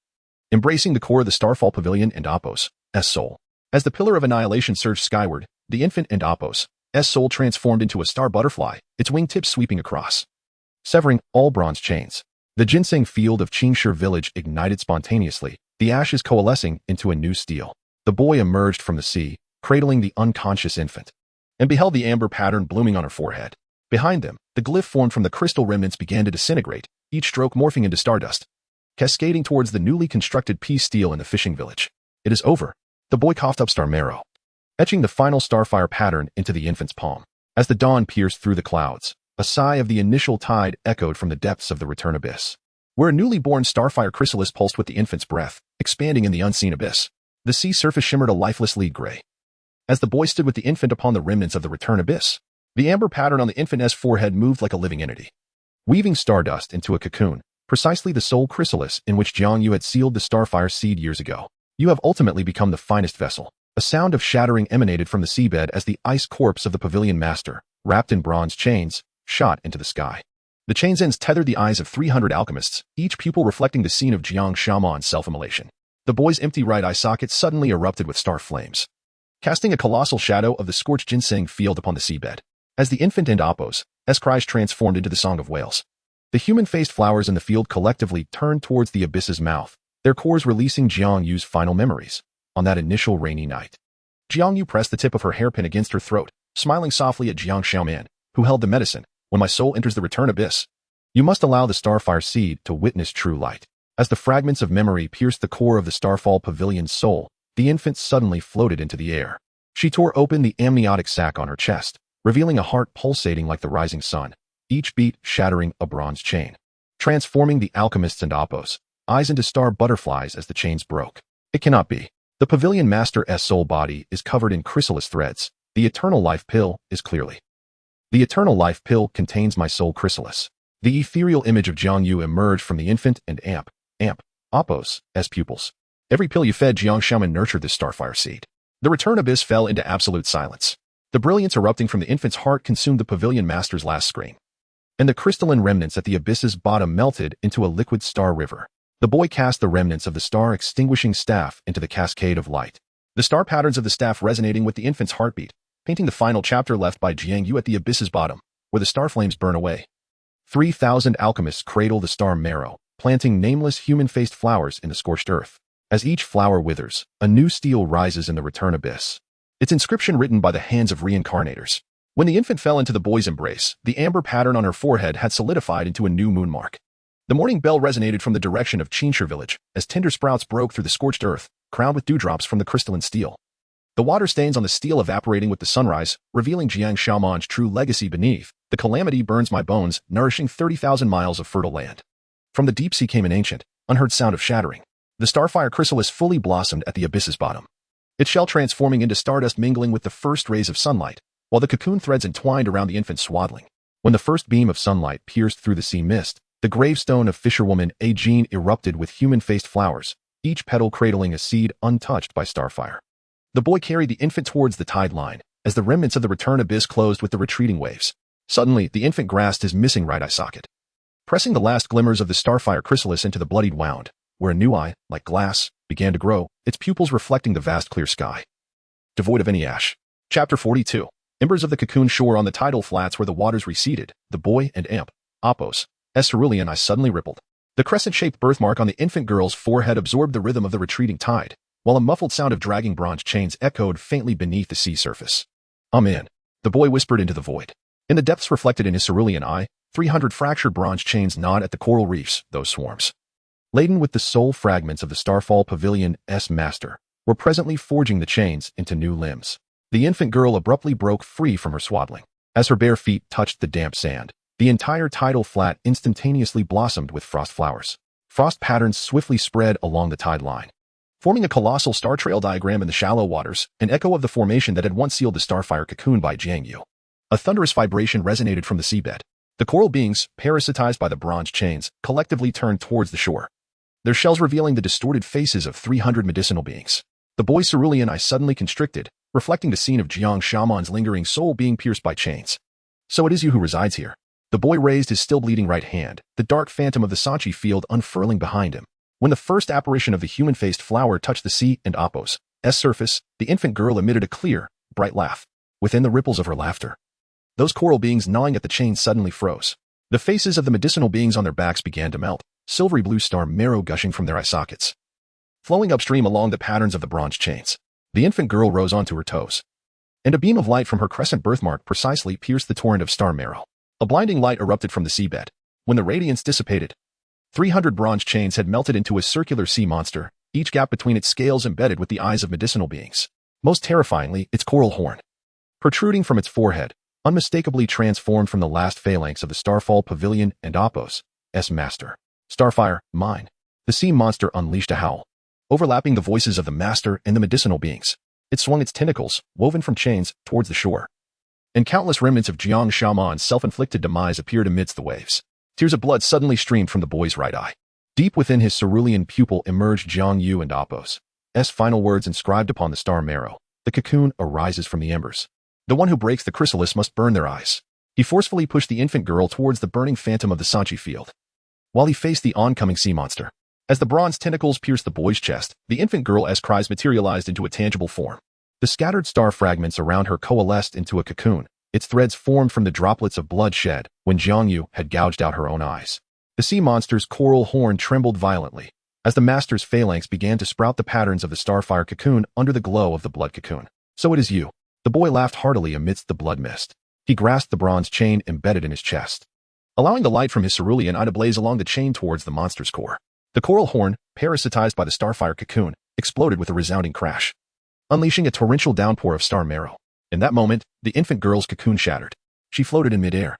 embracing the core of the Starfall Pavilion and Apos' soul. As the pillar of annihilation surged skyward, the infant and Apos' soul transformed into a star butterfly, its wingtips sweeping across, severing all bronze chains. The ginseng field of Qingshi village ignited spontaneously, the ashes coalescing into a new steel. The boy emerged from the sea, cradling the unconscious infant, and beheld the amber pattern blooming on her forehead. Behind them, the glyph formed from the crystal remnants began to disintegrate, each stroke morphing into stardust, cascading towards the newly constructed piece steel in the fishing village. It is over. The boy coughed up star marrow, etching the final starfire pattern into the infant's palm. As the dawn pierced through the clouds, a sigh of the initial tide echoed from the depths of the return abyss, where a newly born starfire chrysalis pulsed with the infant's breath, expanding in the unseen abyss. The sea surface shimmered a lifeless lead gray. As the boy stood with the infant upon the remnants of the return abyss, the amber pattern on the infant's forehead moved like a living entity, weaving stardust into a cocoon, precisely the soul chrysalis in which Jiang Yu had sealed the starfire seed years ago. You have ultimately become the finest vessel. A sound of shattering emanated from the seabed as the ice corpse of the Pavilion Master, wrapped in bronze chains, shot into the sky. The chain's ends tethered the eyes of 300 alchemists, each pupil reflecting the scene of Jiang Shaoman's self-immolation. The boy's empty right eye socket suddenly erupted with star flames, casting a colossal shadow of the scorched ginseng field upon the seabed. As the infant and Apos' cries transformed into the song of whales, the human-faced flowers in the field collectively turned towards the abyss's mouth, their cores releasing Jiang Yu's final memories. On that initial rainy night, Jiang Yu pressed the tip of her hairpin against her throat, smiling softly at Jiang Shaoman, who held the medicine. When my soul enters the return abyss, you must allow the starfire seed to witness true light. As the fragments of memory pierced the core of the Starfall Pavilion's soul, the infant suddenly floated into the air. She tore open the amniotic sac on her chest, revealing a heart pulsating like the rising sun, each beat shattering a bronze chain, transforming the alchemists and Apos' eyes into star butterflies as the chains broke. It cannot be. The Pavilion Master's soul body is covered in chrysalis threads. The eternal life pill is clearly. The eternal life pill contains my soul chrysalis. The ethereal image of Jiang Yu emerged from the infant and Apos' pupils. Every pill you fed Jiang Shaoman nurtured this starfire seed. The return abyss fell into absolute silence. The brilliance erupting from the infant's heart consumed the Pavilion Master's last scream, and the crystalline remnants at the abyss's bottom melted into a liquid star river. The boy cast the remnants of the star-extinguishing staff into the cascade of light, the star patterns of the staff resonating with the infant's heartbeat, painting the final chapter left by Jiang Yu at the abyss's bottom, where the star flames burn away. 3,000 alchemists cradle the star marrow, planting nameless human-faced flowers in the scorched earth. As each flower withers, a new steel rises in the return abyss. Its inscription written by the hands of reincarnators. When the infant fell into the boy's embrace, the amber pattern on her forehead had solidified into a new moon mark. The morning bell resonated from the direction of Qinshi village, as tender sprouts broke through the scorched earth, crowned with dewdrops from the crystalline steel. The water stains on the steel evaporating with the sunrise, revealing Jiang Xiaoman's true legacy beneath. The calamity burns my bones, nourishing 30,000 miles of fertile land. From the deep sea came an ancient, unheard sound of shattering. The starfire chrysalis fully blossomed at the abyss's bottom. Its shell transforming into stardust mingling with the first rays of sunlight, while the cocoon threads entwined around the infant's swaddling. When the first beam of sunlight pierced through the sea mist, the gravestone of fisherwoman Jean erupted with human-faced flowers, each petal cradling a seed untouched by starfire. The boy carried the infant towards the tide line, as the remnants of the return abyss closed with the retreating waves. Suddenly, the infant grasped his missing right eye socket. Pressing the last glimmers of the starfire chrysalis into the bloodied wound, where a new eye, like glass, began to grow, its pupils reflecting the vast clear sky. Devoid of any ash. Chapter 42. Embers of the cocoon shore on the tidal flats where the waters receded, the boy and Appos, cerulean eye suddenly rippled. The crescent-shaped birthmark on the infant girl's forehead absorbed the rhythm of the retreating tide, while a muffled sound of dragging bronze chains echoed faintly beneath the sea surface. "Amen," the boy whispered into the void. In the depths reflected in his cerulean eye, 300 fractured bronze chains gnawed at the coral reefs, those swarms. Laden with the soul fragments of the Starfall Pavilion's master, were presently forging the chains into new limbs. The infant girl abruptly broke free from her swaddling. As her bare feet touched the damp sand, the entire tidal flat instantaneously blossomed with frost flowers. Frost patterns swiftly spread along the tide line, forming a colossal star trail diagram in the shallow waters, an echo of the formation that had once sealed the starfire cocoon by Jiang Yu. A thunderous vibration resonated from the seabed. The coral beings, parasitized by the bronze chains, collectively turned towards the shore, their shells revealing the distorted faces of 300 medicinal beings. The boy's cerulean eye suddenly constricted, reflecting the scene of Jiang Xiaoman's lingering soul being pierced by chains. "So it is you who resides here." The boy raised his still-bleeding right hand, the dark phantom of the Sanchi field unfurling behind him. When the first apparition of the human-faced flower touched the sea and Appos' surface, the infant girl emitted a clear, bright laugh. Within the ripples of her laughter, those coral beings gnawing at the chains suddenly froze. The faces of the medicinal beings on their backs began to melt, silvery blue star marrow gushing from their eye sockets, flowing upstream along the patterns of the bronze chains. The infant girl rose onto her toes, and a beam of light from her crescent birthmark precisely pierced the torrent of star marrow. A blinding light erupted from the seabed. When the radiance dissipated, 300 bronze chains had melted into a circular sea monster, each gap between its scales embedded with the eyes of medicinal beings. Most terrifyingly, its coral horn, protruding from its forehead, unmistakably transformed from the last phalanx of the Starfall Pavilion and Appos' master. "Starfire, mine." The sea monster unleashed a howl, overlapping the voices of the master and the medicinal beings. It swung its tentacles, woven from chains, towards the shore, and countless remnants of Jiang Xiaoman's self-inflicted demise appeared amidst the waves. Tears of blood suddenly streamed from the boy's right eye. Deep within his cerulean pupil emerged Jiang Yu and Appos' final words inscribed upon the star marrow. "The cocoon arises from the embers. The one who breaks the chrysalis must burn their eyes." He forcefully pushed the infant girl towards the burning phantom of the Sanchi field, while he faced the oncoming sea monster. As the bronze tentacles pierced the boy's chest, the infant girl's cries materialized into a tangible form. The scattered star fragments around her coalesced into a cocoon, its threads formed from the droplets of blood shed when Jiang Yu had gouged out her own eyes. The sea monster's coral horn trembled violently, as the master's phalanx began to sprout the patterns of the starfire cocoon under the glow of the blood cocoon. "So it is you." The boy laughed heartily amidst the blood mist. He grasped the bronze chain embedded in his chest, allowing the light from his cerulean eye to blaze along the chain towards the monster's core. The coral horn, parasitized by the starfire cocoon, exploded with a resounding crash, unleashing a torrential downpour of star marrow. In that moment, the infant girl's cocoon shattered. She floated in midair,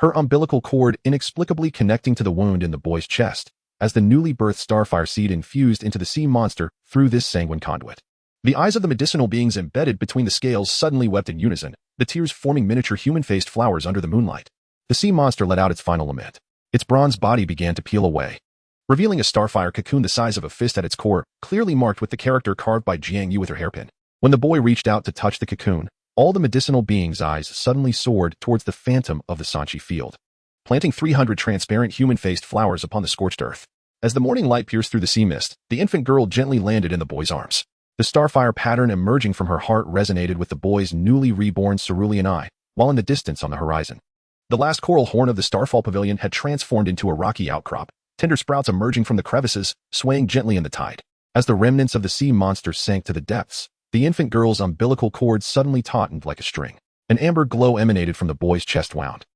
her umbilical cord inexplicably connecting to the wound in the boy's chest, as the newly birthed starfire seed infused into the sea monster through this sanguine conduit. The eyes of the medicinal beings embedded between the scales suddenly wept in unison, the tears forming miniature human-faced flowers under the moonlight. The sea monster let out its final lament. Its bronze body began to peel away, revealing a starfire cocoon the size of a fist at its core, clearly marked with the character carved by Jiang Yu with her hairpin. When the boy reached out to touch the cocoon, all the medicinal beings' eyes suddenly soared towards the phantom of the Sanchi field, planting 300 transparent human-faced flowers upon the scorched earth. As the morning light pierced through the sea mist, the infant girl gently landed in the boy's arms. The starfire pattern emerging from her heart resonated with the boy's newly reborn cerulean eye, while in the distance on the horizon. The last coral horn of the Starfall Pavilion had transformed into a rocky outcrop, tender sprouts emerging from the crevices, swaying gently in the tide. As the remnants of the sea monster sank to the depths, the infant girl's umbilical cord suddenly tautened like a string. An amber glow emanated from the boy's chest wound.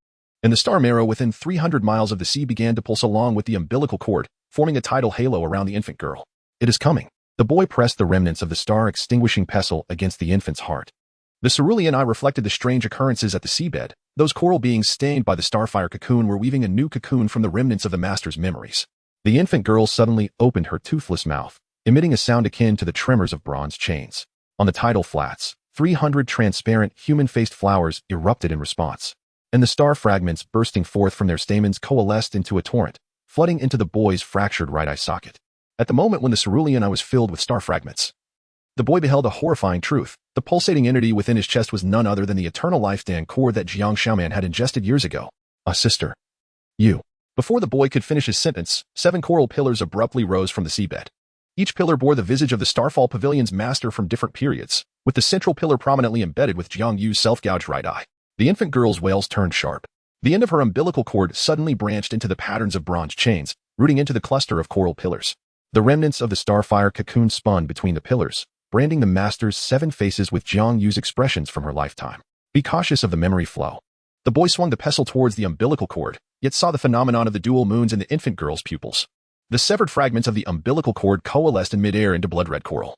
And the star marrow within 300 miles of the sea began to pulse along with the umbilical cord, forming a tidal halo around the infant girl. It is coming. The boy pressed the remnants of the star-extinguishing pestle against the infant's heart. The cerulean eye reflected the strange occurrences at the seabed. Those coral beings stained by the starfire cocoon were weaving a new cocoon from the remnants of the master's memories. The infant girl suddenly opened her toothless mouth, emitting a sound akin to the tremors of bronze chains. On the tidal flats, 300 transparent, human-faced flowers erupted in response, and the star fragments bursting forth from their stamens coalesced into a torrent, flooding into the boy's fractured right eye socket. At the moment when the cerulean eye was filled with star fragments, the boy beheld a horrifying truth. The pulsating entity within his chest was none other than the eternal life Dan core that Jiang Xiaoman had ingested years ago. Sister. You. Before the boy could finish his sentence, 7 coral pillars abruptly rose from the seabed. Each pillar bore the visage of the Starfall Pavilion's master from different periods, with the central pillar prominently embedded with Jiang Yu's self-gouged right eye. The infant girl's wails turned sharp. The end of her umbilical cord suddenly branched into the patterns of bronze chains, rooting into the cluster of coral pillars. The remnants of the starfire cocoon spun between the pillars, branding the master's 7 faces with Jiang Yu's expressions from her lifetime. Be cautious of the memory flow. The boy swung the pestle towards the umbilical cord, yet saw the phenomenon of the dual moons in the infant girl's pupils. The severed fragments of the umbilical cord coalesced in midair into blood-red coral,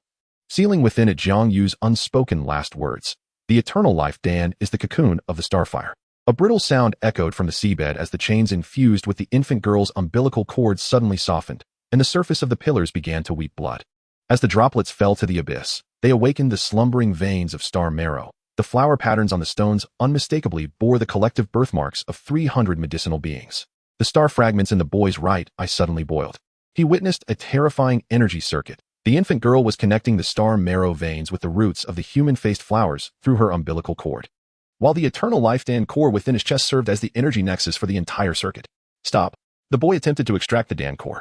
sealing within it Jiang Yu's unspoken last words. The eternal life Dan is the cocoon of the starfire. A brittle sound echoed from the seabed as the chains infused with the infant girl's umbilical cord suddenly softened, and the surface of the pillars began to weep blood. As the droplets fell to the abyss, they awakened the slumbering veins of star marrow. The flower patterns on the stones unmistakably bore the collective birthmarks of 300 medicinal beings. The star fragments in the boy's right eye suddenly boiled. He witnessed a terrifying energy circuit. The infant girl was connecting the star marrow veins with the roots of the human-faced flowers through her umbilical cord, while the eternal life Dan core within his chest served as the energy nexus for the entire circuit. Stop. The boy attempted to extract the Dan core,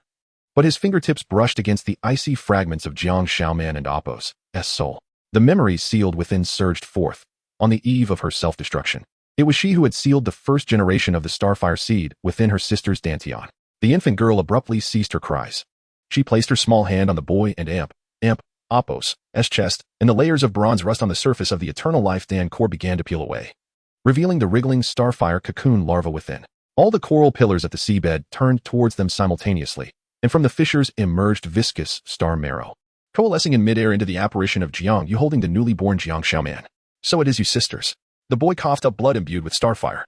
but his fingertips brushed against the icy fragments of Jiang Xiaoman and Appo's soul. The memories sealed within surged forth. On the eve of her self-destruction, it was she who had sealed the first generation of the starfire seed within her sister's dantian. The infant girl abruptly ceased her cries. She placed her small hand on the boy and Appo's chest, and the layers of bronze rust on the surface of the eternal life Dan core began to peel away, revealing the wriggling starfire cocoon larva within. All the coral pillars at the seabed turned towards them simultaneously, and from the fissures emerged viscous star marrow, coalescing in midair into the apparition of Jiang Yu holding the newly born Jiang Xiaoman. So it is you sisters. The boy coughed up blood imbued with starfire.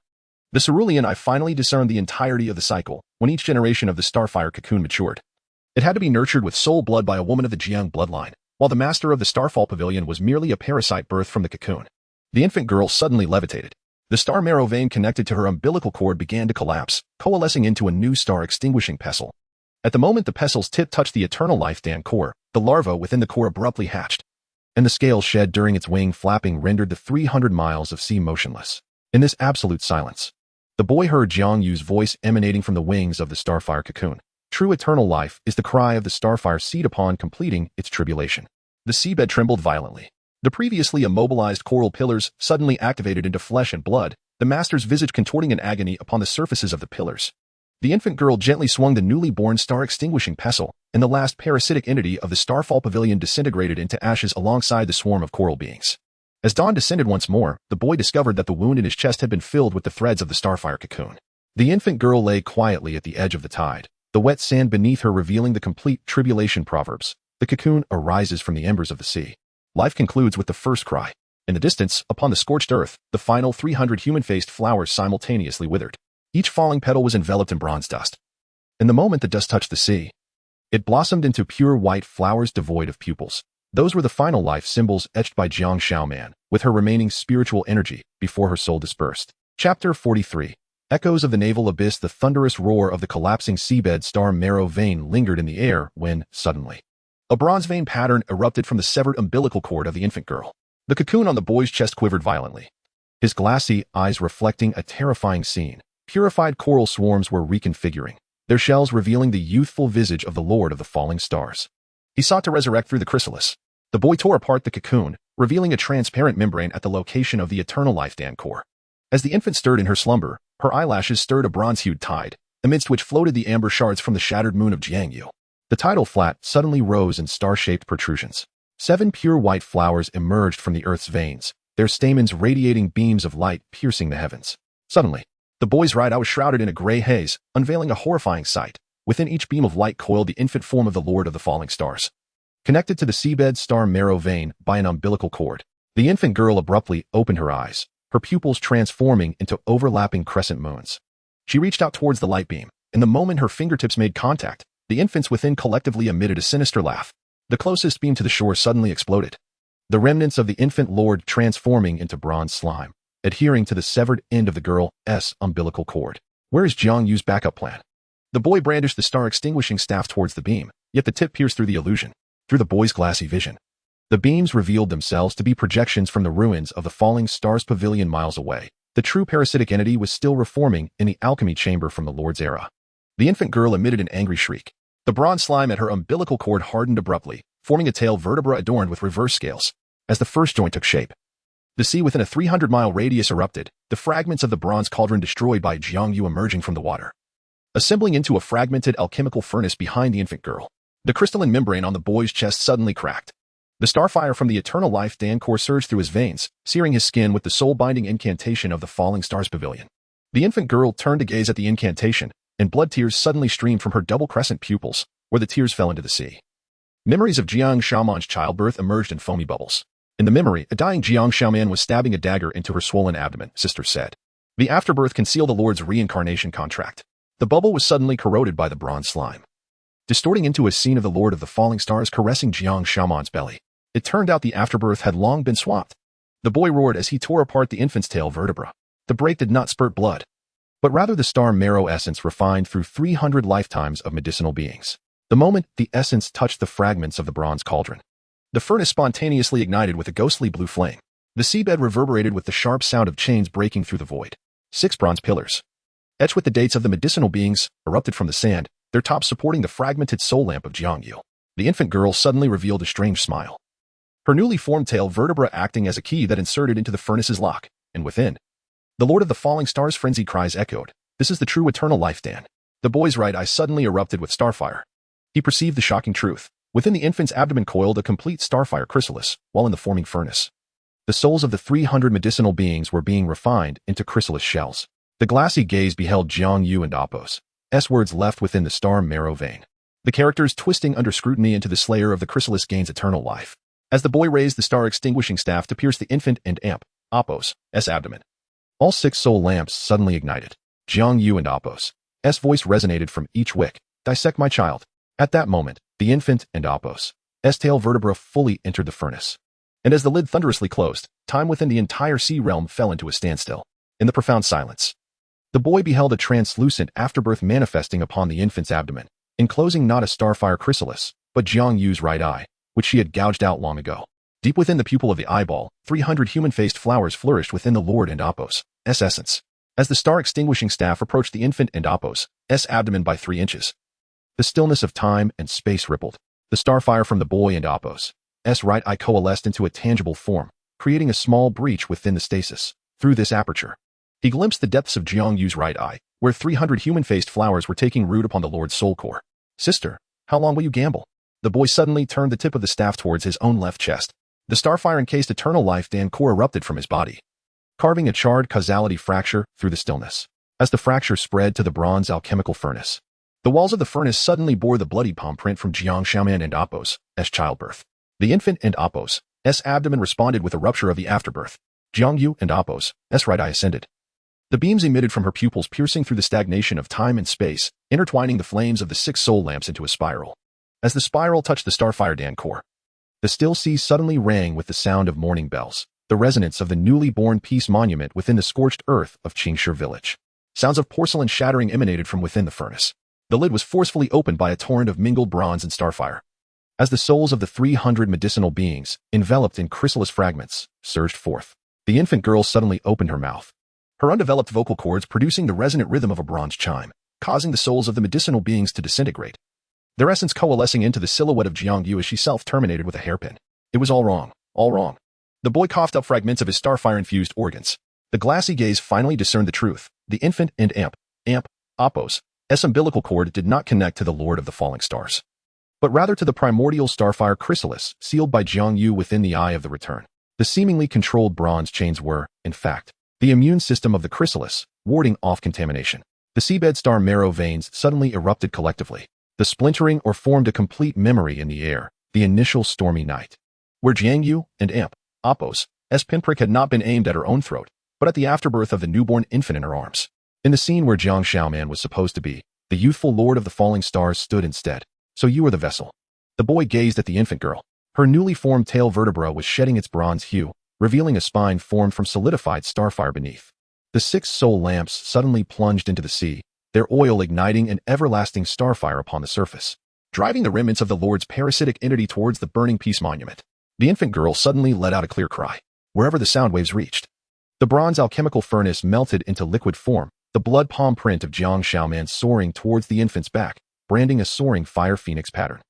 The cerulean eye finally discerned the entirety of the cycle when each generation of the starfire cocoon matured. It had to be nurtured with soul blood by a woman of the Jiang bloodline, while the master of the Starfall Pavilion was merely a parasite birthed from the cocoon. The infant girl suddenly levitated. The star marrow vein connected to her umbilical cord began to collapse, coalescing into a new star-extinguishing pestle. At the moment the pestle's tip touched the eternal life Dan core, the larva within the core abruptly hatched, and the scale shed during its wing flapping rendered the 300 miles of sea motionless. In this absolute silence, the boy heard Jiang Yu's voice emanating from the wings of the starfire cocoon. True eternal life is the cry of the starfire seed upon completing its tribulation. The seabed trembled violently. The previously immobilized coral pillars suddenly activated into flesh and blood, the master's visage contorting in agony upon the surfaces of the pillars. The infant girl gently swung the newly born star-extinguishing pestle, and the last parasitic entity of the Starfall Pavilion disintegrated into ashes alongside the swarm of coral beings. As dawn descended once more, the boy discovered that the wound in his chest had been filled with the threads of the starfire cocoon. The infant girl lay quietly at the edge of the tide, the wet sand beneath her revealing the complete tribulation proverbs. The cocoon arises from the embers of the sea. Life concludes with the first cry. In the distance, upon the scorched earth, the final 300 human-faced flowers simultaneously withered. Each falling petal was enveloped in bronze dust. In the moment the dust touched the sea, it blossomed into pure white flowers devoid of pupils. Those were the final life symbols etched by Jiang Xiaoman, with her remaining spiritual energy, before her soul dispersed. Chapter 43. Echoes of the naval abyss. The thunderous roar of the collapsing seabed star marrow vein lingered in the air when, suddenly, a bronze vein pattern erupted from the severed umbilical cord of the infant girl. The cocoon on the boy's chest quivered violently, his glassy eyes reflecting a terrifying scene. Purified coral swarms were reconfiguring, their shells revealing the youthful visage of the Lord of the Falling Stars. He sought to resurrect through the chrysalis, The boy tore apart the cocoon, revealing a transparent membrane at the location of the eternal life Dan core. As the infant stirred in her slumber, her eyelashes stirred a bronze-hued tide, amidst which floated the amber shards from the shattered moon of Jiangyu. The tidal flat suddenly rose in star-shaped protrusions. 7 pure white flowers emerged from the earth's veins, their stamens radiating beams of light piercing the heavens. Suddenly, the boy's right eye was shrouded in a gray haze, unveiling a horrifying sight. Within each beam of light coiled the infant form of the Lord of the Falling Stars. Connected to the seabed star marrow vein by an umbilical cord, the infant girl abruptly opened her eyes, her pupils transforming into overlapping crescent moons. She reached out towards the light beam, and the moment her fingertips made contact, the infants within collectively emitted a sinister laugh. The closest beam to the shore suddenly exploded, the remnants of the infant lord transforming into bronze slime, adhering to the severed end of the girl's umbilical cord. Where is Jiang Yu's backup plan? The boy brandished the star-extinguishing staff towards the beam, yet the tip pierced through the illusion. Through the boy's glassy vision, the beams revealed themselves to be projections from the ruins of the falling stars pavilion miles away. The true parasitic entity was still reforming in the alchemy chamber from the Lord's era. The infant girl emitted an angry shriek. The bronze slime at her umbilical cord hardened abruptly, forming a tail vertebra adorned with reverse scales. As the first joint took shape, the sea within a 300-mile radius erupted, the fragments of the bronze cauldron destroyed by Jiang Yu emerging from the water, assembling into a fragmented alchemical furnace behind the infant girl. The crystalline membrane on the boy's chest suddenly cracked. The starfire from the eternal life Dan core surged through his veins, searing his skin with the soul-binding incantation of the falling stars pavilion. The infant girl turned to gaze at the incantation, and blood tears suddenly streamed from her double crescent pupils, where the tears fell into the sea. Memories of Jiang Xiaoman's childbirth emerged in foamy bubbles. In the memory, a dying Jiang Xiaoman was stabbing a dagger into her swollen abdomen, sisters said. The afterbirth concealed the Lord's reincarnation contract. The bubble was suddenly corroded by the bronze slime, distorting into a scene of the Lord of the Falling Stars caressing Jiang Xiaoman's belly. It turned out the afterbirth had long been swapped. The boy roared as he tore apart the infant's tail vertebra. The break did not spurt blood, but rather the star marrow essence refined through 300 lifetimes of medicinal beings. The moment the essence touched the fragments of the bronze cauldron, the furnace spontaneously ignited with a ghostly blue flame. The seabed reverberated with the sharp sound of chains breaking through the void. 6 bronze pillars, etched with the dates of the medicinal beings, erupted from the sand, their tops supporting the fragmented soul lamp of Jiang Yu. The infant girl suddenly revealed a strange smile, her newly formed tail vertebra acting as a key that inserted into the furnace's lock, and within, the Lord of the Falling Stars' frenzied cries echoed. This is the true eternal life, Dan. The boy's right eye suddenly erupted with starfire. He perceived the shocking truth. Within the infant's abdomen coiled a complete starfire chrysalis, while in the forming furnace, the souls of the 300 medicinal beings were being refined into chrysalis shells. The glassy gaze beheld Jiang Yu and Apos' words left within the star marrow vein, the characters twisting under scrutiny into the slayer of the chrysalis gains eternal life. As the boy raised the star-extinguishing staff to pierce the infant and Apos' abdomen, all 6 soul lamps suddenly ignited. Jiang Yu and Apos' voice resonated from each wick. Dissect my child. At that moment, the infant and Apos' tail vertebra fully entered the furnace. And as the lid thunderously closed, time within the entire sea realm fell into a standstill. In the profound silence, the boy beheld a translucent afterbirth manifesting upon the infant's abdomen, enclosing not a starfire chrysalis, but Jiang Yu's right eye, which she had gouged out long ago. Deep within the pupil of the eyeball, 300 human-faced flowers flourished within the Lord and Apos' essence. As the star-extinguishing staff approached the infant and Apos' abdomen by 3 inches, the stillness of time and space rippled. The starfire from the boy and Apos' right eye coalesced into a tangible form, creating a small breach within the stasis. Through this aperture, he glimpsed the depths of Jiang Yu's right eye, where 300 human-faced flowers were taking root upon the Lord's soul core. Sister, how long will you gamble? The boy suddenly turned the tip of the staff towards his own left chest. The starfire-encased eternal life Dan core erupted from his body, carving a charred causality fracture through the stillness. As the fracture spread to the bronze alchemical furnace, the walls of the furnace suddenly bore the bloody palm print from Jiang Xiaoman and Apos' childbirth. The infant and Apos' abdomen responded with a rupture of the afterbirth. Jiang Yu and Apos' right eye ascended. The beams emitted from her pupils piercing through the stagnation of time and space, intertwining the flames of the 6 soul lamps into a spiral. As the spiral touched the starfire Dan core, the still sea suddenly rang with the sound of mourning bells, the resonance of the newly born peace monument within the scorched earth of Qingshi village. Sounds of porcelain shattering emanated from within the furnace. The lid was forcefully opened by a torrent of mingled bronze and starfire. As the souls of the 300 medicinal beings, enveloped in chrysalis fragments, surged forth, the infant girl suddenly opened her mouth, her undeveloped vocal cords producing the resonant rhythm of a bronze chime, causing the souls of the medicinal beings to disintegrate, their essence coalescing into the silhouette of Jiang Yu as she self-terminated with a hairpin. It was all wrong, all wrong. The boy coughed up fragments of his starfire-infused organs. The glassy gaze finally discerned the truth. The infant and Apos' umbilical cord did not connect to the Lord of the Falling Stars, but rather to the primordial starfire chrysalis sealed by Jiang Yu within the Eye of the Return. The seemingly controlled bronze chains were, in fact, the immune system of the chrysalis, warding off contamination. The seabed star marrow veins suddenly erupted collectively. The splintering or formed a complete memory in the air, the initial stormy night, where Jiang Yu and Apos' pinprick had not been aimed at her own throat, but at the afterbirth of the newborn infant in her arms. In the scene where Jiang Xiaoman was supposed to be, the youthful Lord of the Falling Stars stood instead. So you were the vessel. The boy gazed at the infant girl. Her newly formed tail vertebra was shedding its bronze hue, revealing a spine formed from solidified starfire beneath. The 6 soul lamps suddenly plunged into the sea, their oil igniting an everlasting starfire upon the surface, driving the remnants of the Lord's parasitic entity towards the burning peace monument. The infant girl suddenly let out a clear cry, wherever the sound waves reached. The bronze alchemical furnace melted into liquid form, the blood palm print of Jiang Xiaoman soaring towards the infant's back, branding a soaring fire phoenix pattern.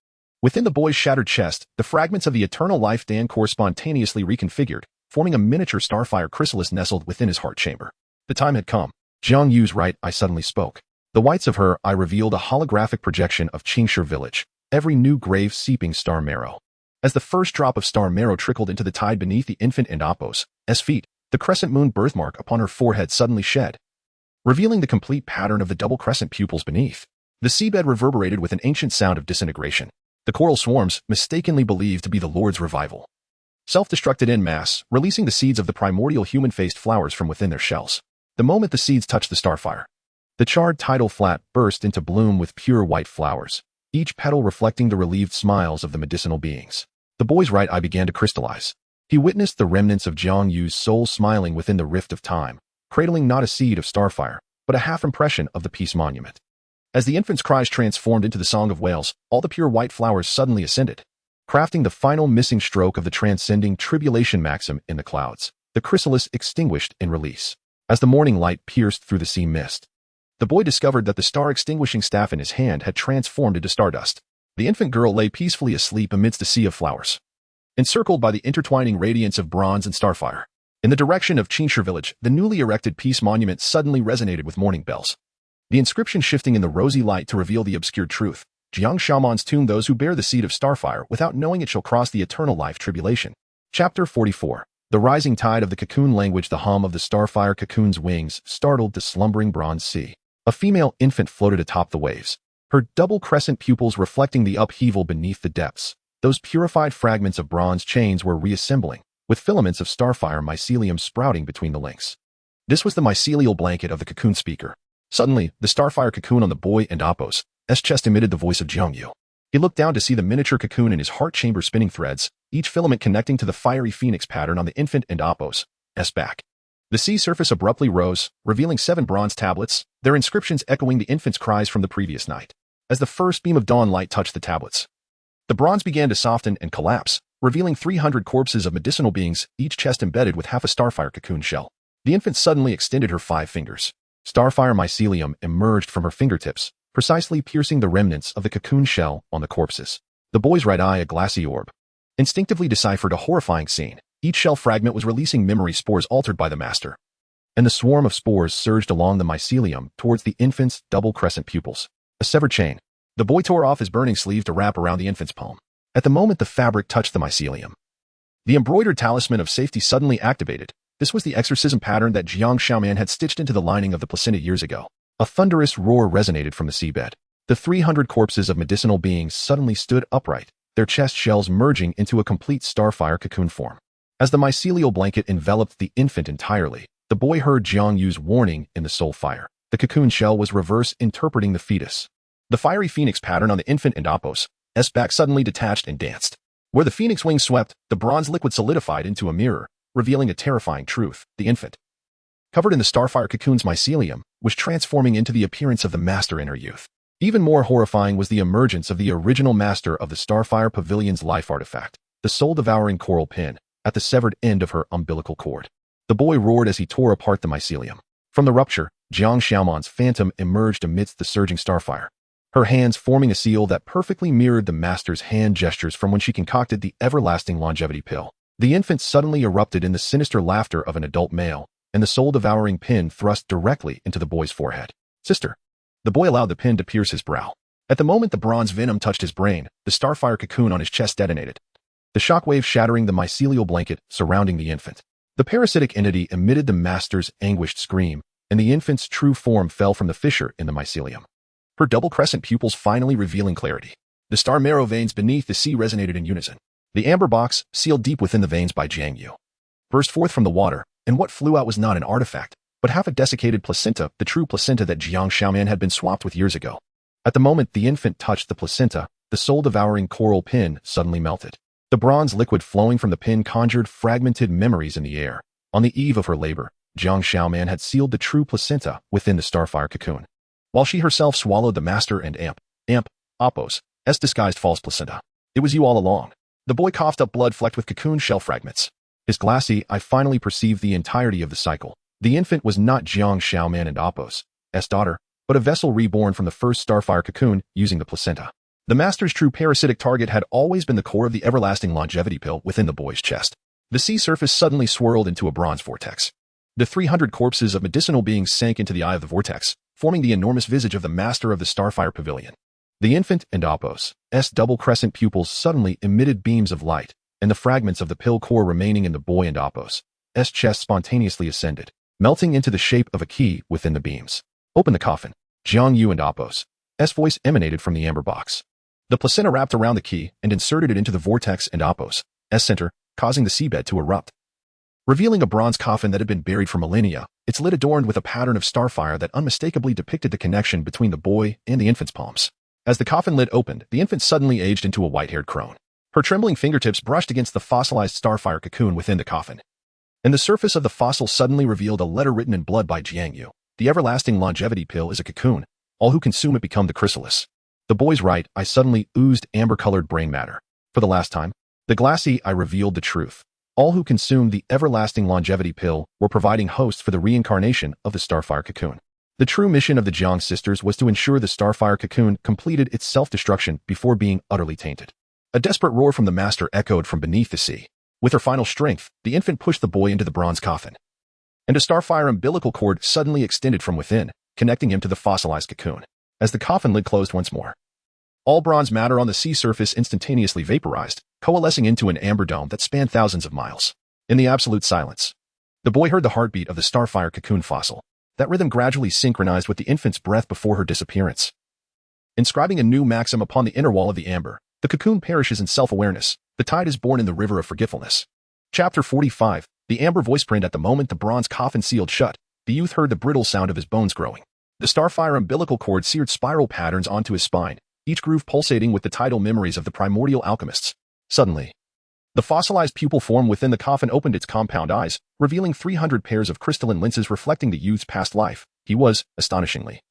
Within the boy's shattered chest, the fragments of the eternal life Dan core spontaneously reconfigured, forming a miniature starfire chrysalis nestled within his heart chamber. The time had come. Jiang Yu's right eye suddenly spoke. The whites of her eye revealed a holographic projection of Qingshi village, every new grave seeping star marrow. As the first drop of star marrow trickled into the tide beneath the infant and Apos' feet, the crescent moon birthmark upon her forehead suddenly shed, revealing the complete pattern of the double crescent pupils beneath. The seabed reverberated with an ancient sound of disintegration. The coral swarms, mistakenly believed to be the Lord's revival, self-destructed en masse, releasing the seeds of the primordial human-faced flowers from within their shells. The moment the seeds touched the starfire, the charred tidal flat burst into bloom with pure white flowers, each petal reflecting the relieved smiles of the medicinal beings. The boy's right eye began to crystallize. He witnessed the remnants of Jiang Yu's soul smiling within the rift of time, cradling not a seed of starfire, but a half-impression of the peace monument. As the infant's cries transformed into the song of whales, all the pure white flowers suddenly ascended, crafting the final missing stroke of the transcending tribulation maxim in the clouds. The chrysalis extinguished in release. As the morning light pierced through the sea mist, the boy discovered that the star-extinguishing staff in his hand had transformed into stardust. The infant girl lay peacefully asleep amidst a sea of flowers, encircled by the intertwining radiance of bronze and starfire. In the direction of Qingshi village, the newly erected peace monument suddenly resonated with morning bells, the inscription shifting in the rosy light to reveal the obscured truth. Jiang Xiaoman's tomb, those who bear the seed of starfire without knowing it shall cross the eternal life tribulation. Chapter 44. The rising tide of the cocoon language. The hum of the starfire cocoon's wings startled the slumbering bronze sea. A female infant floated atop the waves, her double crescent pupils reflecting the upheaval beneath the depths. Those purified fragments of bronze chains were reassembling, with filaments of starfire mycelium sprouting between the links. This was the mycelial blanket of the cocoon speaker. Suddenly, the starfire cocoon on the boy and Apos' chest emitted the voice of Jiang Yu. He looked down to see the miniature cocoon in his heart chamber spinning threads, each filament connecting to the fiery phoenix pattern on the infant and Apos' back. The sea surface abruptly rose, revealing 7 bronze tablets, their inscriptions echoing the infant's cries from the previous night. As the first beam of dawn light touched the tablets, the bronze began to soften and collapse, revealing 300 corpses of medicinal beings, each chest embedded with half a starfire cocoon shell. The infant suddenly extended her 5 fingers. Starfire mycelium emerged from her fingertips, precisely piercing the remnants of the cocoon shell on the corpses. The boy's right eye, a glassy orb, instinctively deciphered a horrifying scene. Each shell fragment was releasing memory spores altered by the master, and the swarm of spores surged along the mycelium towards the infant's double crescent pupils. A severed chain. The boy tore off his burning sleeve to wrap around the infant's palm. At the moment the fabric touched the mycelium, the embroidered talisman of safety suddenly activated. This was the exorcism pattern that Jiang Xiaoman had stitched into the lining of the placenta years ago. A thunderous roar resonated from the seabed. The 300 corpses of medicinal beings suddenly stood upright, their chest shells merging into a complete starfire cocoon form. As the mycelial blanket enveloped the infant entirely, the boy heard Jiang Yu's warning in the soul fire. The cocoon shell was reverse interpreting the fetus. The fiery phoenix pattern on the infant and Apos' back suddenly detached and danced. Where the phoenix wings swept, the bronze liquid solidified into a mirror, revealing a terrifying truth. The infant, covered in the starfire cocoon's mycelium, was transforming into the appearance of the master in her youth. Even more horrifying was the emergence of the original master of the Starfire Pavilion's life artifact, the soul-devouring coral pin, at the severed end of her umbilical cord. The boy roared as he tore apart the mycelium. From the rupture, Jiang Xiaoman's phantom emerged amidst the surging starfire. her hands forming a seal that perfectly mirrored the master's hand gestures from when she concocted the everlasting longevity pill. The infant suddenly erupted in the sinister laughter of an adult male, and the soul-devouring pin thrust directly into the boy's forehead. "Sister." The boy allowed the pin to pierce his brow. At the moment the bronze venom touched his brain, the starfire cocoon on his chest detonated, the shockwave shattering the mycelial blanket surrounding the infant. The parasitic entity emitted the master's anguished scream, and the infant's true form fell from the fissure in the mycelium, her double crescent pupils finally revealing clarity. The star marrow veins beneath the sea resonated in unison. The amber box, sealed deep within the veins by Jiang Yu, burst forth from the water, and what flew out was not an artifact, but half a desiccated placenta, the true placenta that Jiang Xiaoman had been swapped with years ago. At the moment the infant touched the placenta, the soul-devouring coral pin suddenly melted. The bronze liquid flowing from the pin conjured fragmented memories in the air. On the eve of her labor, Jiang Xiaoman had sealed the true placenta within the starfire cocoon, while she herself swallowed the master and Appos' disguised false placenta. "It was you all along." The boy coughed up blood flecked with cocoon shell fragments. His glassy eye finally perceived the entirety of the cycle. The infant was not Jiang Xiaoman and Appos' daughter, but a vessel reborn from the first starfire cocoon using the placenta. The master's true parasitic target had always been the core of the everlasting longevity pill within the boy's chest. The sea surface suddenly swirled into a bronze vortex. The 300 corpses of medicinal beings sank into the eye of the vortex, forming the enormous visage of the master of the starfire pavilion. The infant and Appos' double crescent pupils suddenly emitted beams of light, and the fragments of the pill core remaining in the boy and Appos' chest spontaneously ascended, melting into the shape of a key within the beams. "Open the coffin." Jiang Yu and Appos' voice emanated from the amber box. The placenta wrapped around the key and inserted it into the vortex and Appos' center, causing the seabed to erupt, revealing a bronze coffin that had been buried for millennia, its lid adorned with a pattern of starfire that unmistakably depicted the connection between the boy and the infant's palms. As the coffin lid opened, the infant suddenly aged into a white-haired crone. Her trembling fingertips brushed against the fossilized starfire cocoon within the coffin, and the surface of the fossil suddenly revealed a letter written in blood by Jiang Yu. "The everlasting longevity pill is a cocoon. All who consume it become the chrysalis." The boy's right eye suddenly oozed amber-colored brain matter. For the last time, the glassy eye revealed the truth. All who consumed the everlasting longevity pill were providing hosts for the reincarnation of the starfire cocoon. The true mission of the Jiang sisters was to ensure the starfire cocoon completed its self-destruction before being utterly tainted. A desperate roar from the master echoed from beneath the sea. With her final strength, the infant pushed the boy into the bronze coffin, and a starfire umbilical cord suddenly extended from within, connecting him to the fossilized cocoon. As the coffin lid closed once more, all bronze matter on the sea surface instantaneously vaporized, coalescing into an amber dome that spanned thousands of miles. In the absolute silence, the boy heard the heartbeat of the starfire cocoon fossil. That rhythm gradually synchronized with the infant's breath before her disappearance, inscribing a new maxim upon the inner wall of the amber. The cocoon perishes in self-awareness. The tide is born in the river of forgetfulness. Chapter 45. The amber voice print. At the moment the bronze coffin sealed shut, the youth heard the brittle sound of his bones growing. The starfire umbilical cord seared spiral patterns onto his spine, each groove pulsating with the tidal memories of the primordial alchemists. Suddenly, the fossilized pupil form within the coffin opened its compound eyes, revealing 300 pairs of crystalline lenses reflecting the youth's past life. He was, astonishingly,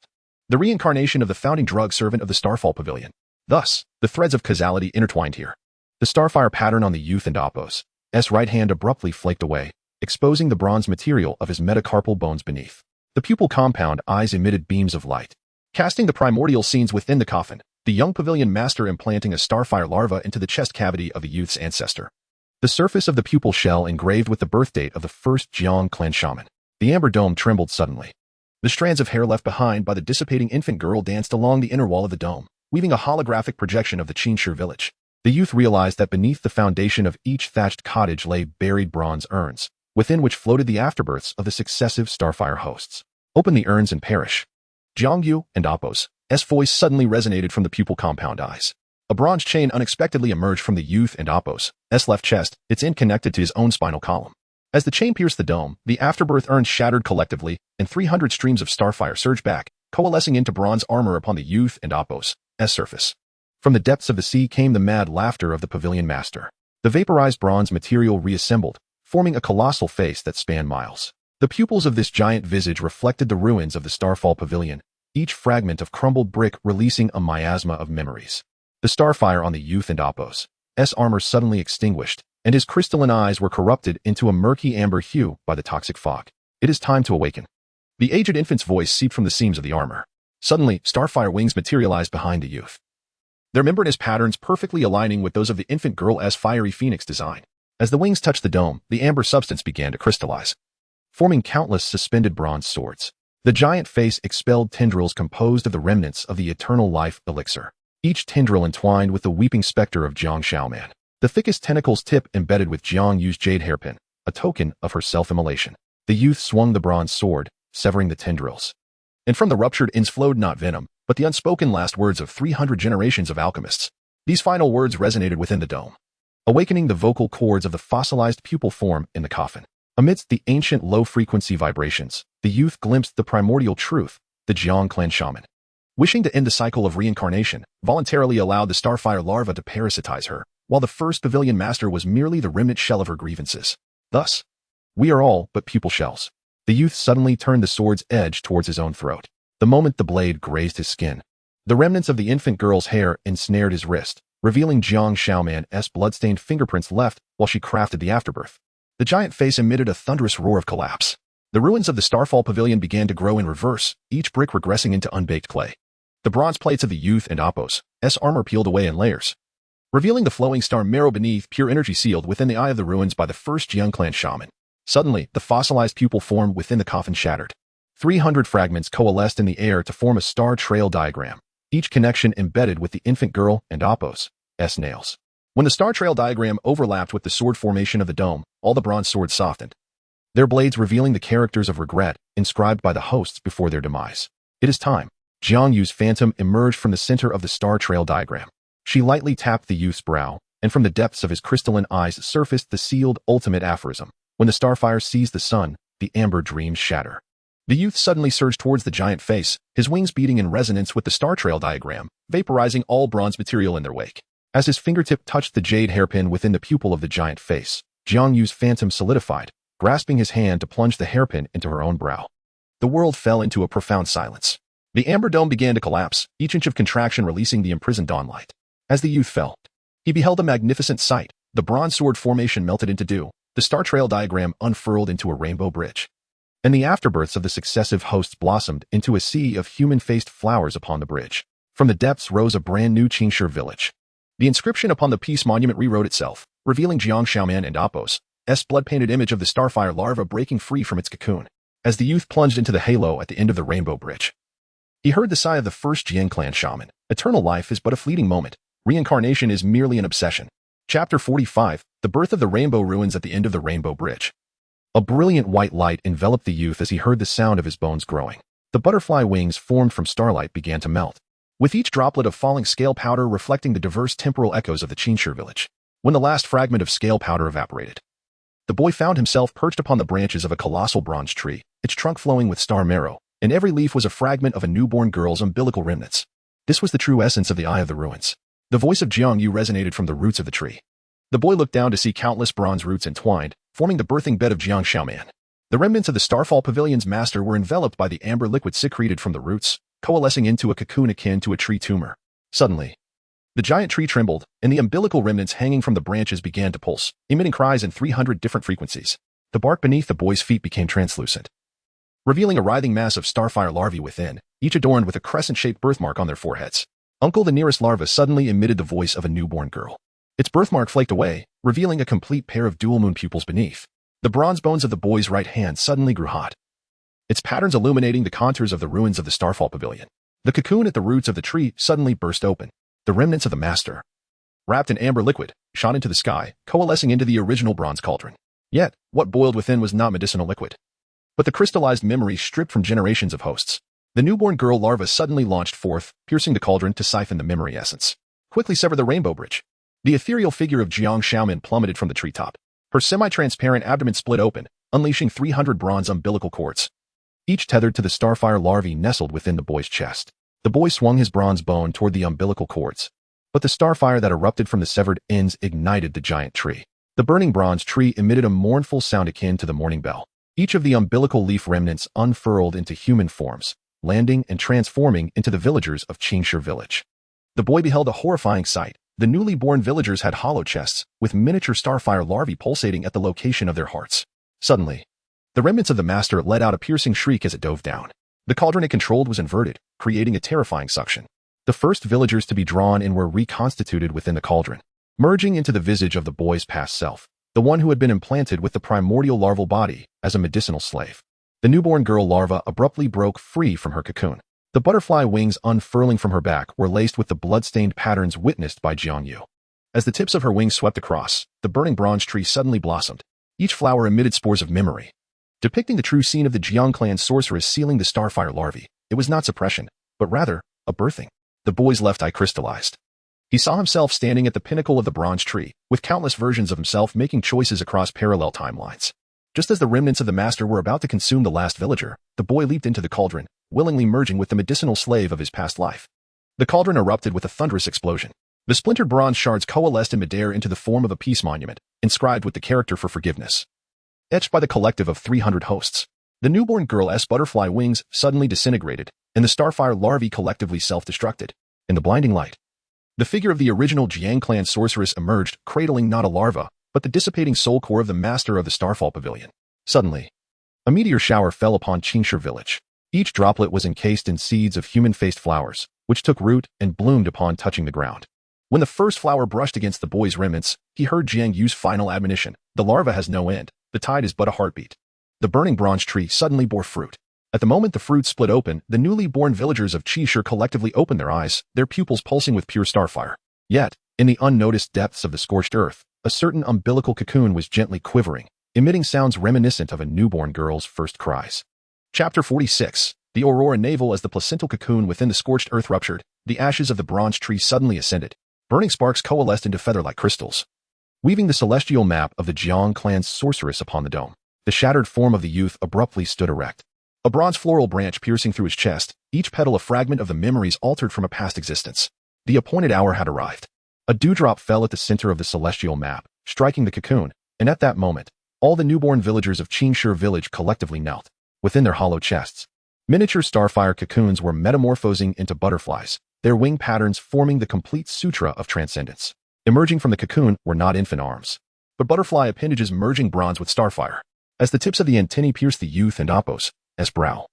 the reincarnation of the founding drug servant of the Starfall Pavilion. Thus, the threads of causality intertwined here. The starfire pattern on the youth and Appos' right hand abruptly flaked away, exposing the bronze material of his metacarpal bones beneath. The pupil compound eyes emitted beams of light, casting the primordial scenes within the coffin, the young pavilion master implanting a starfire larva into the chest cavity of the youth's ancestor. The surface of the pupil shell engraved with the birth date of the first Jiang clan shaman. The amber dome trembled suddenly. The strands of hair left behind by the dissipating infant girl danced along the inner wall of the dome, weaving a holographic projection of the Qinshi village. The youth realized that beneath the foundation of each thatched cottage lay buried bronze urns, within which floated the afterbirths of the successive starfire hosts. "Open the urns and perish." Jiang Yu and Appos' voice suddenly resonated from the pupil compound eyes. A bronze chain unexpectedly emerged from the youth and Appos' left chest, its end connected to his own spinal column. As the chain pierced the dome, the afterbirth urns shattered collectively, and 300 streams of starfire surged back, coalescing into bronze armor upon the youth and Appos' surface. From the depths of the sea came the mad laughter of the pavilion master. The vaporized bronze material reassembled, forming a colossal face that spanned miles. The pupils of this giant visage reflected the ruins of the Starfall Pavilion, each fragment of crumbled brick releasing a miasma of memories. The starfire on the youth and Appos' armor suddenly extinguished, and his crystalline eyes were corrupted into a murky amber hue by the toxic fog. "It is time to awaken." The aged infant's voice seeped from the seams of the armor. Suddenly, starfire wings materialized behind the youth, their membranous patterns perfectly aligning with those of the infant girl's fiery phoenix design. As the wings touched the dome, the amber substance began to crystallize, forming countless suspended bronze swords. The giant face expelled tendrils composed of the remnants of the eternal life elixir, each tendril entwined with the weeping specter of Jiang Shaoman. The thickest tentacles tip embedded with Jiang Yu's jade hairpin, a token of her self-immolation. The youth swung the bronze sword, severing the tendrils. And from the ruptured ends flowed not venom, but the unspoken last words of 300 generations of alchemists. These final words resonated within the dome, awakening the vocal cords of the fossilized pupil form in the coffin. Amidst the ancient low-frequency vibrations, the youth glimpsed the primordial truth, the Jiang clan shaman, wishing to end the cycle of reincarnation, voluntarily allowed the starfire larva to parasitize her, while the first pavilion master was merely the remnant shell of her grievances. Thus, we are all but pupil shells. The youth suddenly turned the sword's edge towards his own throat. The moment the blade grazed his skin, the remnants of the infant girl's hair ensnared his wrist, revealing Jiang Shaoman's bloodstained fingerprints left while she crafted the afterbirth. The giant face emitted a thunderous roar of collapse. The ruins of the Starfall Pavilion began to grow in reverse, each brick regressing into unbaked clay. The bronze plates of the youth and Apos' armor peeled away in layers, revealing the flowing star marrow beneath, pure energy sealed within the eye of the ruins by the first Jiang clan shaman. Suddenly, the fossilized pupil form within the coffin shattered. 300 fragments coalesced in the air to form a star trail diagram, each connection embedded with the infant girl and Apos' nails. When the star trail diagram overlapped with the sword formation of the dome, all the bronze swords softened, their blades revealing the characters of regret inscribed by the hosts before their demise. It is time. Jiang Yu's phantom emerged from the center of the star trail diagram. She lightly tapped the youth's brow, and from the depths of his crystalline eyes surfaced the sealed ultimate aphorism. When the starfire sees the sun, the amber dreams shatter. The youth suddenly surged towards the giant face, his wings beating in resonance with the star trail diagram, vaporizing all bronze material in their wake. As his fingertip touched the jade hairpin within the pupil of the giant face, Jiang Yu's phantom solidified, grasping his hand to plunge the hairpin into her own brow. The world fell into a profound silence. The amber dome began to collapse, each inch of contraction releasing the imprisoned dawnlight. As the youth fell, he beheld a magnificent sight. The bronze sword formation melted into dew, the star trail diagram unfurled into a rainbow bridge, and the afterbirths of the successive hosts blossomed into a sea of human-faced flowers upon the bridge. From the depths rose a brand new Qingshi village. The inscription upon the peace monument rewrote itself, revealing Jiang Shaoman and Apos' blood-painted image of the starfire larva breaking free from its cocoon. As the youth plunged into the halo at the end of the rainbow bridge, he heard the sigh of the first Jiang clan shaman. Eternal life is but a fleeting moment. Reincarnation is merely an obsession. Chapter 45, The Birth of the Rainbow Ruins at the end of the rainbow bridge. A brilliant white light enveloped the youth as he heard the sound of his bones growing. The butterfly wings formed from starlight began to melt, with each droplet of falling scale powder reflecting the diverse temporal echoes of the Qingshi village. When the last fragment of scale powder evaporated, the boy found himself perched upon the branches of a colossal bronze tree, its trunk flowing with star marrow, and every leaf was a fragment of a newborn girl's umbilical remnants. This was the true essence of the Eye of the Ruins. The voice of Jiang Yu resonated from the roots of the tree. The boy looked down to see countless bronze roots entwined, forming the birthing bed of Jiang Shaoman. The remnants of the Starfall Pavilion's master were enveloped by the amber liquid secreted from the roots, coalescing into a cocoon akin to a tree tumor. Suddenly, the giant tree trembled, and the umbilical remnants hanging from the branches began to pulse, emitting cries in 300 different frequencies. The bark beneath the boy's feet became translucent, revealing a writhing mass of starfire larvae within, each adorned with a crescent-shaped birthmark on their foreheads. Uncle, the nearest larva, suddenly emitted the voice of a newborn girl. Its birthmark flaked away, revealing a complete pair of dual moon pupils beneath. The bronze bones of the boy's right hand suddenly grew hot, its patterns illuminating the contours of the ruins of the Starfall Pavilion. The cocoon at the roots of the tree suddenly burst open. The remnants of the master, wrapped in amber liquid, shot into the sky, coalescing into the original bronze cauldron. Yet, what boiled within was not medicinal liquid, but the crystallized memories stripped from generations of hosts. The newborn girl larva suddenly launched forth, piercing the cauldron to siphon the memory essence. Quickly sever the rainbow bridge. The ethereal figure of Jiang Shaoman plummeted from the treetop. Her semi-transparent abdomen split open, unleashing 300 bronze umbilical cords, each tethered to the starfire larvae nestled within the boy's chest. The boy swung his bronze bone toward the umbilical cords, but the starfire that erupted from the severed ends ignited the giant tree. The burning bronze tree emitted a mournful sound akin to the morning bell. Each of the umbilical leaf remnants unfurled into human forms, landing and transforming into the villagers of Qingshi village. The boy beheld a horrifying sight. The newly born villagers had hollow chests, with miniature starfire larvae pulsating at the location of their hearts. Suddenly, the remnants of the master let out a piercing shriek as it dove down. The cauldron it controlled was inverted, creating a terrifying suction. The first villagers to be drawn in were reconstituted within the cauldron, merging into the visage of the boy's past self, the one who had been implanted with the primordial larval body as a medicinal slave. The newborn girl larva abruptly broke free from her cocoon. The butterfly wings unfurling from her back were laced with the blood-stained patterns witnessed by Jiangyu. As the tips of her wings swept across, the burning bronze tree suddenly blossomed. Each flower emitted spores of memory, depicting the true scene of the Jiang clan sorceress sealing the starfire larvae. It was not suppression, but rather a birthing. The boy's left eye crystallized. He saw himself standing at the pinnacle of the bronze tree, with countless versions of himself making choices across parallel timelines. Just as the remnants of the master were about to consume the last villager, the boy leaped into the cauldron, willingly merging with the medicinal slave of his past life. The cauldron erupted with a thunderous explosion. The splintered bronze shards coalesced in midair into the form of a peace monument, inscribed with the character for forgiveness. Etched by the collective of 300 hosts, the newborn girl's butterfly wings suddenly disintegrated, and the starfire larvae collectively self-destructed. In the blinding light, the figure of the original Jiang clan sorceress emerged, cradling not a larva, but the dissipating soul core of the master of the Starfall Pavilion. Suddenly, a meteor shower fell upon Qingshi village. Each droplet was encased in seeds of human-faced flowers, which took root and bloomed upon touching the ground. When the first flower brushed against the boy's remnants, he heard Jiang Yu's final admonition: "The larva has no end. The tide is but a heartbeat." The burning bronze tree suddenly bore fruit. At the moment the fruit split open, the newly born villagers of Qishir collectively opened their eyes, their pupils pulsing with pure starfire. Yet, in the unnoticed depths of the scorched earth, a certain umbilical cocoon was gently quivering, emitting sounds reminiscent of a newborn girl's first cries. Chapter 46. The Aurora Navel. As the placental cocoon within the scorched earth ruptured, the ashes of the bronze tree suddenly ascended. Burning sparks coalesced into feather-like crystals, weaving the celestial map of the Jiang clan's sorceress upon the dome. The shattered form of the youth abruptly stood erect, a bronze floral branch piercing through his chest, each petal a fragment of the memories altered from a past existence. The appointed hour had arrived. A dewdrop fell at the center of the celestial map, striking the cocoon, and at that moment, all the newborn villagers of Qingshi village collectively knelt. Within their hollow chests, miniature starfire cocoons were metamorphosing into butterflies, their wing patterns forming the complete sutra of transcendence. Emerging from the cocoon were not infant arms, but butterfly appendages merging bronze with starfire. As the tips of the antennae pierced the youth and Appo's brow,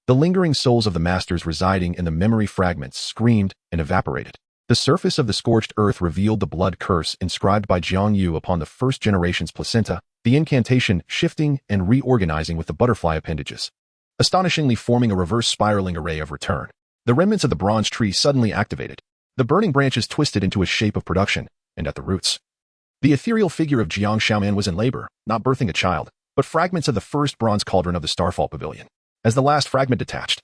the lingering souls of the masters residing in the memory fragments screamed and evaporated. The surface of the scorched earth revealed the blood curse inscribed by Jiangyu upon the first generation's placenta, the incantation shifting and reorganizing with the butterfly appendages, astonishingly forming a reverse spiraling array of return. The remnants of the bronze tree suddenly activated. The burning branches twisted into a shape of production, and at the roots, the ethereal figure of Jiang Shaoman was in labor, not birthing a child, but fragments of the first bronze cauldron of the Starfall Pavilion. As the last fragment detached,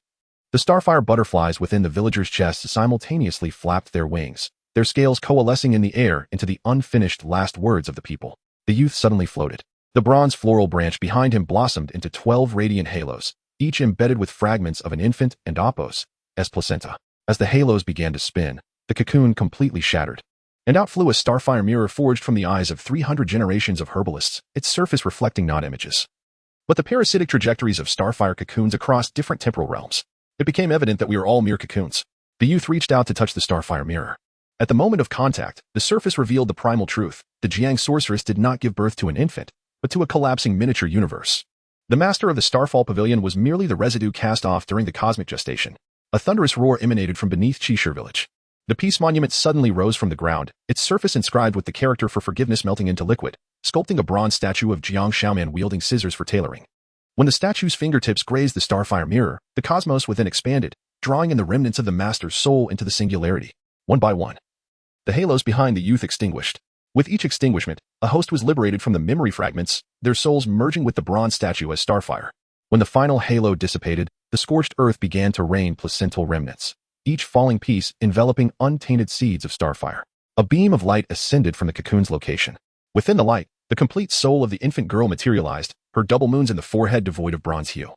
the starfire butterflies within the villagers' chests simultaneously flapped their wings, their scales coalescing in the air into the unfinished last words of the people. The youth suddenly floated. The bronze floral branch behind him blossomed into 12 radiant halos, each embedded with fragments of an infant and Appo's placenta. As the halos began to spin, the cocoon completely shattered, and out flew a starfire mirror forged from the eyes of 300 generations of herbalists, its surface reflecting not images, but the parasitic trajectories of starfire cocoons across different temporal realms. It became evident that we are all mere cocoons. The youth reached out to touch the starfire mirror. At the moment of contact, the surface revealed the primal truth. The Jiang sorceress did not give birth to an infant, but to a collapsing miniature universe. The master of the Starfall Pavilion was merely the residue cast off during the cosmic gestation. A thunderous roar emanated from beneath Qishir village. The peace monument suddenly rose from the ground, its surface inscribed with the character for forgiveness melting into liquid, sculpting a bronze statue of Jiang Shaoman wielding scissors for tailoring. When the statue's fingertips grazed the starfire mirror, the cosmos within expanded, drawing in the remnants of the master's soul into the singularity. One by one, the halos behind the youth extinguished. With each extinguishment, a host was liberated from the memory fragments, their souls merging with the bronze statue as starfire. When the final halo dissipated, the scorched earth began to rain placental remnants, each falling piece enveloping untainted seeds of starfire. A beam of light ascended from the cocoon's location. Within the light, the complete soul of the infant girl materialized, her double moons in the forehead devoid of bronze hue,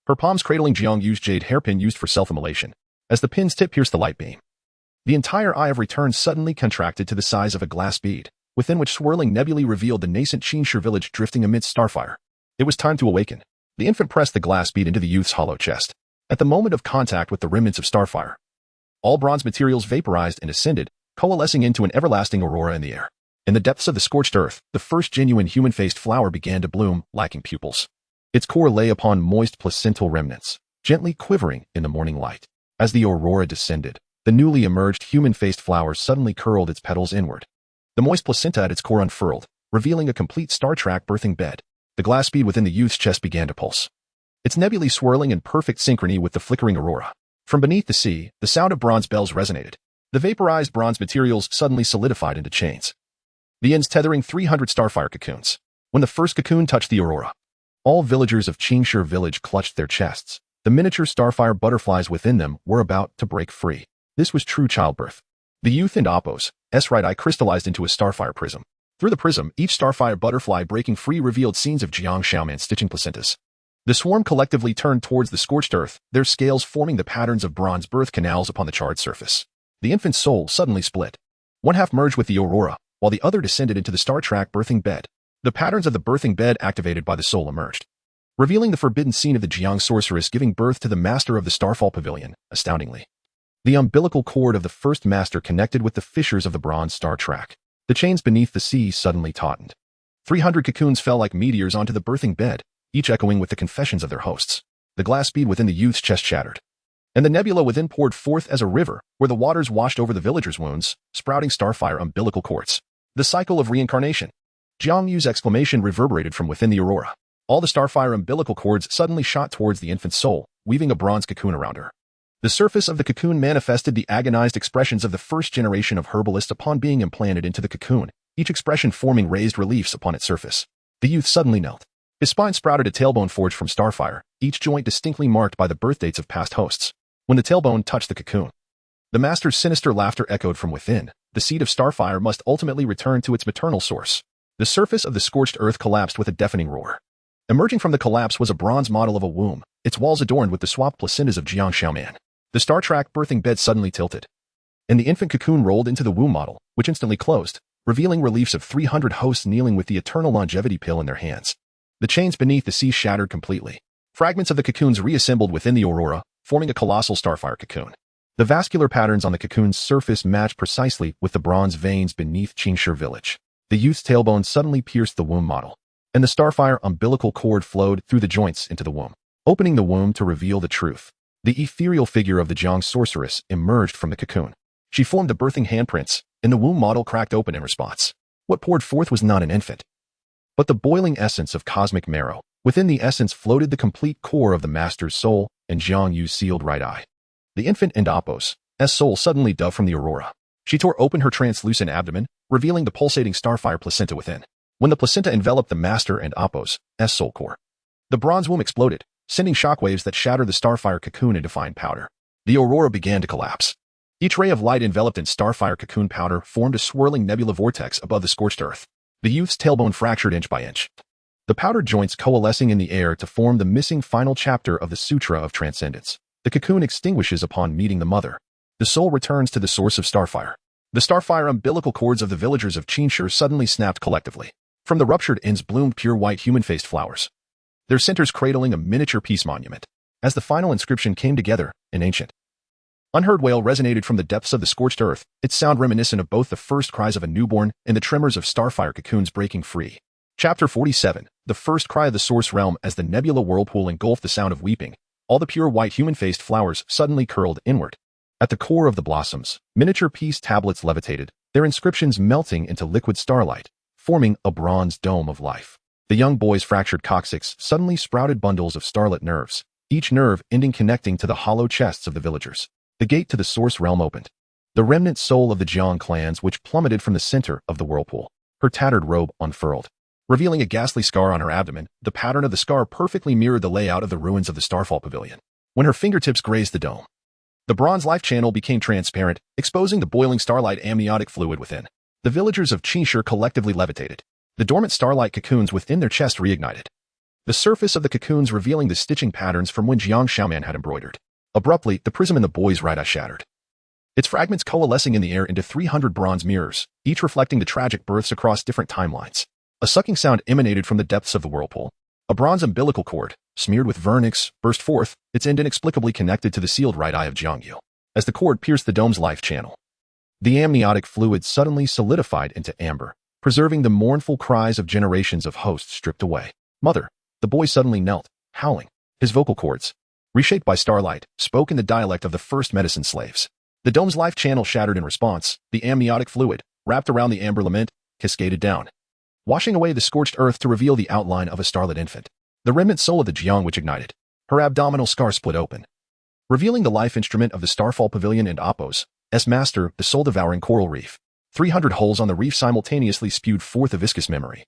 her palms cradling Jiangyu's jade hairpin used for self-immolation. As the pin's tip pierced the light beam, the entire Eye of Return suddenly contracted to the size of a glass bead, within which swirling nebulae revealed the nascent Qingshi village drifting amidst starfire. It was time to awaken. The infant pressed the glass bead into the youth's hollow chest. At the moment of contact with the remnants of starfire, all bronze materials vaporized and ascended, coalescing into an everlasting aurora in the air. In the depths of the scorched earth, the first genuine human-faced flower began to bloom, lacking pupils. Its core lay upon moist placental remnants, gently quivering in the morning light. As the aurora descended, the newly emerged human-faced flower suddenly curled its petals inward. The moist placenta at its core unfurled, revealing a complete Star Trek birthing bed. The glass bead within the youth's chest began to pulse, its nebulae swirling in perfect synchrony with the flickering aurora. From beneath the sea, the sound of bronze bells resonated. The vaporized bronze materials suddenly solidified into chains, the ends tethering 300 starfire cocoons. When the first cocoon touched the aurora, all villagers of Qingshi village clutched their chests. The miniature starfire butterflies within them were about to break free. This was true childbirth. The youth and Appo's right eye crystallized into a starfire prism. Through the prism, each starfire butterfly breaking free revealed scenes of Jiang Xiaoman stitching placentas. The swarm collectively turned towards the scorched earth, their scales forming the patterns of bronze birth canals upon the charred surface. The infant's soul suddenly split. One half merged with the aurora, while the other descended into the Star Trek birthing bed. The patterns of the birthing bed activated by the soul emerged, revealing the forbidden scene of the Jiang sorceress giving birth to the master of the Starfall Pavilion. Astoundingly, the umbilical cord of the first master connected with the fissures of the bronze Star Trek. The chains beneath the sea suddenly tautened. 300 cocoons fell like meteors onto the birthing bed, each echoing with the confessions of their hosts. The glass bead within the youth's chest shattered, and the nebula within poured forth as a river, where the waters washed over the villagers' wounds, sprouting starfire umbilical cords. The cycle of reincarnation. Jiang Yu's exclamation reverberated from within the aurora. All the starfire umbilical cords suddenly shot towards the infant's soul, weaving a bronze cocoon around her. The surface of the cocoon manifested the agonized expressions of the first generation of herbalists upon being implanted into the cocoon, each expression forming raised reliefs upon its surface. The youth suddenly knelt. His spine sprouted a tailbone forged from starfire, each joint distinctly marked by the birthdates of past hosts. When the tailbone touched the cocoon, the master's sinister laughter echoed from within. The seed of starfire must ultimately return to its maternal source. The surface of the scorched earth collapsed with a deafening roar. Emerging from the collapse was a bronze model of a womb, its walls adorned with the swapped placentas of Jiang Xiaoman. The Star Trek birthing bed suddenly tilted, and the infant cocoon rolled into the womb model, which instantly closed, revealing reliefs of 300 hosts kneeling with the eternal longevity pill in their hands. The chains beneath the sea shattered completely. Fragments of the cocoons reassembled within the aurora, forming a colossal starfire cocoon. The vascular patterns on the cocoon's surface matched precisely with the bronze veins beneath Qingshi village. The youth's tailbone suddenly pierced the womb model, and the starfire umbilical cord flowed through the joints into the womb, opening the womb to reveal the truth. The ethereal figure of the Jiang sorceress emerged from the cocoon. She formed the birthing handprints, and the womb model cracked open in response. What poured forth was not an infant, but the boiling essence of cosmic marrow. Within the essence floated the complete core of the master's soul and Jiang Yu's sealed right eye. The infant and Appo's soul suddenly dove from the aurora. She tore open her translucent abdomen, revealing the pulsating starfire placenta within. When the placenta enveloped the master and Appo's soul core, the bronze womb exploded, sending shockwaves that shattered the starfire cocoon into fine powder. The aurora began to collapse. Each ray of light enveloped in starfire cocoon powder formed a swirling nebula vortex above the scorched earth. The youth's tailbone fractured inch by inch, the powdered joints coalescing in the air to form the missing final chapter of the Sutra of Transcendence. The cocoon extinguishes upon meeting the mother. The soul returns to the source of starfire. The starfire umbilical cords of the villagers of Qingshi suddenly snapped collectively. From the ruptured ends bloomed pure white human-faced flowers, their centers cradling a miniature peace monument. As the final inscription came together, an ancient, unheard wail resonated from the depths of the scorched earth, its sound reminiscent of both the first cries of a newborn and the tremors of starfire cocoons breaking free. Chapter 47, the first cry of the source realm. As the nebula whirlpool engulfed the sound of weeping, all the pure white human-faced flowers suddenly curled inward. At the core of the blossoms, miniature peace tablets levitated, their inscriptions melting into liquid starlight, forming a bronze dome of life. The young boy's fractured coccyx suddenly sprouted bundles of starlit nerves, each nerve ending connecting to the hollow chests of the villagers. The gate to the source realm opened. The remnant soul of the Jiang clans which plummeted from the center of the whirlpool, her tattered robe unfurled, revealing a ghastly scar on her abdomen. The pattern of the scar perfectly mirrored the layout of the ruins of the Starfall Pavilion. When her fingertips grazed the dome, the bronze life channel became transparent, exposing the boiling starlight amniotic fluid within. The villagers of Qingshi collectively levitated. The dormant starlight cocoons within their chest reignited, the surface of the cocoons revealing the stitching patterns from when Jiang Xiaoman had embroidered. Abruptly, the prism in the boy's right eye shattered, its fragments coalescing in the air into 300 bronze mirrors, each reflecting the tragic births across different timelines. A sucking sound emanated from the depths of the whirlpool. A bronze umbilical cord, smeared with vernix, burst forth, its end inexplicably connected to the sealed right eye of Jiang Yu. As the cord pierced the dome's life channel, the amniotic fluid suddenly solidified into amber, preserving the mournful cries of generations of hosts stripped away. Mother! The boy suddenly knelt, howling, his vocal cords reshaped by starlight, spoke in the dialect of the first medicine slaves. The dome's life channel shattered in response, the amniotic fluid, wrapped around the amber lament, cascaded down, washing away the scorched earth to reveal the outline of a starlit infant. The remnant soul of the Jiang witch ignited. Her abdominal scar split open, revealing the life instrument of the Starfall Pavilion and Apos, S master, the soul-devouring coral reef. 300 holes on the reef simultaneously spewed forth a viscous memory.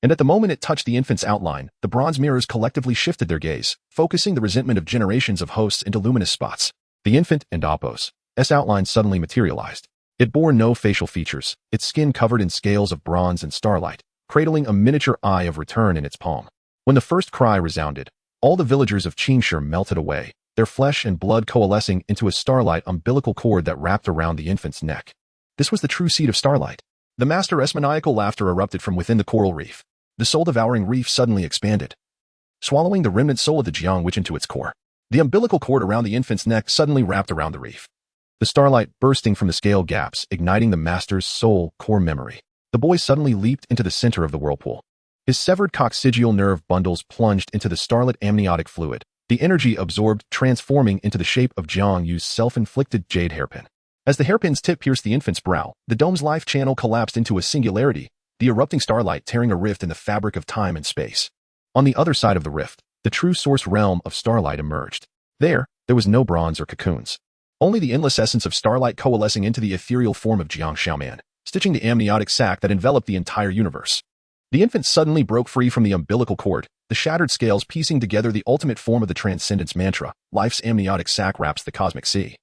And at the moment it touched the infant's outline, the bronze mirrors collectively shifted their gaze, focusing the resentment of generations of hosts into luminous spots. The infant and Apos, S outline suddenly materialized. It bore no facial features, its skin covered in scales of bronze and starlight, cradling a miniature eye of return in its palm. When the first cry resounded, all the villagers of Qingshi melted away, their flesh and blood coalescing into a starlight umbilical cord that wrapped around the infant's neck. This was the true seed of starlight. The master's maniacal laughter erupted from within the coral reef. The soul-devouring reef suddenly expanded, swallowing the remnant soul of the Jiang witch into its core. The umbilical cord around the infant's neck suddenly wrapped around the reef. The starlight bursting from the scale gaps, igniting the master's soul core memory. The boy suddenly leaped into the center of the whirlpool. His severed coccygeal nerve bundles plunged into the starlit amniotic fluid, the energy absorbed transforming into the shape of Jiang Yu's self-inflicted jade hairpin. As the hairpin's tip pierced the infant's brow, the dome's life channel collapsed into a singularity, the erupting starlight tearing a rift in the fabric of time and space. On the other side of the rift, the true source realm of starlight emerged. There was no bronze or cocoons. Only the endless essence of starlight coalescing into the ethereal form of Jiang Xiaoman, stitching the amniotic sac that enveloped the entire universe. The infant suddenly broke free from the umbilical cord, the shattered scales piecing together the ultimate form of the transcendence mantra, life's amniotic sac wraps the cosmic sea.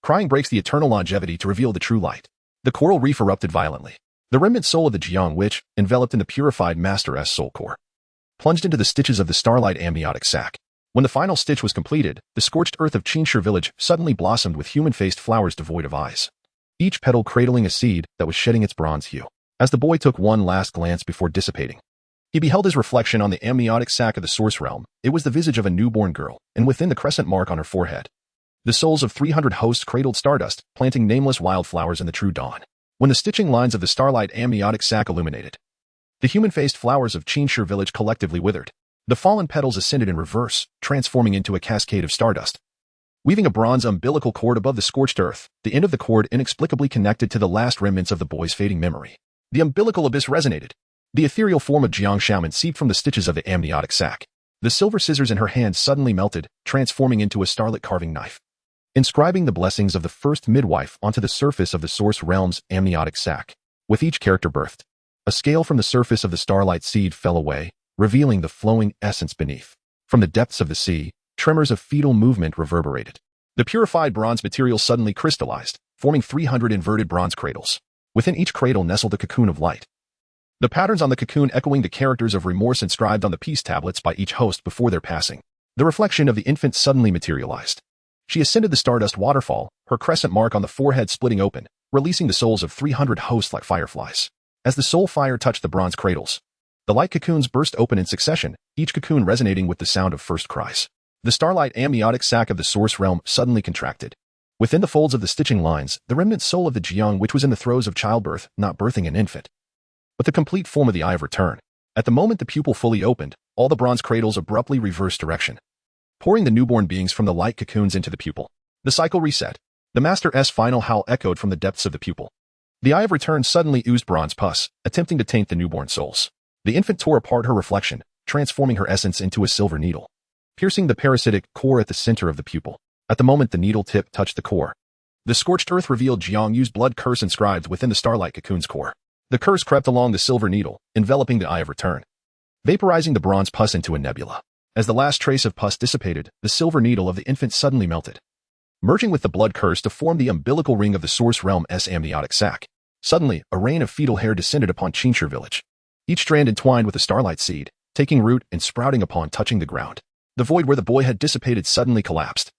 Crying breaks the eternal longevity to reveal the true light. The coral reef erupted violently. The remnant soul of the Jiang witch, enveloped in the purified Master-S soul core, plunged into the stitches of the starlight amniotic sac. When the final stitch was completed, the scorched earth of Qingshi village suddenly blossomed with human-faced flowers devoid of eyes, each petal cradling a seed that was shedding its bronze hue. As the boy took one last glance before dissipating, he beheld his reflection on the amniotic sac of the source realm. It was the visage of a newborn girl, and within the crescent mark on her forehead, the souls of 300 hosts cradled stardust, planting nameless wildflowers in the true dawn. When the stitching lines of the starlight amniotic sac illuminated, the human-faced flowers of Qingshi village collectively withered. The fallen petals ascended in reverse, transforming into a cascade of stardust, weaving a bronze umbilical cord above the scorched earth, the end of the cord inexplicably connected to the last remnants of the boy's fading memory. The umbilical abyss resonated. The ethereal form of Jiang Xiaoman seeped from the stitches of the amniotic sac. The silver scissors in her hand suddenly melted, transforming into a starlit carving knife, inscribing the blessings of the first midwife onto the surface of the source realm's amniotic sac. With each character birthed, a scale from the surface of the starlight seed fell away, revealing the flowing essence beneath. From the depths of the sea, tremors of fetal movement reverberated. The purified bronze material suddenly crystallized, forming 300 inverted bronze cradles. Within each cradle nestled a cocoon of light, the patterns on the cocoon echoing the characters of remorse inscribed on the peace tablets by each host before their passing. The reflection of the infant suddenly materialized. She ascended the stardust waterfall, her crescent mark on the forehead splitting open, releasing the souls of 300 hosts like fireflies. As the soul fire touched the bronze cradles, the light cocoons burst open in succession, each cocoon resonating with the sound of first cries. The starlight amniotic sac of the source realm suddenly contracted. Within the folds of the stitching lines, the remnant soul of the Jiang witch was in the throes of childbirth, not birthing an infant, but the complete form of the Eye of Return. At the moment the pupil fully opened, all the bronze cradles abruptly reversed direction, pouring the newborn beings from the light cocoons into the pupil. The cycle reset. The Master-S final howl echoed from the depths of the pupil. The Eye of Return suddenly oozed bronze pus, attempting to taint the newborn souls. The infant tore apart her reflection, transforming her essence into a silver needle, piercing the parasitic core at the center of the pupil. At the moment the needle tip touched the core, the scorched earth revealed Jiang Yu's blood curse inscribed within the starlight cocoon's core. The curse crept along the silver needle, enveloping the Eye of Return, vaporizing the bronze pus into a nebula. As the last trace of pus dissipated, the silver needle of the infant suddenly melted, merging with the blood curse to form the umbilical ring of the source realm's amniotic sac. Suddenly, a rain of fetal hair descended upon Qingshi village, each strand entwined with a starlight seed, taking root and sprouting upon touching the ground. The void where the boy had dissipated suddenly collapsed,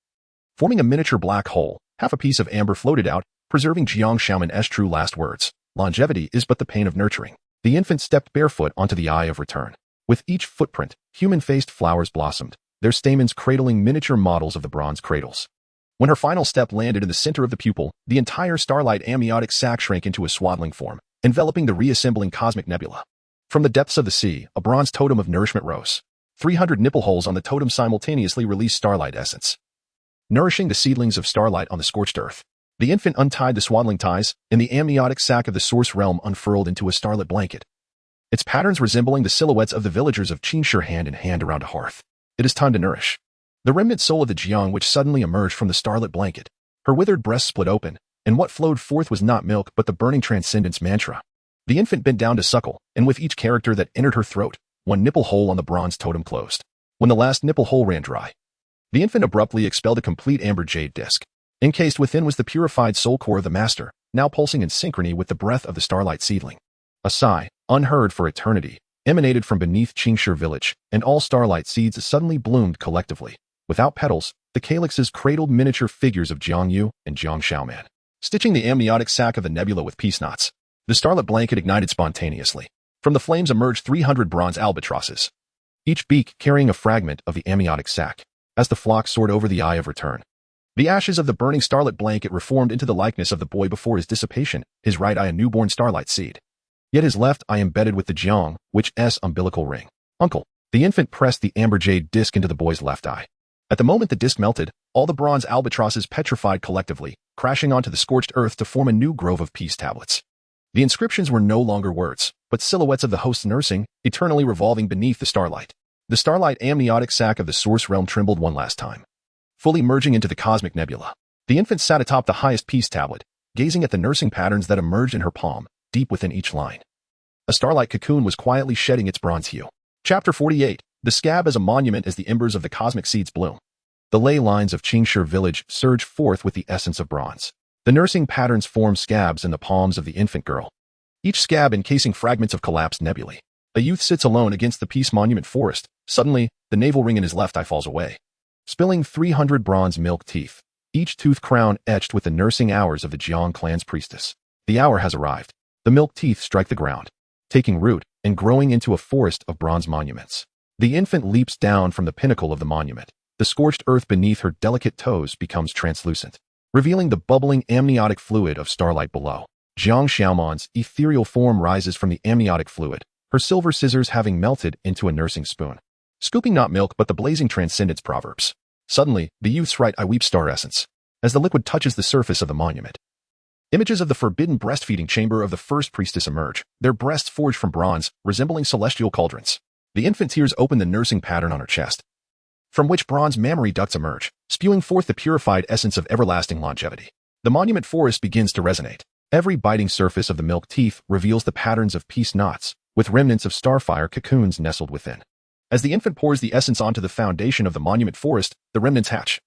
forming a miniature black hole. Half a piece of amber floated out, preserving Jiang Xiaoman's true last words. Longevity is but the pain of nurturing. The infant stepped barefoot onto the Eye of Return. With each footprint, human-faced flowers blossomed, their stamens cradling miniature models of the bronze cradles. When her final step landed in the center of the pupil, the entire starlight amniotic sac shrank into a swaddling form, enveloping the reassembling cosmic nebula. From the depths of the sea, a bronze totem of nourishment rose. 300 nipple holes on the totem simultaneously release starlight essence, nourishing the seedlings of starlight on the scorched earth. The infant untied the swaddling ties, and the amniotic sac of the source realm unfurled into a starlit blanket, its patterns resembling the silhouettes of the villagers of Qingshi hand in hand around a hearth. It is time to nourish the remnant soul of the Jiang, which suddenly emerged from the starlit blanket. Her withered breast split open, and what flowed forth was not milk but the burning transcendence mantra. The infant bent down to suckle, and with each character that entered her throat, one nipple hole on the bronze totem closed. When the last nipple hole ran dry, the infant abruptly expelled a complete amber jade disc. Encased within was the purified soul core of the master, now pulsing in synchrony with the breath of the starlight seedling. A sigh, unheard for eternity, emanated from beneath Qingshi village, and all starlight seeds suddenly bloomed collectively. Without petals, the calyxes cradled miniature figures of Jiang Yu and Jiang Xiaoman, stitching the amniotic sac of the nebula with peace knots. The starlit blanket ignited spontaneously. From the flames emerged 300 bronze albatrosses, each beak carrying a fragment of the amniotic sac. As the flock soared over the eye of return, the ashes of the burning starlit blanket reformed into the likeness of the boy before his dissipation, his right eye a newborn starlight seed, yet his left eye embedded with the Jiang, which S umbilical ring. Uncle. The infant pressed the amber jade disc into the boy's left eye. At the moment the disc melted, all the bronze albatrosses petrified collectively, crashing onto the scorched earth to form a new grove of peace tablets. The inscriptions were no longer words, but silhouettes of the host nursing, eternally revolving beneath the starlight. The starlight amniotic sac of the source realm trembled one last time, fully merging into the cosmic nebula. The infant sat atop the highest peace tablet, gazing at the nursing patterns that emerged in her palm, deep within each line. A starlight cocoon was quietly shedding its bronze hue. Chapter 48. The scab as a monument as the embers of the cosmic seeds bloom. The ley lines of Qingshi village surge forth with the essence of bronze. The nursing patterns form scabs in the palms of the infant girl, each scab encasing fragments of collapsed nebulae. A youth sits alone against the peace monument forest. Suddenly, the navel ring in his left eye falls away, spilling 300 bronze milk teeth, each tooth crown etched with the nursing hours of the Jiang clan's priestess. The hour has arrived. The milk teeth strike the ground, taking root and growing into a forest of bronze monuments. The infant leaps down from the pinnacle of the monument. The scorched earth beneath her delicate toes becomes translucent, revealing the bubbling amniotic fluid of starlight below. Jiang Xiaoman's ethereal form rises from the amniotic fluid, her silver scissors having melted into a nursing spoon, scooping not milk but the blazing transcendence proverbs. Suddenly, the youth's right eye weeps star essence, as the liquid touches the surface of the monument. Images of the forbidden breastfeeding chamber of the first priestess emerge, their breasts forged from bronze, resembling celestial cauldrons. The infant tears open the nursing pattern on her chest, from which bronze mammary ducts emerge, spewing forth the purified essence of everlasting longevity. The monument forest begins to resonate. Every biting surface of the milk teeth reveals the patterns of peace knots, with remnants of starfire cocoons nestled within. As the infant pours the essence onto the foundation of the monument forest, the remnants hatch,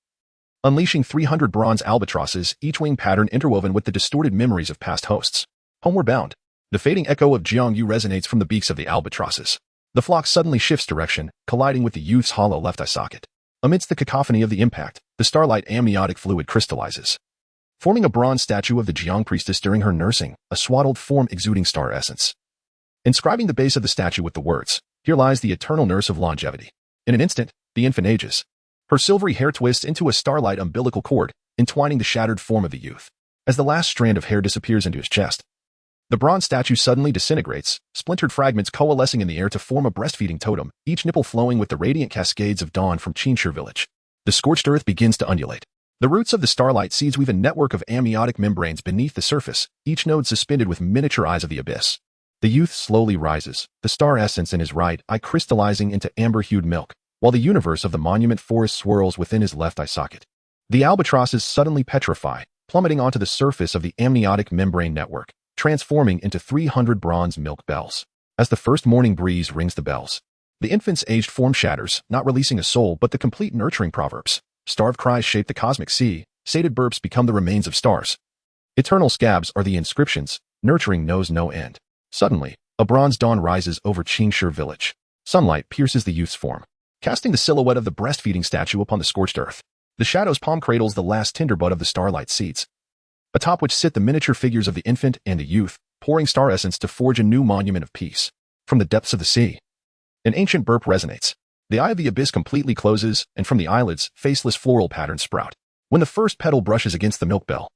unleashing 300 bronze albatrosses, each wing pattern interwoven with the distorted memories of past hosts. Homeward bound. The fading echo of Jiang Yu resonates from the beaks of the albatrosses. The flock suddenly shifts direction, colliding with the youth's hollow left eye socket. Amidst the cacophony of the impact, the starlight amniotic fluid crystallizes, forming a bronze statue of the Jiang priestess during her nursing, a swaddled form exuding star essence. Inscribing the base of the statue with the words, "Here lies the eternal nurse of longevity." In an instant, the infant ages. Her silvery hair twists into a starlight umbilical cord, entwining the shattered form of the youth. As the last strand of hair disappears into his chest, the bronze statue suddenly disintegrates, splintered fragments coalescing in the air to form a breastfeeding totem, each nipple flowing with the radiant cascades of dawn from Qingshi village. The scorched earth begins to undulate. The roots of the starlight seeds weave a network of amniotic membranes beneath the surface, each node suspended with miniature eyes of the abyss. The youth slowly rises, the star essence in his right eye crystallizing into amber-hued milk, while the universe of the monument forest swirls within his left eye socket. The albatrosses suddenly petrify, plummeting onto the surface of the amniotic membrane network, transforming into 300 bronze milk bells. As the first morning breeze rings the bells, the infant's aged form shatters, not releasing a soul but the complete nurturing proverbs. Starved cries shape the cosmic sea, sated burps become the remains of stars. Eternal scabs are the inscriptions, nurturing knows no end. Suddenly, a bronze dawn rises over Qingshi village. Sunlight pierces the youth's form, casting the silhouette of the breastfeeding statue upon the scorched earth. The shadow's palm cradles the last tender bud of the starlight seeds, atop which sit the miniature figures of the infant and the youth, pouring star essence to forge a new monument of peace. From the depths of the sea, an ancient burp resonates. The eye of the abyss completely closes, and from the eyelids, faceless floral patterns sprout. When the first petal brushes against the milk bell,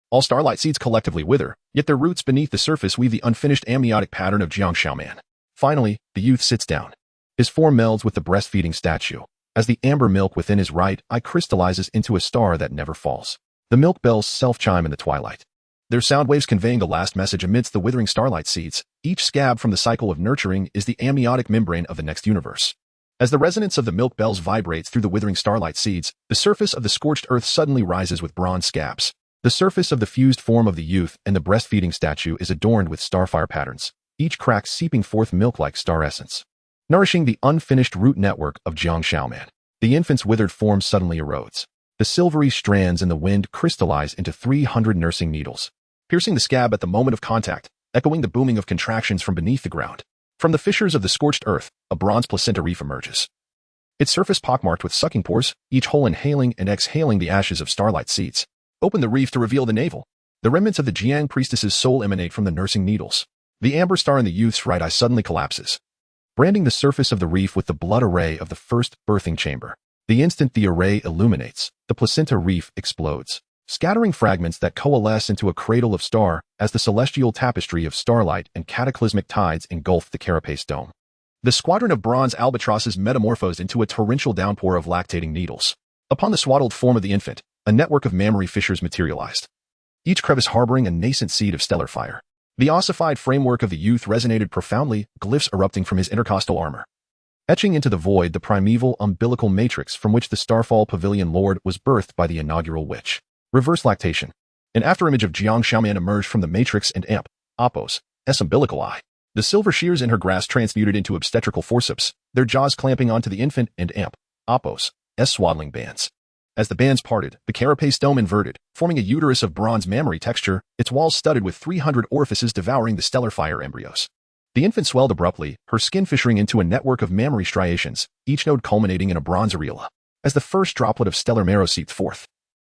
all starlight seeds collectively wither, yet their roots beneath the surface weave the unfinished amniotic pattern of Jiang Xiaoman. Finally, the youth sits down. His form melds with the breastfeeding statue. As the amber milk within his right eye crystallizes into a star that never falls. The milk bells self-chime in the twilight, their sound waves conveying the last message amidst the withering starlight seeds. Each scab from the cycle of nurturing is the amniotic membrane of the next universe. As the resonance of the milk bells vibrates through the withering starlight seeds, the surface of the scorched earth suddenly rises with bronze scabs. The surface of the fused form of the youth and the breastfeeding statue is adorned with starfire patterns, each crack seeping forth milk-like star essence, nourishing the unfinished root network of Jiang Shaoman. The infant's withered form suddenly erodes. The silvery strands in the wind crystallize into 300 nursing needles, piercing the scab at the moment of contact, echoing the booming of contractions from beneath the ground. From the fissures of the scorched earth, a bronze placenta reef emerges. Its surface pockmarked with sucking pores, each hole inhaling and exhaling the ashes of starlight seeds. Open the reef to reveal the navel. The remnants of the Jiang priestess's soul emanate from the nursing needles. The amber star in the youth's right eye suddenly collapses, branding the surface of the reef with the blood array of the first birthing chamber. The instant the array illuminates, the placenta reef explodes, scattering fragments that coalesce into a cradle of star as the celestial tapestry of starlight and cataclysmic tides engulf the carapace dome. The squadron of bronze albatrosses metamorphosed into a torrential downpour of lactating needles. Upon the swaddled form of the infant, a network of mammary fissures materialized, each crevice harboring a nascent seed of stellar fire. The ossified framework of the youth resonated profoundly, glyphs erupting from his intercostal armor, etching into the void the primeval umbilical matrix from which the Starfall Pavilion Lord was birthed by the inaugural witch. Reverse lactation. An afterimage of Jiang Shaoman emerged from the matrix and Apos' umbilical eye. The silver shears in her grasp transmuted into obstetrical forceps, their jaws clamping onto the infant and Apos' swaddling bands. As the bands parted, the carapace dome inverted, forming a uterus of bronze mammary texture, its walls studded with 300 orifices devouring the stellar fire embryos. The infant swelled abruptly, her skin fissuring into a network of mammary striations, each node culminating in a bronze areola. As the first droplet of stellar marrow seeped forth,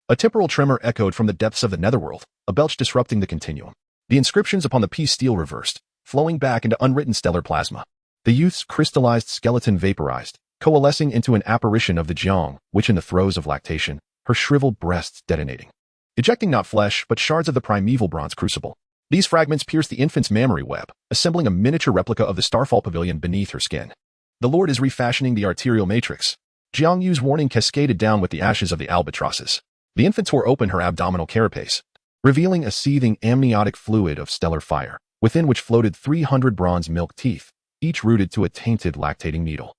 a temporal tremor echoed from the depths of the netherworld, a belch disrupting the continuum. The inscriptions upon the piece steel reversed, flowing back into unwritten stellar plasma. The youth's crystallized skeleton vaporized, coalescing into an apparition of the Jiang, which in the throes of lactation, her shriveled breasts detonating, ejecting not flesh but shards of the primeval bronze crucible. These fragments pierced the infant's mammary web, assembling a miniature replica of the Starfall Pavilion beneath her skin. The Lord is refashioning the arterial matrix. Jiang Yu's warning cascaded down with the ashes of the albatrosses. The infant tore open her abdominal carapace, revealing a seething amniotic fluid of stellar fire, within which floated 300 bronze milk teeth, each rooted to a tainted lactating needle.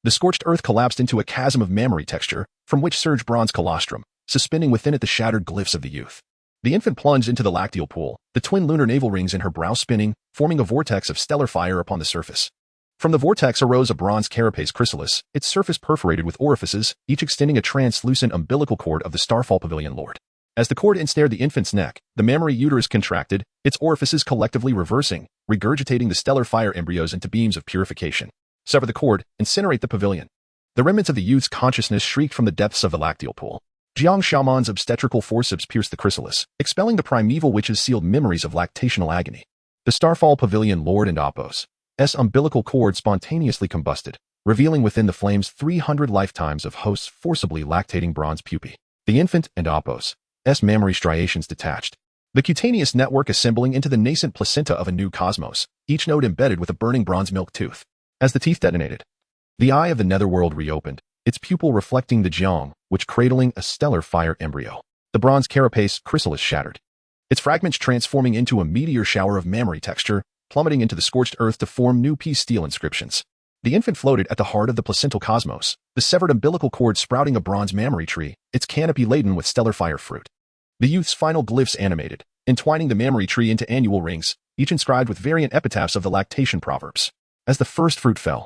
The scorched earth collapsed into a chasm of mammary texture, from which surged bronze colostrum, suspending within it the shattered glyphs of the youth. The infant plunged into the lacteal pool, the twin lunar navel rings in her brow spinning, forming a vortex of stellar fire upon the surface. From the vortex arose a bronze carapace chrysalis, its surface perforated with orifices, each extending a translucent umbilical cord of the Starfall Pavilion Lord. As the cord ensnared the infant's neck, the mammary uterus contracted, its orifices collectively reversing, regurgitating the stellar fire embryos into beams of purification. Sever the cord, incinerate the pavilion. The remnants of the youth's consciousness shrieked from the depths of the lacteal pool. Jiang Shaoman's obstetrical forceps pierced the chrysalis, expelling the primeval witch's sealed memories of lactational agony. The Starfall Pavilion Lord and Apos' umbilical cord spontaneously combusted, revealing within the flames 300 lifetimes of hosts forcibly lactating bronze pupae. The infant and Apos' mammary striations detached, the cutaneous network assembling into the nascent placenta of a new cosmos, each node embedded with a burning bronze milk tooth. As the teeth detonated, the eye of the netherworld reopened, its pupil reflecting the Jiang, which cradling a stellar fire embryo. The bronze carapace chrysalis shattered, its fragments transforming into a meteor shower of mammary texture, plummeting into the scorched earth to form new piece steel inscriptions. The infant floated at the heart of the placental cosmos, the severed umbilical cord sprouting a bronze mammary tree, its canopy laden with stellar fire fruit. The youth's final glyphs animated, entwining the mammary tree into annual rings, each inscribed with variant epitaphs of the lactation proverbs. As the first fruit fell,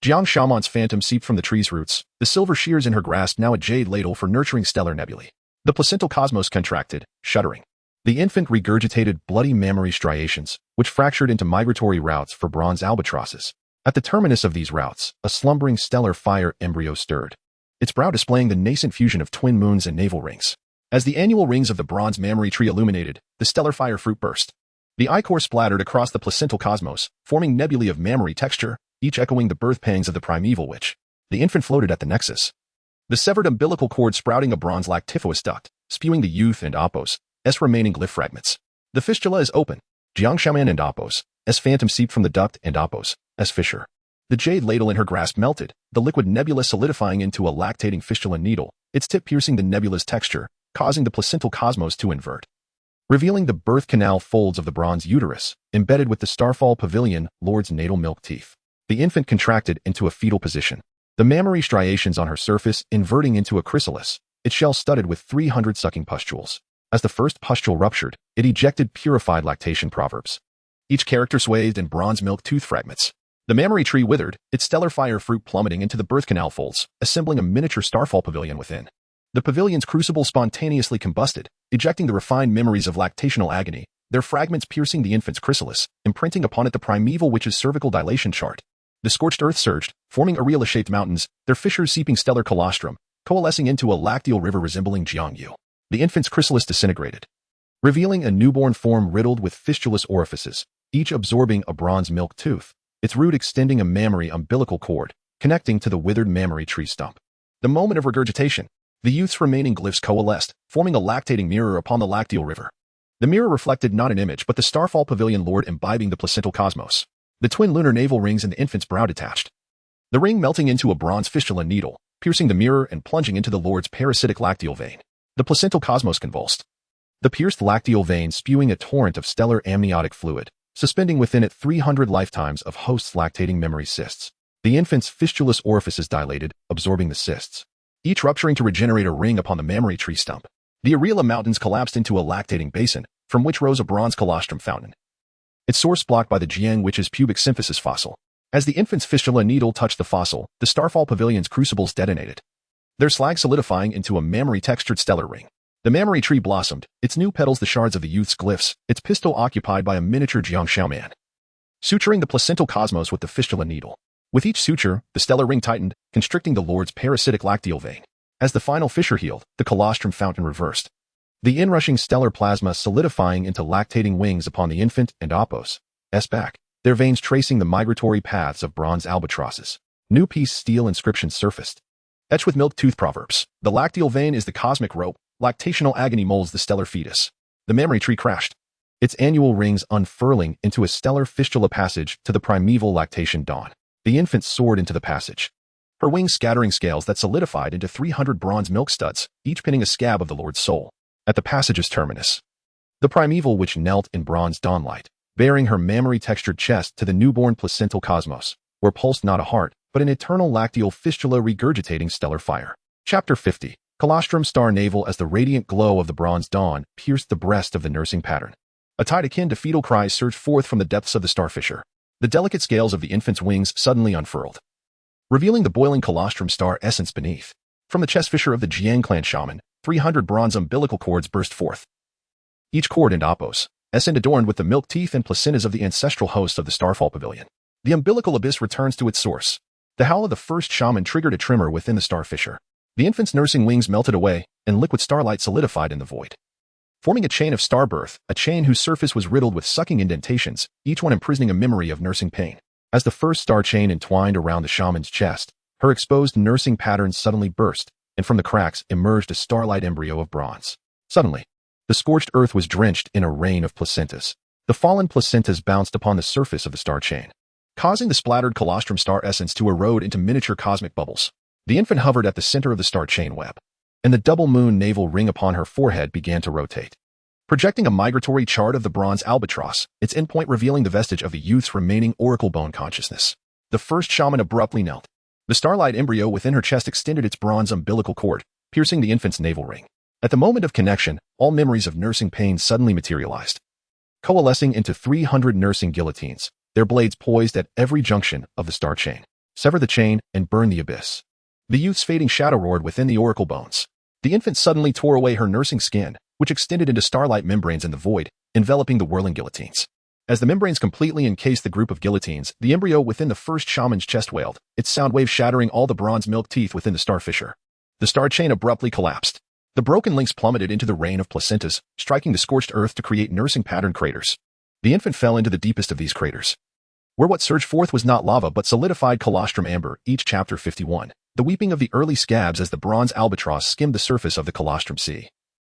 Jiang Shaoman's phantom seeped from the tree's roots, the silver shears in her grasp now a jade ladle for nurturing stellar nebulae. The placental cosmos contracted, shuddering. The infant regurgitated bloody mammary striations, which fractured into migratory routes for bronze albatrosses. At the terminus of these routes, a slumbering stellar fire embryo stirred, its brow displaying the nascent fusion of twin moons and navel rings. As the annual rings of the bronze mammary tree illuminated, the stellar fire fruit burst. The ichor splattered across the placental cosmos, forming nebulae of mammary texture, each echoing the birth pangs of the primeval witch. The infant floated at the nexus, the severed umbilical cord sprouting a bronze lactiferous duct, spewing the youth and Apos' remaining glyph fragments. The fistula is open. Jiang Shaoman and Apos' phantom seeped from the duct and Apos' fissure. The jade ladle in her grasp melted, the liquid nebula solidifying into a lactating fistula needle, its tip piercing the nebula's texture, causing the placental cosmos to invert. Revealing the birth canal folds of the bronze uterus, embedded with the starfall pavilion, Lord's natal milk teeth. The infant contracted into a fetal position. The mammary striations on her surface inverting into a chrysalis, its shell studded with 300 sucking pustules. As the first pustule ruptured, it ejected purified lactation proverbs. Each character swathed in bronze milk tooth fragments. The mammary tree withered, its stellar fire fruit plummeting into the birth canal folds, assembling a miniature starfall pavilion within. The pavilion's crucible spontaneously combusted, ejecting the refined memories of lactational agony, their fragments piercing the infant's chrysalis, imprinting upon it the primeval witch's cervical dilation chart. The scorched earth surged, forming areola-shaped mountains, their fissures seeping stellar colostrum, coalescing into a lacteal river resembling Jiangyu. The infant's chrysalis disintegrated, revealing a newborn form riddled with fistulous orifices, each absorbing a bronze milk tooth, its root extending a mammary umbilical cord, connecting to the withered mammary tree stump. The moment of regurgitation, the youth's remaining glyphs coalesced, forming a lactating mirror upon the lacteal river. The mirror reflected not an image but the starfall pavilion lord imbibing the placental cosmos. The twin lunar navel rings in the infant's brow detached. The ring melting into a bronze fistula needle, piercing the mirror and plunging into the lord's parasitic lacteal vein. The placental cosmos convulsed. The pierced lacteal vein spewing a torrent of stellar amniotic fluid, suspending within it 300 lifetimes of host's lactating memory cysts. The infant's fistulous orifices dilated, absorbing the cysts, each rupturing to regenerate a ring upon the mammary tree stump. The areola mountains collapsed into a lactating basin, from which rose a bronze colostrum fountain, its source blocked by the Jiang witch's pubic symphysis fossil. As the infant's fistula needle touched the fossil, the starfall pavilion's crucibles detonated, their slag solidifying into a mammary-textured stellar ring. The mammary tree blossomed, its new petals the shards of the youth's glyphs, its pistil occupied by a miniature Jiangxiao man, suturing the placental cosmos with the fistula needle. With each suture, the stellar ring tightened, constricting the lord's parasitic lacteal vein. As the final fissure healed, the colostrum fountain reversed, the inrushing stellar plasma solidifying into lactating wings upon the infant and Apos' back, their veins tracing the migratory paths of bronze albatrosses. New piece steel inscriptions surfaced, etched with milk tooth proverbs. The lacteal vein is the cosmic rope, lactational agony molds the stellar fetus. The mammary tree crashed, its annual rings unfurling into a stellar fistula passage to the primeval lactation dawn. The infant soared into the passage, her wings scattering scales that solidified into 300 bronze milk studs, each pinning a scab of the Lord's soul. At the passage's terminus, the primeval witch knelt in bronze dawnlight, bearing her mammary-textured chest to the newborn placental cosmos, where pulsed not a heart, but an eternal lacteal fistula regurgitating stellar fire. Chapter 50. Colostrum star navel. As the radiant glow of the bronze dawn pierced the breast of the nursing pattern, a tide akin to fetal cries surged forth from the depths of the star fissure. The delicate scales of the infant's wings suddenly unfurled, revealing the boiling colostrum star essence beneath. From the chest fissure of the Jiang clan shaman, 300 bronze umbilical cords burst forth, each cord and Apos' adorned with the milk teeth and placentas of the ancestral hosts of the starfall pavilion. The umbilical abyss returns to its source. The howl of the first shaman triggered a tremor within the star fissure. The infant's nursing wings melted away, and liquid starlight solidified in the void, forming a chain of star birth, a chain whose surface was riddled with sucking indentations, each one imprisoning a memory of nursing pain. As the first star chain entwined around the shaman's chest, her exposed nursing pattern suddenly burst, and from the cracks emerged a starlight embryo of bronze. Suddenly, the scorched earth was drenched in a rain of placentas. The fallen placentas bounced upon the surface of the star chain, causing the splattered colostrum star essence to erode into miniature cosmic bubbles. The infant hovered at the center of the star chain web, and the double moon navel ring upon her forehead began to rotate, projecting a migratory chart of the bronze albatross, its endpoint revealing the vestige of the youth's remaining oracle bone consciousness. The first shaman abruptly knelt. The starlight embryo within her chest extended its bronze umbilical cord, piercing the infant's navel ring. At the moment of connection, all memories of nursing pain suddenly materialized, coalescing into 300 nursing guillotines, their blades poised at every junction of the star chain. Sever the chain and burn the abyss. The youth's fading shadow roared within the oracle bones. The infant suddenly tore away her nursing skin, which extended into starlight membranes in the void, enveloping the whirling guillotines. As the membranes completely encased the group of guillotines, the embryo within the first shaman's chest wailed, its sound wave shattering all the bronze milk teeth within the star fissure. The star chain abruptly collapsed. The broken links plummeted into the rain of placentas, striking the scorched earth to create nursing pattern craters. The infant fell into the deepest of these craters, where what surged forth was not lava but solidified colostrum amber. Each chapter 51. The weeping of the early scabs as the bronze albatross skimmed the surface of the colostrum sea.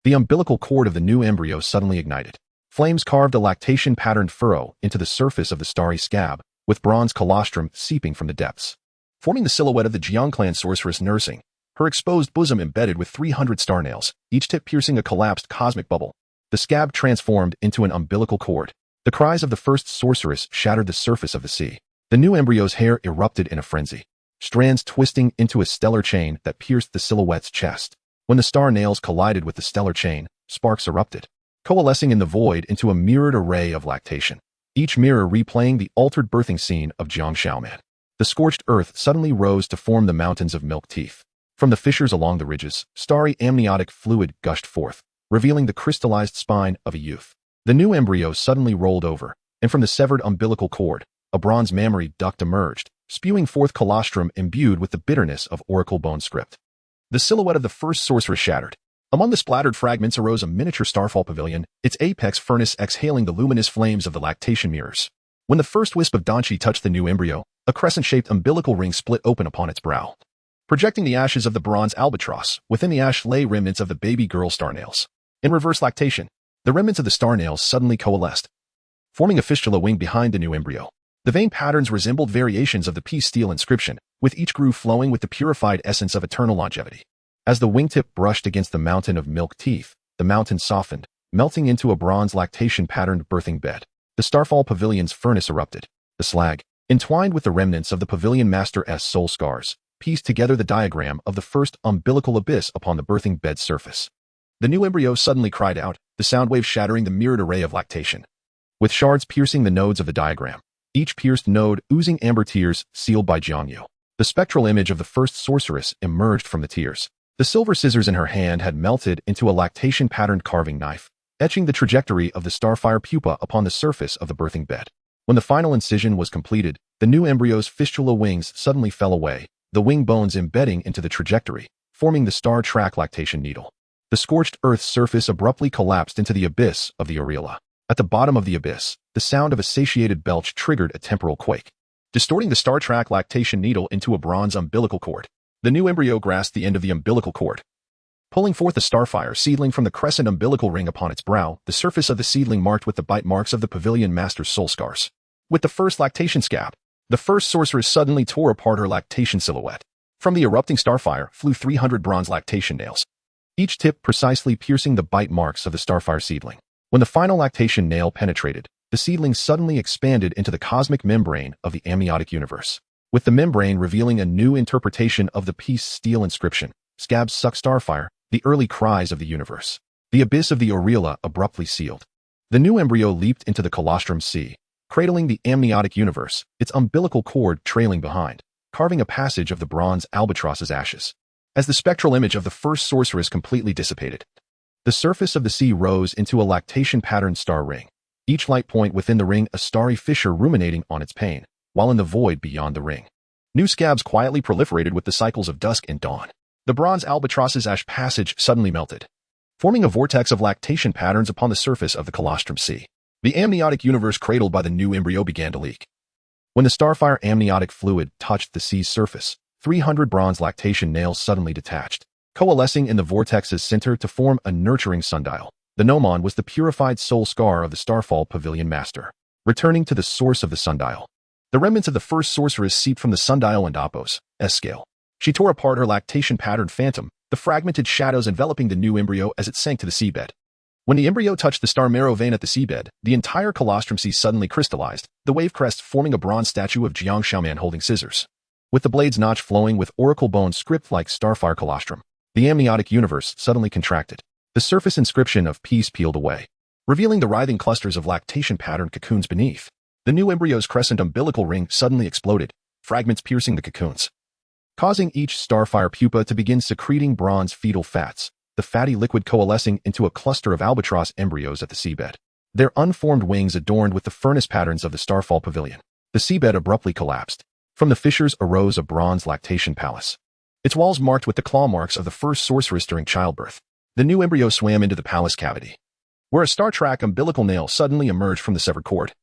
The umbilical cord of the new embryo suddenly ignited. Flames carved a lactation-patterned furrow into the surface of the starry scab, with bronze colostrum seeping from the depths, forming the silhouette of the Jiang clan sorceress nursing, her exposed bosom embedded with 300 star nails, each tip piercing a collapsed cosmic bubble. The scab transformed into an umbilical cord. The cries of the first sorceress shattered the surface of the sea. The new embryo's hair erupted in a frenzy, strands twisting into a stellar chain that pierced the silhouette's chest. When the star nails collided with the stellar chain, sparks erupted, coalescing in the void into a mirrored array of lactation, each mirror replaying the altered birthing scene of Jiang Shaoman. The scorched earth suddenly rose to form the mountains of milk teeth. From the fissures along the ridges, starry amniotic fluid gushed forth, revealing the crystallized spine of a youth. The new embryo suddenly rolled over, and from the severed umbilical cord, a bronze mammary duct emerged, spewing forth colostrum imbued with the bitterness of oracle bone script. The silhouette of the first sorceress shattered. Among the splattered fragments arose a miniature starfall pavilion, its apex furnace exhaling the luminous flames of the lactation mirrors. When the first wisp of Danchi touched the new embryo, a crescent-shaped umbilical ring split open upon its brow, projecting the ashes of the bronze albatross. Within the ash lay remnants of the baby girl star nails. In reverse lactation, the remnants of the star nails suddenly coalesced, forming a fistula wing behind the new embryo. The vein patterns resembled variations of the peace steel inscription, with each groove flowing with the purified essence of eternal longevity. As the wingtip brushed against the mountain of milk teeth, the mountain softened, melting into a bronze lactation-patterned birthing bed. The Starfall Pavilion's furnace erupted. The slag, entwined with the remnants of the Pavilion Master's soul scars, pieced together the diagram of the first umbilical abyss upon the birthing bed's surface. The new embryo suddenly cried out, the sound wave shattering the mirrored array of lactation, with shards piercing the nodes of the diagram, each pierced node oozing amber tears sealed by Jiangyu. The spectral image of the first sorceress emerged from the tears. The silver scissors in her hand had melted into a lactation-patterned carving knife, etching the trajectory of the starfire pupa upon the surface of the birthing bed. When the final incision was completed, the new embryo's fistula wings suddenly fell away, the wing bones embedding into the trajectory, forming the star track lactation needle. The scorched earth's surface abruptly collapsed into the abyss of the areola. At the bottom of the abyss, the sound of a satiated belch triggered a temporal quake, distorting the star track lactation needle into a bronze umbilical cord. The new embryo grasped the end of the umbilical cord, pulling forth the starfire seedling from the crescent umbilical ring upon its brow, the surface of the seedling marked with the bite marks of the Pavilion Master's soul scars. With the first lactation scab, the first sorceress suddenly tore apart her lactation silhouette. From the erupting starfire flew 300 bronze lactation nails, each tip precisely piercing the bite marks of the starfire seedling. When the final lactation nail penetrated, the seedling suddenly expanded into the cosmic membrane of the amniotic universe, with the membrane revealing a new interpretation of the peace steel inscription. Scabs suck starfire, the early cries of the universe. The abyss of the areola abruptly sealed. The new embryo leaped into the colostrum sea, cradling the amniotic universe, its umbilical cord trailing behind, carving a passage of the bronze albatross's ashes. As the spectral image of the first sorceress completely dissipated, the surface of the sea rose into a lactation-patterned star ring, each light point within the ring a starry fissure ruminating on its pain, while in the void beyond the ring, new scabs quietly proliferated with the cycles of dusk and dawn. The bronze albatross's ash passage suddenly melted, forming a vortex of lactation patterns upon the surface of the colostrum sea. The amniotic universe cradled by the new embryo began to leak. When the starfire amniotic fluid touched the sea's surface, 300 bronze lactation nails suddenly detached, coalescing in the vortex's center to form a nurturing sundial. The gnomon was the purified soul scar of the Starfall Pavilion Master, returning to the source of the sundial. The remnants of the first sorceress seeped from the sundial and Apos' scale. She tore apart her lactation-patterned phantom, the fragmented shadows enveloping the new embryo as it sank to the seabed. When the embryo touched the star marrow vein at the seabed, the entire colostrum sea suddenly crystallized, the wave crest forming a bronze statue of Jiang Shaoman holding scissors, with the blade's notch flowing with oracle bone script like starfire colostrum. The amniotic universe suddenly contracted. The surface inscription of peace peeled away, revealing the writhing clusters of lactation-patterned cocoons beneath. The new embryo's crescent umbilical ring suddenly exploded, fragments piercing the cocoons, causing each starfire pupa to begin secreting bronze fetal fats, the fatty liquid coalescing into a cluster of albatross embryos at the seabed, their unformed wings adorned with the furnace patterns of the Starfall Pavilion. The seabed abruptly collapsed. From the fissures arose a bronze lactation palace, its walls marked with the claw marks of the first sorceress during childbirth. The new embryo swam into the palace cavity, where a star track umbilical nail suddenly emerged from the severed cord,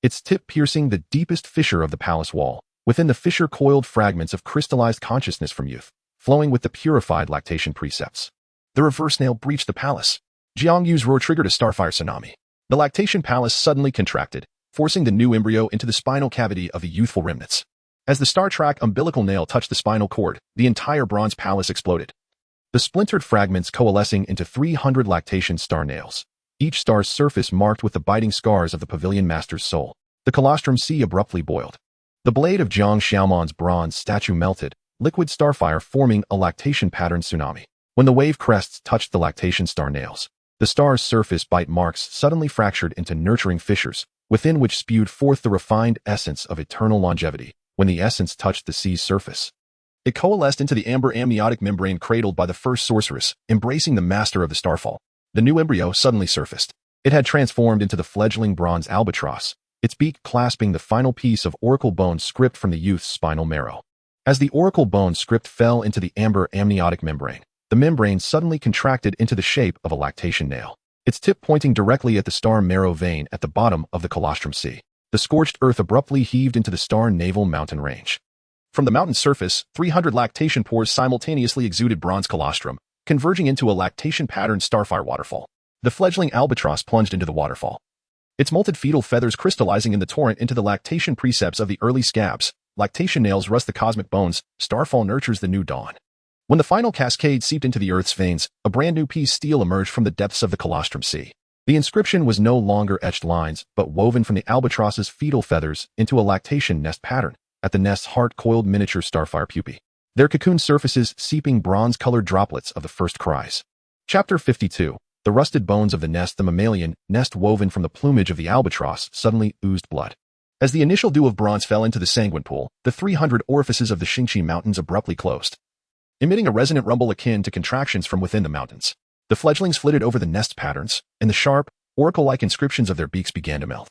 its tip piercing the deepest fissure of the palace wall. Within the fissure coiled fragments of crystallized consciousness from youth, flowing with the purified lactation precepts. The reverse nail breached the palace. Jiangyu's roar triggered a starfire tsunami. The lactation palace suddenly contracted, forcing the new embryo into the spinal cavity of the youthful remnants. As the Star Trek umbilical nail touched the spinal cord, the entire bronze palace exploded. The splintered fragments coalescing into 300 lactation star nails, each star's surface marked with the biting scars of the Pavilion Master's soul. The colostrum sea abruptly boiled. The blade of Jiang Xiaoman's bronze statue melted, liquid starfire forming a lactation pattern tsunami. When the wave crests touched the lactation star nails, the star's surface bite marks suddenly fractured into nurturing fissures, within which spewed forth the refined essence of eternal longevity. When the essence touched the sea's surface, it coalesced into the amber amniotic membrane cradled by the first sorceress, embracing the master of the starfall. The new embryo suddenly surfaced. It had transformed into the fledgling bronze albatross, its beak clasping the final piece of oracle bone script from the youth's spinal marrow. As the oracle bone script fell into the amber amniotic membrane, the membrane suddenly contracted into the shape of a lactation nail, its tip pointing directly at the star marrow vein at the bottom of the colostrum sea. The scorched earth abruptly heaved into the star navel mountain range. From the mountain's surface, 300 lactation pores simultaneously exuded bronze colostrum, converging into a lactation-patterned starfire waterfall. The fledgling albatross plunged into the waterfall, its molted fetal feathers crystallizing in the torrent into the lactation precepts of the early scabs. Lactation nails rust the cosmic bones, starfall nurtures the new dawn. When the final cascade seeped into the earth's veins, a brand new piece steel emerged from the depths of the colostrum sea. The inscription was no longer etched lines, but woven from the albatross's fetal feathers into a lactation nest pattern. At the nest's heart coiled miniature starfire pupae, their cocoon surfaces seeping bronze-colored droplets of the first cries. Chapter 52. The rusted bones of the nest. The mammalian nest woven from the plumage of the albatross suddenly oozed blood. As the initial dew of bronze fell into the sanguine pool, the 300 orifices of the Xingqi Mountains abruptly closed, emitting a resonant rumble akin to contractions from within the mountains. The fledglings flitted over the nest patterns, and the sharp, oracle-like inscriptions of their beaks began to melt.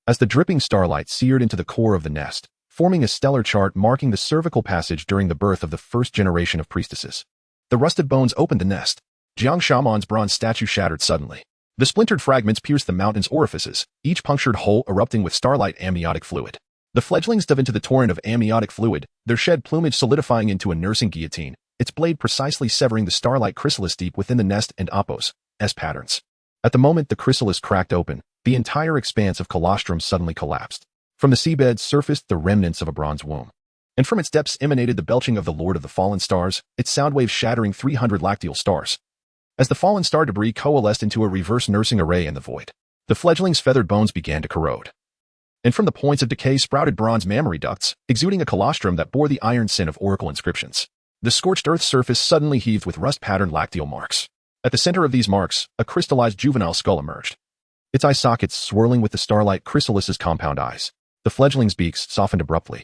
As the dripping starlight seared into the core of the nest, forming a stellar chart marking the cervical passage during the birth of the first generation of priestesses, the rusted bones opened the nest. Jiang Shaman's bronze statue shattered suddenly. The splintered fragments pierced the mountain's orifices, each punctured hole erupting with starlight amniotic fluid. The fledglings dove into the torrent of amniotic fluid, their shed plumage solidifying into a nursing guillotine, its blade precisely severing the starlight chrysalis deep within the nest and Apos' patterns. At the moment the chrysalis cracked open, the entire expanse of colostrum suddenly collapsed. From the seabed surfaced the remnants of a bronze womb, and from its depths emanated the belching of the Lord of the Fallen Stars, its sound waves shattering 300 lacteal stars. As the fallen star debris coalesced into a reverse nursing array in the void, the fledglings' feathered bones began to corrode, and from the points of decay sprouted bronze mammary ducts, exuding a colostrum that bore the iron sin of oracle inscriptions. The scorched earth surface suddenly heaved with rust-patterned lacteal marks. At the center of these marks, a crystallized juvenile skull emerged, its eye sockets swirling with the starlight chrysalis's compound eyes. The fledglings' beaks softened abruptly,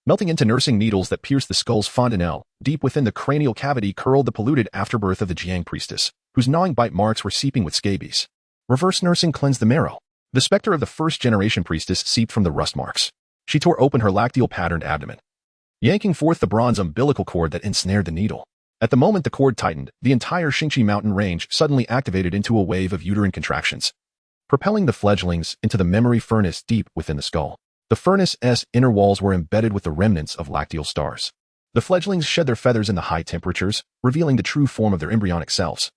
melting into nursing needles that pierced the skull's fontanelle. Deep within the cranial cavity curled the polluted afterbirth of the Jiang priestess, whose gnawing bite marks were seeping with scabies. Reverse nursing cleansed the marrow. The specter of the first-generation priestess seeped from the rust marks. She tore open her lacteal-patterned abdomen, yanking forth the bronze umbilical cord that ensnared the needle. At the moment the cord tightened, the entire Xingqi mountain range suddenly activated into a wave of uterine contractions, propelling the fledglings into the memory furnace deep within the skull. The furnace's inner walls were embedded with the remnants of lacteal stars. The fledglings shed their feathers in the high temperatures, revealing the true form of their embryonic selves.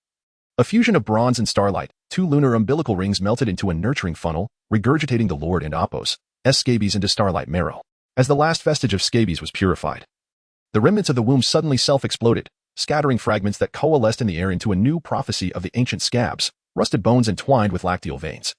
A fusion of bronze and starlight, 2 lunar umbilical rings melted into a nurturing funnel, regurgitating the Lord and Apos' scabies into starlight marrow. As the last vestige of scabies was purified, the remnants of the womb suddenly self-exploded, scattering fragments that coalesced in the air into a new prophecy of the ancient scabs, rusted bones entwined with lacteal veins.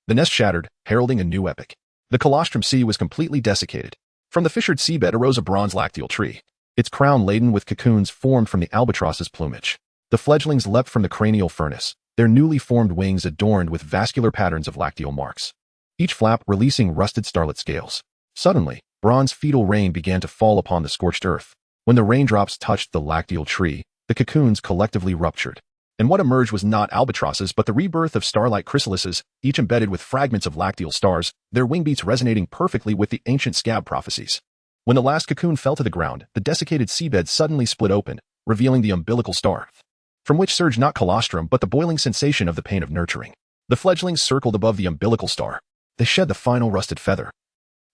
The nest shattered, heralding a new epoch. The colostrum sea was completely desiccated. From the fissured seabed arose a bronze lacteal tree, its crown laden with cocoons formed from the albatross's plumage. The fledglings leapt from the cranial furnace, their newly formed wings adorned with vascular patterns of lacteal marks, each flap releasing rusted starlit scales. Suddenly, bronze fetal rain began to fall upon the scorched earth. When the raindrops touched the lacteal tree, the cocoons collectively ruptured, and what emerged was not albatrosses but the rebirth of starlight chrysalises, each embedded with fragments of lacteal stars, their wingbeats resonating perfectly with the ancient scab prophecies. When the last cocoon fell to the ground, the desiccated seabed suddenly split open, revealing the umbilical star, from which surged not colostrum but the boiling sensation of the pain of nurturing. The fledglings circled above the umbilical star. They shed the final rusted feather,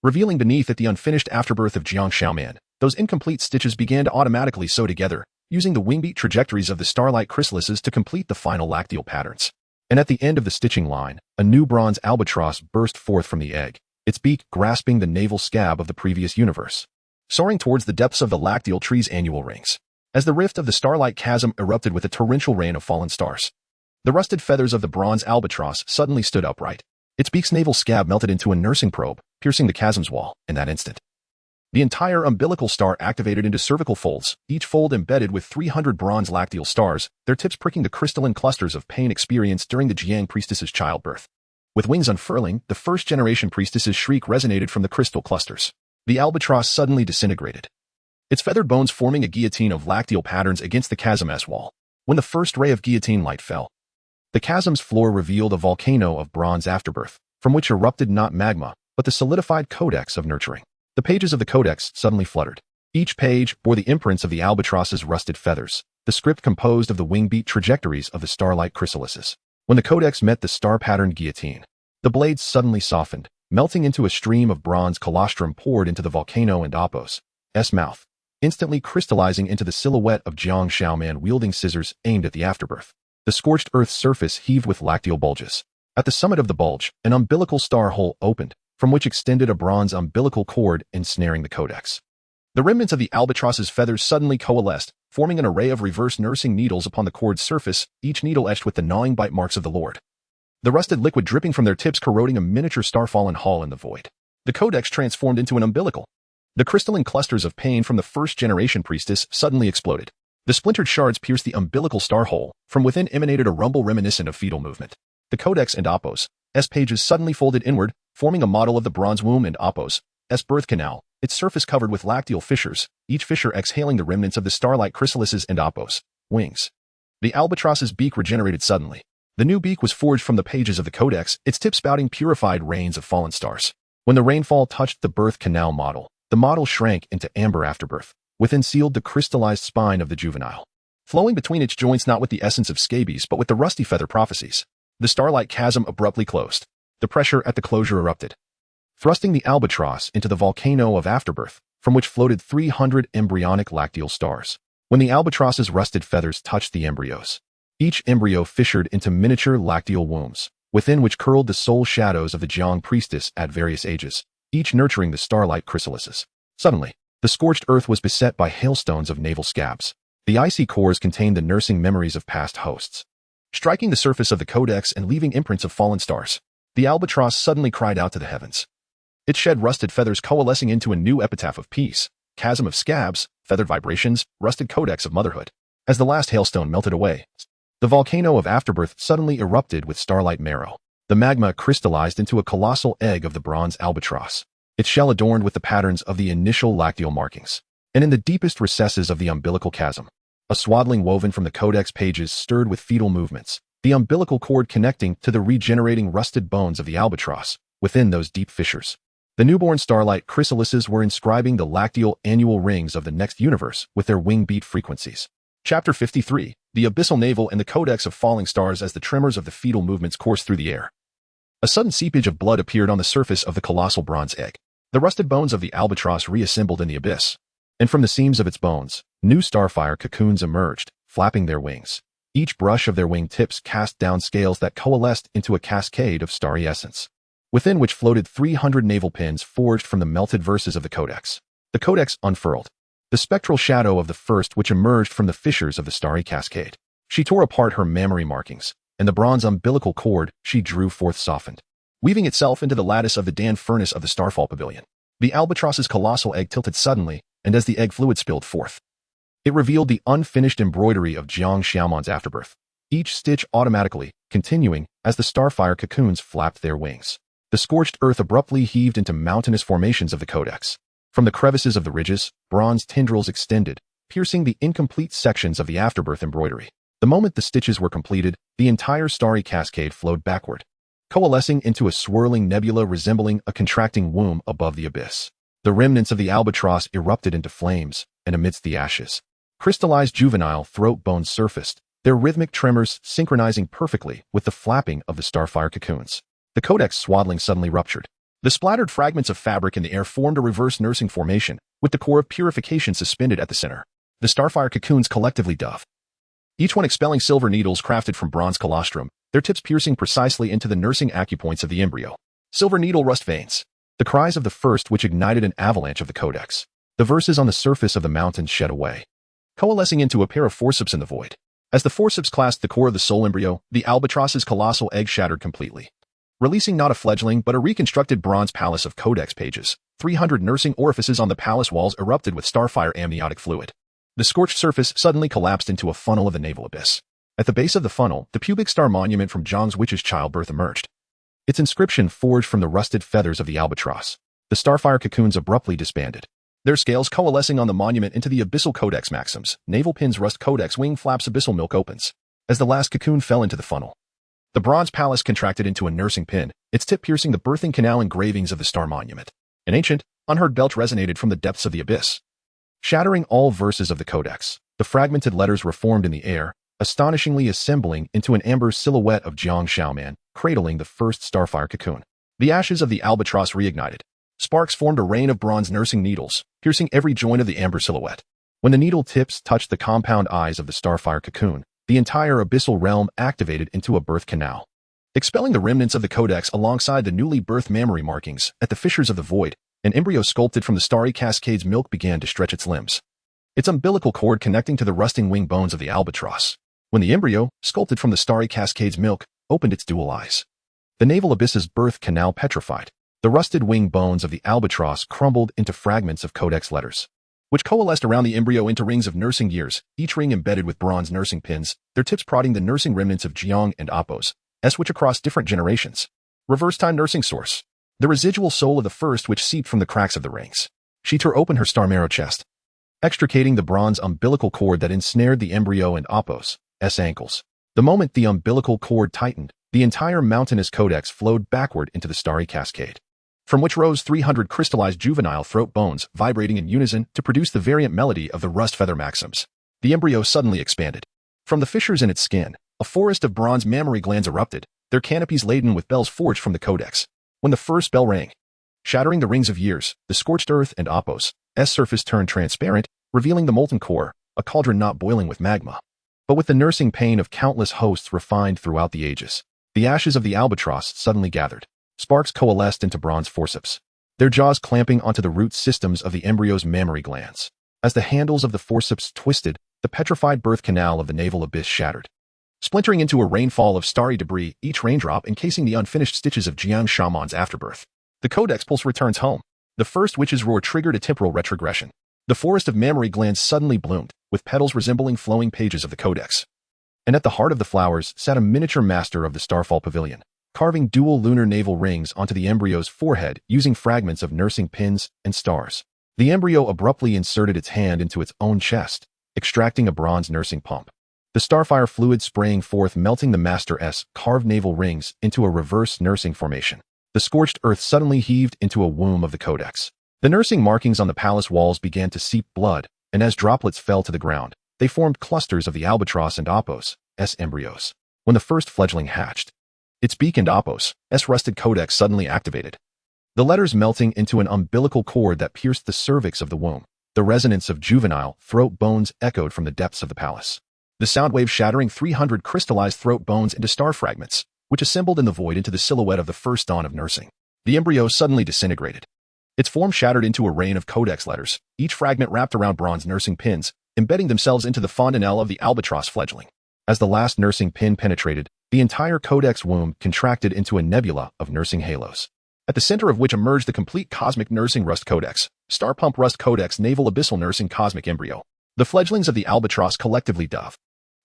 revealing beneath it the unfinished afterbirth of Jiang Xiaoman. Those incomplete stitches began to automatically sew together, using the wingbeat trajectories of the starlight chrysalises to complete the final lacteal patterns. And at the end of the stitching line, a new bronze albatross burst forth from the egg, its beak grasping the navel scab of the previous universe, soaring towards the depths of the lacteal tree's annual rings. As the rift of the starlight chasm erupted with a torrential rain of fallen stars, the rusted feathers of the bronze albatross suddenly stood upright. Its beak's navel scab melted into a nursing probe, piercing the chasm's wall. In that instant, the entire umbilical star activated into cervical folds, each fold embedded with 300 bronze lacteal stars, their tips pricking the crystalline clusters of pain experienced during the Jiang priestess's childbirth. With wings unfurling, the first-generation priestess's shriek resonated from the crystal clusters. The albatross suddenly disintegrated, its feathered bones forming a guillotine of lacteal patterns against the chasm's wall. When the first ray of guillotine light fell, the chasm's floor revealed a volcano of bronze afterbirth, from which erupted not magma, but the solidified codex of nurturing. The pages of the codex suddenly fluttered. Each page bore the imprints of the albatross's rusted feathers, the script composed of the wing-beat trajectories of the starlight chrysalises. When the codex met the star-patterned guillotine, the blades suddenly softened, melting into a stream of bronze colostrum poured into the volcano and Apos' mouth, instantly crystallizing into the silhouette of Jiang Xiaoman wielding scissors aimed at the afterbirth. The scorched earth's surface heaved with lacteal bulges. At the summit of the bulge, an umbilical star hole opened, from which extended a bronze umbilical cord ensnaring the codex. The remnants of the albatross's feathers suddenly coalesced, forming an array of reverse nursing needles upon the cord's surface, each needle etched with the gnawing bite marks of the Lord. The rusted liquid dripping from their tips corroding a miniature star-fallen hull in the void. The codex transformed into an umbilical. The crystalline clusters of pain from the first-generation priestess suddenly exploded. The splintered shards pierced the umbilical star hole. From within emanated a rumble reminiscent of fetal movement. The codex and Apos' pages suddenly folded inward, forming a model of the bronze womb and Apos' birth canal, its surface covered with lacteal fissures, each fissure exhaling the remnants of the starlight chrysalises and Apos' wings. The albatross's beak regenerated suddenly. The new beak was forged from the pages of the codex, its tip spouting purified rains of fallen stars. When the rainfall touched the birth canal model, the model shrank into amber afterbirth. Within sealed the crystallized spine of the juvenile, flowing between its joints not with the essence of scabies but with the rusty feather prophecies. The starlight chasm abruptly closed. The pressure at the closure erupted, thrusting the albatross into the volcano of afterbirth, from which floated 300 embryonic lacteal stars. When the albatross's rusted feathers touched the embryos, each embryo fissured into miniature lacteal wombs, within which curled the soul shadows of the Jiang priestess at various ages, each nurturing the starlight chrysalises. Suddenly, the scorched earth was beset by hailstones of navel scabs. The icy cores contained the nursing memories of past hosts, striking the surface of the codex and leaving imprints of fallen stars. The albatross suddenly cried out to the heavens. It shed rusted feathers coalescing into a new epitaph of peace, chasm of scabs, feathered vibrations, rusted codex of motherhood. As the last hailstone melted away, the volcano of afterbirth suddenly erupted with starlight marrow. The magma crystallized into a colossal egg of the bronze albatross, its shell adorned with the patterns of the initial lacteal markings. And in the deepest recesses of the umbilical chasm, a swaddling woven from the codex pages stirred with fetal movements, the umbilical cord connecting to the regenerating rusted bones of the albatross within those deep fissures. The newborn starlight chrysalises were inscribing the lacteal annual rings of the next universe with their wing-beat frequencies. Chapter 53, The Abyssal Navel and the Codex of Falling Stars. As the tremors of the fetal movements coursed through the air, a sudden seepage of blood appeared on the surface of the colossal bronze egg. The rusted bones of the albatross reassembled in the abyss, and from the seams of its bones, new starfire cocoons emerged, flapping their wings. Each brush of their wing tips cast down scales that coalesced into a cascade of starry essence, within which floated 300 navel pins forged from the melted verses of the codex. The codex unfurled, the spectral shadow of the first which emerged from the fissures of the starry cascade. She tore apart her mammary markings, and the bronze umbilical cord she drew forth softened, weaving itself into the lattice of the Dan furnace of the Starfall Pavilion. The albatross's colossal egg tilted suddenly, and as the egg fluid spilled forth, it revealed the unfinished embroidery of Jiang Xiaoman's afterbirth, each stitch automatically continuing as the starfire cocoons flapped their wings. The scorched earth abruptly heaved into mountainous formations of the codex. From the crevices of the ridges, bronze tendrils extended, piercing the incomplete sections of the afterbirth embroidery. The moment the stitches were completed, the entire starry cascade flowed backward, coalescing into a swirling nebula resembling a contracting womb above the abyss. The remnants of the albatross erupted into flames, and amidst the ashes, crystallized juvenile throat bones surfaced, their rhythmic tremors synchronizing perfectly with the flapping of the starfire cocoons. The codex swaddling suddenly ruptured. The splattered fragments of fabric in the air formed a reverse nursing formation, with the core of purification suspended at the center. The starfire cocoons collectively dove, each one expelling silver needles crafted from bronze colostrum. their tips piercing precisely into the nursing acupoints of the embryo. Silver needle rust veins. The cries of the first which ignited an avalanche of the codex. The verses on the surface of the mountain shed away, coalescing into a pair of forceps in the void. As the forceps clasped the core of the soul embryo, the albatross's colossal egg shattered completely, releasing not a fledgling but a reconstructed bronze palace of codex pages. 300 nursing orifices on the palace walls erupted with starfire amniotic fluid. The scorched surface suddenly collapsed into a funnel of the naval abyss. At the base of the funnel, the pubic star monument from Zhang's witch's childbirth emerged, its inscription forged from the rusted feathers of the albatross. The starfire cocoons abruptly disbanded, their scales coalescing on the monument into the abyssal codex maxims. Naval pins rust codex wing flaps abyssal milk opens. As the last cocoon fell into the funnel, the bronze palace contracted into a nursing pin, its tip piercing the birthing canal engravings of the star monument. An ancient, unheard belch resonated from the depths of the abyss, shattering all verses of the codex. The fragmented letters reformed in the air, astonishingly assembling into an amber silhouette of Jiang Xiaoman, cradling the first starfire cocoon. The ashes of the albatross reignited. Sparks formed a rain of bronze nursing needles, piercing every joint of the amber silhouette. When the needle tips touched the compound eyes of the starfire cocoon, the entire abyssal realm activated into a birth canal, expelling the remnants of the codex alongside the newly birthed mammary markings. At the fissures of the void, an embryo sculpted from the starry cascade's milk began to stretch its limbs, its umbilical cord connecting to the rusting wing bones of the albatross. When the embryo, sculpted from the starry cascade's milk, opened its dual eyes, the naval abyss's birth canal petrified. The rusted wing bones of the albatross crumbled into fragments of codex letters, which coalesced around the embryo into rings of nursing gears, each ring embedded with bronze nursing pins, their tips prodding the nursing remnants of Jiang and Apos, which across different generations. Reverse time nursing source. The residual soul of the first which seeped from the cracks of the rings. She tore open her star marrow chest, extricating the bronze umbilical cord that ensnared the embryo and Apos' ankles. The moment the umbilical cord tightened, the entire mountainous codex flowed backward into the starry cascade, from which rose 300 crystallized juvenile throat bones vibrating in unison to produce the variant melody of the rust feather maxims. The embryo suddenly expanded. From the fissures in its skin, a forest of bronze mammary glands erupted, their canopies laden with bells forged from the codex. When the first bell rang, shattering the rings of years, the scorched earth and Apos' surface turned transparent, revealing the molten core, a cauldron not boiling with magma, but with the nursing pain of countless hosts refined throughout the ages. The ashes of the albatross suddenly gathered. Sparks coalesced into bronze forceps, their jaws clamping onto the root systems of the embryo's mammary glands. As the handles of the forceps twisted, the petrified birth canal of the naval abyss shattered, splintering into a rainfall of starry debris, each raindrop encasing the unfinished stitches of Jiang Shaman's afterbirth. The codex pulse returns home. The first witch's roar triggered a temporal retrogression. The forest of mammary glands suddenly bloomed, with petals resembling flowing pages of the codex. And at the heart of the flowers sat a miniature master of the Starfall Pavilion, carving dual lunar navel rings onto the embryo's forehead using fragments of nursing pins and stars. The embryo abruptly inserted its hand into its own chest, extracting a bronze nursing pump. The starfire fluid spraying forth, melting the master's carved navel rings into a reverse nursing formation. The scorched earth suddenly heaved into a womb of the codex. The nursing markings on the palace walls began to seep blood, and as droplets fell to the ground, they formed clusters of the albatross and Apos' embryos. When the first fledgling hatched, its beak and Apos' rusted codex suddenly activated, the letters melting into an umbilical cord that pierced the cervix of the womb. The resonance of juvenile throat bones echoed from the depths of the palace, the sound wave shattering 300 crystallized throat bones into star fragments, which assembled in the void into the silhouette of the first dawn of nursing. The embryo suddenly disintegrated, its form shattered into a rain of codex letters, each fragment wrapped around bronze nursing pins, embedding themselves into the fontanelle of the albatross fledgling. As the last nursing pin penetrated, the entire codex womb contracted into a nebula of nursing halos, at the center of which emerged the complete cosmic nursing rust codex, star pump rust codex naval abyssal nursing cosmic embryo. The fledglings of the albatross collectively dove.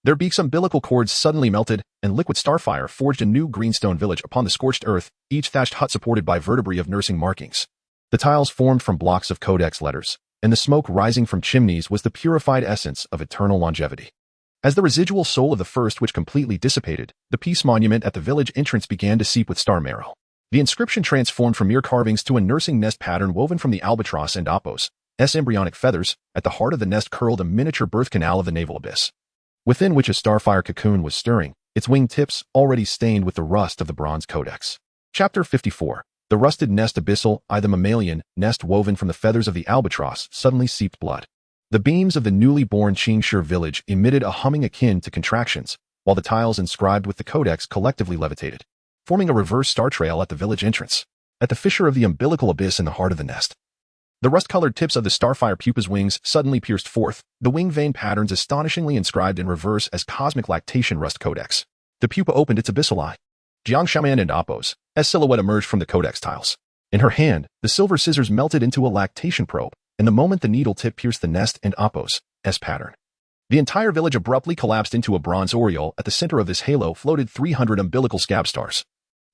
Their beaks' umbilical cords suddenly melted, and liquid starfire forged a new greenstone village upon the scorched earth, each thatched hut supported by vertebrae of nursing markings. The tiles formed from blocks of codex letters, and the smoke rising from chimneys was the purified essence of eternal longevity. As the residual soul of the first which completely dissipated, the peace monument at the village entrance began to seep with star marrow. The inscription transformed from mere carvings to a nursing nest pattern woven from the albatross and Apos' embryonic feathers. At the heart of the nest curled a miniature birth canal of the naval abyss, within which a starfire cocoon was stirring, its wing tips already stained with the rust of the bronze codex. Chapter 54. The rusted nest abyssal, the mammalian nest woven from the feathers of the albatross, suddenly seeped blood. The beams of the newly born Qingshi village emitted a humming akin to contractions, while the tiles inscribed with the codex collectively levitated, forming a reverse star trail at the village entrance, at the fissure of the umbilical abyss in the heart of the nest. The rust-colored tips of the starfire pupa's wings suddenly pierced forth, the wing vein patterns astonishingly inscribed in reverse as cosmic lactation rust codex. The pupa opened its abyssal eye. Jiang Shaoman and Appo's silhouette emerged from the codex tiles. In her hand, the silver scissors melted into a lactation probe, and the moment the needle tip pierced the nest and Appo's pattern, the entire village abruptly collapsed into a bronze aureole. At the center of this halo floated 300 umbilical scab stars,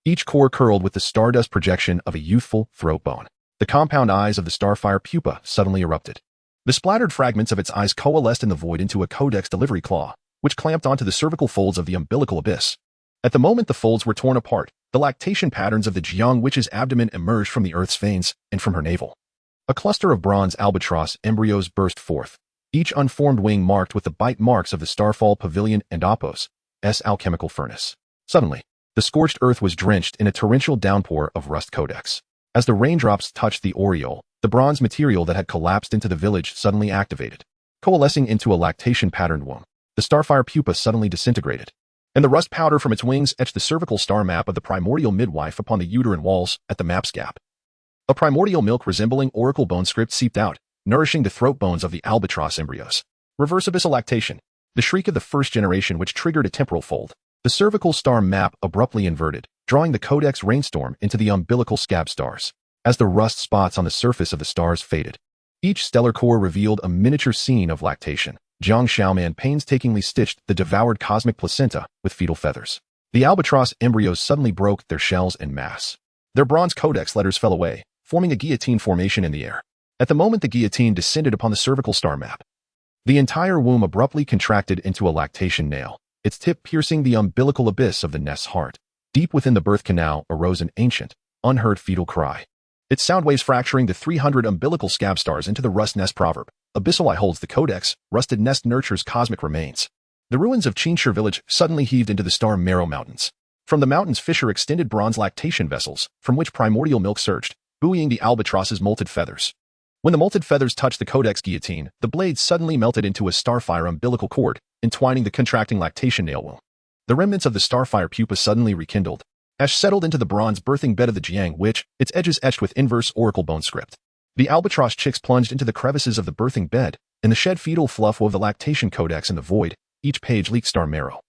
each core curled with the stardust projection of a youthful throat bone. The compound eyes of the starfire pupa suddenly erupted. The splattered fragments of its eyes coalesced in the void into a codex delivery claw, which clamped onto the cervical folds of the umbilical abyss. At the moment the folds were torn apart, the lactation patterns of the Jiang witch's abdomen emerged from the earth's veins and from her navel. A cluster of bronze albatross embryos burst forth, each unformed wing marked with the bite marks of the Starfall Pavilion and Appo's alchemical furnace. Suddenly, the scorched earth was drenched in a torrential downpour of rust codex. As the raindrops touched the aureole, the bronze material that had collapsed into the village suddenly activated, coalescing into a lactation-patterned womb. The starfire pupa suddenly disintegrated, and the rust powder from its wings etched the cervical star map of the primordial midwife upon the uterine walls at the map's gap. A primordial milk resembling oracle bone script seeped out, nourishing the throat bones of the albatross embryos. Reverse abyssal lactation, the shriek of the first generation which triggered a temporal fold. The cervical star map abruptly inverted, drawing the codex rainstorm into the umbilical scab stars. As the rust spots on the surface of the stars faded, each stellar core revealed a miniature scene of lactation. Jiang Shaoman painstakingly stitched the devoured cosmic placenta with fetal feathers. The albatross embryos suddenly broke their shells en masse. Their bronze codex letters fell away, forming a guillotine formation in the air. At the moment the guillotine descended upon the cervical star map, the entire womb abruptly contracted into a lactation nail, its tip piercing the umbilical abyss of the nest's heart. Deep within the birth canal arose an ancient, unheard fetal cry, its sound waves fracturing the 300 umbilical scab stars into the rust nest proverb. Abyssal eye holds the codex, rusted nest nurtures cosmic remains. The ruins of Qinshi village suddenly heaved into the star marrow mountains. From the mountain's fissure extended bronze lactation vessels, from which primordial milk surged, buoying the albatross's molted feathers. When the molted feathers touched the codex guillotine, the blades suddenly melted into a starfire umbilical cord, entwining the contracting lactation nail womb. The remnants of the starfire pupa suddenly rekindled. Ash settled into the bronze birthing bed of the Jiang witch, its edges etched with inverse oracle bone script. The albatross chicks plunged into the crevices of the birthing bed, and the shed fetal fluff wove the lactation codex in the void. Each page leaked star marrow,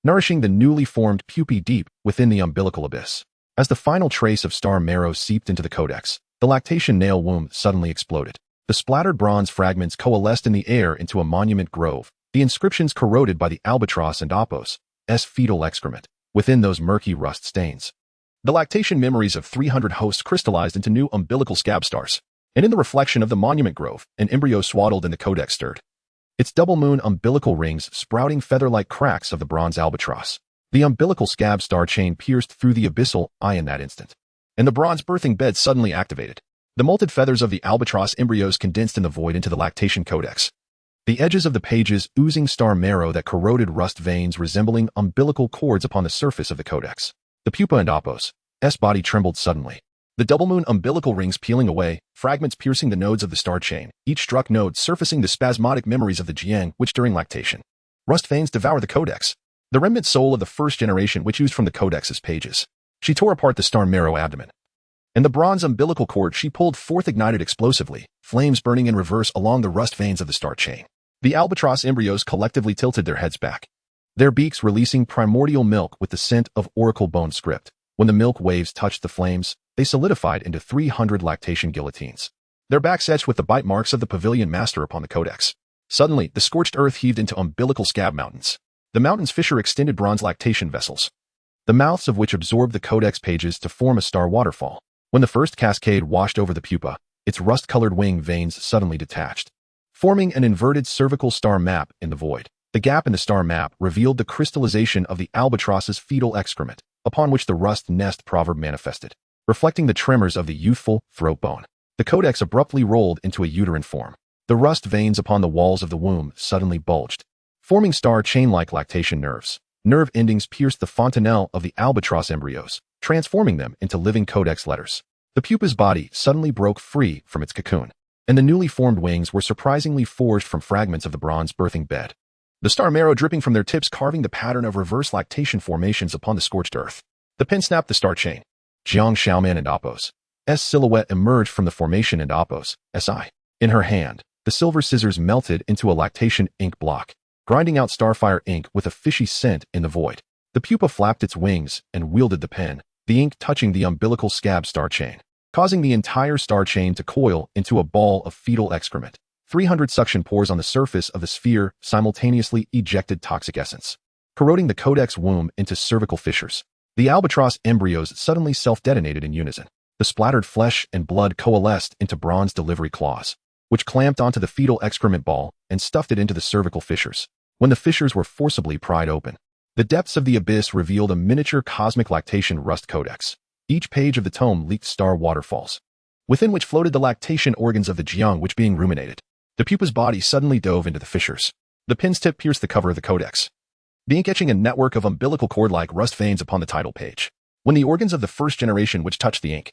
nourishing the newly formed pupae deep within the umbilical abyss. As the final trace of star marrow seeped into the codex, the lactation nail womb suddenly exploded. The splattered bronze fragments coalesced in the air into a monument grove, the inscriptions corroded by the albatross and Appo's fetal excrement. Within those murky rust stains, the lactation memories of 300 hosts crystallized into new umbilical scab stars, and in the reflection of the monument grove, an embryo swaddled in the codex stirred, its double-moon umbilical rings sprouting feather-like cracks of the bronze albatross. The umbilical scab star chain pierced through the abyssal eye in that instant, and the bronze birthing bed suddenly activated. The molted feathers of the albatross embryos condensed in the void into the lactation codex. The edges of the pages oozing star marrow that corroded rust veins resembling umbilical cords upon the surface of the codex. The pupa and Appo's body trembled suddenly. The double-moon umbilical rings peeling away, fragments piercing the nodes of the star chain, each struck node surfacing the spasmodic memories of the Jiang which during lactation. Rust veins devour the codex, the remnant soul of the first generation which oozed from the codex's pages. She tore apart the star marrow abdomen, and the bronze umbilical cord she pulled forth ignited explosively, flames burning in reverse along the rust veins of the star chain. The albatross embryos collectively tilted their heads back, their beaks releasing primordial milk with the scent of oracle bone script. When the milk waves touched the flames, they solidified into 300 lactation guillotines, their backs etched with the bite marks of the pavilion master upon the codex. Suddenly, the scorched earth heaved into umbilical scab mountains. The mountain's fissure extended bronze lactation vessels, the mouths of which absorbed the codex pages to form a star waterfall. When the first cascade washed over the pupa, its rust-colored wing veins suddenly detached, forming an inverted cervical star map in the void. The gap in the star map revealed the crystallization of the albatross's fetal excrement, upon which the rust nest proverb manifested, reflecting the tremors of the youthful throat bone. The codex abruptly rolled into a uterine form. The rust veins upon the walls of the womb suddenly bulged, forming star chain-like lactation nerves. Nerve endings pierced the fontanelle of the albatross embryos, transforming them into living codex letters. The pupa's body suddenly broke free from its cocoon, and the newly formed wings were surprisingly forged from fragments of the bronze birthing bed. the star marrow dripping from their tips carving the pattern of reverse lactation formations upon the scorched earth. The pin snapped the star chain. Jiang Shaoman and Apos' silhouette emerged from the formation and Apos' eye. In her hand, the silver scissors melted into a lactation ink block, grinding out starfire ink with a fishy scent in the void. The pupa flapped its wings and wielded the pen, the ink touching the umbilical scab star chain, causing the entire star chain to coil into a ball of fetal excrement. 300 suction pores on the surface of the sphere simultaneously ejected toxic essence, corroding the codex womb into cervical fissures. The albatross embryos suddenly self-detonated in unison. The splattered flesh and blood coalesced into bronze delivery claws, which clamped onto the fetal excrement ball and stuffed it into the cervical fissures. When the fissures were forcibly pried open, the depths of the abyss revealed a miniature cosmic lactation rust codex. Each page of the tome leaked star waterfalls, within which floated the lactation organs of the Jiang which being ruminated. The pupa's body suddenly dove into the fissures. The pin's tip pierced the cover of the codex, the ink etching a network of umbilical cord-like rust veins upon the title page. When the organs of the first generation which touched the ink,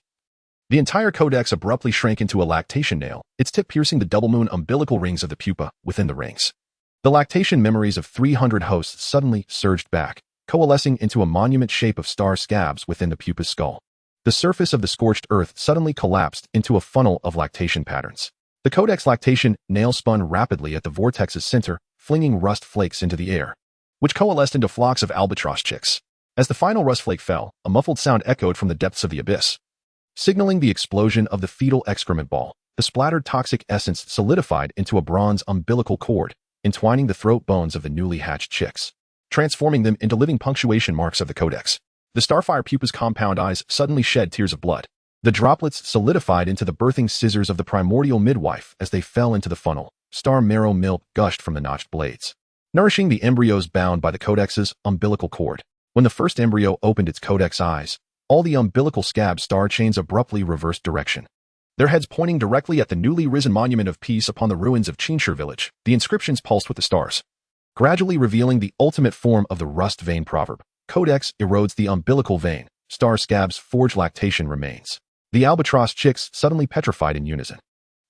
the entire codex abruptly shrank into a lactation nail, its tip piercing the double-moon umbilical rings of the pupa within the rings. The lactation memories of 300 hosts suddenly surged back, coalescing into a monument shape of star scabs within the pupa's skull. The surface of the scorched earth suddenly collapsed into a funnel of lactation patterns. The codex lactation nail spun rapidly at the vortex's center, flinging rust flakes into the air, which coalesced into flocks of albatross chicks. As the final rust flake fell, a muffled sound echoed from the depths of the abyss, signaling the explosion of the fetal excrement ball. The splattered toxic essence solidified into a bronze umbilical cord, entwining the throat bones of the newly hatched chicks, transforming them into living punctuation marks of the codex. The starfire pupa's compound eyes suddenly shed tears of blood. The droplets solidified into the birthing scissors of the primordial midwife as they fell into the funnel. Star marrow milk gushed from the notched blades, nourishing the embryos bound by the codex's umbilical cord. When the first embryo opened its codex eyes, all the umbilical scab star chains abruptly reversed direction, their heads pointing directly at the newly risen monument of peace upon the ruins of Qinshi village. The inscriptions pulsed with the stars, gradually revealing the ultimate form of the rust vein proverb. Codex erodes the umbilical vein, star scabs forge lactation remains. The albatross chicks suddenly petrified in unison.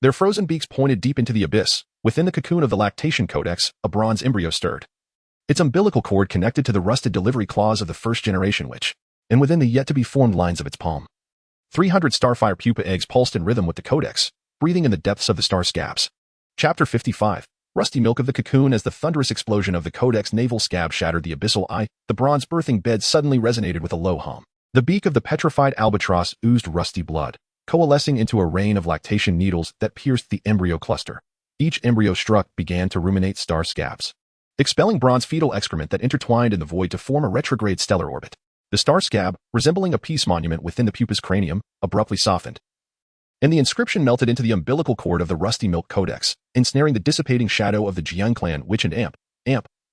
Their frozen beaks pointed deep into the abyss. Within the cocoon of the lactation codex, a bronze embryo stirred, its umbilical cord connected to the rusted delivery claws of the first generation witch, and within the yet-to-be-formed lines of its palm, 300 starfire pupa eggs pulsed in rhythm with the codex, breathing in the depths of the star scabs. Chapter 55. Rusty milk of the cocoon. As the thunderous explosion of the codex navel scab shattered the abyssal eye, the bronze birthing bed suddenly resonated with a low hum. The beak of the petrified albatross oozed rusty blood, coalescing into a rain of lactation needles that pierced the embryo cluster. Each embryo struck began to ruminate star scabs, expelling bronze fetal excrement that intertwined in the void to form a retrograde stellar orbit. The star scab, resembling a peace monument within the pupa's cranium, abruptly softened, and the inscription melted into the umbilical cord of the rusty milk codex, ensnaring the dissipating shadow of the Jiang clan witch and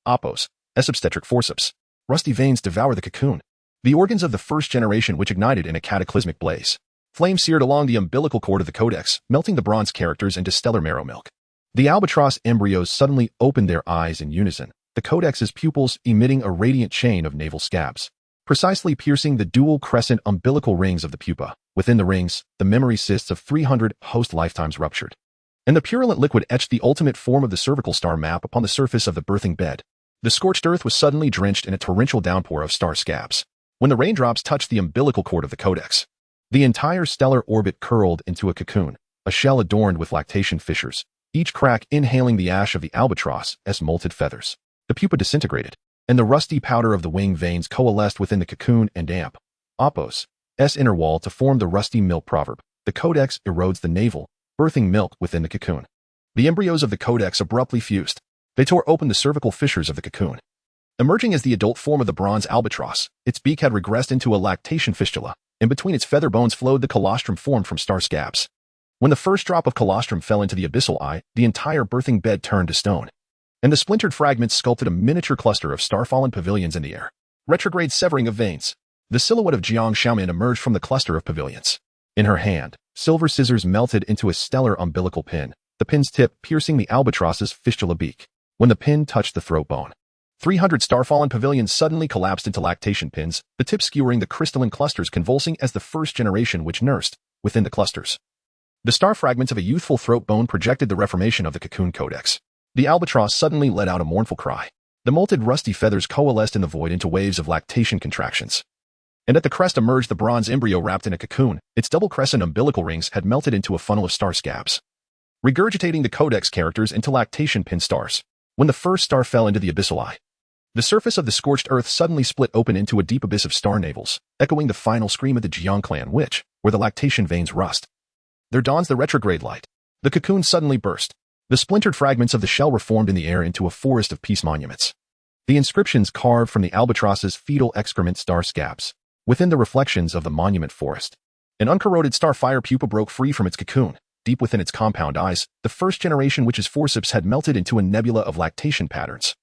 Apos' obstetric forceps. Rusty veins devour the cocoon, the organs of the first generation which ignited in a cataclysmic blaze. Flame seared along the umbilical cord of the codex, melting the bronze characters into stellar marrow milk. The albatross embryos suddenly opened their eyes in unison, the codex's pupils emitting a radiant chain of navel scabs, precisely piercing the dual crescent umbilical rings of the pupa. Within the rings, the memory cysts of 300 host lifetimes ruptured, and the purulent liquid etched the ultimate form of the cervical star map upon the surface of the birthing bed. The scorched earth was suddenly drenched in a torrential downpour of star scabs. When the raindrops touched the umbilical cord of the codex, the entire stellar orbit curled into a cocoon, a shell adorned with lactation fissures, each crack inhaling the ash of the albatross as molted feathers. The pupa disintegrated, and the rusty powder of the wing veins coalesced within the cocoon and Apos' inner wall to form the rusty milk proverb. The codex erodes the navel, birthing milk within the cocoon. The embryos of the codex abruptly fused. They tore open the cervical fissures of the cocoon, emerging as the adult form of the bronze albatross. Its beak had regressed into a lactation fistula, and between its feather bones flowed the colostrum formed from star scabs. When the first drop of colostrum fell into the abyssal eye, the entire birthing bed turned to stone, and the splintered fragments sculpted a miniature cluster of star-fallen pavilions in the air. Retrograde severing of veins. The silhouette of Jiang Shaoman emerged from the cluster of pavilions. In her hand, silver scissors melted into a stellar umbilical pin, the pin's tip piercing the albatross's fistula beak. When the pin touched the throat bone, 300 star-fallen pavilions suddenly collapsed into lactation pins, the tip skewering the crystalline clusters convulsing as the first generation which nursed within the clusters. The star fragments of a youthful throat bone projected the reformation of the cocoon codex. The albatross suddenly let out a mournful cry. The molted rusty feathers coalesced in the void into waves of lactation contractions. And at the crest emerged the bronze embryo wrapped in a cocoon. Its double crescent umbilical rings had melted into a funnel of star scabs, regurgitating the codex characters into lactation pin stars. When the first star fell into the abyssal eye, the surface of the scorched earth suddenly split open into a deep abyss of star navels, echoing the final scream of the Jiang clan which, where the lactation veins rust, there dawns the retrograde light. The cocoon suddenly burst. The splintered fragments of the shell reformed in the air into a forest of peace monuments. The inscriptions carved from the albatross's fetal excrement star scabs. Within the reflections of the monument forest, an uncorroded starfire pupa broke free from its cocoon. Deep within its compound eyes, the first-generation witch's forceps had melted into a nebula of lactation patterns.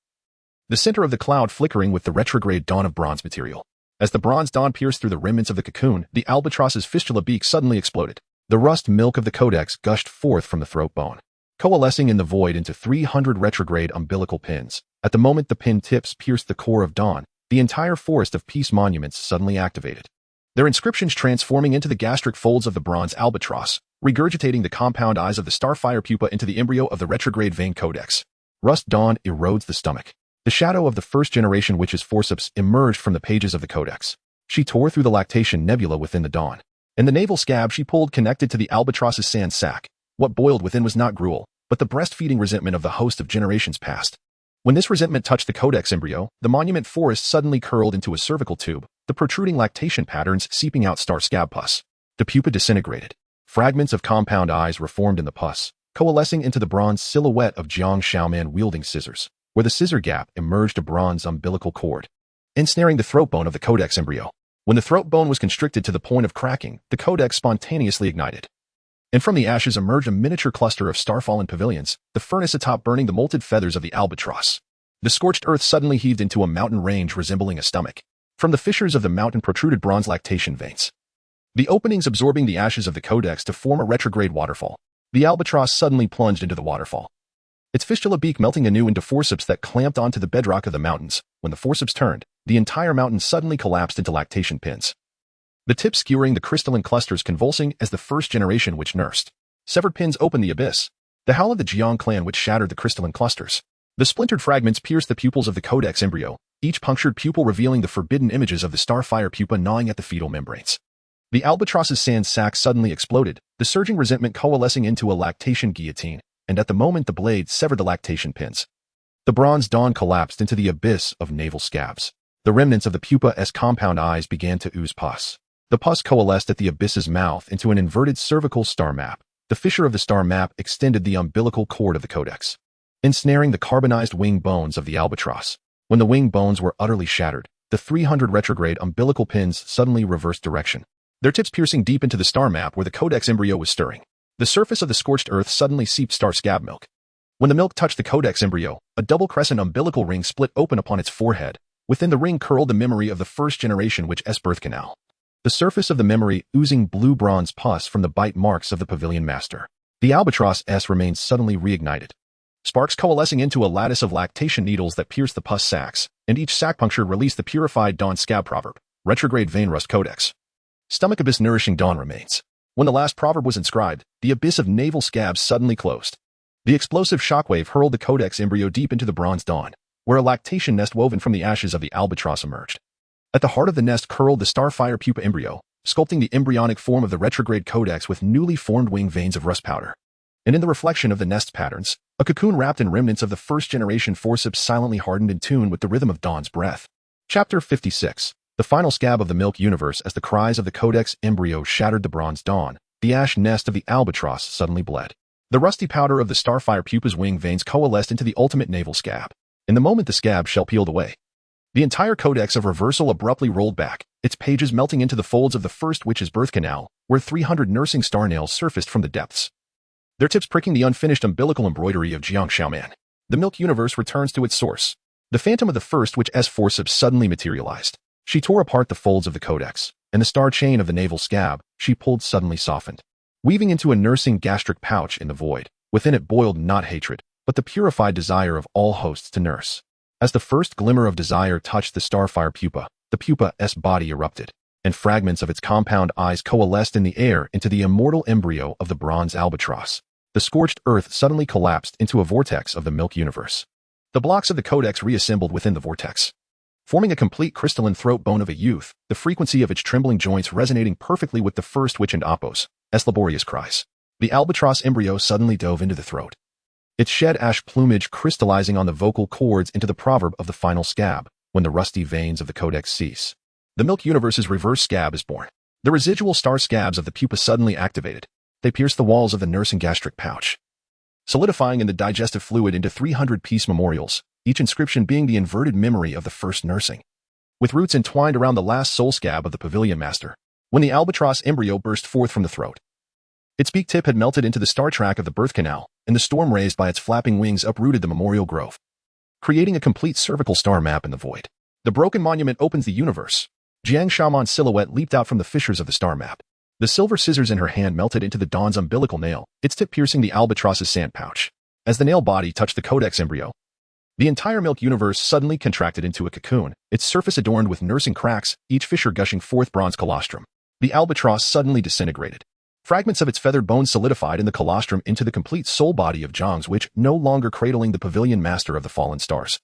The center of the cloud flickering with the retrograde dawn of bronze material. As the bronze dawn pierced through the remnants of the cocoon, the albatross's fistula beak suddenly exploded. The rust milk of the codex gushed forth from the throat bone, coalescing in the void into 300 retrograde umbilical pins. At the moment the pin tips pierced the core of dawn, the entire forest of peace monuments suddenly activated, their inscriptions transforming into the gastric folds of the bronze albatross, regurgitating the compound eyes of the starfire pupa into the embryo of the retrograde vein codex. Rust dawn erodes the stomach. The shadow of the first-generation witch's forceps emerged from the pages of the codex. She tore through the lactation nebula within the dawn. And the navel scab she pulled connected to the albatross's sand sac. What boiled within was not gruel, but the breastfeeding resentment of the host of generations past. When this resentment touched the codex embryo, the monument forest suddenly curled into a cervical tube, the protruding lactation patterns seeping out star scab pus. The pupa disintegrated. Fragments of compound eyes reformed in the pus, coalescing into the bronze silhouette of Jiang Shaoman wielding scissors. Where the scissor gap emerged a bronze umbilical cord, ensnaring the throat bone of the codex embryo. When the throat bone was constricted to the point of cracking, the codex spontaneously ignited. And from the ashes emerged a miniature cluster of star-fallen pavilions, the furnace atop burning the molted feathers of the albatross. The scorched earth suddenly heaved into a mountain range resembling a stomach. From the fissures of the mountain protruded bronze lactation veins, the openings absorbing the ashes of the codex to form a retrograde waterfall. The albatross suddenly plunged into the waterfall, its fistula beak melting anew into forceps that clamped onto the bedrock of the mountains. When the forceps turned, the entire mountain suddenly collapsed into lactation pins, the tips skewering the crystalline clusters convulsing as the first generation witch nursed. Severed pins opened the abyss. The howl of the Jiang clan which shattered the crystalline clusters. The splintered fragments pierced the pupils of the codex embryo, each punctured pupil revealing the forbidden images of the starfire pupa gnawing at the fetal membranes. The albatross's sand sac suddenly exploded, the surging resentment coalescing into a lactation guillotine. And at the moment the blade severed the lactation pins, the bronze dawn collapsed into the abyss of navel scabs. The remnants of the pupa's compound eyes began to ooze pus. The pus coalesced at the abyss's mouth into an inverted cervical star map. The fissure of the star map extended the umbilical cord of the codex, ensnaring the carbonized wing bones of the albatross. When the wing bones were utterly shattered, the 300 retrograde umbilical pins suddenly reversed direction, their tips piercing deep into the star map where the codex embryo was stirring. The surface of the scorched earth suddenly seeped star scab milk. When the milk touched the codex embryo, a double crescent umbilical ring split open upon its forehead. Within the ring curled the memory of the first generation witch's birth canal, the surface of the memory oozing blue-bronze pus from the bite marks of the pavilion master. The albatross remained suddenly reignited, sparks coalescing into a lattice of lactation needles that pierced the pus sacs, and each sac puncture released the purified dawn scab proverb. Retrograde vein rust codex. Stomach abyss nourishing dawn remains. When the last proverb was inscribed, the abyss of navel scabs suddenly closed. The explosive shockwave hurled the codex embryo deep into the bronze dawn, where a lactation nest woven from the ashes of the albatross emerged. At the heart of the nest curled the starfire pupa embryo, sculpting the embryonic form of the retrograde codex with newly formed wing veins of rust powder. And in the reflection of the nest patterns, a cocoon wrapped in remnants of the first-generation forceps silently hardened in tune with the rhythm of dawn's breath. Chapter 56. The final scab of the milk universe. As the cries of the codex embryo shattered the bronze dawn, the ash nest of the albatross suddenly bled. The rusty powder of the starfire pupa's wing veins coalesced into the ultimate navel scab. In the moment the scab shell peeled away, the entire codex of reversal abruptly rolled back, its pages melting into the folds of the first witch's birth canal, where 300 nursing star nails surfaced from the depths, their tips pricking the unfinished umbilical embroidery of Jiang Shaoman. The milk universe returns to its source. The phantom of the first witch's forceps suddenly materialized. She tore apart the folds of the codex, and the star chain of the navel scab she pulled suddenly softened, weaving into a nursing gastric pouch in the void. Within it boiled not hatred, but the purified desire of all hosts to nurse. As the first glimmer of desire touched the starfire pupa, the pupa's body erupted, and fragments of its compound eyes coalesced in the air into the immortal embryo of the bronze albatross. the scorched earth suddenly collapsed into a vortex of the milk universe. The blocks of the codex reassembled within the vortex, forming a complete crystalline throat bone of a youth, the frequency of its trembling joints resonating perfectly with the first witch and Apos' laborious cries. The albatross embryo suddenly dove into the throat, its shed ash plumage crystallizing on the vocal cords into the proverb of the final scab. When the rusty veins of the codex cease, the milk universe's reverse scab is born. The residual star scabs of the pupa suddenly activated. They pierce the walls of the nursing gastric pouch, solidifying in the digestive fluid into 300-piece memorials, each inscription being the inverted memory of the first nursing, with roots entwined around the last soul scab of the pavilion master. When the albatross embryo burst forth from the throat, its beak tip had melted into the star track of the birth canal, and the storm raised by its flapping wings uprooted the memorial grove, creating a complete cervical star map in the void. The broken monument opens the universe. Jiang Shaoman's silhouette leaped out from the fissures of the star map. The silver scissors in her hand melted into the dawn's umbilical nail, its tip piercing the albatross's sand pouch. As the nail body touched the codex embryo, the entire milk universe suddenly contracted into a cocoon, its surface adorned with nursing cracks, each fissure gushing forth bronze colostrum. The albatross suddenly disintegrated. Fragments of its feathered bones solidified in the colostrum into the complete soul body of Zhang's witch, no longer cradling the pavilion master of the fallen stars,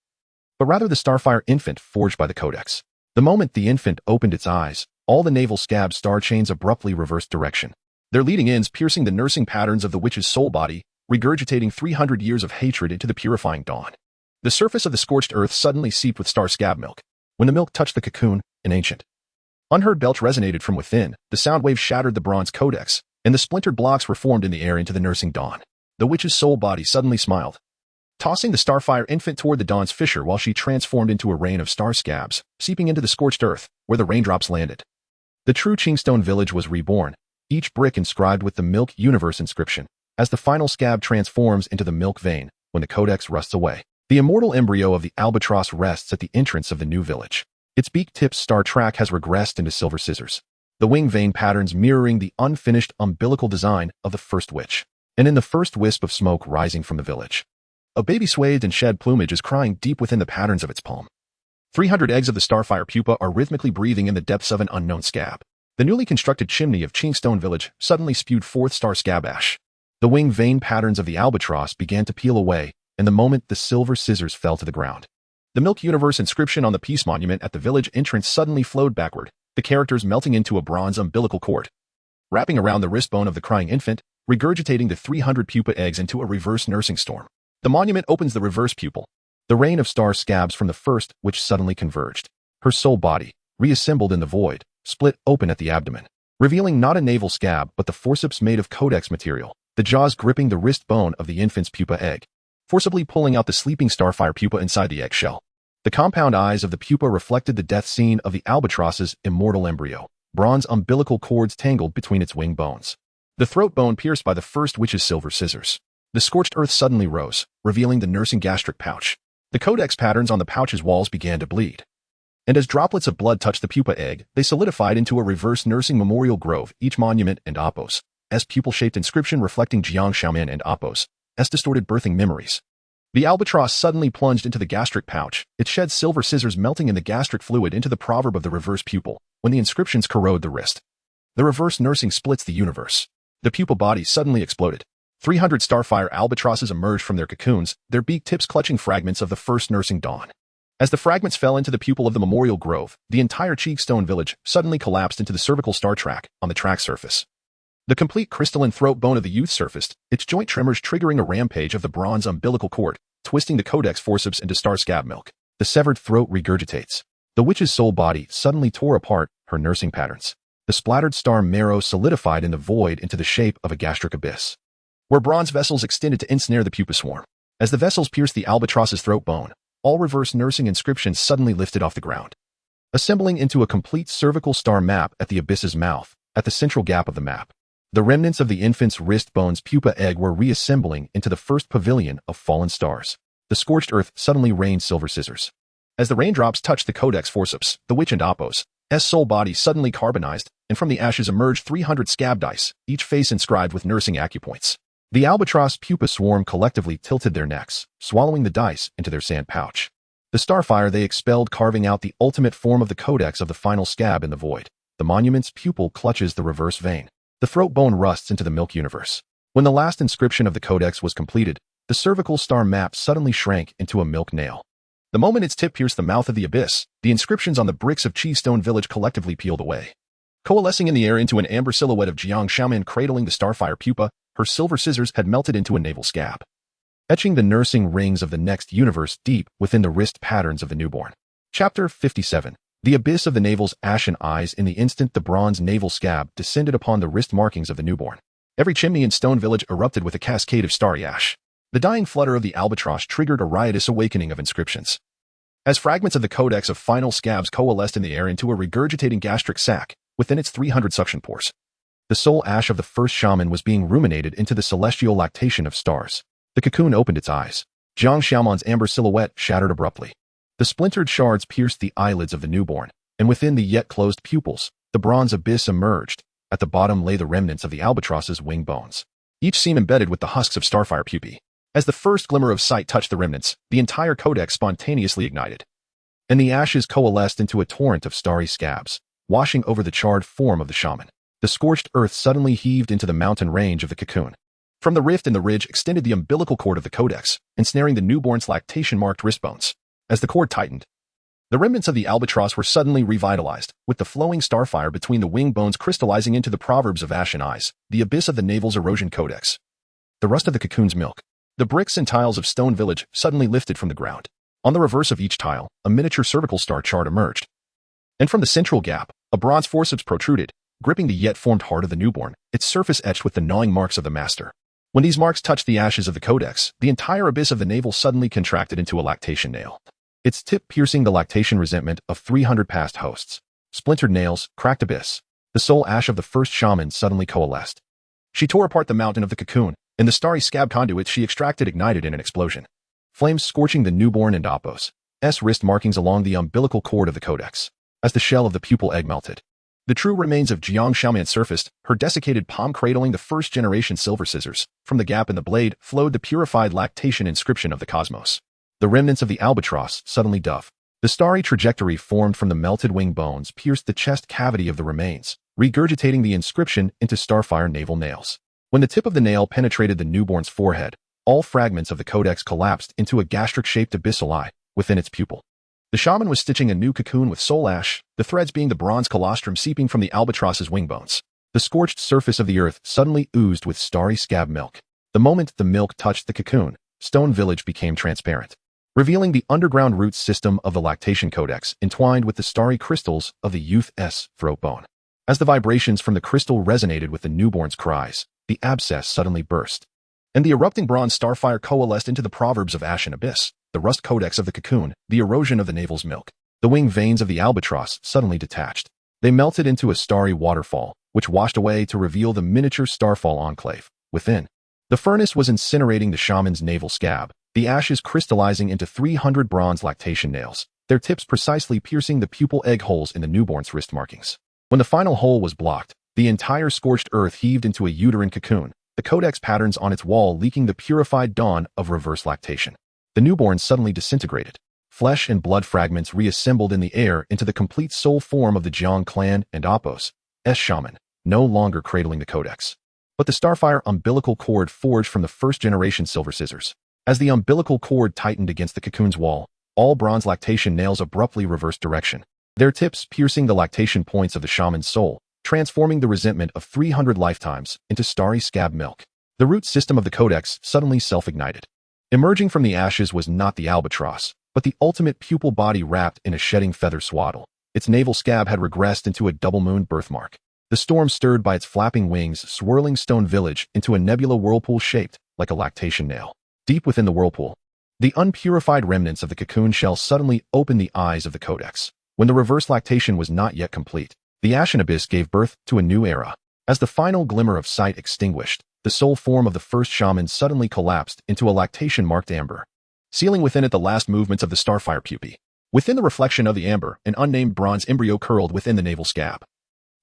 but rather the starfire infant forged by the codex. The moment the infant opened its eyes, all the navel scab star chains abruptly reversed direction, their leading ends piercing the nursing patterns of the witch's soul body, regurgitating 300 years of hatred into the purifying dawn. The surface of the scorched earth suddenly seeped with star scab milk. When the milk touched the cocoon, an ancient, unheard belch resonated from within. The sound wave shattered the bronze codex, and the splintered blocks were formed in the air into the nursing dawn. The witch's soul body suddenly smiled, tossing the starfire infant toward the dawn's fissure while she transformed into a rain of star scabs, seeping into the scorched earth, where the raindrops landed. The true Qingstone village was reborn, each brick inscribed with the milk universe inscription. As the final scab transforms into the milk vein, when the codex rusts away, the immortal embryo of the albatross rests at the entrance of the new village. Its beak-tipped star track has regressed into silver scissors, the wing vein patterns mirroring the unfinished umbilical design of the first witch. And in the first wisp of smoke rising from the village, a baby swathed in shed plumage is crying deep within the patterns of its palm. 300 eggs of the starfire pupa are rhythmically breathing in the depths of an unknown scab. The newly constructed chimney of Qingstone village suddenly spewed forth star scab ash. The wing vein patterns of the albatross began to peel away, and the moment the silver scissors fell to the ground, the milk universe inscription on the peace monument at the village entrance suddenly flowed backward, the characters melting into a bronze umbilical cord, wrapping around the wrist bone of the crying infant, regurgitating the 300 pupa eggs into a reverse nursing storm. The monument opens the reverse pupil, the rain of star scabs from the first which suddenly converged. Her soul body, reassembled in the void, split open at the abdomen, revealing not a navel scab but the forceps made of codex material, the jaws gripping the wrist bone of the infant's pupa egg, forcibly pulling out the sleeping starfire pupa inside the eggshell. The compound eyes of the pupa reflected the death scene of the albatross's immortal embryo, bronze umbilical cords tangled between its wing bones, the throat bone pierced by the first witch's silver scissors. The scorched earth suddenly rose, revealing the nursing gastric pouch. The codex patterns on the pouch's walls began to bleed, and as droplets of blood touched the pupa egg, they solidified into a reverse nursing memorial grove, each monument and Apos' pupil-shaped inscription reflecting Jiang Shaoman and Apos' distorted birthing memories. The albatross suddenly plunged into the gastric pouch, its shed silver scissors melting in the gastric fluid into the proverb of the reverse pupil, when the inscriptions corrode the wrist. The reverse nursing splits the universe. The pupil body suddenly exploded. 300 starfire albatrosses emerged from their cocoons, their beak tips clutching fragments of the first nursing dawn. As the fragments fell into the pupil of the memorial grove, the entire Qingstone village suddenly collapsed into the cervical star track on the track surface. The complete crystalline throat bone of the youth surfaced, its joint tremors triggering a rampage of the bronze umbilical cord, twisting the codex forceps into star scab milk. The severed throat regurgitates. The witch's soul body suddenly tore apart her nursing patterns. The splattered star marrow solidified in the void into the shape of a gastric abyss, where bronze vessels extended to ensnare the pupa swarm. As the vessels pierced the albatross's throat bone, all reverse nursing inscriptions suddenly lifted off the ground, assembling into a complete cervical star map at the abyss's mouth. At the central gap of the map, the remnants of the infant's wrist bone's pupa egg were reassembling into the first pavilion of fallen stars. The scorched earth suddenly rained silver scissors. As the raindrops touched the codex forceps, the witch and Apos' soul body suddenly carbonized, and from the ashes emerged 300 scab dice, each face inscribed with nursing acupoints. The albatross pupa swarm collectively tilted their necks, swallowing the dice into their sand pouch. The starfire they expelled, carving out the ultimate form of the codex of the final scab in the void. The monument's pupil clutches the reverse vein. The throat bone rusts into the milk universe. When the last inscription of the codex was completed, the cervical star map suddenly shrank into a milk nail. The moment its tip pierced the mouth of the abyss, the inscriptions on the bricks of Stone Village collectively peeled away. Coalescing in the air into an amber silhouette of Jiang Xiaoman cradling the starfire pupa, her silver scissors had melted into a navel scab, etching the nursing rings of the next universe deep within the wrist patterns of the newborn. Chapter 57. The abyss of the navel's ashen eyes. In the instant the bronze navel scab descended upon the wrist markings of the newborn, every chimney in Stone Village erupted with a cascade of starry ash. The dying flutter of the albatross triggered a riotous awakening of inscriptions. As fragments of the codex of final scabs coalesced in the air into a regurgitating gastric sac within its 300 suction pores, the soul ash of the first shaman was being ruminated into the celestial lactation of stars. The cocoon opened its eyes. Jiang Xiaoman's amber silhouette shattered abruptly. The splintered shards pierced the eyelids of the newborn, and within the yet closed pupils, the bronze abyss emerged. At the bottom lay the remnants of the albatross's wing bones, each seam embedded with the husks of starfire pupae. As the first glimmer of sight touched the remnants, the entire codex spontaneously ignited, and the ashes coalesced into a torrent of starry scabs, washing over the charred form of the shaman. The scorched earth suddenly heaved into the mountain range of the cocoon. From the rift in the ridge extended the umbilical cord of the codex, ensnaring the newborn's lactation-marked wrist bones. As the cord tightened, the remnants of the albatross were suddenly revitalized, with the flowing starfire between the wing bones crystallizing into the proverbs of ashen eyes, the abyss of the navel's erosion codex. The rust of the cocoon's milk. The bricks and tiles of Stone Village suddenly lifted from the ground. On the reverse of each tile, a miniature cervical star chart emerged. And from the central gap, a bronze forceps protruded, gripping the yet-formed heart of the newborn, its surface etched with the gnawing marks of the master. When these marks touched the ashes of the codex, the entire abyss of the navel suddenly contracted into a lactation nail, its tip piercing the lactation resentment of 300 past hosts. Splintered nails, cracked abyss. The soul ash of the first shaman suddenly coalesced. She tore apart the mountain of the cocoon, and the starry scab conduit she extracted ignited in an explosion. Flames scorching the newborn and Apos' wrist markings along the umbilical cord of the codex. As the shell of the pupil egg melted, the true remains of Jiang Xiaoman surfaced, her desiccated palm cradling the first-generation silver scissors. From the gap in the blade flowed the purified lactation inscription of the cosmos. The remnants of the albatross suddenly dove. The starry trajectory formed from the melted wing bones pierced the chest cavity of the remains, regurgitating the inscription into starfire navel nails. When the tip of the nail penetrated the newborn's forehead, all fragments of the codex collapsed into a gastric-shaped abyssal eye within its pupil. The shaman was stitching a new cocoon with soul ash, the threads being the bronze colostrum seeping from the albatross's wing bones. The scorched surface of the earth suddenly oozed with starry scab milk. The moment the milk touched the cocoon, Stone Village became transparent, revealing the underground root system of the lactation codex entwined with the starry crystals of the youth's throat bone. As the vibrations from the crystal resonated with the newborn's cries, the abscess suddenly burst, and the erupting bronze starfire coalesced into the proverbs of ashen abyss, the rust codex of the cocoon, the erosion of the navel's milk. The wing veins of the albatross suddenly detached. They melted into a starry waterfall, which washed away to reveal the miniature starfall enclave within. The furnace was incinerating the shaman's navel scab, the ashes crystallizing into 300 bronze lactation nails, their tips precisely piercing the pupil egg holes in the newborn's wrist markings. When the final hole was blocked, the entire scorched earth heaved into a uterine cocoon, the codex patterns on its wall leaking the purified dawn of reverse lactation. The newborn suddenly disintegrated. Flesh and blood fragments reassembled in the air into the complete soul form of the Jiang clan and Apos' shaman, no longer cradling the codex, but the starfire umbilical cord forged from the first-generation silver scissors. As the umbilical cord tightened against the cocoon's wall, all bronze lactation nails abruptly reversed direction, their tips piercing the lactation points of the shaman's soul, transforming the resentment of 300 lifetimes into starry scab milk. The root system of the codex suddenly self-ignited. Emerging from the ashes was not the albatross, but the ultimate pupil body wrapped in a shedding feather swaddle. Its navel scab had regressed into a double-moon birthmark. The storm stirred by its flapping wings, swirling Stone Village into a nebula whirlpool shaped like a lactation nail. Deep within the whirlpool, the unpurified remnants of the cocoon shell suddenly opened the eyes of the codex. When the reverse lactation was not yet complete, the ashen abyss gave birth to a new era. As the final glimmer of sight extinguished, the soul form of the first shaman suddenly collapsed into a lactation-marked amber, sealing within it the last movements of the starfire pupae. Within the reflection of the amber, an unnamed bronze embryo curled within the navel scab.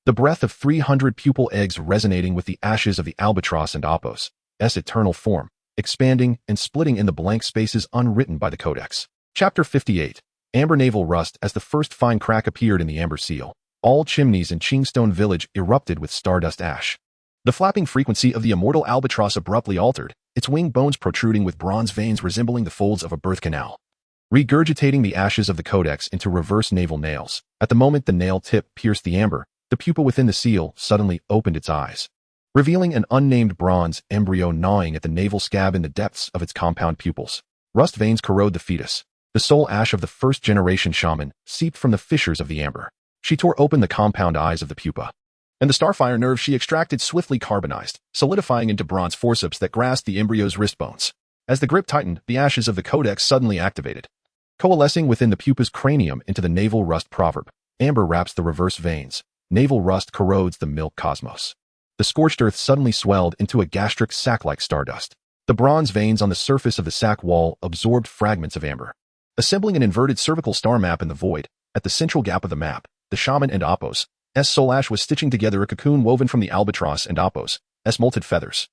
The breath of 300 pupil eggs resonating with the ashes of the albatross and Apos' eternal form, expanding and splitting in the blank spaces unwritten by the codex. Chapter 58. Amber navel rust. As the first fine crack appeared in the amber seal, all chimneys in Stone Village erupted with stardust ash. The flapping frequency of the immortal albatross abruptly altered, its wing bones protruding with bronze veins resembling the folds of a birth canal. Regurgitating the ashes of the codex into reverse navel nails, at the moment the nail tip pierced the amber, the pupil within the seal suddenly opened its eyes, revealing an unnamed bronze embryo gnawing at the navel scab in the depths of its compound pupils. Rust veins corrode the fetus. The soul ash of the first-generation shaman seeped from the fissures of the amber. She tore open the compound eyes of the pupa, and the starfire nerve she extracted swiftly carbonized, solidifying into bronze forceps that grasped the embryo's wrist bones. As the grip tightened, the ashes of the codex suddenly activated, coalescing within the pupa's cranium into the navel rust proverb. Amber wraps the reverse veins. Navel rust corrodes the milk cosmos. The scorched earth suddenly swelled into a gastric sac-like stardust. The bronze veins on the surface of the sac wall absorbed fragments of amber, assembling an inverted cervical star map in the void. At the central gap of the map, the shaman and Apos' soul ash was stitching together a cocoon woven from the albatross and Apos' molted feathers,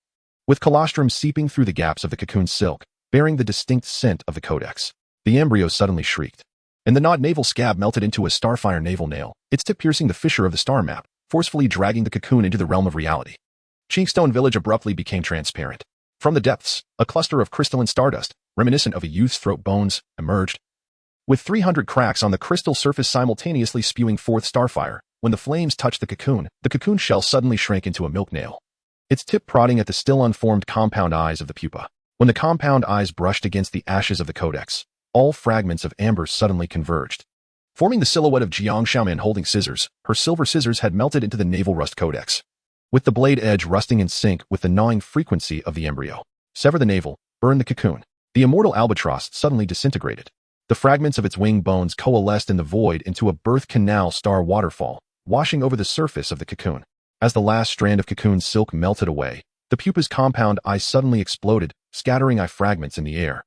with colostrum seeping through the gaps of the cocoon's silk, bearing the distinct scent of the codex. The embryo suddenly shrieked, and the gnawed navel scab melted into a starfire navel nail, its tip piercing the fissure of the star map, forcefully dragging the cocoon into the realm of reality. Chinkstone Village abruptly became transparent. From the depths, a cluster of crystalline stardust, reminiscent of a youth's throat bones, emerged, with 300 cracks on the crystal surface simultaneously spewing forth starfire. When the flames touched the cocoon shell suddenly shrank into a milk nail, its tip prodding at the still unformed compound eyes of the pupa. When the compound eyes brushed against the ashes of the codex, all fragments of amber suddenly converged, forming the silhouette of Jiang Xiaoman holding scissors. Her silver scissors had melted into the navel rust codex, with the blade edge rusting in sync with the gnawing frequency of the embryo. Sever the navel, burn the cocoon. The immortal albatross suddenly disintegrated. The fragments of its wing bones coalesced in the void into a birth canal star waterfall, washing over the surface of the cocoon. As the last strand of cocoon silk melted away, the pupa's compound eyes suddenly exploded, scattering eye fragments in the air,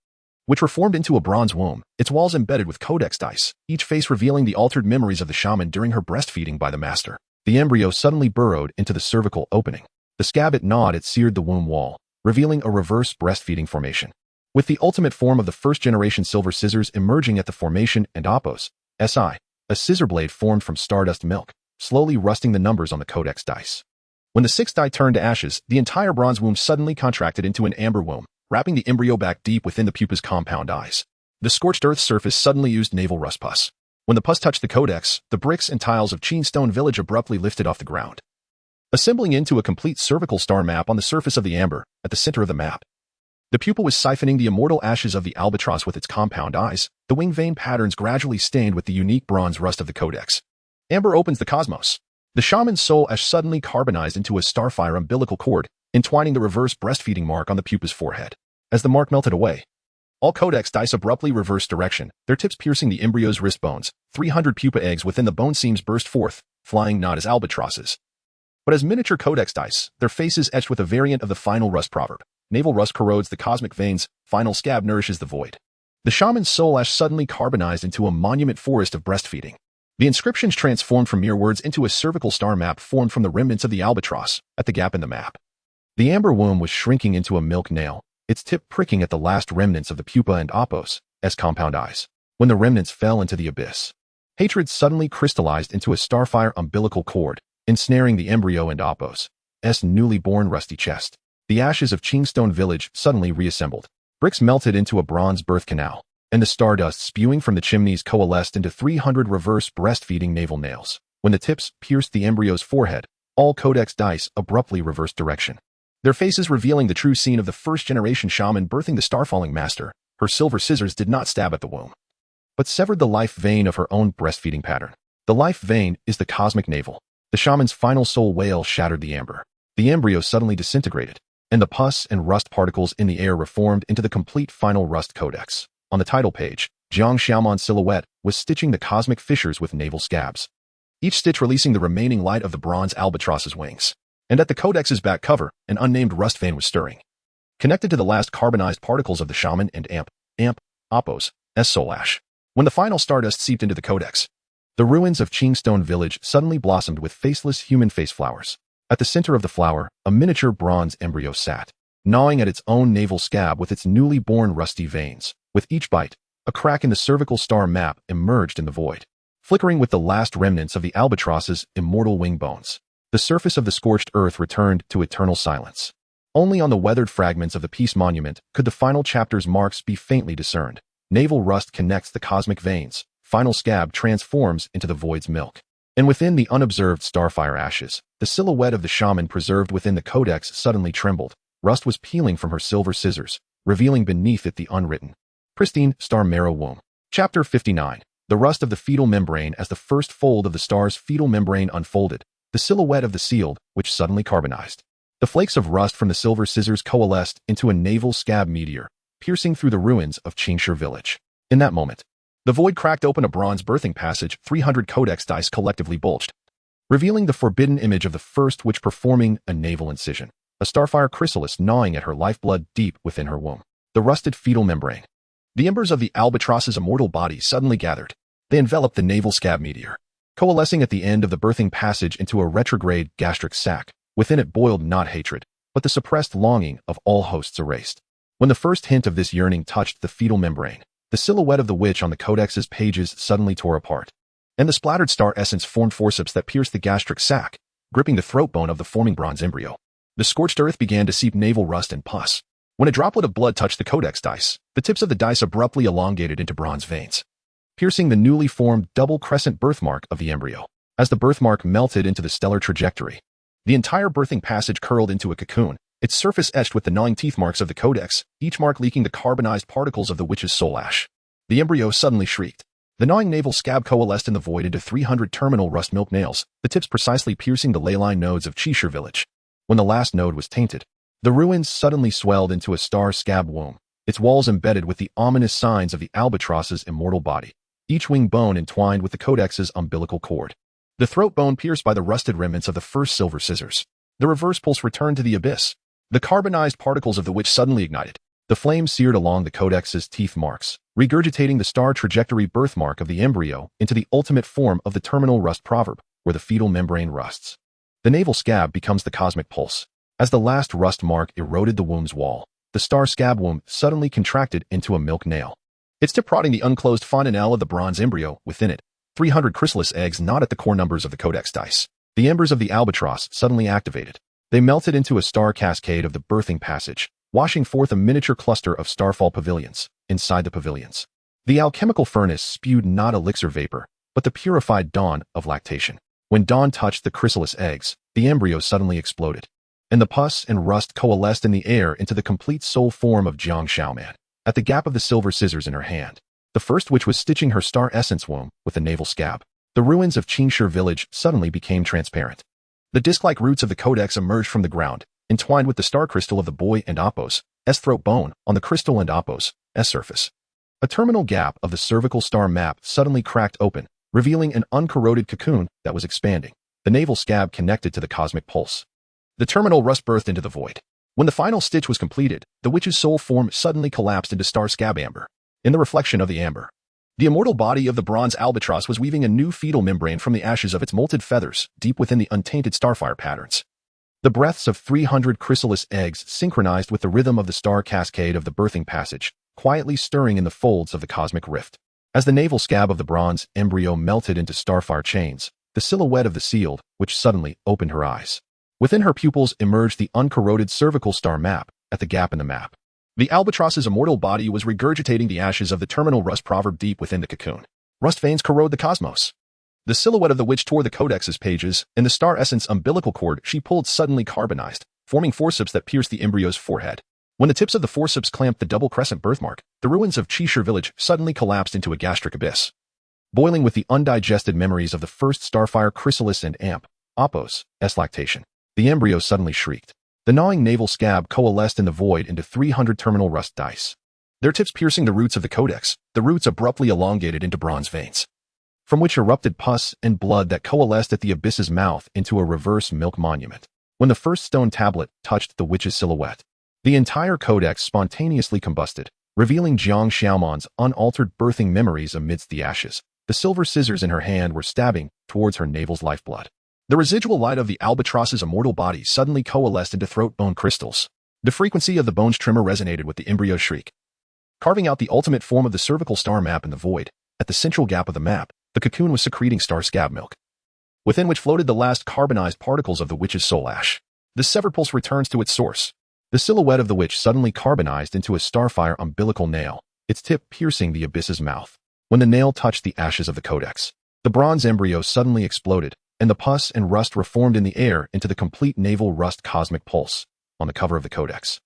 which were formed into a bronze womb, its walls embedded with codex dice, each face revealing the altered memories of the shaman during her breastfeeding by the master. The embryo suddenly burrowed into the cervical opening. The scab it gnawed seared the womb wall, revealing a reverse breastfeeding formation, with the ultimate form of the first-generation silver scissors emerging at the formation and Apos' a scissor blade formed from stardust milk, slowly rusting the numbers on the codex dice. When the sixth die turned to ashes, the entire bronze womb suddenly contracted into an amber womb, wrapping the embryo back deep within the pupa's compound eyes. The scorched earth surface suddenly used navel rust pus. When the pus touched the codex, the bricks and tiles of Chinkstone Village abruptly lifted off the ground, assembling into a complete cervical star map on the surface of the amber. At the center of the map, the pupa was siphoning the immortal ashes of the albatross with its compound eyes, the wing vein patterns gradually stained with the unique bronze rust of the codex. Amber opens the cosmos. The shaman's soul ash suddenly carbonized into a starfire umbilical cord, entwining the reverse breastfeeding mark on the pupa's forehead. As the mark melted away, all codex dice abruptly reversed direction, their tips piercing the embryo's wrist bones. 300 pupa eggs within the bone seams burst forth, flying not as albatrosses, but as miniature codex dice, their faces etched with a variant of the final rust proverb. Navel rust corrodes the cosmic veins, final scab nourishes the void. The shaman's soul ash suddenly carbonized into a monument forest of breastfeeding. The inscriptions transformed from mere words into a cervical star map formed from the remnants of the albatross at the gap in the map. The amber womb was shrinking into a milk nail, its tip pricking at the last remnants of the pupa and Apos' compound eyes. When the remnants fell into the abyss, hatred suddenly crystallized into a starfire umbilical cord, ensnaring the embryo and Apos' newly born rusty chest. The ashes of Chinkstone Village suddenly reassembled. Bricks melted into a bronze birth canal, and the stardust spewing from the chimneys coalesced into 300 reverse breastfeeding navel nails. When the tips pierced the embryo's forehead, all codex dice abruptly reversed direction, their faces revealing the true scene of the first-generation shaman birthing the starfalling master. Her silver scissors did not stab at the womb, but severed the life vein of her own breastfeeding pattern. The life vein is the cosmic navel. The shaman's final soul wail shattered the amber. The embryo suddenly disintegrated, and the pus and rust particles in the air reformed into the complete final rust codex. On the title page, Jiang Xiaoman's silhouette was stitching the cosmic fissures with navel scabs, each stitch releasing the remaining light of the bronze albatross's wings. And at the codex's back cover, an unnamed rust vein was stirring, connected to the last carbonized particles of the shaman and Apos' soul ash. When the final stardust seeped into the codex, the ruins of Chinkstone Village suddenly blossomed with faceless human face flowers. At the center of the flower, a miniature bronze embryo sat, gnawing at its own navel scab with its newly born rusty veins. With each bite, a crack in the cervical star map emerged in the void, flickering with the last remnants of the albatross's immortal wing bones. The surface of the scorched earth returned to eternal silence. Only on the weathered fragments of the peace monument could the final chapter's marks be faintly discerned. Naval rust connects the cosmic veins. Final scab transforms into the void's milk. And within the unobserved starfire ashes, the silhouette of the shaman preserved within the codex suddenly trembled. Rust was peeling from her silver scissors, revealing beneath it the unwritten, pristine star marrow womb. Chapter 59. The rust of the fetal membrane. As the first fold of the star's fetal membrane unfolded, the silhouette of the sealed, which suddenly carbonized. The flakes of rust from the silver scissors coalesced into a naval scab meteor, piercing through the ruins of Qingshi village. In that moment, the void cracked open a bronze birthing passage. 300 codex dice collectively bulged, revealing the forbidden image of the first witch performing a naval incision, a starfire chrysalis gnawing at her lifeblood deep within her womb. The rusted fetal membrane. The embers of the albatross's immortal body suddenly gathered. They enveloped the naval scab meteor, coalescing at the end of the birthing passage into a retrograde gastric sac. Within it boiled not hatred, but the suppressed longing of all hosts erased. When the first hint of this yearning touched the fetal membrane, the silhouette of the witch on the codex's pages suddenly tore apart, and the splattered star essence formed forceps that pierced the gastric sac, gripping the throat bone of the forming bronze embryo. The scorched earth began to seep naval rust and pus. When a droplet of blood touched the codex dice, the tips of the dice abruptly elongated into bronze veins, piercing the newly formed double crescent birthmark of the embryo. As the birthmark melted into the stellar trajectory, the entire birthing passage curled into a cocoon, its surface etched with the gnawing teeth marks of the codex, each mark leaking the carbonized particles of the witch's soul ash. The embryo suddenly shrieked. The gnawing navel scab coalesced in the void into 300 terminal rust milk nails, the tips precisely piercing the ley line nodes of Qingshi village. When the last node was tainted, the ruins suddenly swelled into a star scab womb, its walls embedded with the ominous signs of the albatross's immortal body, each wing bone entwined with the codex's umbilical cord. The throat bone pierced by the rusted remnants of the first silver scissors. The reverse pulse returned to the abyss. The carbonized particles of the witch suddenly ignited. The flame seared along the codex's teeth marks, regurgitating the star trajectory birthmark of the embryo into the ultimate form of the terminal rust proverb, where the fetal membrane rusts. The navel scab becomes the cosmic pulse. As the last rust mark eroded the womb's wall, the star scab womb suddenly contracted into a milk nail, its tip prodding the unclosed fontanelle of the bronze embryo within it. 300 chrysalis eggs gnawed at the core numbers of the codex dice. The embers of the albatross suddenly activated. They melted into a star cascade of the birthing passage, washing forth a miniature cluster of starfall pavilions. Inside the pavilions, the alchemical furnace spewed not elixir vapor, but the purified dawn of lactation. When dawn touched the chrysalis eggs, the embryo suddenly exploded, and the pus and rust coalesced in the air into the complete soul form of Jiang Xiaoman. At the gap of the silver scissors in her hand, the first witch was stitching her star essence womb with a navel scab. The ruins of Qingshi village suddenly became transparent. The disc-like roots of the codex emerged from the ground, entwined with the star crystal of the boy and Apos' throat bone on the crystal and Apos' surface. A terminal gap of the cervical star map suddenly cracked open, revealing an uncorroded cocoon that was expanding. The navel scab connected to the cosmic pulse. The terminal rust birthed into the void. When the final stitch was completed, the witch's soul form suddenly collapsed into star scab amber. In the reflection of the amber, the immortal body of the bronze albatross was weaving a new fetal membrane from the ashes of its molted feathers deep within the untainted starfire patterns. The breaths of 300 chrysalis eggs synchronized with the rhythm of the star cascade of the birthing passage, quietly stirring in the folds of the cosmic rift. As the navel scab of the bronze embryo melted into starfire chains, the silhouette of the sealed, which suddenly opened her eyes. Within her pupils emerged the uncorroded cervical star map. At the gap in the map, the albatross's immortal body was regurgitating the ashes of the terminal rust proverb deep within the cocoon. Rust veins corrode the cosmos. The silhouette of the witch tore the codex's pages, and the star essence umbilical cord she pulled suddenly carbonized, forming forceps that pierced the embryo's forehead. When the tips of the forceps clamped the double crescent birthmark, the ruins of Qingshi village suddenly collapsed into a gastric abyss. Boiling with the undigested memories of the first starfire chrysalis and Apos' lactation, the embryo suddenly shrieked. The gnawing navel scab coalesced in the void into 300 terminal rust dice, their tips piercing the roots of the codex. The roots abruptly elongated into bronze veins, from which erupted pus and blood that coalesced at the abyss's mouth into a reverse milk monument. When the first stone tablet touched the witch's silhouette, the entire codex spontaneously combusted, revealing Jiang Xiaoman's unaltered birthing memories amidst the ashes. The silver scissors in her hand were stabbing towards her navel's lifeblood. The residual light of the albatross's immortal body suddenly coalesced into throat bone crystals. The frequency of the bone's tremor resonated with the embryo's shriek, carving out the ultimate form of the cervical star map in the void. At the central gap of the map, the cocoon was secreting star scab milk. within which floated the last carbonized particles of the witch's soul ash. The severed pulse returns to its source. The silhouette of the witch suddenly carbonized into a starfire umbilical nail, its tip piercing the abyss's mouth. When the nail touched the ashes of the codex, the bronze embryo suddenly exploded, and the pus and rust reformed in the air into the complete naval rust cosmic pulse on the cover of the codex.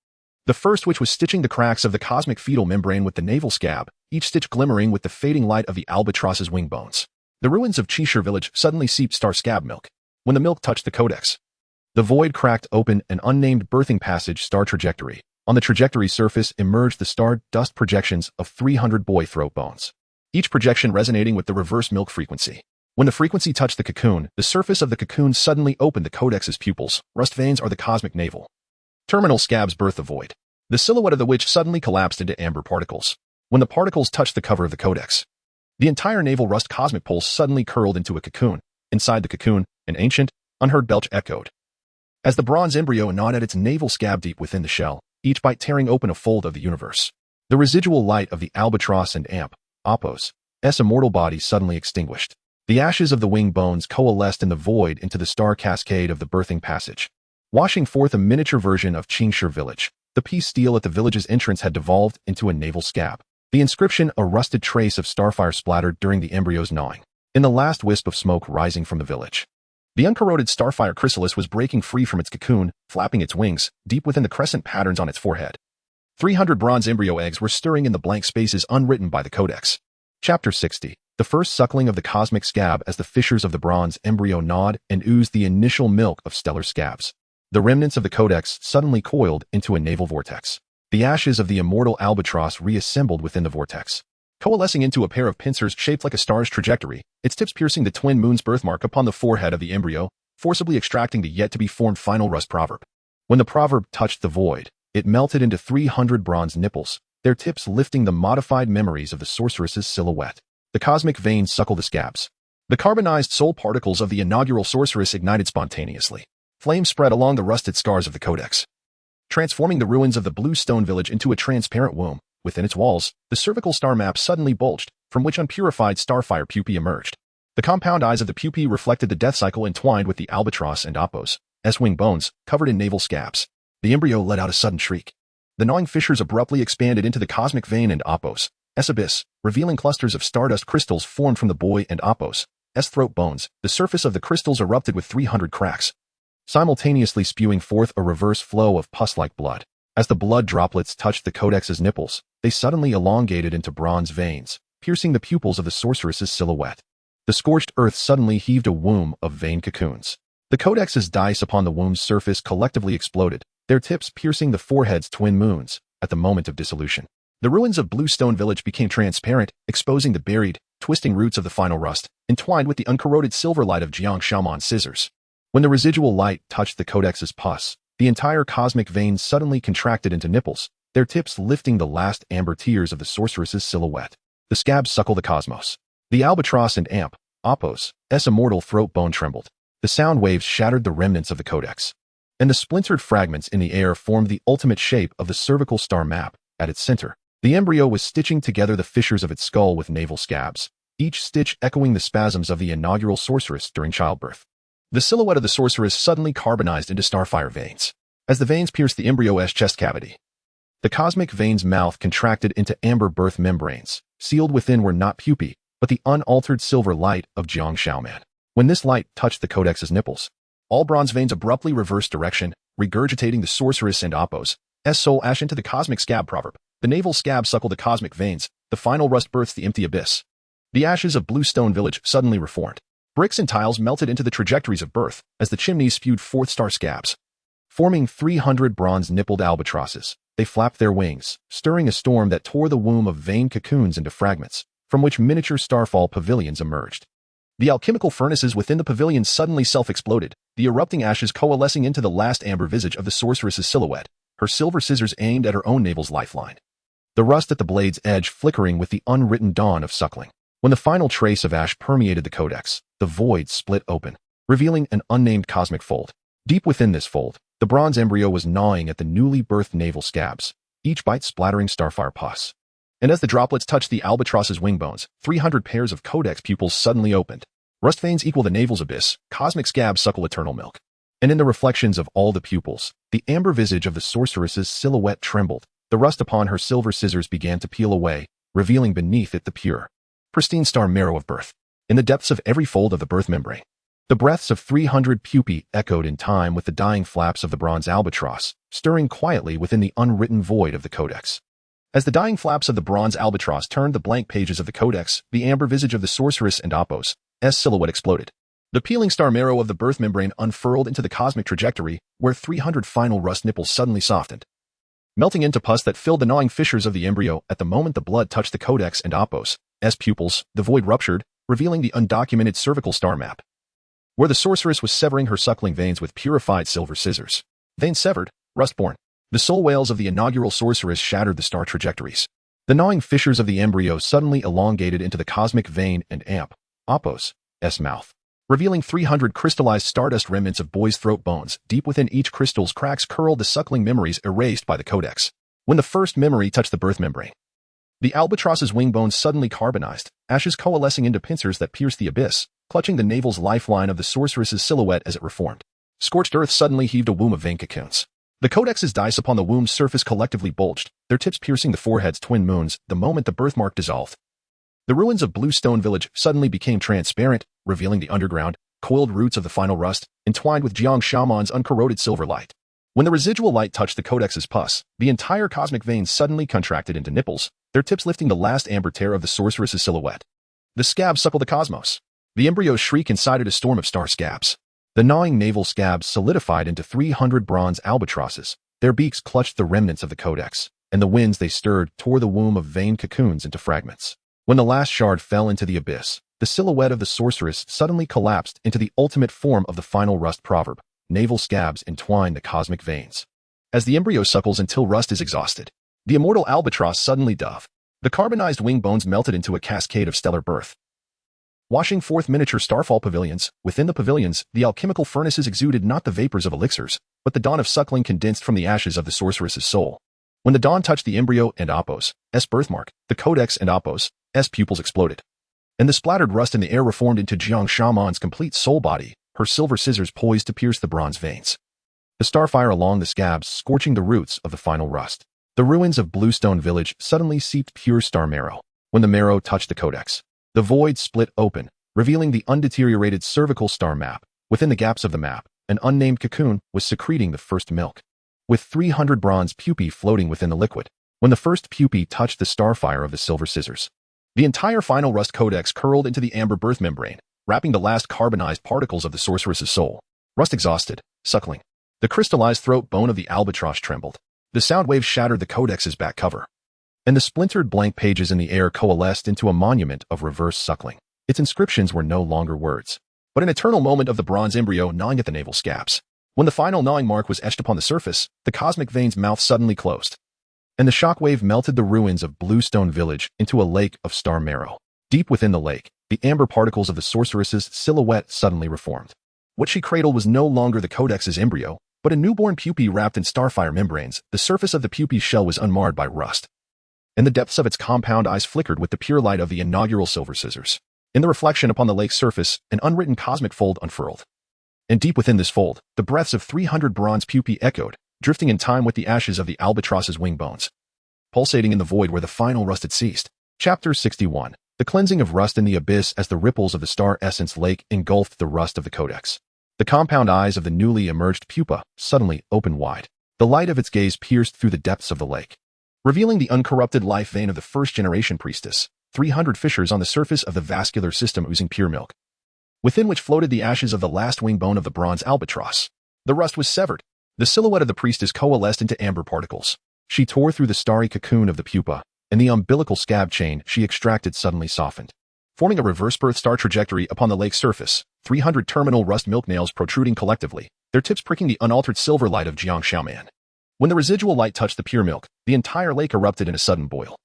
The first witch was stitching the cracks of the cosmic fetal membrane with the naval scab, each stitch glimmering with the fading light of the albatross's wing bones. The ruins of Cheshire village suddenly seeped star scab milk. When the milk touched the codex, the void cracked open an unnamed birthing passage star trajectory. On the trajectory surface emerged the star dust projections of 300 boy throat bones, each projection resonating with the reverse milk frequency. When the frequency touched the cocoon, the surface of the cocoon suddenly opened the codex's pupils. Rust veins are the cosmic navel. Terminal scabs birth the void. The silhouette of the witch suddenly collapsed into amber particles. When the particles touched the cover of the codex, the entire naval rust cosmic pulse suddenly curled into a cocoon. Inside the cocoon, an ancient, unheard belch echoed. As the bronze embryo gnawed at its naval scab deep within the shell, each bite tearing open a fold of the universe, the residual light of the albatross and Apos' immortal body suddenly extinguished. The ashes of the wing bones coalesced in the void into the star cascade of the birthing passage, washing forth a miniature version of Cheshire village. The piece steel at the village's entrance had devolved into a naval scab. The inscription, a rusted trace of starfire splattered during the embryo's gnawing. In the last wisp of smoke rising from the village, the uncorroded starfire chrysalis was breaking free from its cocoon, flapping its wings, deep within the crescent patterns on its forehead. 300 bronze embryo eggs were stirring in the blank spaces unwritten by the codex. Chapter 60. The first suckling of the cosmic scab as the fissures of the bronze embryo gnawed and oozed the initial milk of stellar scabs. The remnants of the codex suddenly coiled into a naval vortex. The ashes of the immortal albatross reassembled within the vortex, coalescing into a pair of pincers shaped like a star's trajectory, its tips piercing the twin moon's birthmark upon the forehead of the embryo, forcibly extracting the yet-to-be-formed final rust proverb. When the proverb touched the void, it melted into 300 bronze nipples, their tips lifting the modified memories of the sorceress's silhouette. The cosmic veins suckle the scabs. The carbonized soul particles of the inaugural sorceress ignited spontaneously. Flames spread along the rusted scars of the codex, transforming the ruins of the blue stone village into a transparent womb. Within its walls, the cervical star map suddenly bulged, from which unpurified starfire pupae emerged. The compound eyes of the pupae reflected the death cycle entwined with the albatross and Apos' wing bones, covered in naval scabs. The embryo let out a sudden shriek. The gnawing fissures abruptly expanded into the cosmic vein and Apos' abyss, revealing clusters of stardust crystals formed from the boy and Apos' throat bones. The surface of the crystals erupted with 300 cracks, simultaneously spewing forth a reverse flow of pus-like blood. As the blood droplets touched the codex's nipples, they suddenly elongated into bronze veins, piercing the pupils of the sorceress's silhouette. The scorched earth suddenly heaved a womb of vein cocoons. The codex's dice upon the womb's surface collectively exploded, their tips piercing the forehead's twin moons at the moment of dissolution. The ruins of Bluestone Village became transparent, exposing the buried, twisting roots of the final rust, entwined with the uncorroded silver light of Jiang Xiaoman's scissors. When the residual light touched the codex's pus, the entire cosmic vein suddenly contracted into nipples, their tips lifting the last amber tears of the sorceress's silhouette. The scabs suckle the cosmos. The albatross and Apos' immortal throat bone trembled. The sound waves shattered the remnants of the codex, and the splintered fragments in the air formed the ultimate shape of the cervical star map. At its center, the embryo was stitching together the fissures of its skull with naval scabs, each stitch echoing the spasms of the inaugural sorceress during childbirth. The silhouette of the sorceress suddenly carbonized into starfire veins. As the veins pierced the embryo's chest cavity, the cosmic vein's mouth contracted into amber birth membranes. Sealed within were not pupae, but the unaltered silver light of Jiang Xiaoman. When this light touched the codex's nipples, all bronze veins abruptly reversed direction, regurgitating the sorceress and Apos' soul ash into the cosmic scab proverb. The naval scab suckle the cosmic veins, the final rust births the empty abyss. The ashes of Bluestone Village suddenly reformed. Bricks and tiles melted into the trajectories of birth as the chimneys spewed forth star scabs, forming 300 bronze-nippled albatrosses. They flapped their wings, stirring a storm that tore the womb of vein cocoons into fragments, from which miniature starfall pavilions emerged. The alchemical furnaces within the pavilions suddenly self-exploded, the erupting ashes coalescing into the last amber visage of the sorceress's silhouette, her silver scissors aimed at her own navel's lifeline. The rust at the blade's edge flickering with the unwritten dawn of suckling. When the final trace of ash permeated the codex, the void split open, revealing an unnamed cosmic fold. Deep within this fold, the bronze embryo was gnawing at the newly birthed navel scabs, each bite splattering starfire pus. And as the droplets touched the albatross's wing bones, 300 pairs of codex pupils suddenly opened. Rust veins equal the navel's abyss, cosmic scabs suckle eternal milk. And in the reflections of all the pupils, the amber visage of the sorceress's silhouette trembled. The rust upon her silver scissors began to peel away, revealing beneath it the pure, pristine star marrow of birth. In the depths of every fold of the birth membrane, the breaths of 300 pupae echoed in time with the dying flaps of the bronze albatross, stirring quietly within the unwritten void of the codex. As the dying flaps of the bronze albatross turned the blank pages of the codex, the amber visage of the sorceress and Apos' silhouette exploded. The peeling star marrow of the birth membrane unfurled into the cosmic trajectory, where 300 final rust nipples suddenly softened, melting into pus that filled the gnawing fissures of the embryo. At the moment the blood touched the codex and Apos' pupils, the void ruptured, revealing the undocumented cervical star map, where the sorceress was severing her suckling veins with purified silver scissors. Veins severed, rust born. The soul wails of the inaugural sorceress shattered the star trajectories. The gnawing fissures of the embryo suddenly elongated into the cosmic vein and Apos' mouth, revealing 300 crystallized stardust remnants of boy's throat bones. Deep within each crystal's cracks curled the suckling memories erased by the codex. When the first memory touched the birth membrane, the albatross's wing bones suddenly carbonized, ashes coalescing into pincers that pierced the abyss, clutching the navel's lifeline of the sorceress's silhouette as it reformed. Scorched earth suddenly heaved a womb of vein cocoons. The codex's dice upon the womb's surface collectively bulged, their tips piercing the forehead's twin moons the moment the birthmark dissolved. The ruins of Bluestone Village suddenly became transparent, revealing the underground, coiled roots of the final rust, entwined with Jiang Shaoman's uncorroded silver light. When the residual light touched the codex's pus, the entire cosmic vein suddenly contracted into nipples, their tips lifting the last amber tear of the sorceress's silhouette. The scabs suckle the cosmos. The embryo's shriek incited a storm of star scabs. The gnawing navel scabs solidified into 300 bronze albatrosses. Their beaks clutched the remnants of the codex, and the winds they stirred tore the womb of vein cocoons into fragments. When the last shard fell into the abyss, the silhouette of the sorceress suddenly collapsed into the ultimate form of the final rust proverb. Navel scabs entwine the cosmic veins. As the embryo suckles until rust is exhausted, the immortal albatross suddenly dove. The carbonized wing bones melted into a cascade of stellar birth, washing forth miniature starfall pavilions. Within the pavilions, the alchemical furnaces exuded not the vapors of elixirs, but the dawn of suckling condensed from the ashes of the sorceress's soul. When the dawn touched the embryo and Apos' birthmark, the codex and Apos' pupils exploded, and the splattered rust in the air reformed into Jiang Shaoman's complete soul body, her silver scissors poised to pierce the bronze veins. The starfire along the scabs scorching the roots of the final rust. The ruins of Bluestone Village suddenly seeped pure star marrow. When the marrow touched the codex, the void split open, revealing the undeteriorated cervical star map. Within the gaps of the map, an unnamed cocoon was secreting the first milk, with 300 bronze pupae floating within the liquid. When the first pupae touched the starfire of the silver scissors, the entire final rust codex curled into the amber birth membrane, wrapping the last carbonized particles of the sorceress's soul. Rust exhausted, suckling, the crystallized throat bone of the albatross trembled. The sound waves shattered the codex's back cover, and the splintered blank pages in the air coalesced into a monument of reverse suckling. Its inscriptions were no longer words, but an eternal moment of the bronze embryo gnawing at the navel scabs. When the final gnawing mark was etched upon the surface, the cosmic vein's mouth suddenly closed, and the shockwave melted the ruins of Bluestone Village into a lake of star marrow. Deep within the lake, the amber particles of the sorceress's silhouette suddenly reformed. What she cradled was no longer the codex's embryo, but a newborn pupae wrapped in starfire membranes. The surface of the pupae's shell was unmarred by rust, and the depths of its compound eyes flickered with the pure light of the inaugural silver scissors. In the reflection upon the lake's surface, an unwritten cosmic fold unfurled. And deep within this fold, the breaths of 300 bronze pupae echoed, drifting in time with the ashes of the albatross's wing bones, pulsating in the void where the final rust had ceased. Chapter 61. The cleansing of rust in the abyss. As the ripples of the star essence lake engulfed the rust of the codex, the compound eyes of the newly emerged pupa suddenly opened wide. The light of its gaze pierced through the depths of the lake, revealing the uncorrupted life vein of the first-generation priestess, 300 fissures on the surface of the vascular system oozing pure milk, within which floated the ashes of the last wing bone of the bronze albatross. The rust was severed. The silhouette of the priestess coalesced into amber particles. She tore through the starry cocoon of the pupa, and the umbilical scab chain she extracted suddenly softened, forming a reverse birth star trajectory upon the lake's surface, 300 terminal rust milk nails protruding collectively, their tips pricking the unaltered silver light of Jiang Shaoman. When the residual light touched the pure milk, the entire lake erupted in a sudden boil.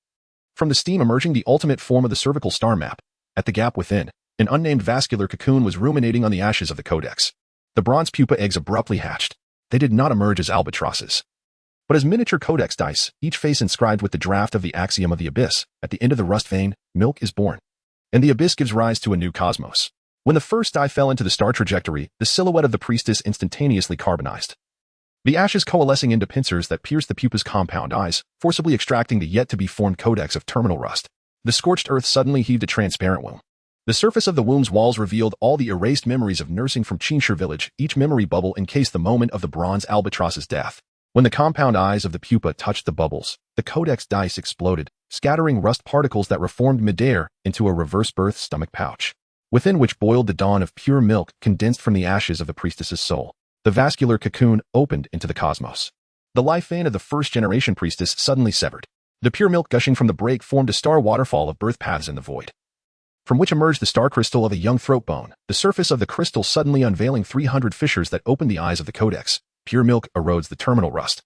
From the steam emerging the ultimate form of the cervical star map, at the gap within, an unnamed vascular cocoon was ruminating on the ashes of the codex. The bronze pupa eggs abruptly hatched. They did not emerge as albatrosses, but as miniature codex dice, each face inscribed with the draft of the axiom of the abyss. At the end of the rust vein, milk is born, and the abyss gives rise to a new cosmos. When the first eye fell into the star trajectory, the silhouette of the priestess instantaneously carbonized. The ashes coalescing into pincers that pierced the pupa's compound eyes, forcibly extracting the yet-to-be-formed codex of terminal rust. The scorched earth suddenly heaved a transparent womb. The surface of the womb's walls revealed all the erased memories of nursing from Chinshire village, each memory bubble encased the moment of the bronze albatross's death. When the compound eyes of the pupa touched the bubbles, the codex dice exploded, scattering rust particles that reformed midair into a reverse birth stomach pouch, within which boiled the dawn of pure milk condensed from the ashes of the priestess's soul. The vascular cocoon opened into the cosmos. The life vein of the first-generation priestess suddenly severed. The pure milk gushing from the break formed a star waterfall of birth paths in the void, from which emerged the star crystal of a young throat bone, the surface of the crystal suddenly unveiling 300 fissures that opened the eyes of the codex. Pure milk erodes the terminal rust.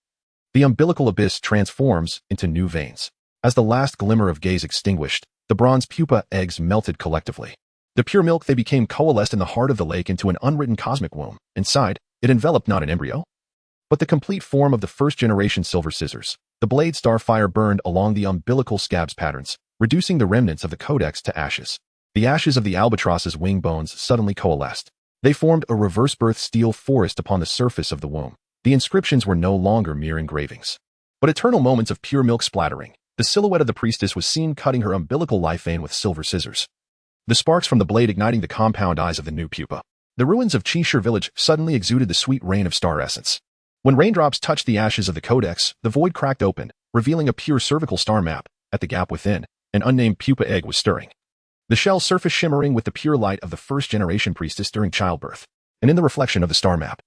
The umbilical abyss transforms into new veins. As the last glimmer of gaze extinguished, the bronze pupa eggs melted collectively. The pure milk they became coalesced in the heart of the lake into an unwritten cosmic womb. Inside, it enveloped not an embryo, but the complete form of the first-generation silver scissors. The blade starfire burned along the umbilical scabs patterns, reducing the remnants of the codex to ashes. The ashes of the albatross's wing bones suddenly coalesced. They formed a reverse birth steel forest upon the surface of the womb. The inscriptions were no longer mere engravings, but eternal moments of pure milk splattering. The silhouette of the priestess was seen cutting her umbilical life vein with silver scissors, the sparks from the blade igniting the compound eyes of the new pupa. The ruins of Chinshire village suddenly exuded the sweet rain of star essence. When raindrops touched the ashes of the codex, the void cracked open, revealing a pure cervical star map. At the gap within, an unnamed pupa egg was stirring, the shell surface shimmering with the pure light of the first-generation priestess during childbirth. And in the reflection of the star map,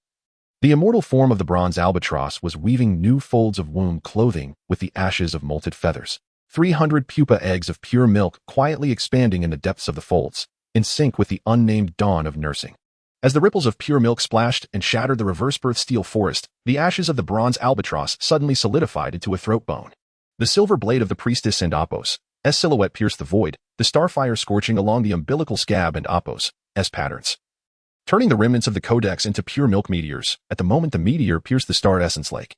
the immortal form of the bronze albatross was weaving new folds of womb clothing with the ashes of molted feathers. 300 pupa eggs of pure milk quietly expanding in the depths of the folds, in sync with the unnamed dawn of nursing. As the ripples of pure milk splashed and shattered the reverse birth steel forest, the ashes of the bronze albatross suddenly solidified into a throat bone. The silver blade of the priestess and Apos' silhouette pierced the void, the starfire scorching along the umbilical scab and Apos' patterns, turning the remnants of the codex into pure milk meteors. At the moment the meteor pierced the star essence lake,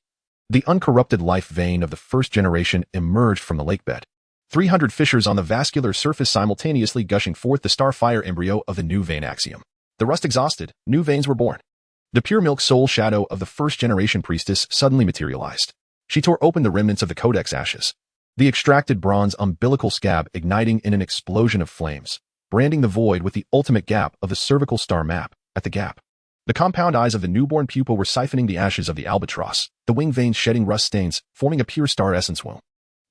the uncorrupted life vein of the first generation emerged from the lakebed. 300 fissures on the vascular surface simultaneously gushing forth the starfire embryo of the new vein axiom. The rust exhausted, new veins were born. The pure milk soul shadow of the first-generation priestess suddenly materialized. She tore open the remnants of the codex ashes, the extracted bronze umbilical scab igniting in an explosion of flames, branding the void with the ultimate gap of the cervical star map. At the gap, the compound eyes of the newborn pupa were siphoning the ashes of the albatross, the wing veins shedding rust stains, forming a pure star essence womb.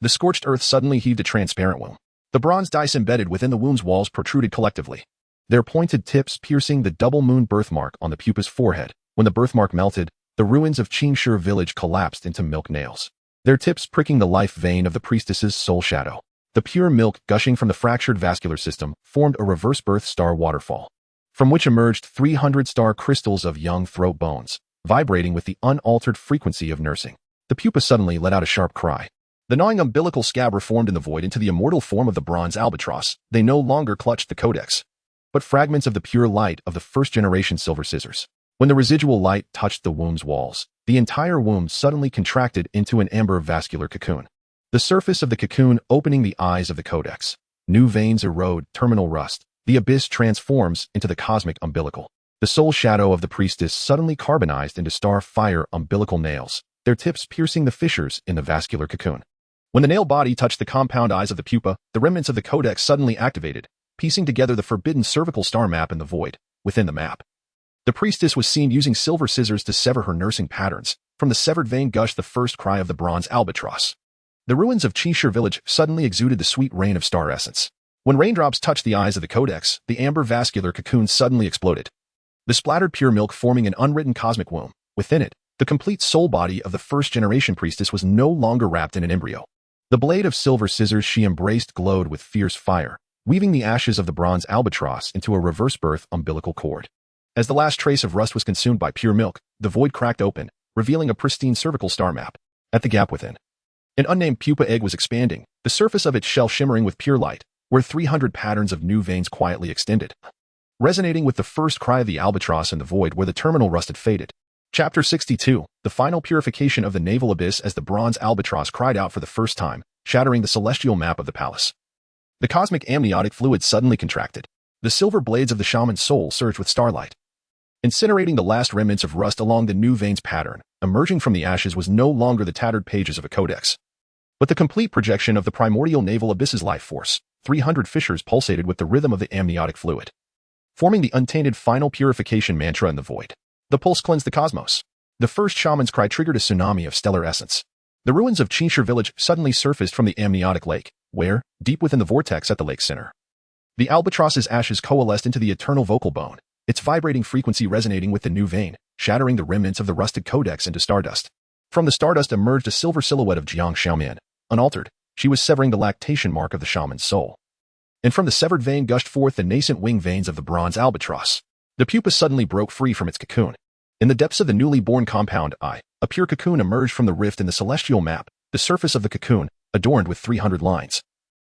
The scorched earth suddenly heaved a transparent womb. The bronze dice embedded within the womb's walls protruded collectively, their pointed tips piercing the double moon birthmark on the pupa's forehead. When the birthmark melted, the ruins of Chinshire village collapsed into milk nails, their tips pricking the life vein of the priestess's soul shadow. The pure milk gushing from the fractured vascular system formed a reverse birth star waterfall, from which emerged 300 star crystals of young throat bones, vibrating with the unaltered frequency of nursing. The pupa suddenly let out a sharp cry. The gnawing umbilical scab reformed in the void into the immortal form of the bronze albatross. They no longer clutched the codex, but fragments of the pure light of the first-generation silver scissors. When the residual light touched the womb's walls, the entire womb suddenly contracted into an amber vascular cocoon, the surface of the cocoon opening the eyes of the codex. New veins erode, terminal rust. The abyss transforms into the cosmic umbilical. The soul shadow of the priestess suddenly carbonized into star fire umbilical nails, their tips piercing the fissures in the vascular cocoon. When the nail body touched the compound eyes of the pupa, the remnants of the codex suddenly activated, piecing together the forbidden cervical star map in the void. Within the map, the priestess was seen using silver scissors to sever her nursing patterns. From the severed vein gushed the first cry of the bronze albatross. The ruins of Chinshire village suddenly exuded the sweet rain of star essence. When raindrops touched the eyes of the codex, the amber vascular cocoon suddenly exploded, the splattered pure milk forming an unwritten cosmic womb. Within it, the complete soul body of the first-generation priestess was no longer wrapped in an embryo. The blade of silver scissors she embraced glowed with fierce fire, weaving the ashes of the bronze albatross into a reverse birth umbilical cord. As the last trace of rust was consumed by pure milk, the void cracked open, revealing a pristine cervical star map. At the gap within, an unnamed pupa egg was expanding, the surface of its shell shimmering with pure light, where 300 patterns of new veins quietly extended, resonating with the first cry of the albatross in the void where the terminal rust had faded. Chapter 62, the final purification of the naval abyss. As the bronze albatross cried out for the first time, shattering the celestial map of the palace, the cosmic amniotic fluid suddenly contracted. The silver blades of the shaman's soul surged with starlight, incinerating the last remnants of rust along the new veins pattern. Emerging from the ashes was no longer the tattered pages of a codex, but the complete projection of the primordial naval abyss's life force. 300 fissures pulsated with the rhythm of the amniotic fluid, forming the untainted final purification mantra in the void. The pulse cleansed the cosmos. The first shaman's cry triggered a tsunami of stellar essence. The ruins of Chinshire village suddenly surfaced from the amniotic lake, where, deep within the vortex at the lake's center, the albatross's ashes coalesced into the eternal vocal bone, its vibrating frequency resonating with the new vein, shattering the remnants of the rusted codex into stardust. From the stardust emerged a silver silhouette of Jiang Xiaoman. Unaltered, she was severing the lactation mark of the shaman's soul. And from the severed vein gushed forth the nascent wing veins of the bronze albatross. The pupa suddenly broke free from its cocoon. In the depths of the newly born compound eye, a pure cocoon emerged from the rift in the celestial map. The surface of the cocoon, adorned with 300 lines,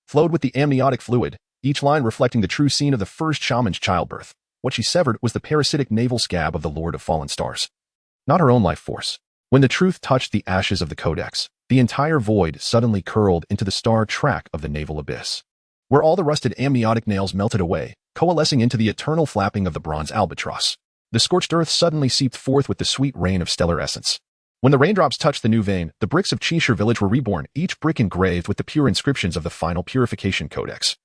flowed with the amniotic fluid, each line reflecting the true scene of the first shaman's childbirth. What she severed was the parasitic navel scab of the Lord of Fallen Stars, not her own life force. When the truth touched the ashes of the codex, the entire void suddenly curled into the star track of the naval abyss, where all the rusted amniotic nails melted away, coalescing into the eternal flapping of the bronze albatross. The scorched earth suddenly seeped forth with the sweet rain of stellar essence. When the raindrops touched the new vein, the bricks of Chinshire village were reborn, each brick engraved with the pure inscriptions of the final purification codex,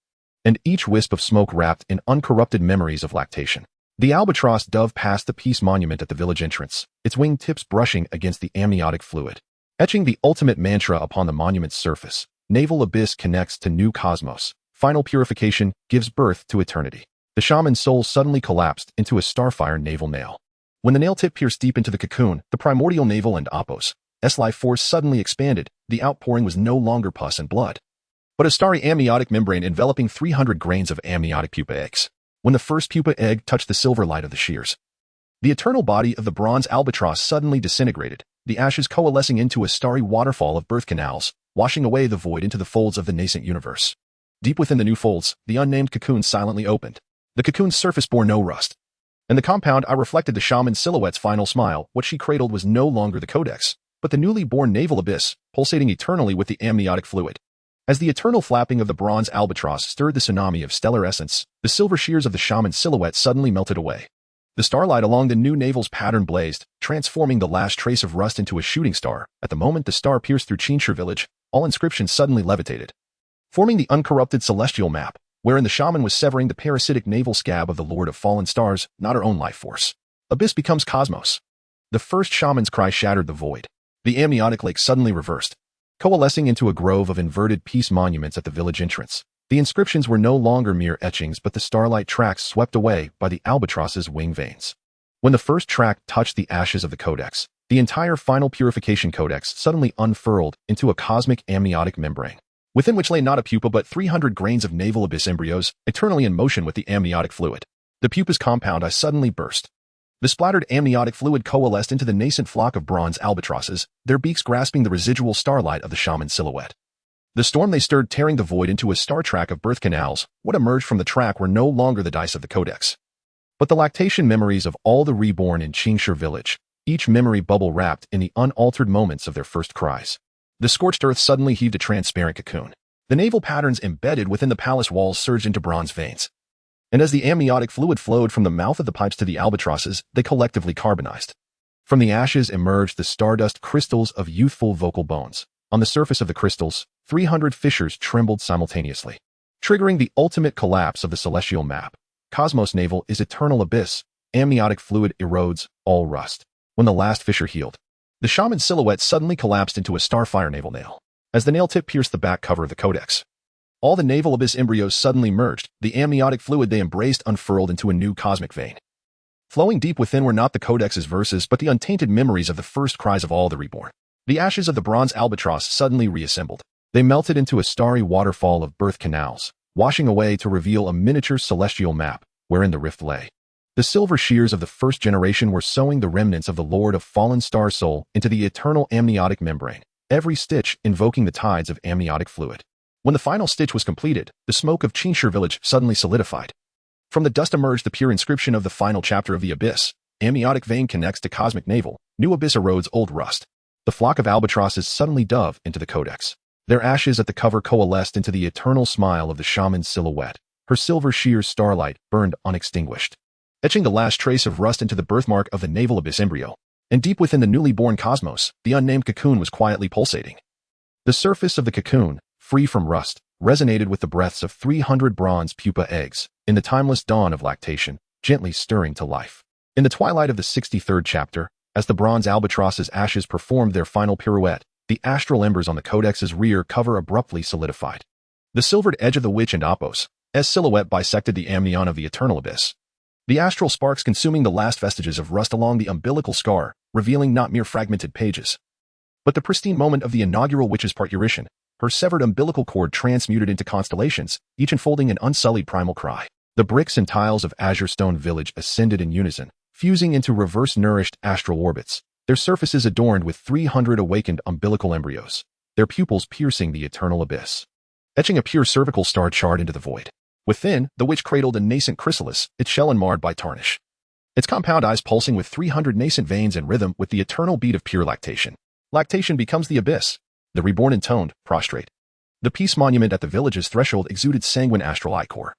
and each wisp of smoke wrapped in uncorrupted memories of lactation. The albatross dove past the peace monument at the village entrance, its wing tips brushing against the amniotic fluid, etching the ultimate mantra upon the monument's surface. Naval abyss connects to new cosmos. Final purification gives birth to eternity. The shaman's soul suddenly collapsed into a starfire naval nail. When the nail tip pierced deep into the cocoon, the primordial navel and Apos' life force suddenly expanded. The outpouring was no longer pus and blood, but a starry amniotic membrane enveloping 300 grains of amniotic pupa eggs. When the first pupa egg touched the silver light of the shears, the eternal body of the bronze albatross suddenly disintegrated, the ashes coalescing into a starry waterfall of birth canals, washing away the void into the folds of the nascent universe. Deep within the new folds, the unnamed cocoon silently opened. The cocoon's surface bore no rust, and the compound eye reflected the shaman's silhouette's final smile. What she cradled was no longer the codex, but the newly born naval abyss, pulsating eternally with the amniotic fluid. As the eternal flapping of the bronze albatross stirred the tsunami of stellar essence, the silver shears of the shaman's silhouette suddenly melted away. The starlight along the new naval's pattern blazed, transforming the last trace of rust into a shooting star. At the moment the star pierced through Chinshire village, all inscriptions suddenly levitated, forming the uncorrupted celestial map, wherein the shaman was severing the parasitic navel scab of the Lord of Fallen Stars, not her own life force. Abyss becomes cosmos. The first shaman's cry shattered the void. The amniotic lake suddenly reversed, coalescing into a grove of inverted peace monuments at the village entrance. The inscriptions were no longer mere etchings but the starlight tracks swept away by the albatross's wing veins. When the first track touched the ashes of the codex, the entire final purification codex suddenly unfurled into a cosmic amniotic membrane, within which lay not a pupa but 300 grains of naval abyss embryos, eternally in motion with the amniotic fluid. The pupa's compound eye suddenly burst. The splattered amniotic fluid coalesced into the nascent flock of bronze albatrosses, their beaks grasping the residual starlight of the shaman's silhouette. The storm they stirred tearing the void into a star track of birth canals. What emerged from the track were no longer the dice of the codex, but the lactation memories of all the reborn in Chinshire village, each memory bubble wrapped in the unaltered moments of their first cries. The scorched earth suddenly heaved a transparent cocoon. The naval patterns embedded within the palace walls surged into bronze veins, and as the amniotic fluid flowed from the mouth of the pipes to the albatrosses, they collectively carbonized. From the ashes emerged the stardust crystals of youthful vocal bones. On the surface of the crystals, 300 fissures trembled simultaneously, triggering the ultimate collapse of the celestial map. Cosmos navel is eternal abyss. Amniotic fluid erodes all rust. When the last fissure healed, the shaman's silhouette suddenly collapsed into a starfire navel nail. As the nail tip pierced the back cover of the codex, all the naval abyss embryos suddenly merged. The amniotic fluid they embraced unfurled into a new cosmic vein. Flowing deep within were not the codex's verses but the untainted memories of the first cries of all the reborn. The ashes of the bronze albatross suddenly reassembled. They melted into a starry waterfall of birth canals, washing away to reveal a miniature celestial map, wherein the rift lay. The silver shears of the first generation were sewing the remnants of the Lord of Fallen Star soul into the eternal amniotic membrane, every stitch invoking the tides of amniotic fluid. When the final stitch was completed, the smoke of Chinshire village suddenly solidified. From the dust emerged the pure inscription of the final chapter of the abyss. Amniotic vein connects to cosmic navel. New abyss erodes old rust. The flock of albatrosses suddenly dove into the codex. Their ashes at the cover coalesced into the eternal smile of the shaman's silhouette, her silver sheer starlight burned unextinguished, etching the last trace of rust into the birthmark of the naval abyss embryo. And deep within the newly born cosmos, the unnamed cocoon was quietly pulsating. The surface of the cocoon, free from rust, resonated with the breaths of 300 bronze pupa eggs, in the timeless dawn of lactation, gently stirring to life. In the twilight of the 63rd chapter, as the bronze albatross's ashes performed their final pirouette, the astral embers on the codex's rear cover abruptly solidified. The silvered edge of the witch and Apos, as silhouette bisected the amnion of the eternal abyss. The astral sparks consuming the last vestiges of rust along the umbilical scar, revealing not mere fragmented pages, but the pristine moment of the inaugural witch's parturition, her severed umbilical cord transmuted into constellations, each enfolding an unsullied primal cry. The bricks and tiles of Azure Stone Village ascended in unison, fusing into reverse-nourished astral orbits, their surfaces adorned with 300 awakened umbilical embryos, their pupils piercing the eternal abyss, etching a pure cervical star chart into the void. Within, the witch cradled a nascent chrysalis, its shell unmarred by tarnish, its compound eyes pulsing with 300 nascent veins in rhythm with the eternal beat of pure lactation. Lactation becomes the abyss, the reborn intoned, prostrate. The peace monument at the village's threshold exuded sanguine astral ichor,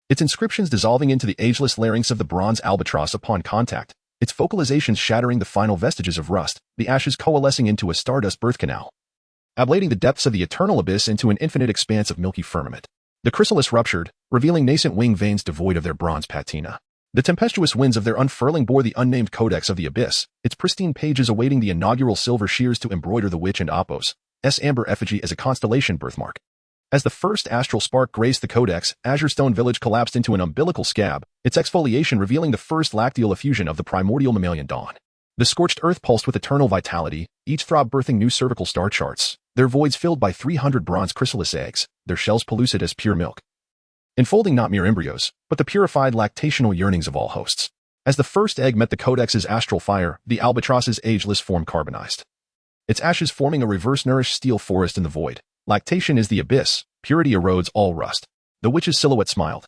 its inscriptions dissolving into the ageless larynx of the bronze albatross upon contact, its vocalizations shattering the final vestiges of rust, the ashes coalescing into a stardust birth canal, ablating the depths of the eternal abyss into an infinite expanse of milky firmament. The chrysalis ruptured, revealing nascent wing veins devoid of their bronze patina. The tempestuous winds of their unfurling bore the unnamed codex of the abyss, its pristine pages awaiting the inaugural silver shears to embroider the witch and Apos' amber effigy as a constellation birthmark. As the first astral spark graced the codex, Azure Stone Village collapsed into an umbilical scab, its exfoliation revealing the first lacteal effusion of the primordial mammalian dawn. The scorched earth pulsed with eternal vitality, each throb birthing new cervical star charts, their voids filled by 300 bronze chrysalis eggs, their shells pellucid as pure milk, enfolding not mere embryos, but the purified lactational yearnings of all hosts. As the first egg met the codex's astral fire, the albatross's ageless form carbonized, its ashes forming a reverse-nourished steel forest in the void. Lactation is the abyss, purity erodes all rust. The witch's silhouette smiled,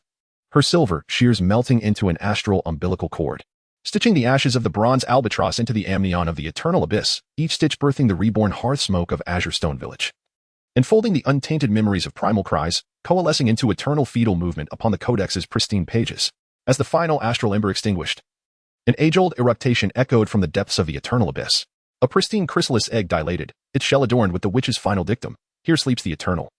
her silver shears melting into an astral umbilical cord, stitching the ashes of the bronze albatross into the amnion of the eternal abyss, each stitch birthing the reborn hearth smoke of Azure Stone Village, enfolding the untainted memories of primal cries, coalescing into eternal fetal movement upon the codex's pristine pages. As the final astral ember extinguished, an age-old eruptation echoed from the depths of the eternal abyss. A pristine chrysalis egg dilated, its shell adorned with the witch's final dictum: "Here sleeps the eternal."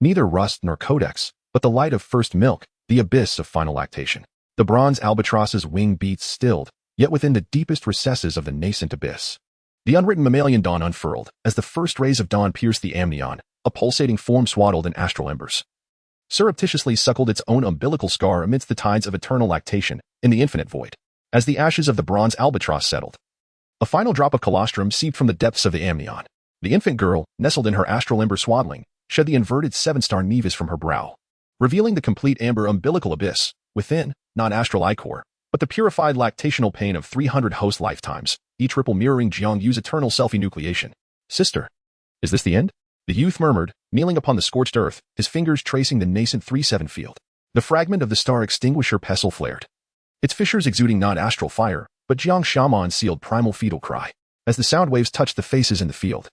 Neither rust nor codex, but the light of first milk, the abyss of final lactation. The bronze albatross's wing beats stilled, yet within the deepest recesses of the nascent abyss, the unwritten mammalian dawn unfurled, as the first rays of dawn pierced the amnion, a pulsating form swaddled in astral embers, surreptitiously suckled its own umbilical scar amidst the tides of eternal lactation, in the infinite void. As the ashes of the bronze albatross settled, a final drop of colostrum seeped from the depths of the amnion. The infant girl, nestled in her astral ember swaddling, shed the inverted seven-star nevis from her brow, revealing the complete amber umbilical abyss. Within, not astral ichor, but the purified lactational pain of 300 host lifetimes, each ripple mirroring Jiangyu's eternal self-enucleation. "Sister, is this the end?" the youth murmured, kneeling upon the scorched earth, his fingers tracing the nascent 3-7 field. The fragment of the star extinguisher pestle flared, its fissures exuding not astral fire, but Jiang Shaman's sealed primal fetal cry. As the sound waves touched the faces in the field,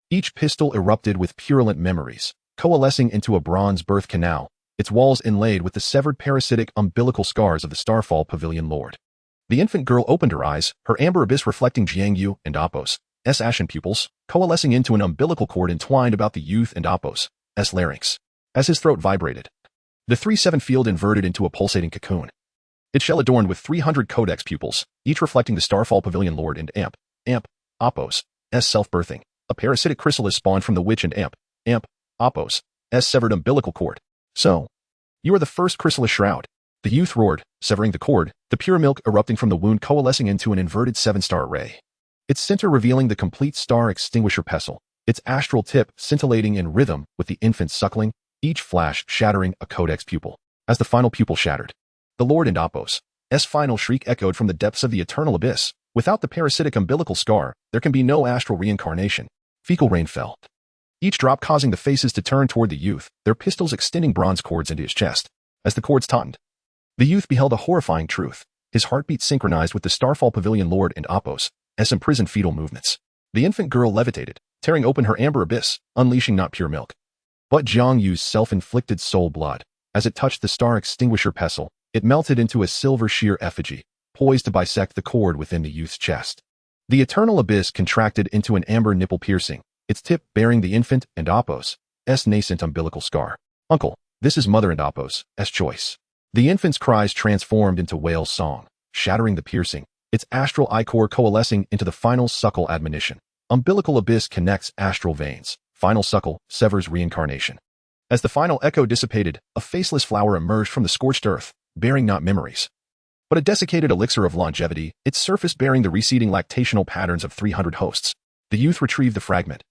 each pistil erupted with purulent memories, coalescing into a bronze birth canal, its walls inlaid with the severed parasitic umbilical scars of the Starfall Pavilion Lord. The infant girl opened her eyes, her amber abyss reflecting Jiangyu and Apos' ashen pupils, coalescing into an umbilical cord entwined about the youth and Apos' larynx. As his throat vibrated, the 3-7 field inverted into a pulsating cocoon, its shell adorned with 300 codex pupils, each reflecting the Starfall Pavilion Lord and Apos' self-birthing. A parasitic chrysalis spawned from the witch and Apos' severed umbilical cord. "So, you are the first chrysalis shroud," the youth roared, severing the cord, the pure milk erupting from the wound coalescing into an inverted 7-star array, its center revealing the complete star extinguisher pestle, its astral tip scintillating in rhythm with the infant's suckling, each flash shattering a codex pupil. As the final pupil shattered, the Lord and Apos' final shriek echoed from the depths of the eternal abyss. Without the parasitic umbilical scar, there can be no astral reincarnation. Fecal rain fell, each drop causing the faces to turn toward the youth, their pistols extending bronze cords into his chest. As the cords tautened, the youth beheld a horrifying truth, his heartbeat synchronized with the Starfall Pavilion Lord and Apos' imprisoned fetal movements. The infant girl levitated, tearing open her amber abyss, unleashing not pure milk, but Jiangyu's self-inflicted soul blood. As it touched the star extinguisher pestle, it melted into a silver sheer effigy, poised to bisect the cord within the youth's chest. The eternal abyss contracted into an amber nipple piercing, its tip bearing the infant and Apo's nascent umbilical scar. Uncle, this is mother and Apo's choice. The infant's cries transformed into wail song, shattering the piercing, its astral ichor coalescing into the final suckle admonition. Umbilical abyss connects astral veins. Final suckle severs reincarnation. As the final echo dissipated, a faceless flower emerged from the scorched earth, bearing not memories, but a desiccated elixir of longevity, its surface bearing the receding lactational patterns of 300 hosts. The youth retrieved the fragment.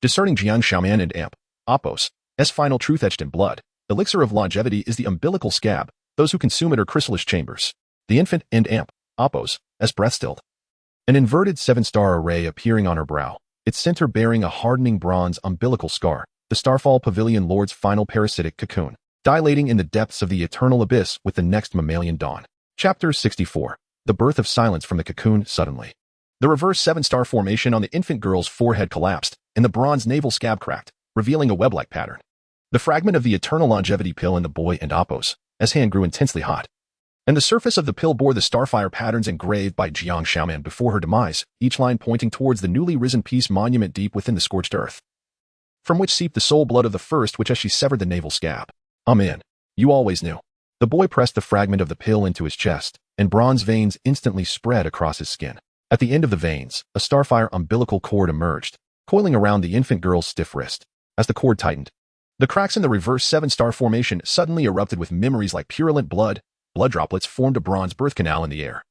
Discerning Jiang Xiaoman and Apo's final truth etched in blood, elixir of longevity is the umbilical scab. Those who consume it are chrysalis chambers. The infant and Apo's breath stilled. An inverted 7-star array appearing on her brow, its center bearing a hardening bronze umbilical scar, the Starfall Pavilion Lord's final parasitic cocoon, dilating in the depths of the eternal abyss with the next mammalian dawn. Chapter 64. The birth of silence from the cocoon suddenly. The reverse 7-star formation on the infant girl's forehead collapsed, and the bronze navel scab cracked, revealing a web-like pattern. The fragment of the eternal longevity pill in the boy and Apo's hand grew intensely hot, and the surface of the pill bore the starfire patterns engraved by Jiang Xiaoman before her demise, each line pointing towards the newly risen peace monument deep within the scorched earth, from which seeped the soul blood of the first which as she severed the navel scab. Amen. You always knew. The boy pressed the fragment of the pill into his chest, and bronze veins instantly spread across his skin. At the end of the veins, a starfire umbilical cord emerged, coiling around the infant girl's stiff wrist. As the cord tightened, the cracks in the reverse 7-star formation suddenly erupted with memories like purulent blood. Blood droplets formed a bronze birth canal in the air,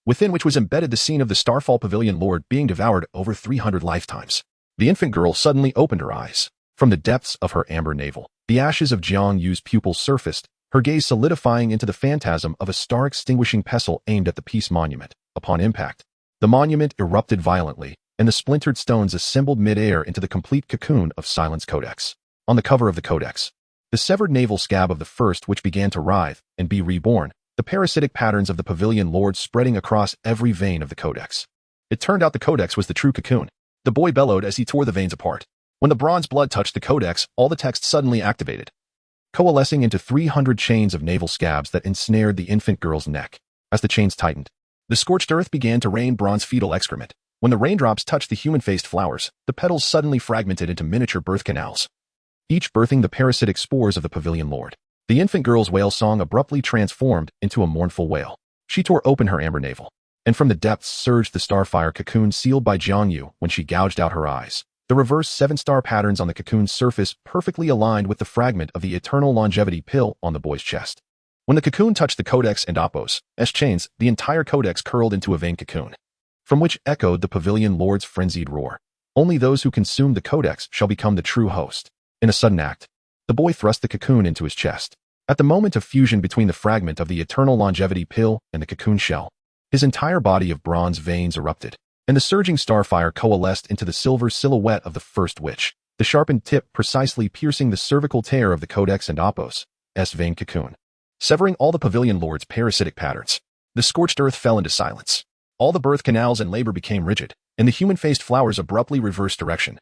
within which was embedded the scene of the Starfall Pavilion Lord being devoured over 300 lifetimes. The infant girl suddenly opened her eyes. From the depths of her amber navel, the ashes of Jiang Yu's pupils surfaced, her gaze solidifying into the phantasm of a star-extinguishing pestle aimed at the peace monument. Upon impact, the monument erupted violently, and the splintered stones assembled mid-air into the complete cocoon of Silence Codex. On the cover of the codex, the severed navel scab of the first which began to writhe and be reborn, the parasitic patterns of the Pavilion Lord spreading across every vein of the codex. It turned out the codex was the true cocoon. The boy bellowed as he tore the veins apart. When the bronze blood touched the codex, all the text suddenly activated, coalescing into 300 chains of navel scabs that ensnared the infant girl's neck. As the chains tightened, the scorched earth began to rain bronze fetal excrement. When the raindrops touched the human-faced flowers, the petals suddenly fragmented into miniature birth canals, each birthing the parasitic spores of the Pavilion Lord. The infant girl's wail song abruptly transformed into a mournful wail. She tore open her amber navel, and from the depths surged the starfire cocoon sealed by Jiang Yu when she gouged out her eyes. The reverse 7-star patterns on the cocoon's surface perfectly aligned with the fragment of the eternal longevity pill on the boy's chest. When the cocoon touched the codex and Apo's chains, the entire codex curled into a vein cocoon, from which echoed the Pavilion Lord's frenzied roar. Only those who consume the codex shall become the true host. In a sudden act, the boy thrust the cocoon into his chest. At the moment of fusion between the fragment of the eternal longevity pill and the cocoon shell, his entire body of bronze veins erupted, and the surging starfire coalesced into the silver silhouette of the first witch, the sharpened tip precisely piercing the cervical tear of the codex and Apo's vein cocoon, severing all the Pavilion Lord's parasitic patterns. The scorched earth fell into silence. All the birth canals and labor became rigid, and the human-faced flowers abruptly reversed direction,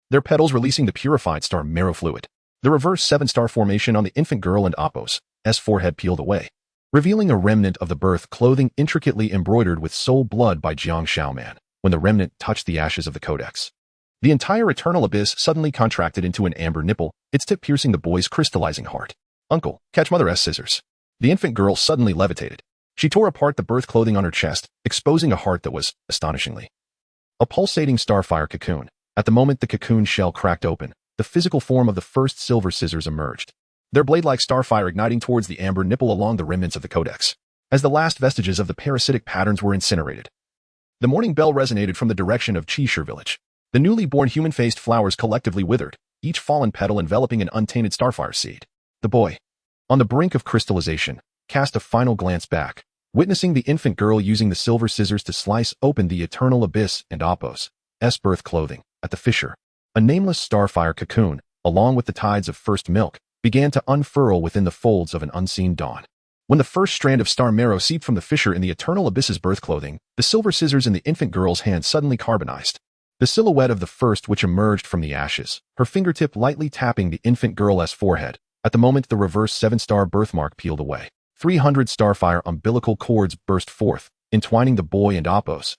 their petals releasing the purified star marrow fluid. The reverse 7-star formation on the infant girl and Apo's forehead peeled away, revealing a remnant of the birth clothing intricately embroidered with soul blood by Jiang Xiaoman. When the remnant touched the ashes of the codex, the entire eternal abyss suddenly contracted into an amber nipple, its tip piercing the boy's crystallizing heart. Uncle, catch mother's scissors. The infant girl suddenly levitated. She tore apart the birth clothing on her chest, exposing a heart that was, astonishingly, a pulsating starfire cocoon. At the moment the cocoon shell cracked open, the physical form of the first silver scissors emerged, their blade-like starfire igniting towards the amber nipple along the remnants of the codex. As the last vestiges of the parasitic patterns were incinerated, the morning bell resonated from the direction of Qishir village. The newly born human-faced flowers collectively withered, each fallen petal enveloping an untainted starfire seed. The boy, on the brink of crystallization, cast a final glance back, witnessing the infant girl using the silver scissors to slice open the eternal abyss and Apo's birth clothing. At the fissure, a nameless starfire cocoon, along with the tides of first milk, began to unfurl within the folds of an unseen dawn. When the first strand of star marrow seeped from the fissure in the eternal abyss's birth clothing, the silver scissors in the infant girl's hand suddenly carbonized. The silhouette of the first which emerged from the ashes, her fingertip lightly tapping the infant girl's forehead. At the moment, the reverse 7-star birthmark peeled away. 300 starfire umbilical cords burst forth, entwining the boy and Apos'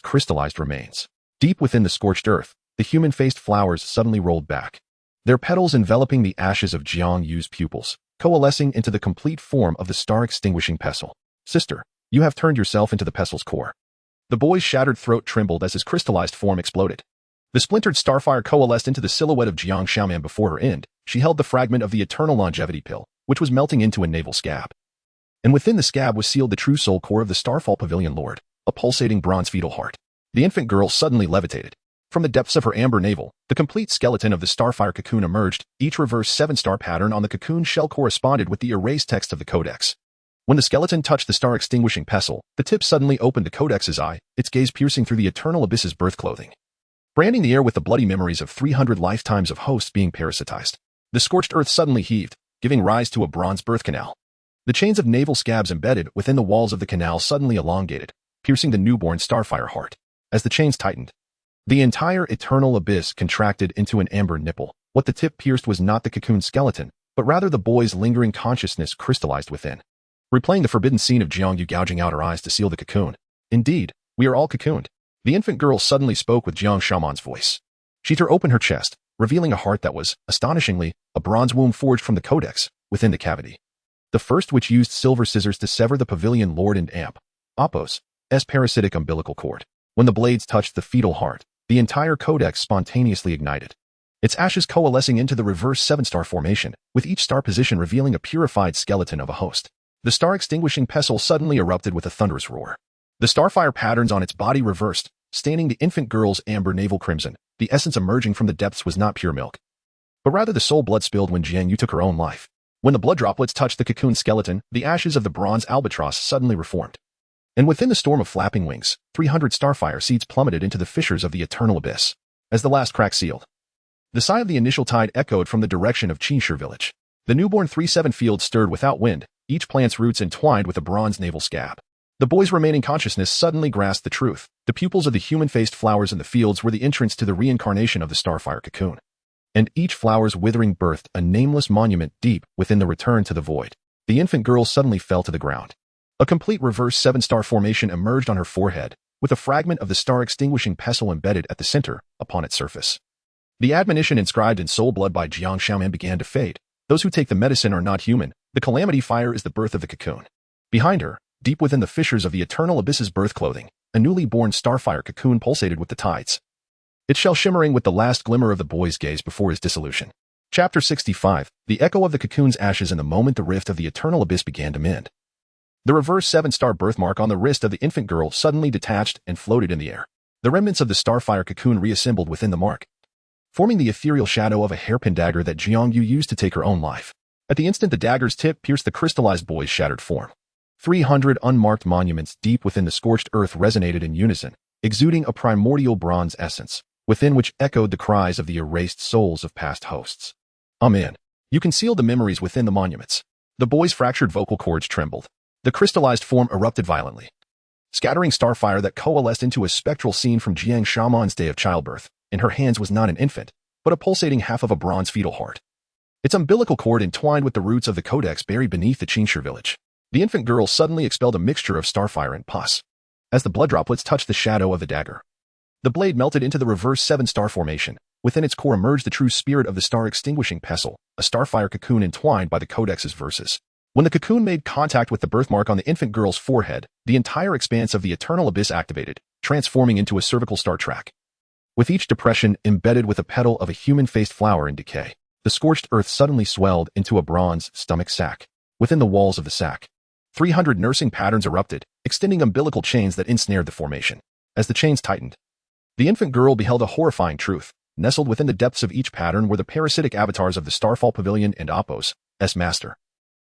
crystallized remains. Deep within the scorched earth, the human-faced flowers suddenly rolled back, their petals enveloping the ashes of Jiang Yu's pupils, coalescing into the complete form of the star-extinguishing pestle. Sister, you have turned yourself into the pestle's core. The boy's shattered throat trembled as his crystallized form exploded. The splintered starfire coalesced into the silhouette of Jiang Xiaoman. Before her end, she held the fragment of the eternal longevity pill, which was melting into a navel scab. And within the scab was sealed the true soul core of the Starfall Pavilion Lord, a pulsating bronze fetal heart. The infant girl suddenly levitated. From the depths of her amber navel, the complete skeleton of the starfire cocoon emerged. Each reverse 7-star pattern on the cocoon shell corresponded with the erased text of the codex. When the skeleton touched the star-extinguishing pestle, the tip suddenly opened the codex's eye, its gaze piercing through the eternal abyss's birth clothing, branding the air with the bloody memories of 300 lifetimes of hosts being parasitized. The scorched earth suddenly heaved, giving rise to a bronze birth canal. The chains of navel scabs embedded within the walls of the canal suddenly elongated, piercing the newborn starfire heart. As the chains tightened, the entire eternal abyss contracted into an amber nipple. What the tip pierced was not the cocoon skeleton, but rather the boy's lingering consciousness crystallized within, replaying the forbidden scene of Jiang Yu gouging out her eyes to seal the cocoon. Indeed, we are all cocooned. The infant girl suddenly spoke with Jiang Xiaoman's voice. She tore open her chest, revealing a heart that was, astonishingly, a bronze womb forged from the codex, within the cavity. The first which used silver scissors to sever the pavilion lord and Apos' parasitic umbilical cord. When the blades touched the fetal heart, the entire codex spontaneously ignited, its ashes coalescing into the reverse 7-star formation, with each star position revealing a purified skeleton of a host. The star-extinguishing pestle suddenly erupted with a thunderous roar. The starfire patterns on its body reversed, staining the infant girl's amber navel crimson. The essence emerging from the depths was not pure milk, but rather the soul blood spilled when Jiang Yu took her own life. When the blood droplets touched the cocoon skeleton, the ashes of the bronze albatross suddenly reformed. And within the storm of flapping wings, 300 starfire seeds plummeted into the fissures of the eternal abyss. As the last crack sealed, the sigh of the initial tide echoed from the direction of Qinshi village. The newborn 3-7 field stirred without wind, each plant's roots entwined with a bronze navel scab. The boy's remaining consciousness suddenly grasped the truth. The pupils of the human-faced flowers in the fields were the entrance to the reincarnation of the starfire cocoon. And each flower's withering birthed a nameless monument deep within the return to the void. The infant girl suddenly fell to the ground. A complete reverse 7-star formation emerged on her forehead, with a fragment of the star-extinguishing pestle embedded at the center, upon its surface. The admonition inscribed in soul blood by Jiang Xiaoman began to fade. Those who take the medicine are not human. The calamity fire is the birth of the cocoon. Behind her, deep within the fissures of the eternal abyss's birth clothing, a newly born starfire cocoon pulsated with the tides, its shell shimmering with the last glimmer of the boy's gaze before his dissolution. Chapter 65. The echo of the cocoon's ashes in the moment the rift of the eternal abyss began to mend. The reverse 7-star birthmark on the wrist of the infant girl suddenly detached and floated in the air. The remnants of the starfire cocoon reassembled within the mark, forming the ethereal shadow of a hairpin dagger that Jiang Yu used to take her own life. At the instant the dagger's tip pierced the crystallized boy's shattered form, 300 unmarked monuments deep within the scorched earth resonated in unison, exuding a primordial bronze essence, within which echoed the cries of the erased souls of past hosts. Amen. You concealed the memories within the monuments. The boy's fractured vocal cords trembled. The crystallized form erupted violently, scattering starfire that coalesced into a spectral scene from Jiang Xiaoman's day of childbirth. In her hands was not an infant, but a pulsating half of a bronze fetal heart, its umbilical cord entwined with the roots of the codex buried beneath the Qinshi village. The infant girl suddenly expelled a mixture of starfire and pus. As the blood droplets touched the shadow of the dagger, the blade melted into the reverse 7-star formation. Within its core emerged the true spirit of the star-extinguishing pestle, a starfire cocoon entwined by the codex's verses. When the cocoon made contact with the birthmark on the infant girl's forehead, the entire expanse of the eternal abyss activated, transforming into a cervical star track, with each depression embedded with a petal of a human-faced flower in decay. The scorched earth suddenly swelled into a bronze stomach sac. Within the walls of the sac, 300 nursing patterns erupted, extending umbilical chains that ensnared the formation. As the chains tightened, the infant girl beheld a horrifying truth. Nestled within the depths of each pattern were the parasitic avatars of the Starfall Pavilion and Apos' master,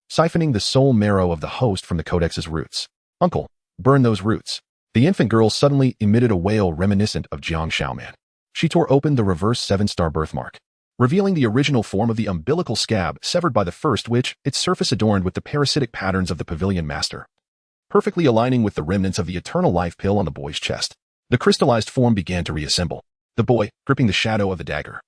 siphoning the soul marrow of the host from the codex's roots. Uncle, burn those roots. The infant girl suddenly emitted a wail reminiscent of Jiang Xiaoman. She tore open the reverse 7-star birthmark, revealing the original form of the umbilical scab severed by the first, which, its surface adorned with the parasitic patterns of the pavilion master, perfectly aligning with the remnants of the eternal life pill on the boy's chest. The crystallized form began to reassemble. The boy, gripping the shadow of the dagger,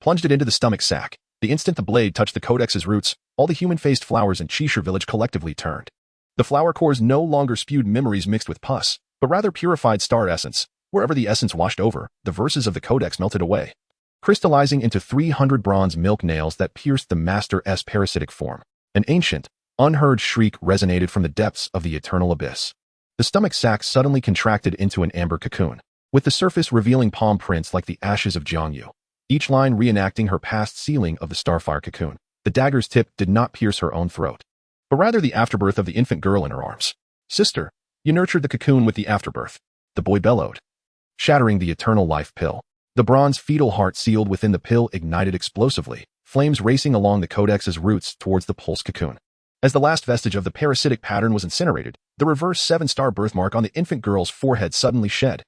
plunged it into the stomach sac. The instant the blade touched the codex's roots, all the human-faced flowers in Cheshire village collectively turned. The flower cores no longer spewed memories mixed with pus, but rather purified star essence. Wherever the essence washed over, the verses of the codex melted away, crystallizing into 300 bronze milk nails that pierced the Master's parasitic form. An ancient, unheard shriek resonated from the depths of the eternal abyss. The stomach sac suddenly contracted into an amber cocoon, with the surface revealing palm prints like the ashes of Jiangyu, each line reenacting her past sealing of the starfire cocoon. The dagger's tip did not pierce her own throat, but rather the afterbirth of the infant girl in her arms. "Sister, you nurtured the cocoon with the afterbirth," the boy bellowed, shattering the eternal life pill. The bronze fetal heart sealed within the pill ignited explosively, flames racing along the codex's roots towards the pulse cocoon. As the last vestige of the parasitic pattern was incinerated, the reverse 7-star birthmark on the infant girl's forehead suddenly shed,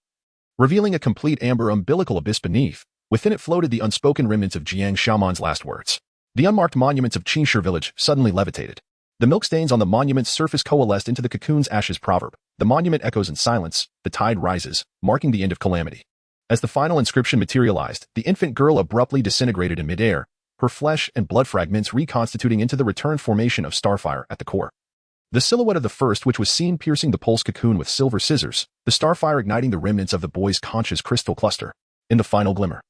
revealing a complete amber umbilical abyss beneath. Within it floated the unspoken remnants of Jiang Xiaoman's last words. The unmarked monuments of Cheshire village suddenly levitated. The milk stains on the monument's surface coalesced into the cocoon's ashes proverb. The monument echoes in silence, the tide rises, marking the end of calamity. As the final inscription materialized, the infant girl abruptly disintegrated in midair, her flesh and blood fragments reconstituting into the returned formation of starfire at the core. The silhouette of the first, which was seen piercing the pulse cocoon with silver scissors, the starfire igniting the remnants of the boy's conscious crystal cluster. In the final glimmer,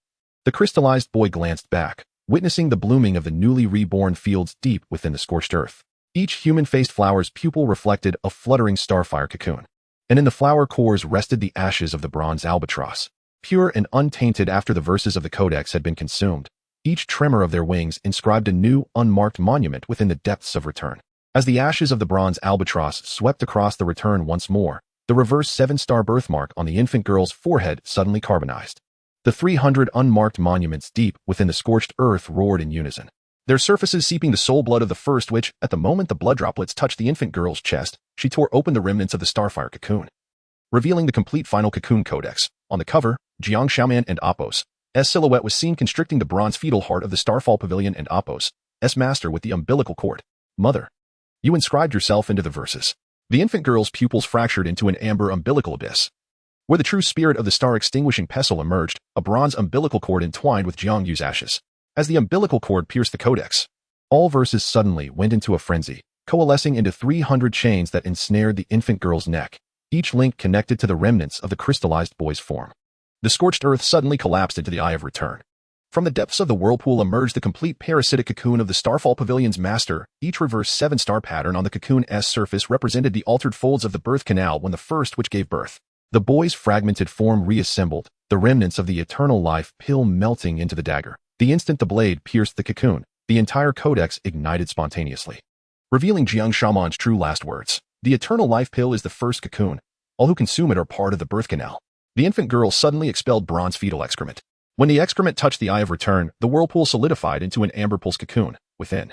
the crystallized boy glanced back, witnessing the blooming of the newly reborn fields deep within the scorched earth. Each human-faced flower's pupil reflected a fluttering starfire cocoon, and in the flower cores rested the ashes of the bronze albatross, pure and untainted after the verses of the codex had been consumed. Each tremor of their wings inscribed a new, unmarked monument within the depths of return. As the ashes of the bronze albatross swept across the return once more, the reverse 7-star birthmark on the infant girl's forehead suddenly carbonized. The 300 unmarked monuments deep within the scorched earth roared in unison, their surfaces seeping the soul blood of the first which, at the moment the blood droplets touched the infant girl's chest, she tore open the remnants of the starfire cocoon, revealing the complete final cocoon codex. On the cover, Jiang Xiaoman and Apos' silhouette was seen constricting the bronze fetal heart of the Starfall Pavilion and Apos' master with the umbilical cord. "Mother, you inscribed yourself into the verses." The infant girl's pupils fractured into an amber umbilical abyss, where the true spirit of the star-extinguishing pestle emerged, a bronze umbilical cord entwined with Jiangyu's ashes. As the umbilical cord pierced the codex, all verses suddenly went into a frenzy, coalescing into 300 chains that ensnared the infant girl's neck, each link connected to the remnants of the crystallized boy's form. The scorched earth suddenly collapsed into the Eye of Return. From the depths of the whirlpool emerged the complete parasitic cocoon of the Starfall Pavilion's master. Each reverse 7-star pattern on the cocoon's surface represented the altered folds of the birth canal when the first which gave birth. The boy's fragmented form reassembled, the remnants of the eternal life pill melting into the dagger. The instant the blade pierced the cocoon, the entire codex ignited spontaneously, revealing Jiang Shaman's true last words. "The eternal life pill is the first cocoon. All who consume it are part of the birth canal." The infant girl suddenly expelled bronze fetal excrement. When the excrement touched the Eye of Return, the whirlpool solidified into an amber pulse cocoon. Within,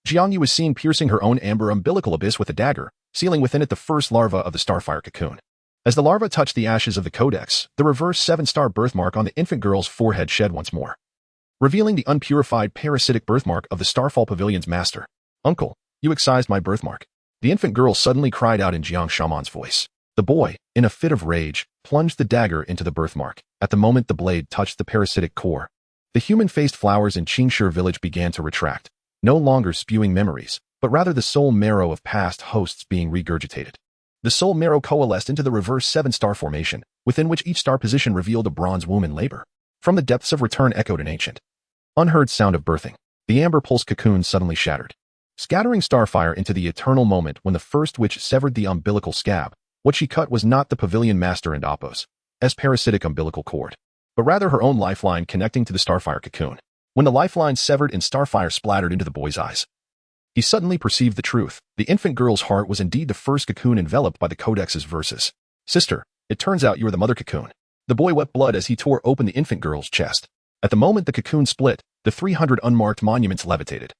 Jiangyu was seen piercing her own amber umbilical abyss with a dagger, sealing within it the first larva of the starfire cocoon. As the larva touched the ashes of the codex, the reverse 7-star birthmark on the infant girl's forehead shed once more, revealing the unpurified parasitic birthmark of the Starfall Pavilion's master. "Uncle, you excised my birthmark." The infant girl suddenly cried out in Jiang Shaman's voice. The boy, in a fit of rage, plunged the dagger into the birthmark. At the moment the blade touched the parasitic core, the human-faced flowers in Cheshire village began to retract, no longer spewing memories, but rather the soul marrow of past hosts being regurgitated. The soul marrow coalesced into the reverse 7-star formation, within which each star position revealed a bronze womb in labor. From the depths of return echoed an ancient, unheard sound of birthing. The amber pulse cocoon suddenly shattered, scattering starfire into the eternal moment when the first witch severed the umbilical scab. What she cut was not the pavilion master and Apos' parasitic umbilical cord, but rather her own lifeline connecting to the starfire cocoon. When the lifeline severed and starfire splattered into the boy's eyes, he suddenly perceived the truth. The infant girl's heart was indeed the first cocoon enveloped by the codex's verses. "Sister, it turns out you are the mother cocoon." The boy wept blood as he tore open the infant girl's chest. At the moment the cocoon split, the 300 unmarked monuments levitated,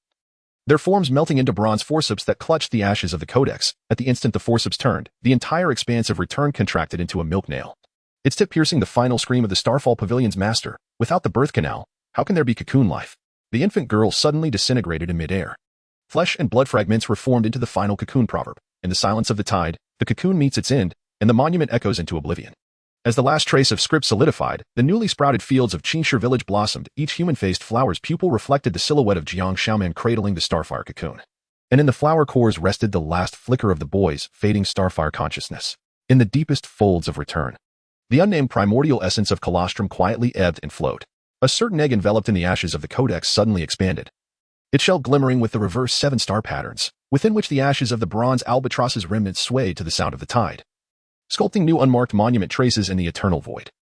their forms melting into bronze forceps that clutched the ashes of the codex. At the instant the forceps turned, the entire expanse of return contracted into a milk nail, its tip piercing the final scream of the Starfall Pavilion's master. Without the birth canal, how can there be cocoon life? The infant girl suddenly disintegrated in midair. Flesh and blood fragments were formed into the final cocoon proverb. In the silence of the tide, the cocoon meets its end, and the monument echoes into oblivion. As the last trace of script solidified, the newly sprouted fields of Qingshi village blossomed. Each human-faced flower's pupil reflected the silhouette of Jiang Xiaoman cradling the starfire cocoon. And in the flower cores rested the last flicker of the boy's fading starfire consciousness. In the deepest folds of return, the unnamed primordial essence of colostrum quietly ebbed and flowed. A certain egg enveloped in the ashes of the codex suddenly expanded, its shell glimmering with the reverse 7-star patterns, within which the ashes of the bronze albatross's remnants swayed to the sound of the tide, sculpting new unmarked monument traces in the eternal void.